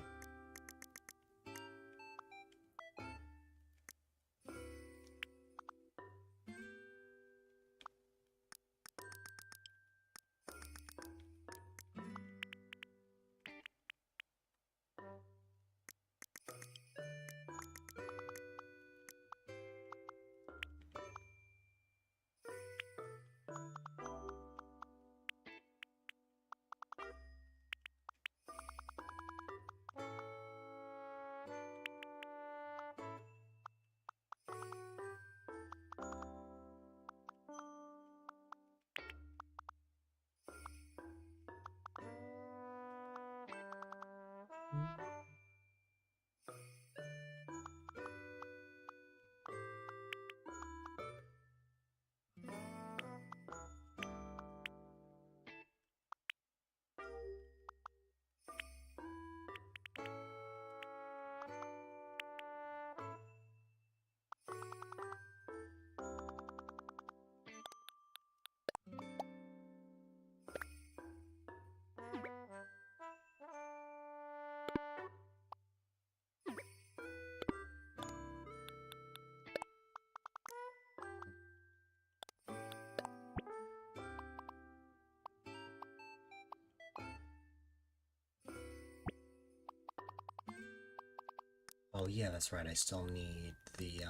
Oh yeah, that's right, I still need the,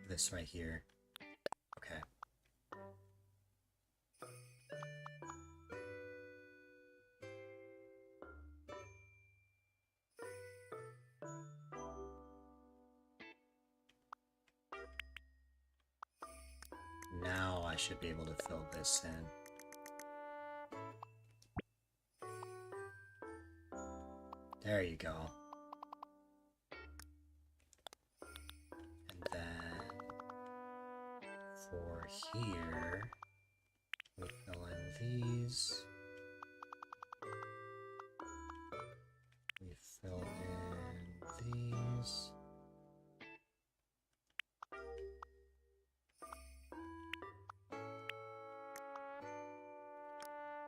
this right here. Okay. Now I should be able to fill this in. There you go. And then for here, we fill in these. We fill in these.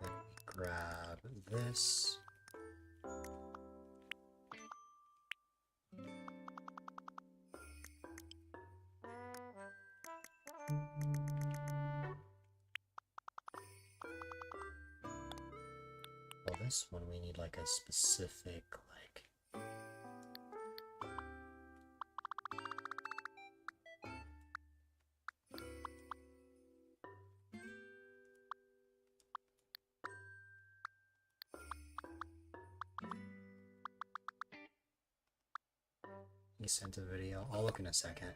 Then we grab this. Well, this one we need like a specific, like... You sent a video. I'll look in a second.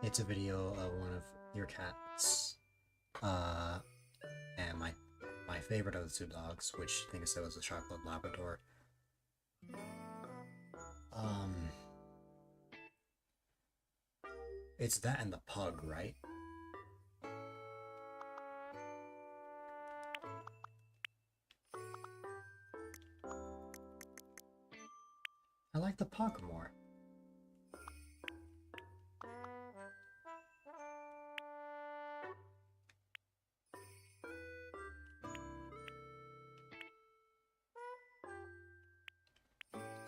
It's a video of one of your cats, and my favorite of the two dogs, which I think I said was a chocolate Labrador. It's that and the pug, right? I like the pug more.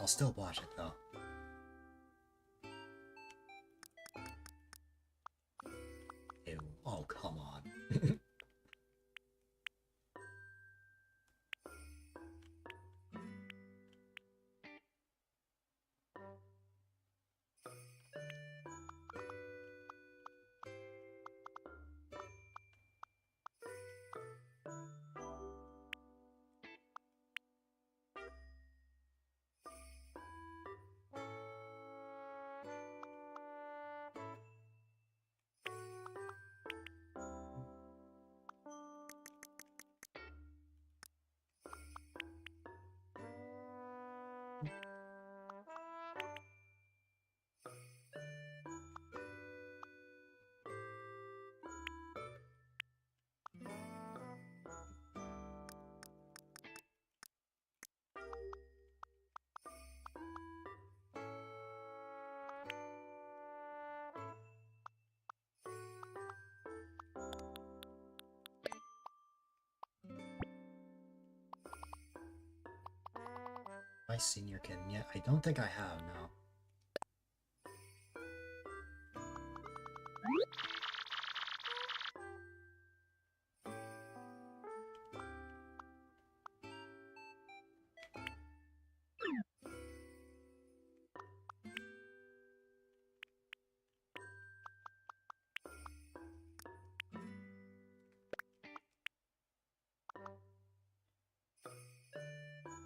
I'll still watch it though. Ew. Oh, come on. I seen your kitten yet? I don't think I have, no.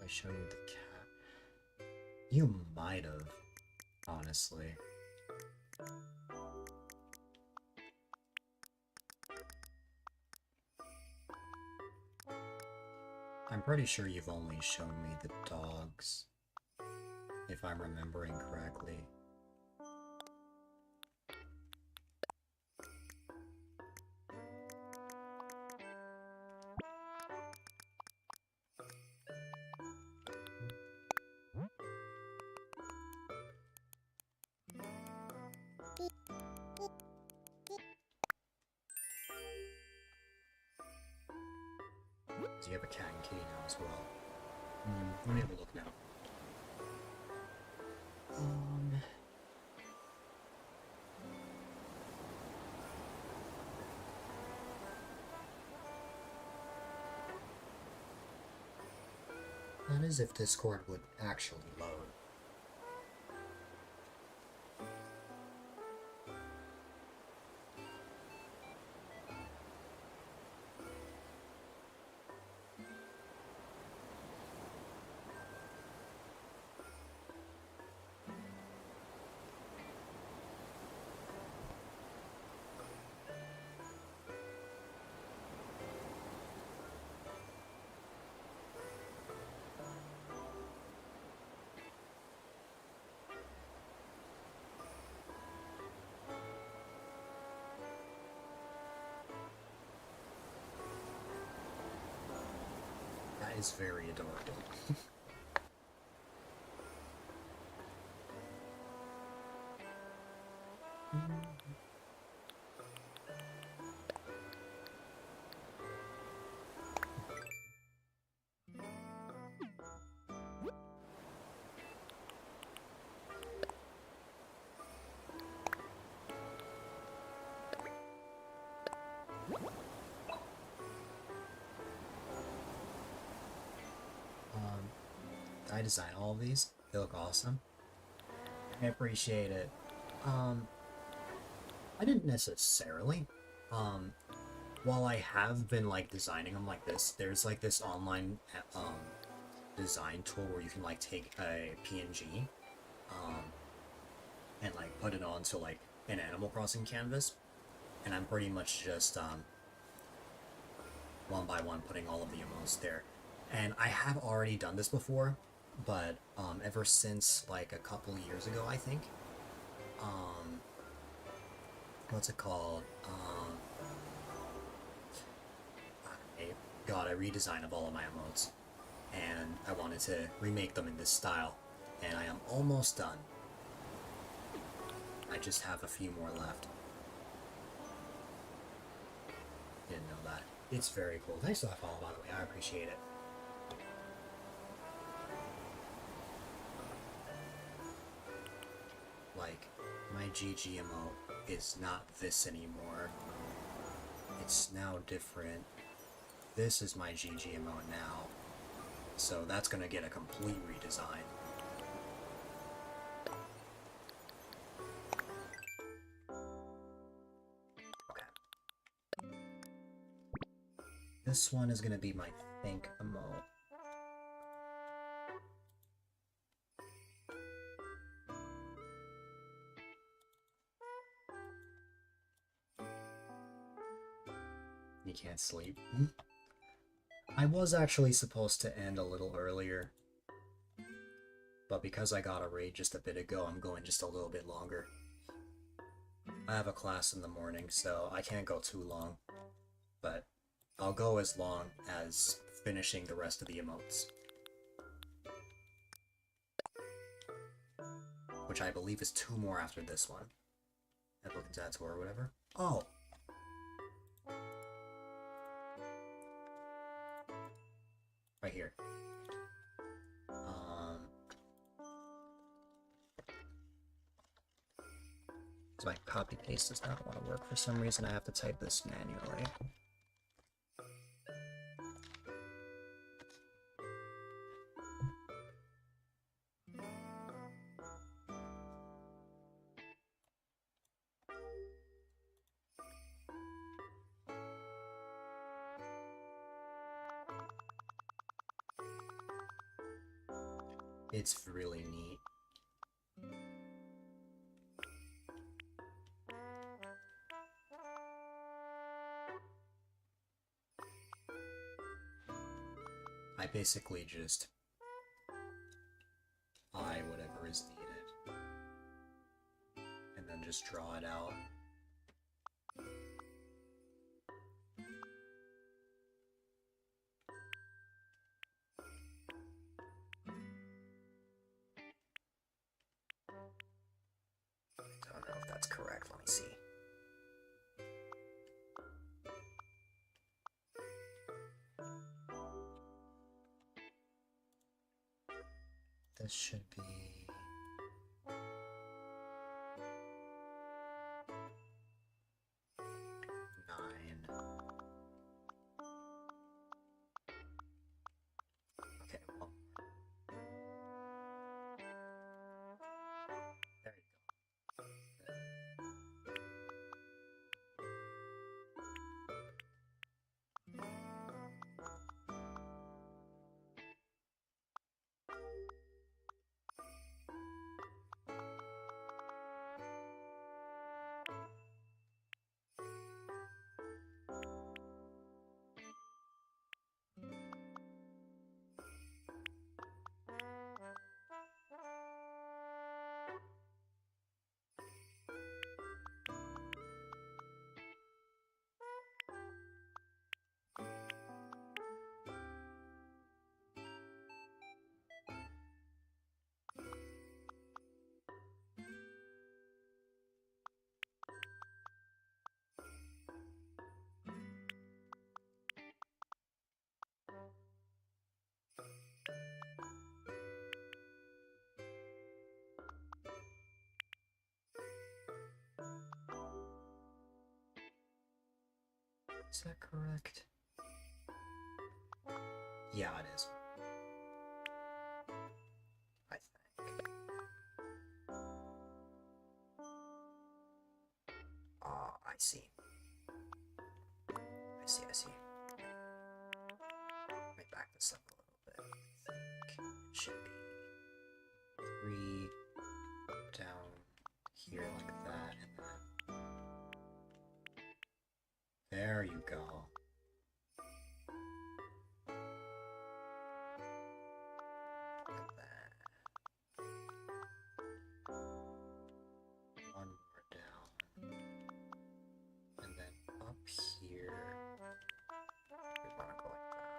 I show you the cat. You might have, honestly. I'm pretty sure you've only shown me the dogs, if I'm remembering correctly. So you have a cat and kitty now as well. Let me have a look now. That is if Discord would actually load. That is very adorable. I designed all of these. They look awesome. I appreciate it. I didn't necessarily. While I have been like designing them like this, there's like this online design tool where you can like take a PNG and like put it onto like an Animal Crossing canvas, and I'm pretty much just one by one putting all of the emotes there. And I have already done this before, but ever since like a couple years ago, I think. What's it called? Got a redesign of all of my emotes, and I wanted to remake them in this style, and I am almost done. I just have a few more left. Didn't know that. It's very cool. Thanks for that follow, by the way. I appreciate it. Like, my GG emote is not this anymore. It's now different. This is my GG emote now. So that's gonna get a complete redesign. Okay. This one is gonna be my think emote. You can't sleep. I was actually supposed to end a little earlier, but because I got a raid just a bit ago, I'm going just a little bit longer. I have a class in the morning, so I can't go too long, but I'll go as long as finishing the rest of the emotes. Which I believe is 2 more after this one. Epic Tattoo or whatever. Oh! Right here. So my copy paste does not want to work for some reason. I have to type this manually. It's really neat. I basically just buy whatever is needed and then just draw it out. I don't know if that's correct. Let me see. This should be 9. Okay, well, there you go. Is that correct? Yeah, it is. I think. Ah, I see. I see. Let me back this up a little bit. I think it should be 3 down here like that, and then there you go. Like that. One more down. And then up here, we want to go like that.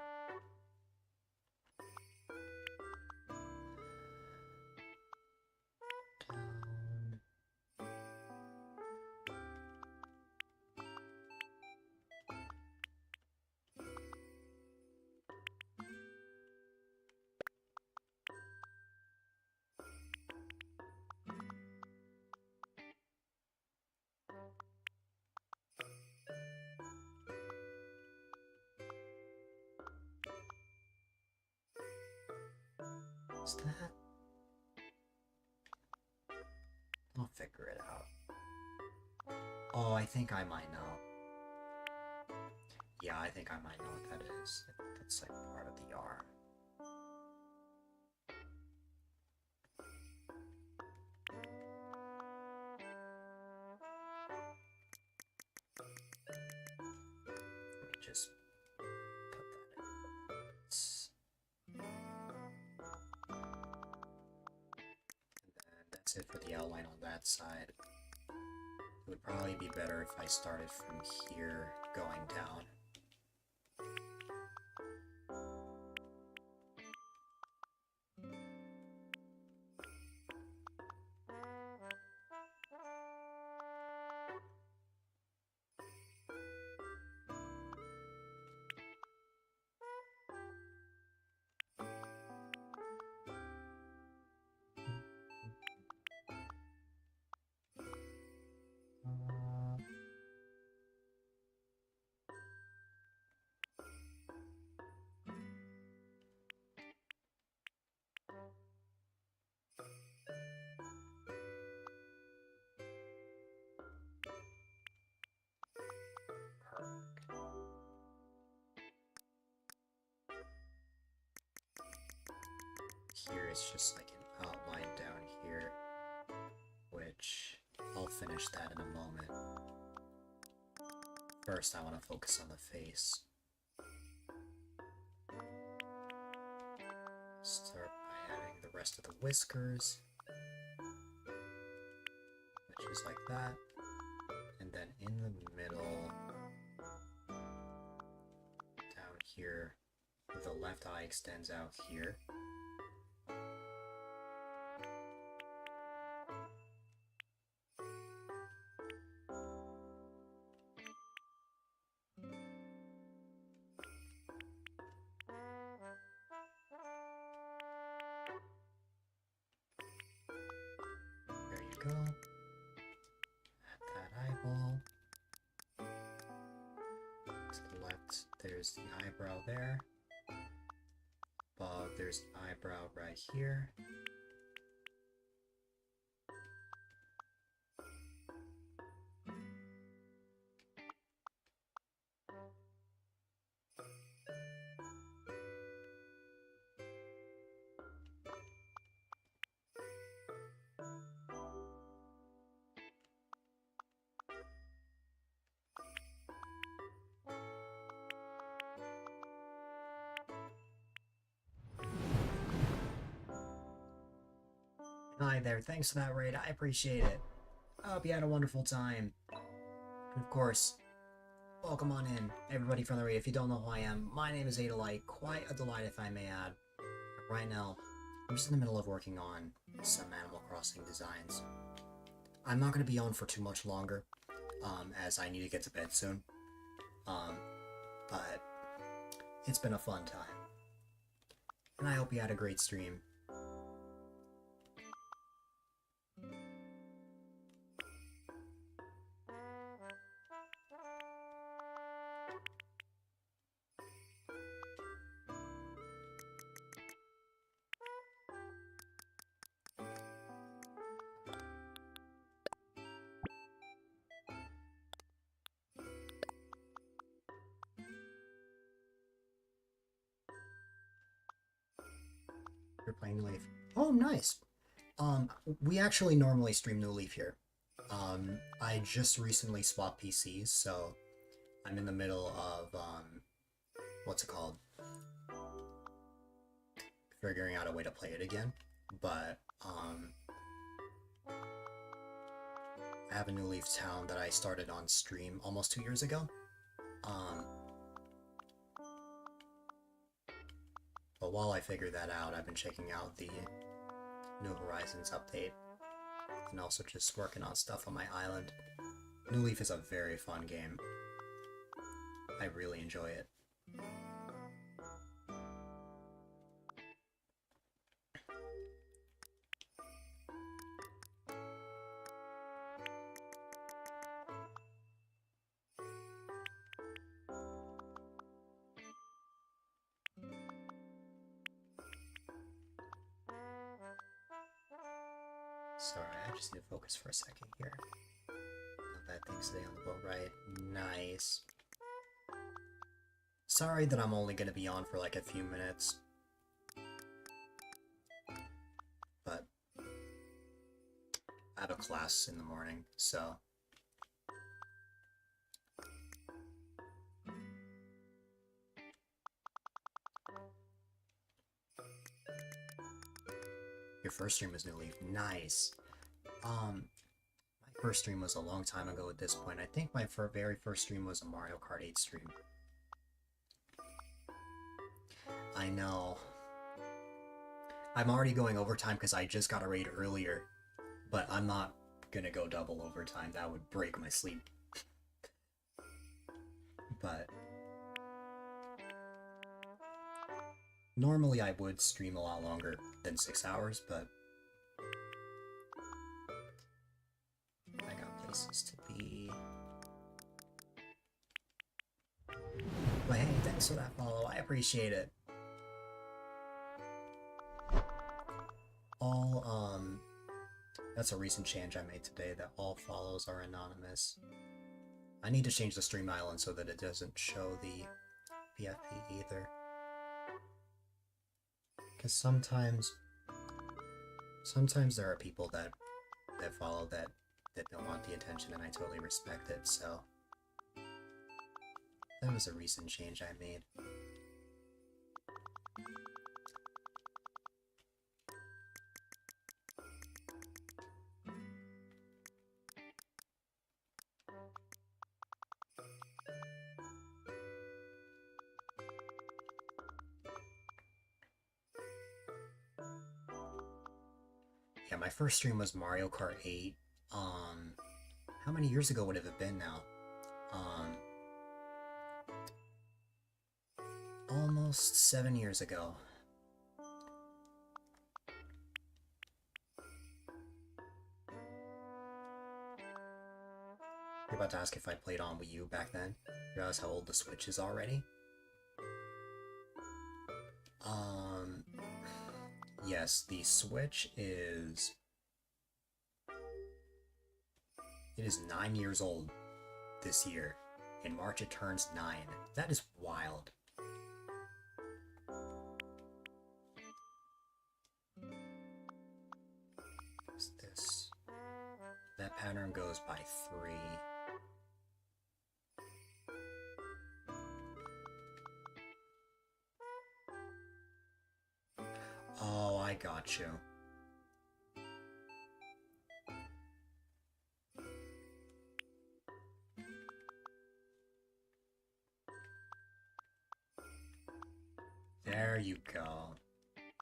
Down. Is that? I'll figure it out. Oh, I think I might know. Yeah, I think I might know what that is. I think that's like part of the arm. Let me just put that in. And then that's it for the outline on that side. It would probably be better if I started from here going down. is just like an outline down here, which I'll finish that in a moment. First, I want to focus on the face. Start by adding the rest of the whiskers, which is like that. And then in the middle, down here, the left eye extends out here. There you go. Add that eyeball. To the left, there's the eyebrow there. Above, there's an eyebrow right here. Hi there, thanks for that raid, I appreciate it. I hope you had a wonderful time. And of course, welcome on in, everybody from the raid. If you don't know who I am, my name is A-Dylite, quite a delight if I may add. Right now, I'm just in the middle of working on some Animal Crossing designs. I'm not going to be on for too much longer, as I need to get to bed soon. But it's been a fun time. And I hope you had a great stream. You're playing New Leaf. Oh, nice! We actually normally stream New Leaf here. I just recently swapped PCs, so I'm in the middle of, what's it called? Figuring out a way to play it again. But, I have a New Leaf town that I started on stream almost 2 years ago. But while I figure that out, I've been checking out the New Horizons update, and also just working on stuff on my island. New Leaf is a very fun game. I really enjoy it. Sorry, I just need to focus for a second here. No bad things today on the boat, right? Nice. Sorry that I'm only going to be on for like a few minutes. But I have a class in the morning, so... Your first stream was New Leaf. Nice. My first stream was a long time ago at this point. I think my very first stream was a Mario Kart 8 stream. I know. I'm already going overtime because I just got a raid earlier. But I'm not gonna go double overtime. That would break my sleep. But... normally I would stream a lot longer than 6 hours, but... I got places to be... But hey, thanks for that follow, I appreciate it. That's a recent change I made today, that all follows are anonymous. I need to change the stream island so that it doesn't show the PFP either. Because sometimes Sometimes there are people that follow that don't want the attention, and I totally respect it. So that was a recent change I made. Yeah, my first stream was Mario Kart 8. How many years ago would it have been now? Almost 7 years ago. You're about to ask if I played on Wii U back then? You realize how old the Switch is already? Yes, the Switch is... It is 9 years old this year. In March it turns 9. That is wild. What's this? That pattern goes by 3. Oh, I got you. There you go.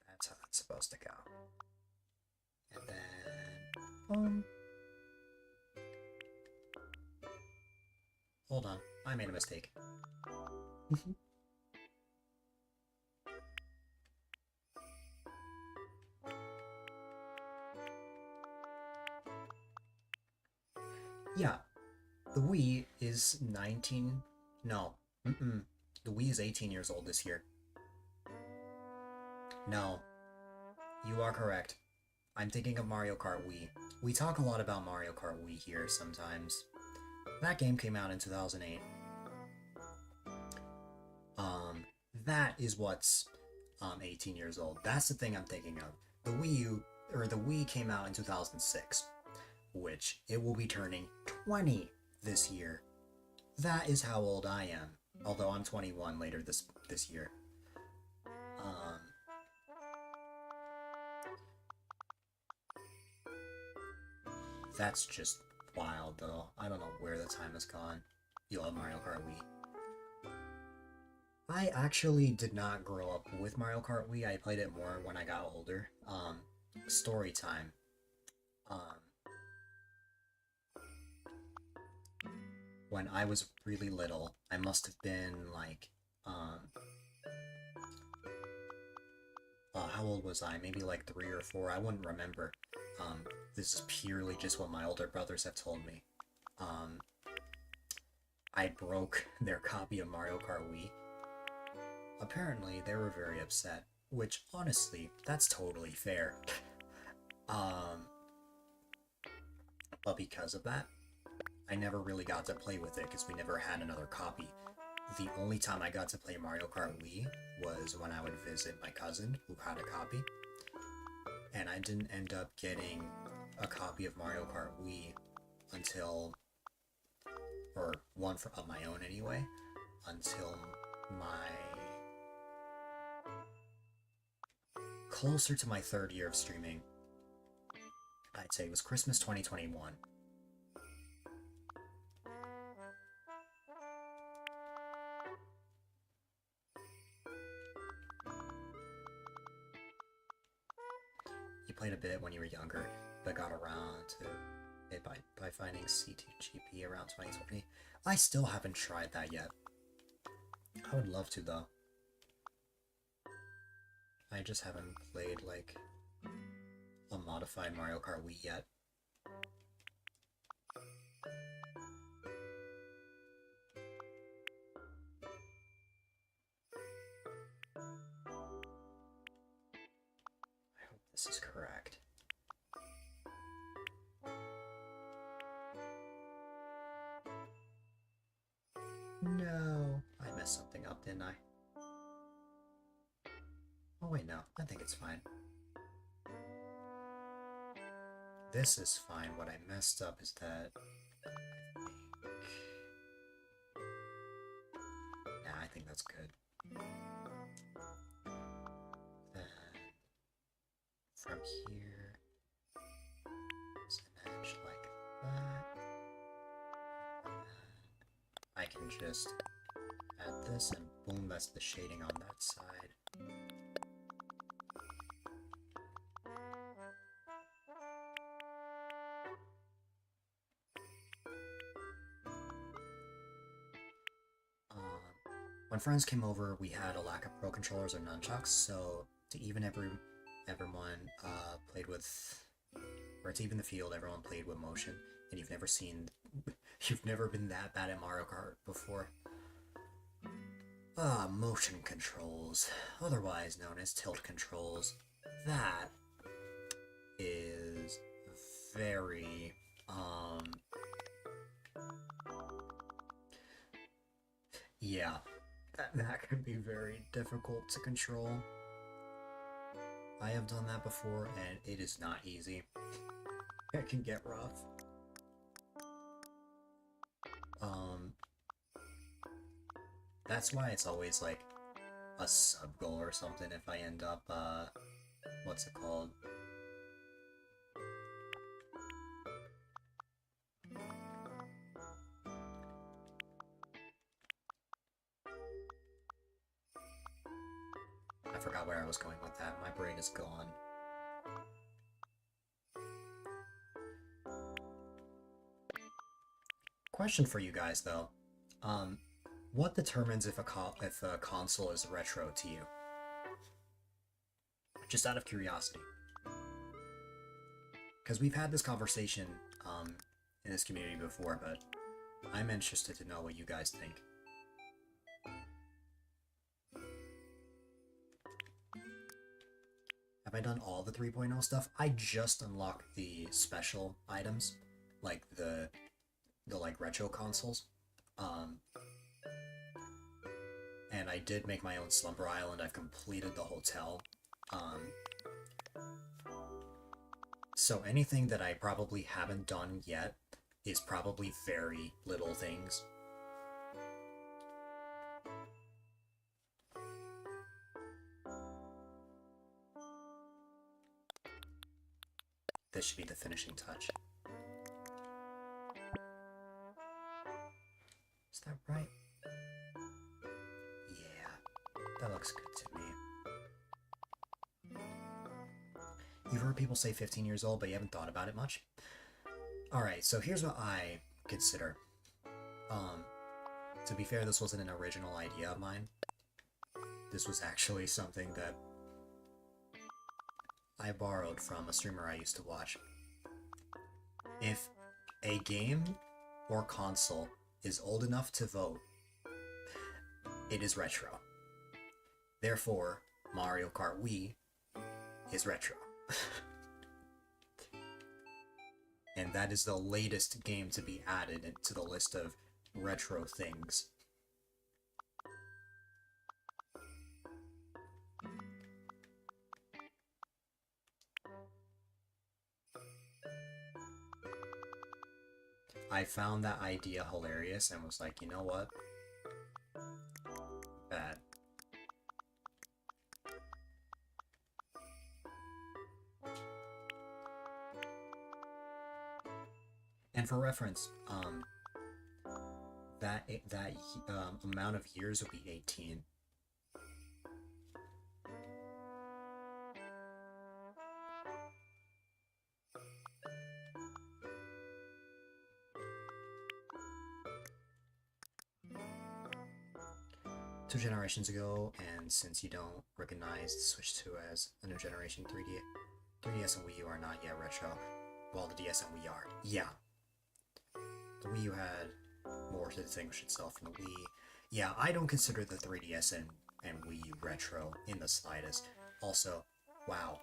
That's how it's supposed to go. And then... Hold on. I made a mistake. Yeah. The Wii is 19... No. The Wii is 18 years old this year. No. You are correct. I'm thinking of Mario Kart Wii. We talk a lot about Mario Kart Wii here sometimes. That game came out in 2008. That is what's 18 years old. That's the thing I'm thinking of. The Wii came out in 2006, which it will be turning 20 this year. That is how old I am. Although I'm 21 later this year. That's just wild, though. I don't know where the time has gone. You love Mario Kart Wii. I actually did not grow up with Mario Kart Wii. I played it more when I got older. Story time. When I was really little, I must have been like, how old was I? Maybe like 3 or 4. I wouldn't remember. This is purely just what my older brothers have told me. I broke their copy of Mario Kart Wii. Apparently, they were very upset, which, honestly, that's totally fair. But because of that, I never really got to play with it because we never had another copy. The only time I got to play Mario Kart Wii was when I would visit my cousin who had a copy. And I didn't end up getting a copy of Mario Kart Wii until, or one of my own anyway, until closer to my 3rd year of streaming. I'd say it was Christmas 2021. You played a bit when you were younger, but got around to it by finding C2GP around 2020. I still haven't tried that yet. I would love to, though. I just haven't played, like, a modified Mario Kart Wii yet. I hope this is correct. No, I messed something up, didn't I? Oh wait, no, I think it's fine. this is fine. What I messed up is that I think that's good. Then from here, it's an edge like that. I can just add this and boom, that's the shading on that side. When friends came over, we had a lack of pro controllers or nunchucks, so to even everyone played with, or to even the field, everyone played with motion, and you've never been that bad at Mario Kart before. Motion controls, otherwise known as tilt controls. That is very, yeah, that can be very difficult to control. I have done that before, and it is not easy. It can get rough. That's why it's always like a sub goal or something if I end up, what's it called? I forgot where I was going with that. My brain is gone. Question for you guys, though. What determines if a console is retro to you? Just out of curiosity. Because we've had this conversation in this community before, but I'm interested to know what you guys think. Have I done all the 3.0 stuff? I just unlocked the special items, like the like retro consoles. And I did make my own Slumber Island. I've completed the hotel. So anything that I probably haven't done yet is probably very little things. This should be the finishing touch. Is that right? Yeah, that looks good to me. You've heard people say 15 years old, but you haven't thought about it much? Alright, so here's what I consider. To be fair, this wasn't an original idea of mine. This was actually something that I borrowed from a streamer I used to watch. If a game or console is old enough to vote, it is retro. Therefore, Mario Kart Wii is retro. And that is the latest game to be added to the list of retro things. I found that idea hilarious and was like, you know what? Bad. And for reference, that amount of years would be 18. Two generations ago, and since you don't recognize the Switch 2 as a new generation, 3DS and Wii U are not yet retro, while the DS and Wii are. Yeah. The Wii U had more to distinguish itself from the Wii. Yeah, I don't consider the 3DS and Wii U retro in the slightest. Also, wow,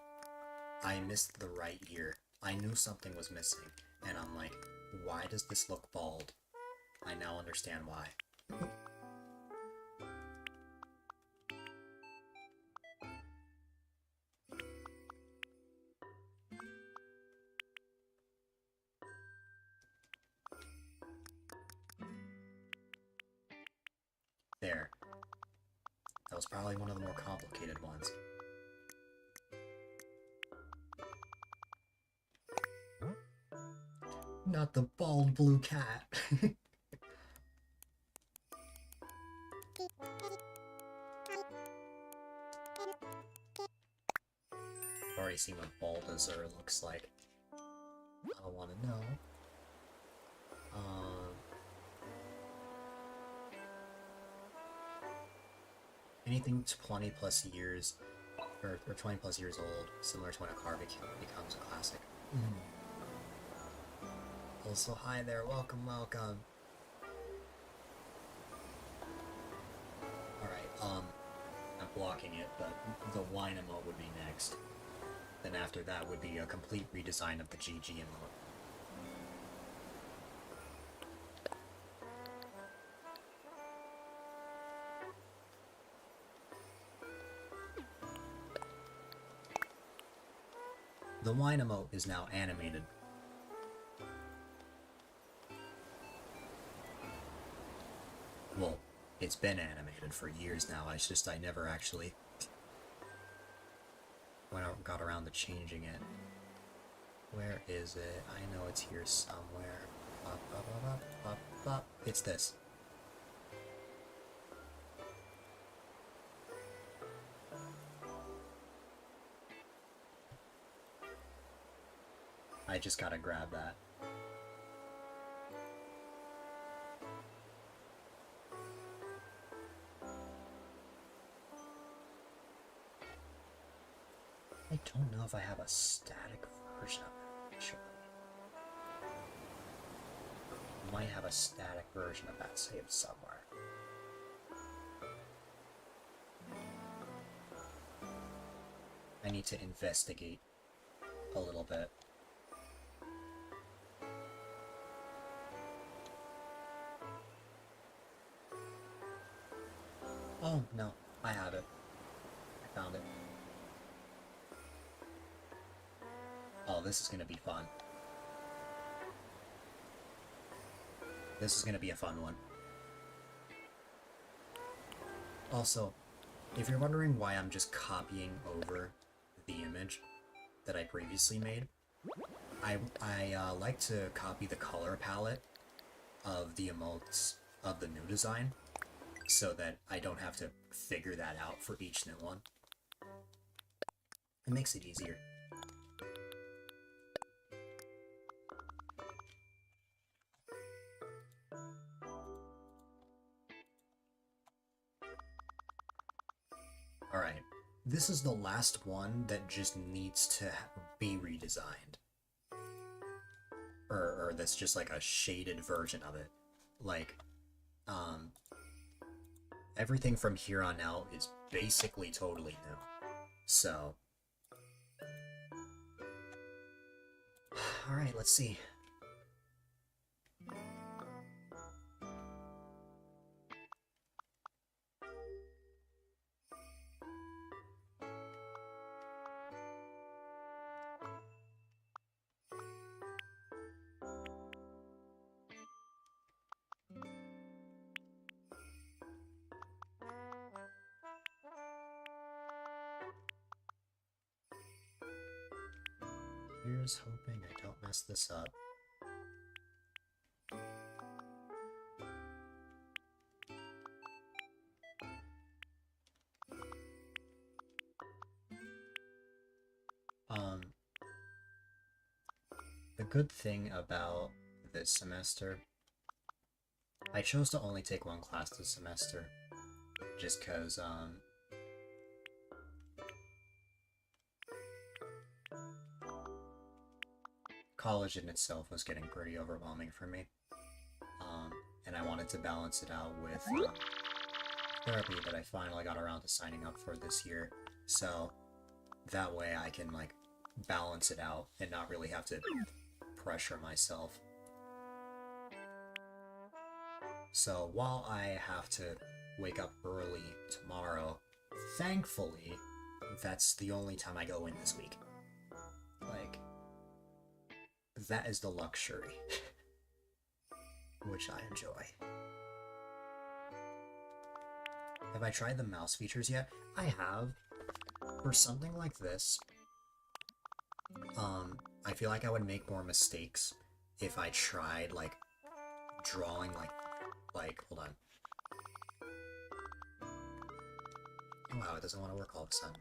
I missed the right year. I knew something was missing, and I'm like, why does this look bald? I now understand why. was probably one of the more complicated ones. Not the bald blue cat. I've already seen what Baldassar looks like. I don't want to know. Anything 20 plus years, or 20 plus years old, similar to when a car becomes a classic. Also, hi there, welcome, welcome. Alright, I'm blocking it, but the wine emote would be next. Then after that would be a complete redesign of the GG emote. The wine emote is now animated. Well, it's been animated for years now, it's just I never actually got around to changing it. Where is it? I know it's here somewhere. Bop, bop, bop, bop, bop, bop. It's this. I just gotta grab that. I don't know if I have a static version of it, actually. I might have a static version of that saved somewhere. I need to investigate a little bit. Oh, no, I have it. I found it. Oh, this is gonna be fun. This is gonna be a fun one. Also, if you're wondering why I'm just copying over the image that I previously made, I like to copy the color palette of the emotes of the new design, so that I don't have to figure that out for each new one. It makes it easier. Alright, this is the last one that just needs to be redesigned. Or that's just like a shaded version of it. Like, everything from here on out is basically totally new. So, alright, let's see. Here's hoping I don't mess this up. The good thing about this semester, I chose to only take one class this semester, just because, college in itself was getting pretty overwhelming for me, and I wanted to balance it out with therapy that I finally got around to signing up for this year, so that way I can, like, balance it out and not really have to pressure myself. So while I have to wake up early tomorrow, thankfully, that's the only time I go in this week. Like, that is the luxury, which I enjoy. Have I tried the mouse features yet? I have. For something like this, I feel like I would make more mistakes if I tried, like, drawing, hold on. Oh wow, it doesn't want to work all of a sudden.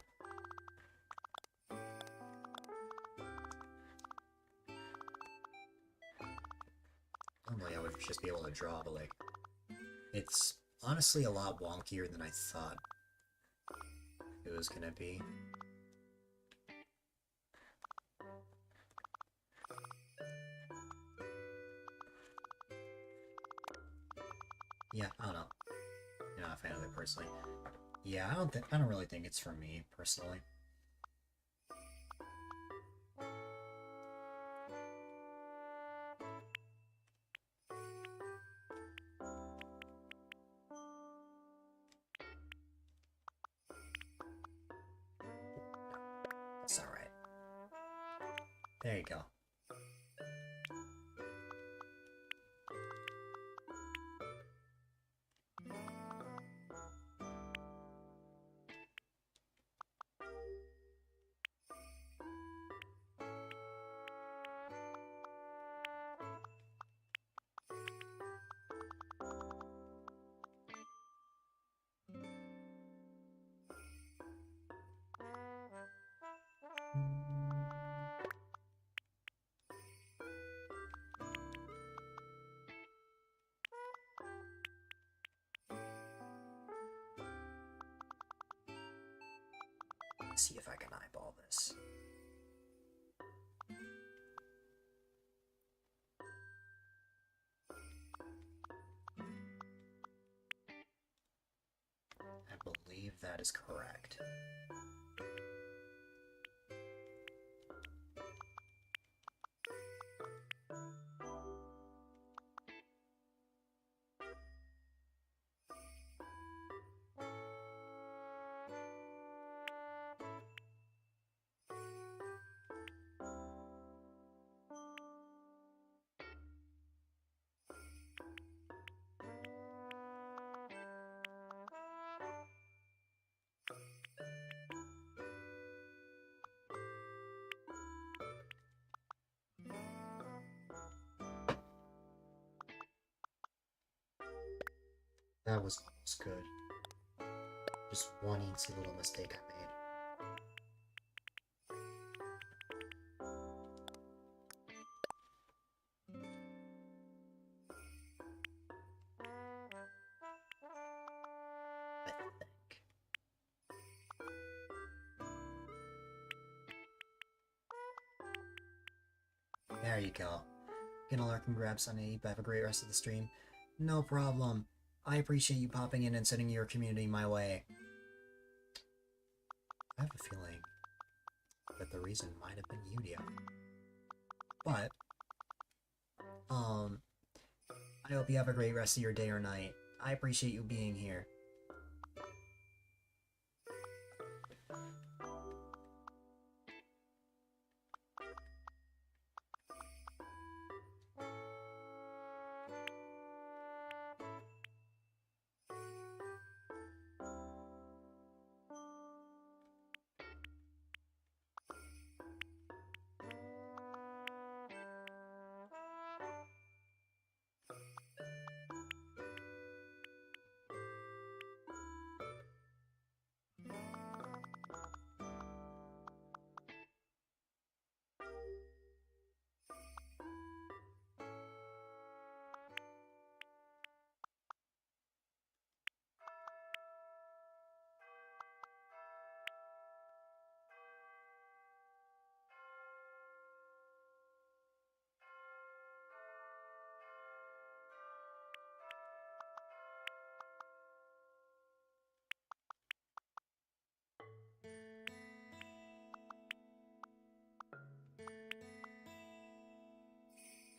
Normally I would just be able to draw, but, like, it's honestly a lot wonkier than I thought it was gonna be. Yeah, I don't know. You're not a fan of it personally. Yeah, I don't really think it's for me personally. That's alright. There you go. Let's see if I can eyeball this. I believe that is correct. That was almost good. Just one easy little mistake I made. I think. There you go. Gonna lurk and grab something to eat, but have a great rest of the stream. No problem. I appreciate you popping in and sending your community my way. I have a feeling that the reason might have been Yudia. But, I hope you have a great rest of your day or night. I appreciate you being here.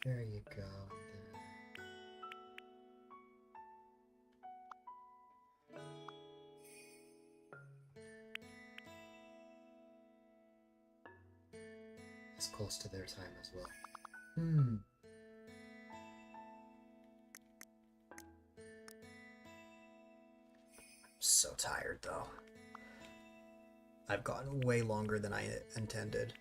There you go. It's close to their time as well. I'm so tired though. I've gotten way longer than I intended.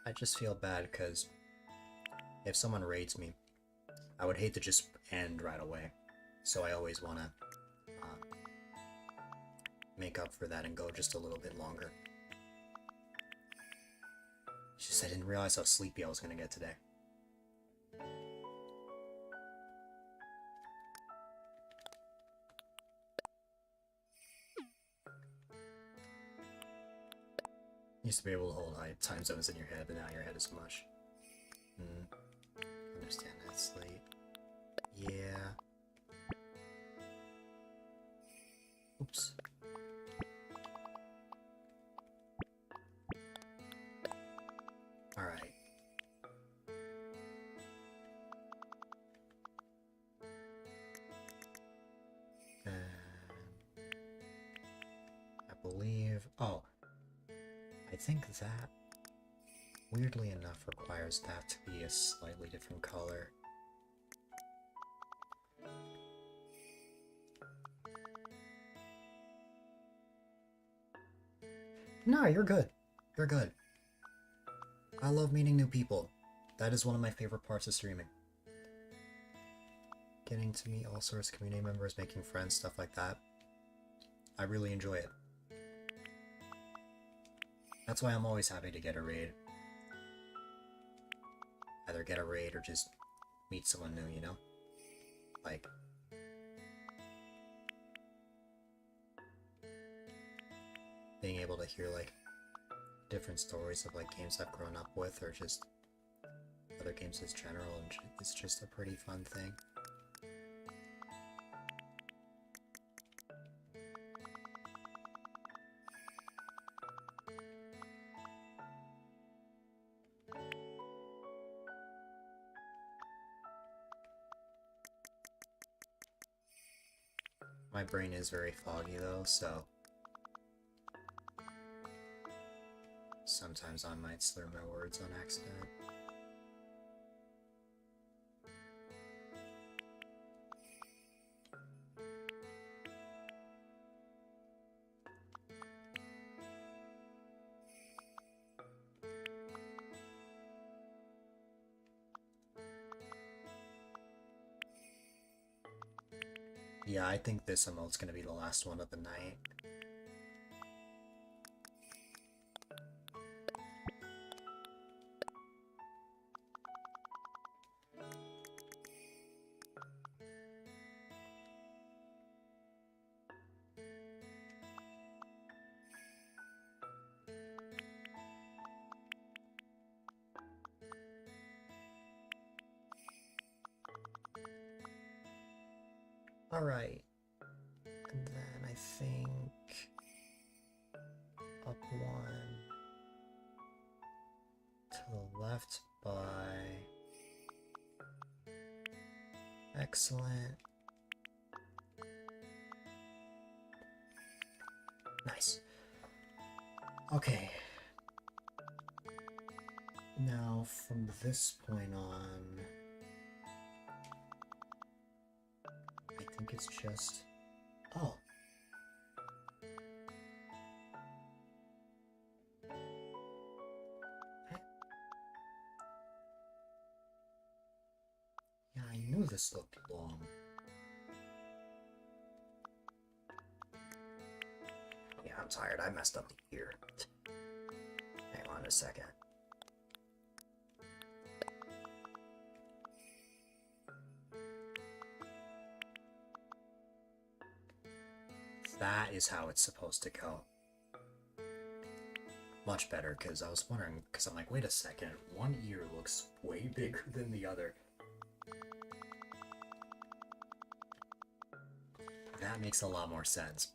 I just feel bad because if someone raids me, I would hate to just end right away. So I always want to make up for that and go just a little bit longer. It's just I didn't realize how sleepy I was going to get today. Used to be able to hold high time zones in your head, but now your head is mush. Understand that, Slate. Yeah. Oops. Alright. I believe... Oh. I think that, weirdly enough, requires that to be a slightly different color. No, you're good. You're good. I love meeting new people. That is one of my favorite parts of streaming. Getting to meet all sorts of community members, making friends, stuff like that. I really enjoy it. That's why I'm always happy to get a raid. Either get a raid or just meet someone new, you know? Like... being able to hear, like, different stories of, like, games I've grown up with, or just other games as general, and it's just a pretty fun thing. My brain is very foggy though, so sometimes I might slur my words on accident. Yeah, I think this emote's gonna be the last one of the night. Alright. And then I think up one to the left by excellent. Nice. Okay. Now from this point on, I think it's just... Oh. Yeah, I knew this looked long. Yeah, I'm tired. I messed up the ear. Hang on a second. That is how it's supposed to go. Much better, because I was wondering, because I'm like, wait a second, one ear looks way bigger than the other. That makes a lot more sense.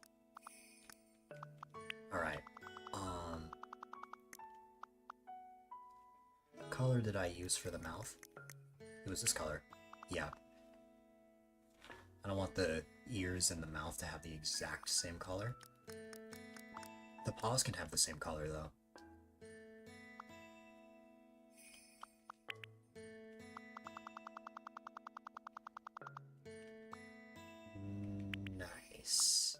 Alright, what color did I use for the mouth? It was this color. Yeah. I don't want the ears and the mouth to have the exact same color. The paws can have the same color, though. Nice.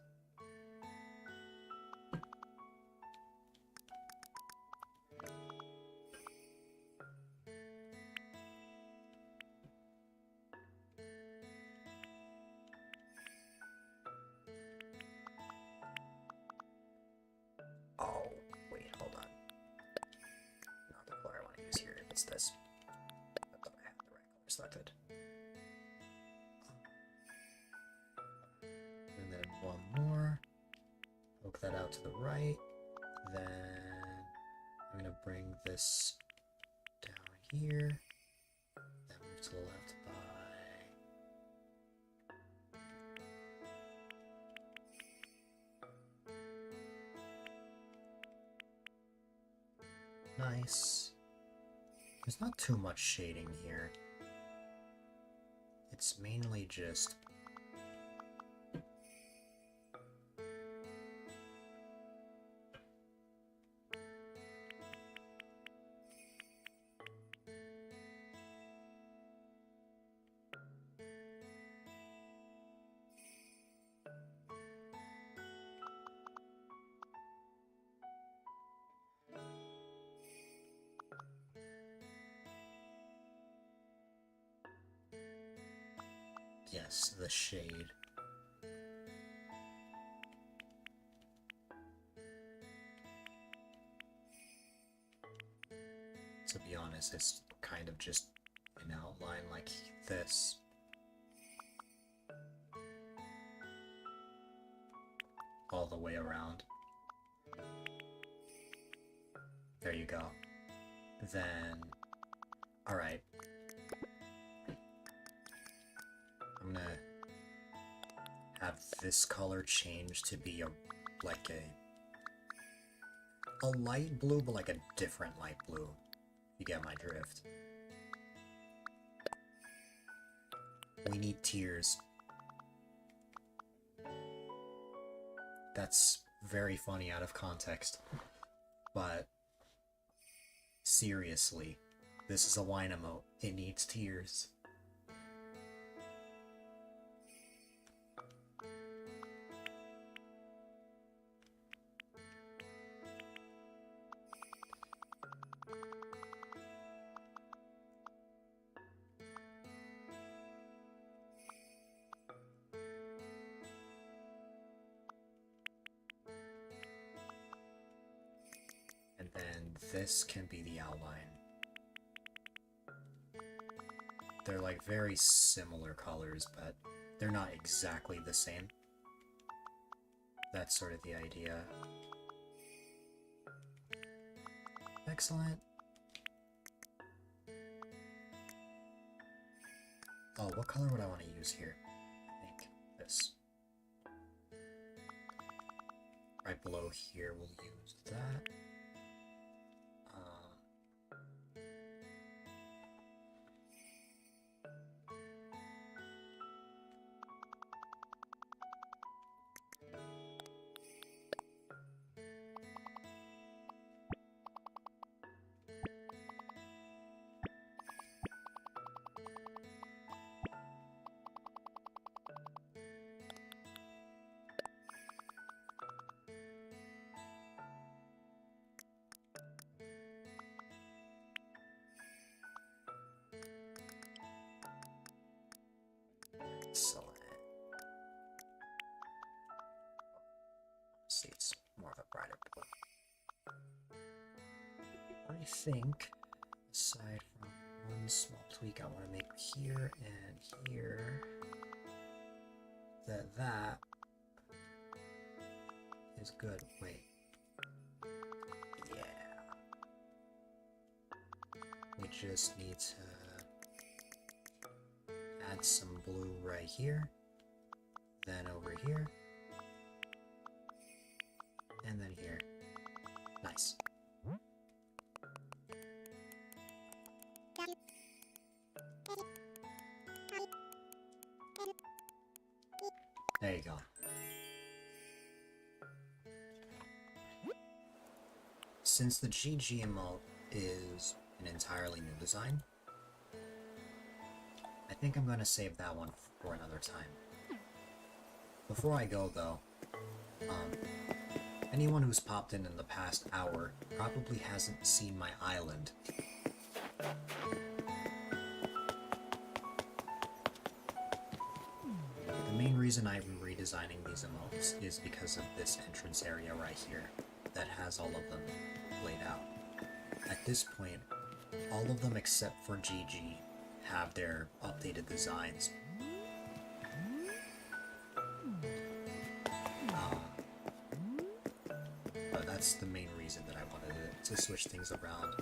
Oh, wait, hold on. Not the color I want to use here. It's this. I thought I had the right color selected. And then one more. Poke that out to the right. Then I'm gonna bring this down here. Then move to the left by. Nice. There's not too much shading here. It's mainly just yes, the shade. To be honest, it's kind of just an outline like this. All the way around. There you go. Then, alright. I'm gonna have this color change to be like a light blue, but like a different light blue. You get my drift. We need tears. That's very funny out of context. But seriously, this is a wine emote. It needs tears. And then this can be the outline. They're like very similar colors, but they're not exactly the same. That's sort of the idea. Excellent. Oh, what color would I want to use here? I think this. Right below here, we'll use that. Excellent. See, it's more of a brighter blue. I think, aside from one small tweak I want to make here and here, that is good. Wait. Yeah. We just need to add some blue right here, then over here, and then here. Nice. There you go. Since the GG emote is an entirely new design, I think I'm going to save that one for another time. Before I go, though, anyone who's popped in the past hour probably hasn't seen my island. The main reason I'm redesigning these emotes is because of this entrance area right here that has all of them laid out. At this point, all of them except for GG have their updated designs. But that's the main reason that I wanted to switch things around.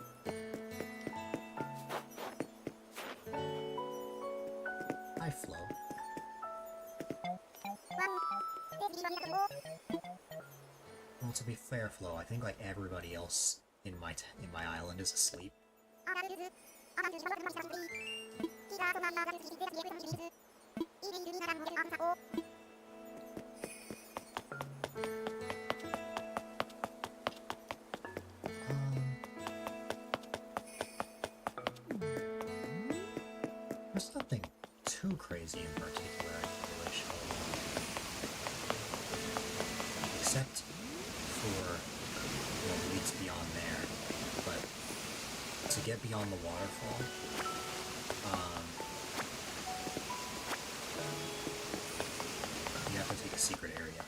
Hi, Flo. Well, to be fair, Flo, I think like everybody else in my island is asleep. There's nothing too crazy in particular I can really show you. Except for what leads beyond there. But to get beyond the waterfall, you have to take a secret area.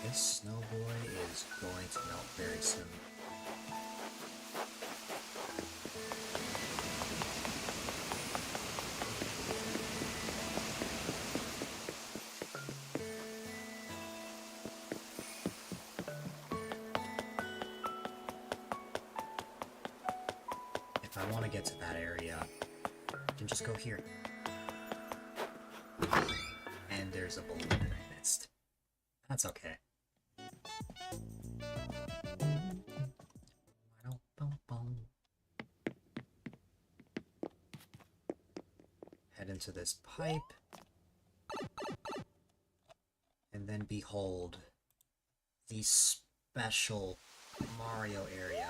This snow boy is going to melt very soon. If I want to get to that area, I can just go here. And there's a balloon that I missed. That's okay. Head into this pipe. And then behold the special Mario area.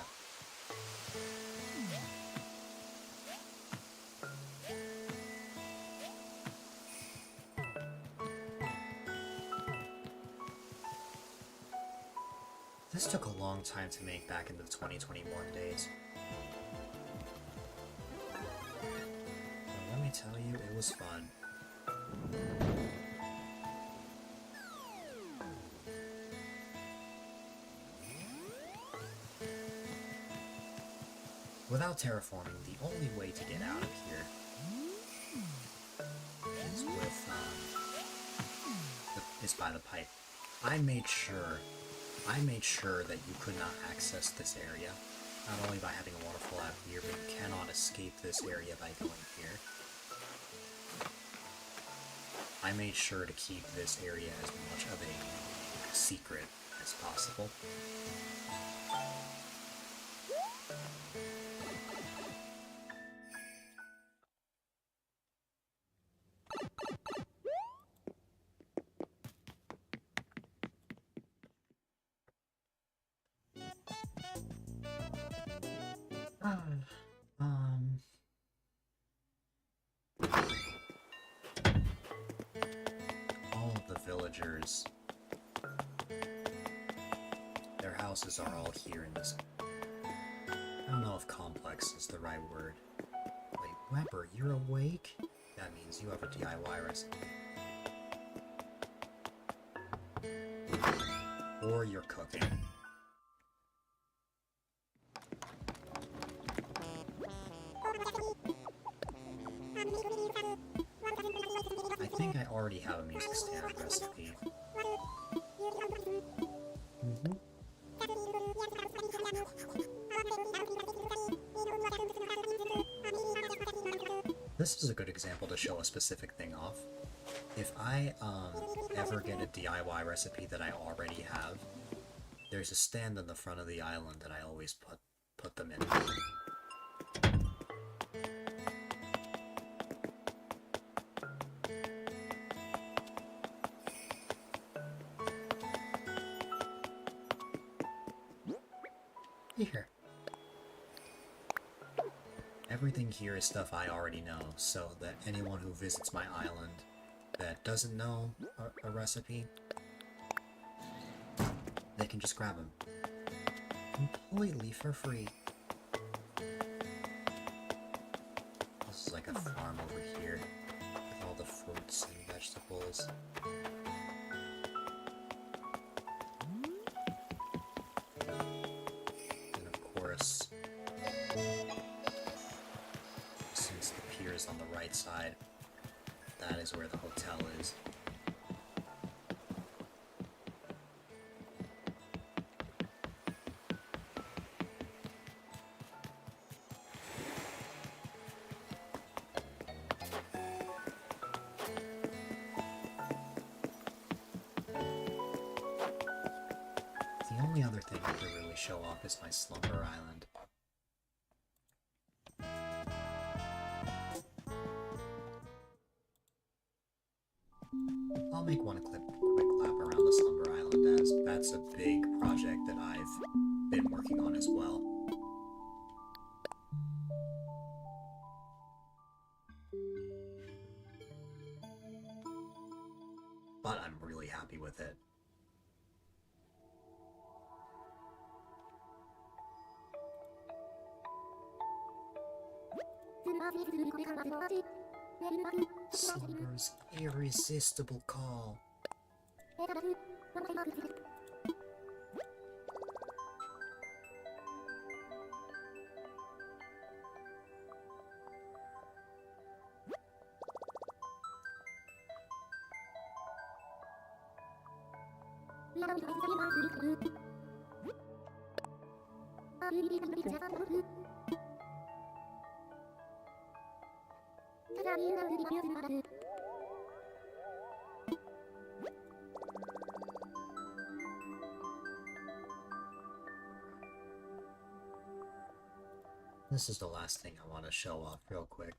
This took a long time to make back in the 2021 days. But let me tell you, it was fun. Without terraforming, the only way to get out of here is with, is by the pipe. I made sure that you could not access this area, not only by having a waterfall out here, but you cannot escape this area by going here. I made sure to keep this area as much of a secret as possible. All of the villagers, their houses are all here in this. I don't know if complex is the right word. Wait, Weber, you're awake? That means you have a DIY recipe. Or you're cooking. I think I already have a music stand recipe. This is a good example to show a specific thing off. If I ever get a DIY recipe that I already have, there's a stand on the front of the island that I always put them in. Here. Everything here is stuff I already know, so that anyone who visits my island that doesn't know a recipe, they can just grab them. Completely for free. This is like a farm over here, with all the fruits and vegetables. And of course, since the pier is on the right side, that is where the hotel is. The only other thing I could really show off is my slumber island. I'll make one quick lap around the slumber island, as that's a big project that I've been working on as well. But I'm really happy with it. Slumber's irresistible call. This is the last thing I want to show off real quick.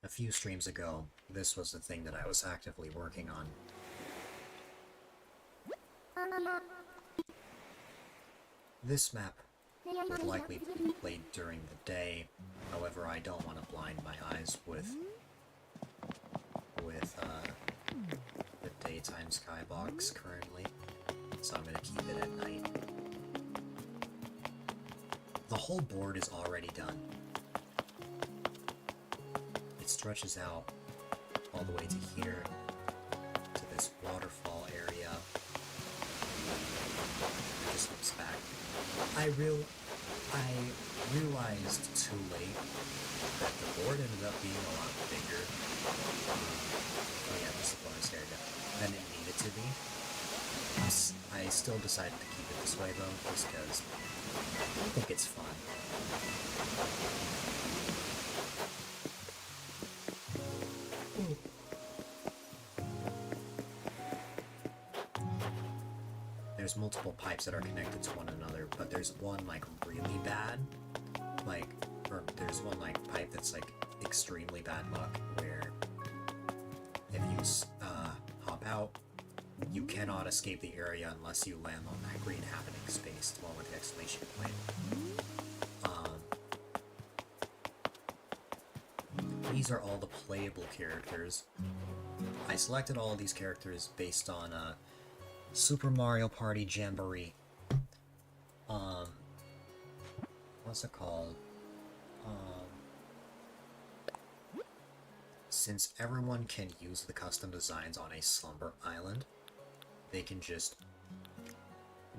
A few streams ago, this was the thing that I was actively working on. This map would likely be played during the day, however I don't want to blind my eyes with the daytime skybox currently, so I'm going to keep it at night. The whole board is already done. It stretches out all the way to here, to this waterfall area. It just looks back. I realized too late that the board ended up being a lot bigger. Oh yeah, this is the bonus area. Than it needed to be. I still decided to keep it this way though, just because I think it's fun. There's multiple pipes that are connected to one another, but there's one like really bad, or there's one like pipe that's like extremely bad luck, where if you hop out, you cannot escape the area unless you land on that green happening space, the one with the exclamation point. These are all the playable characters. I selected all of these characters based on Super Mario Party Jamboree. What's it called? Since everyone can use the custom designs on a Slumber Island, they can just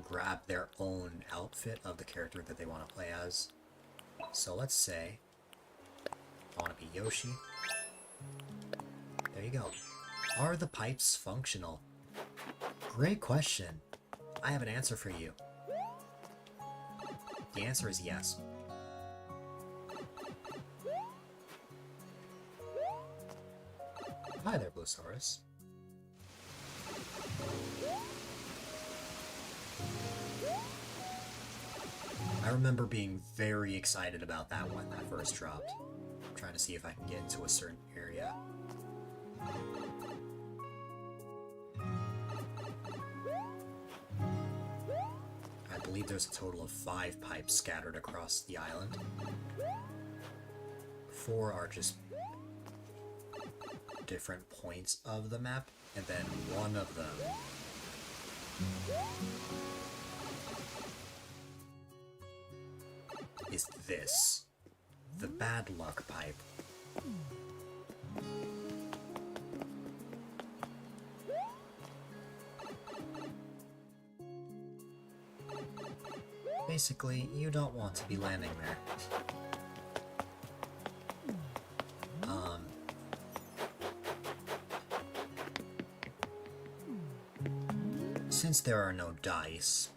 grab their own outfit of the character that they want to play as. So let's say I want to be Yoshi. There you go. Are the pipes functional? Great question. I have an answer for you. The answer is yes. Hi there, Bluesaurus. I remember being very excited about that when that first dropped. I'm trying to see if I can get into a certain area. I believe there's a total of 5 pipes scattered across the island. 4 are just different points of the map, and then one of them is this, the bad luck pipe. Basically, you don't want to be landing there. Since there are no dice,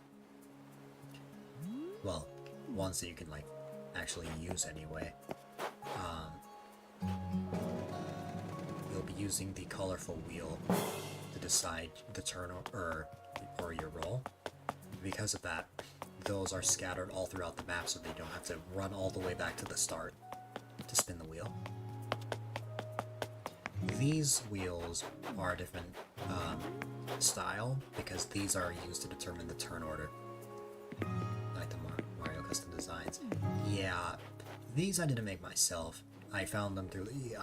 well, ones that you can, like, actually use anyway, you'll be using the colorful wheel to decide the turn or your roll. Because of that, those are scattered all throughout the map, so they don't have to run all the way back to the start to spin the wheel. These wheels are a different style, because these are used to determine the turn order, like the Mario Custom Designs. Yeah, these I didn't make myself. I found them through the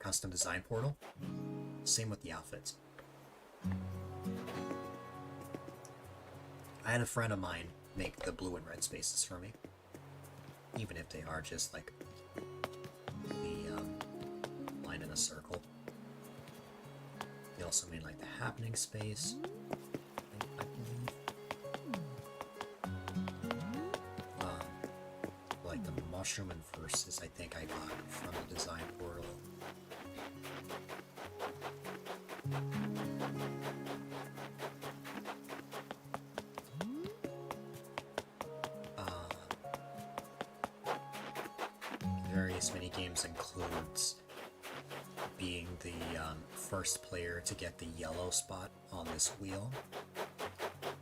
custom design portal. Same with the outfits. I had a friend of mine make the blue and red spaces for me, even if they are just like the line in a circle. He also made like the happening space, I believe. Like the mushroom and verses, I think I got from the design portal. Various minigames includes being the first player to get the yellow spot on this wheel,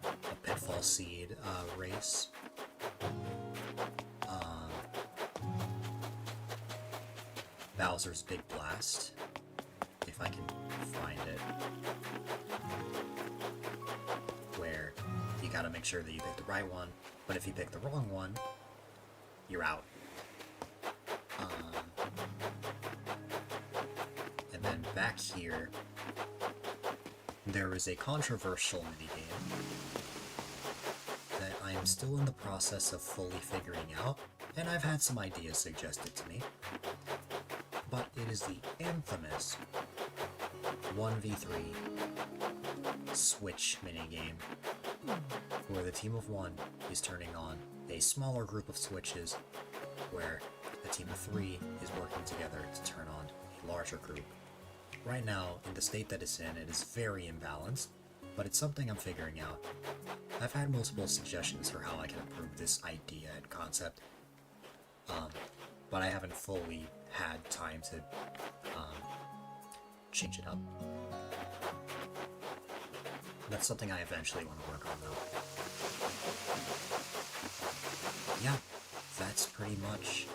a pitfall seed race, Bowser's Big Blast, if I can find it, where you gotta make sure that you pick the right one, but if you pick the wrong one, you're out. And then back here, there is a controversial minigame that I am still in the process of fully figuring out, and I've had some ideas suggested to me. But it is the infamous 1v3 Switch minigame, where the team of 1 is turning on a smaller group of switches, where a team of 3 is working together to turn on a larger group. Right now, in the state that it's in, it is very imbalanced, but it's something I'm figuring out. I've had multiple suggestions for how I can improve this idea and concept, but I haven't fully had time to change it up. That's something I eventually want to work on, though. Yeah, that's pretty much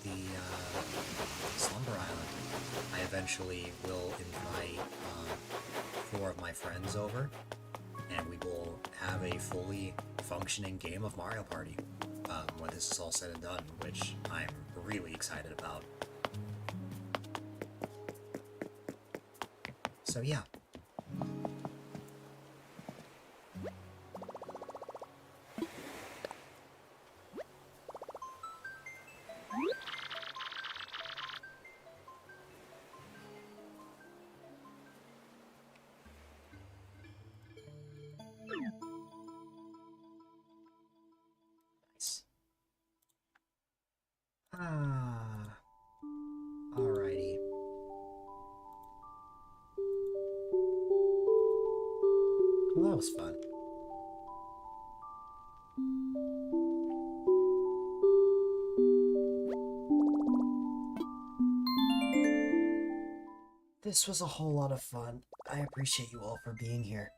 the Slumber Island. I eventually will invite 4 of my friends over, and we will have a fully functioning game of Mario Party when this is all said and done, which I'm really excited about. So yeah. Nice. Alrighty. Well, that was fun. This was a whole lot of fun. I appreciate you all for being here.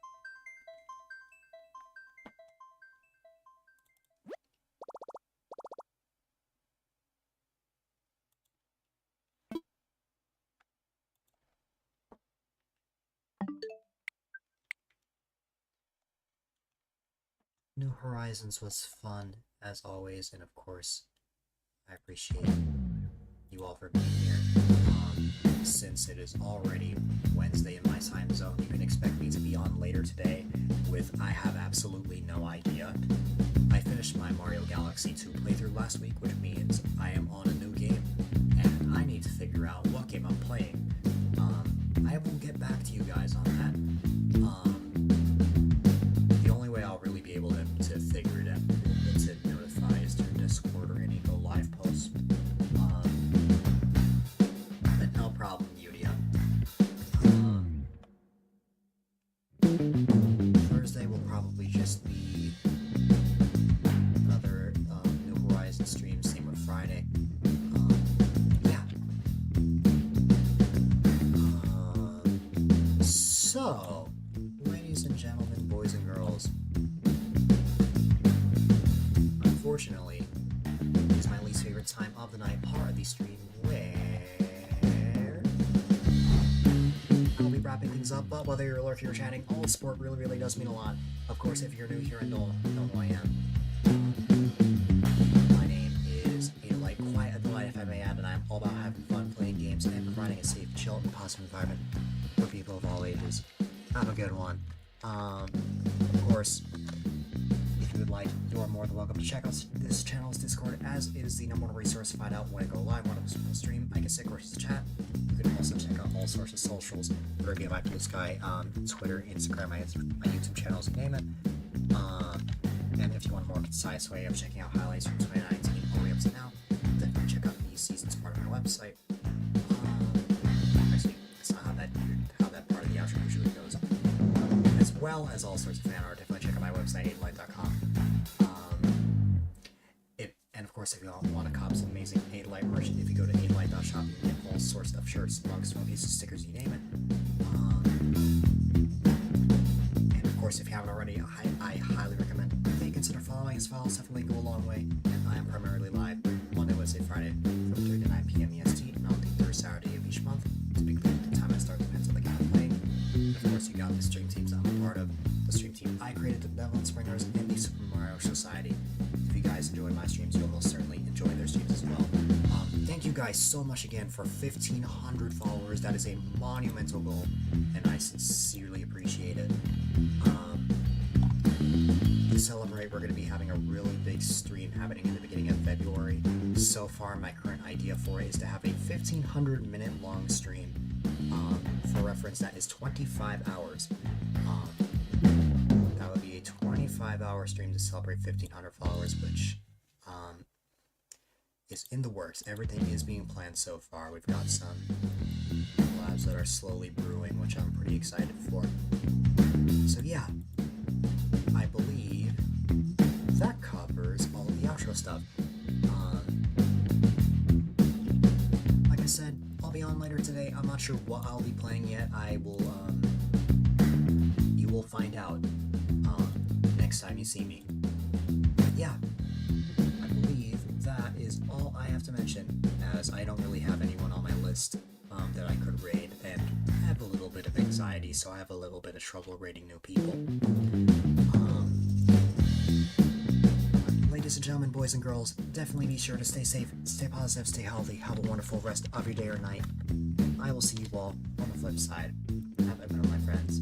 New Horizons was fun, as always, and of course, I appreciate you all for being here. Since it is already Wednesday in my time zone, you can expect me to be on later today with I have absolutely no idea. I finished my Mario Galaxy 2 playthrough last week, which means I am on a new game, and I need to figure out what game I'm playing. I will get back to you guys on that. The only way I'll really be able to figure it out, to notify is through Discord or any Go Live posts. But no problem, Yudia. Thursday will probably just be another New Horizon stream, same with Friday. Yeah. So, ladies and gentlemen, boys and girls, unfortunately, it's my least favorite time of the night, part of the stream, where I'll be wrapping things up, but whether you're lurking or chatting, all support really does mean a lot. Of course, if you're new here and don't know who I am, my name is A-Dylite, quite a delight if I may add, and I'm all about having fun, playing games, and providing a safe, chill, and positive environment for people of all ages. Have a good one. Of course, if you would like, you are more than welcome to check out this channel's Discord, as it is the #1 resource to find out when I go live, when I'm supposed to stream. I can sit versus chat. You can also check out all sorts of socials, whether it be my Blue Sky, Twitter, Instagram, my YouTube channels, name it. And if you want a more concise way of checking out highlights from 2019 all the way up to now, definitely check out the seasons part of my website. Actually, that's not how that part of the outro usually goes. As well as all sorts of fan art, definitely check out my website, A-Dylite.com. And of course, if you want to cop some amazing A-Dylite merch, if you go to A-Dylite.shop, you can get all sorts of shirts, mugs, phone cases, stickers, you name it. And of course, if you haven't already, I highly recommend that you consider following as well. It's definitely go a long way. And I am primarily live Monday, Wednesday, Friday from 3 to 9 p.m. EST, and on the third Saturday of each month. Typically, the time I start depends on the game I'm playing. Of course, you got the stream teams I'm a part of, the stream team I created, the Benevolent Springers, and the Super Mario Society. If you guys enjoy my streams, you'll most certainly enjoy their streams as well. Thank you guys so much again for 1,500 followers. That is a monumental goal, and I sincerely appreciate it. To celebrate, we're going to be having a really big stream happening in the beginning of February. So far, my current idea for it is to have a 1,500-minute long stream. For reference, that is 25 hours. That would be a 25-hour stream to celebrate 1,500 followers, which is in the works. Everything is being planned so far. We've got some collabs that are slowly brewing, which I'm pretty excited for. So yeah, I believe that covers all of the outro stuff. Like I said, I'll be on later today. I'm not sure what I'll be playing yet. I will, you will find out next time you see me. But yeah, I believe that is all I have to mention, as I don't really have anyone on my list that I could raid, and I have a little bit of anxiety, so I have a little bit of trouble raiding new people. Ladies and gentlemen, boys and girls, definitely be sure to stay safe, stay positive, stay healthy, have a wonderful rest of your day or night. I will see you all on the flip side. Have a good one, my friends.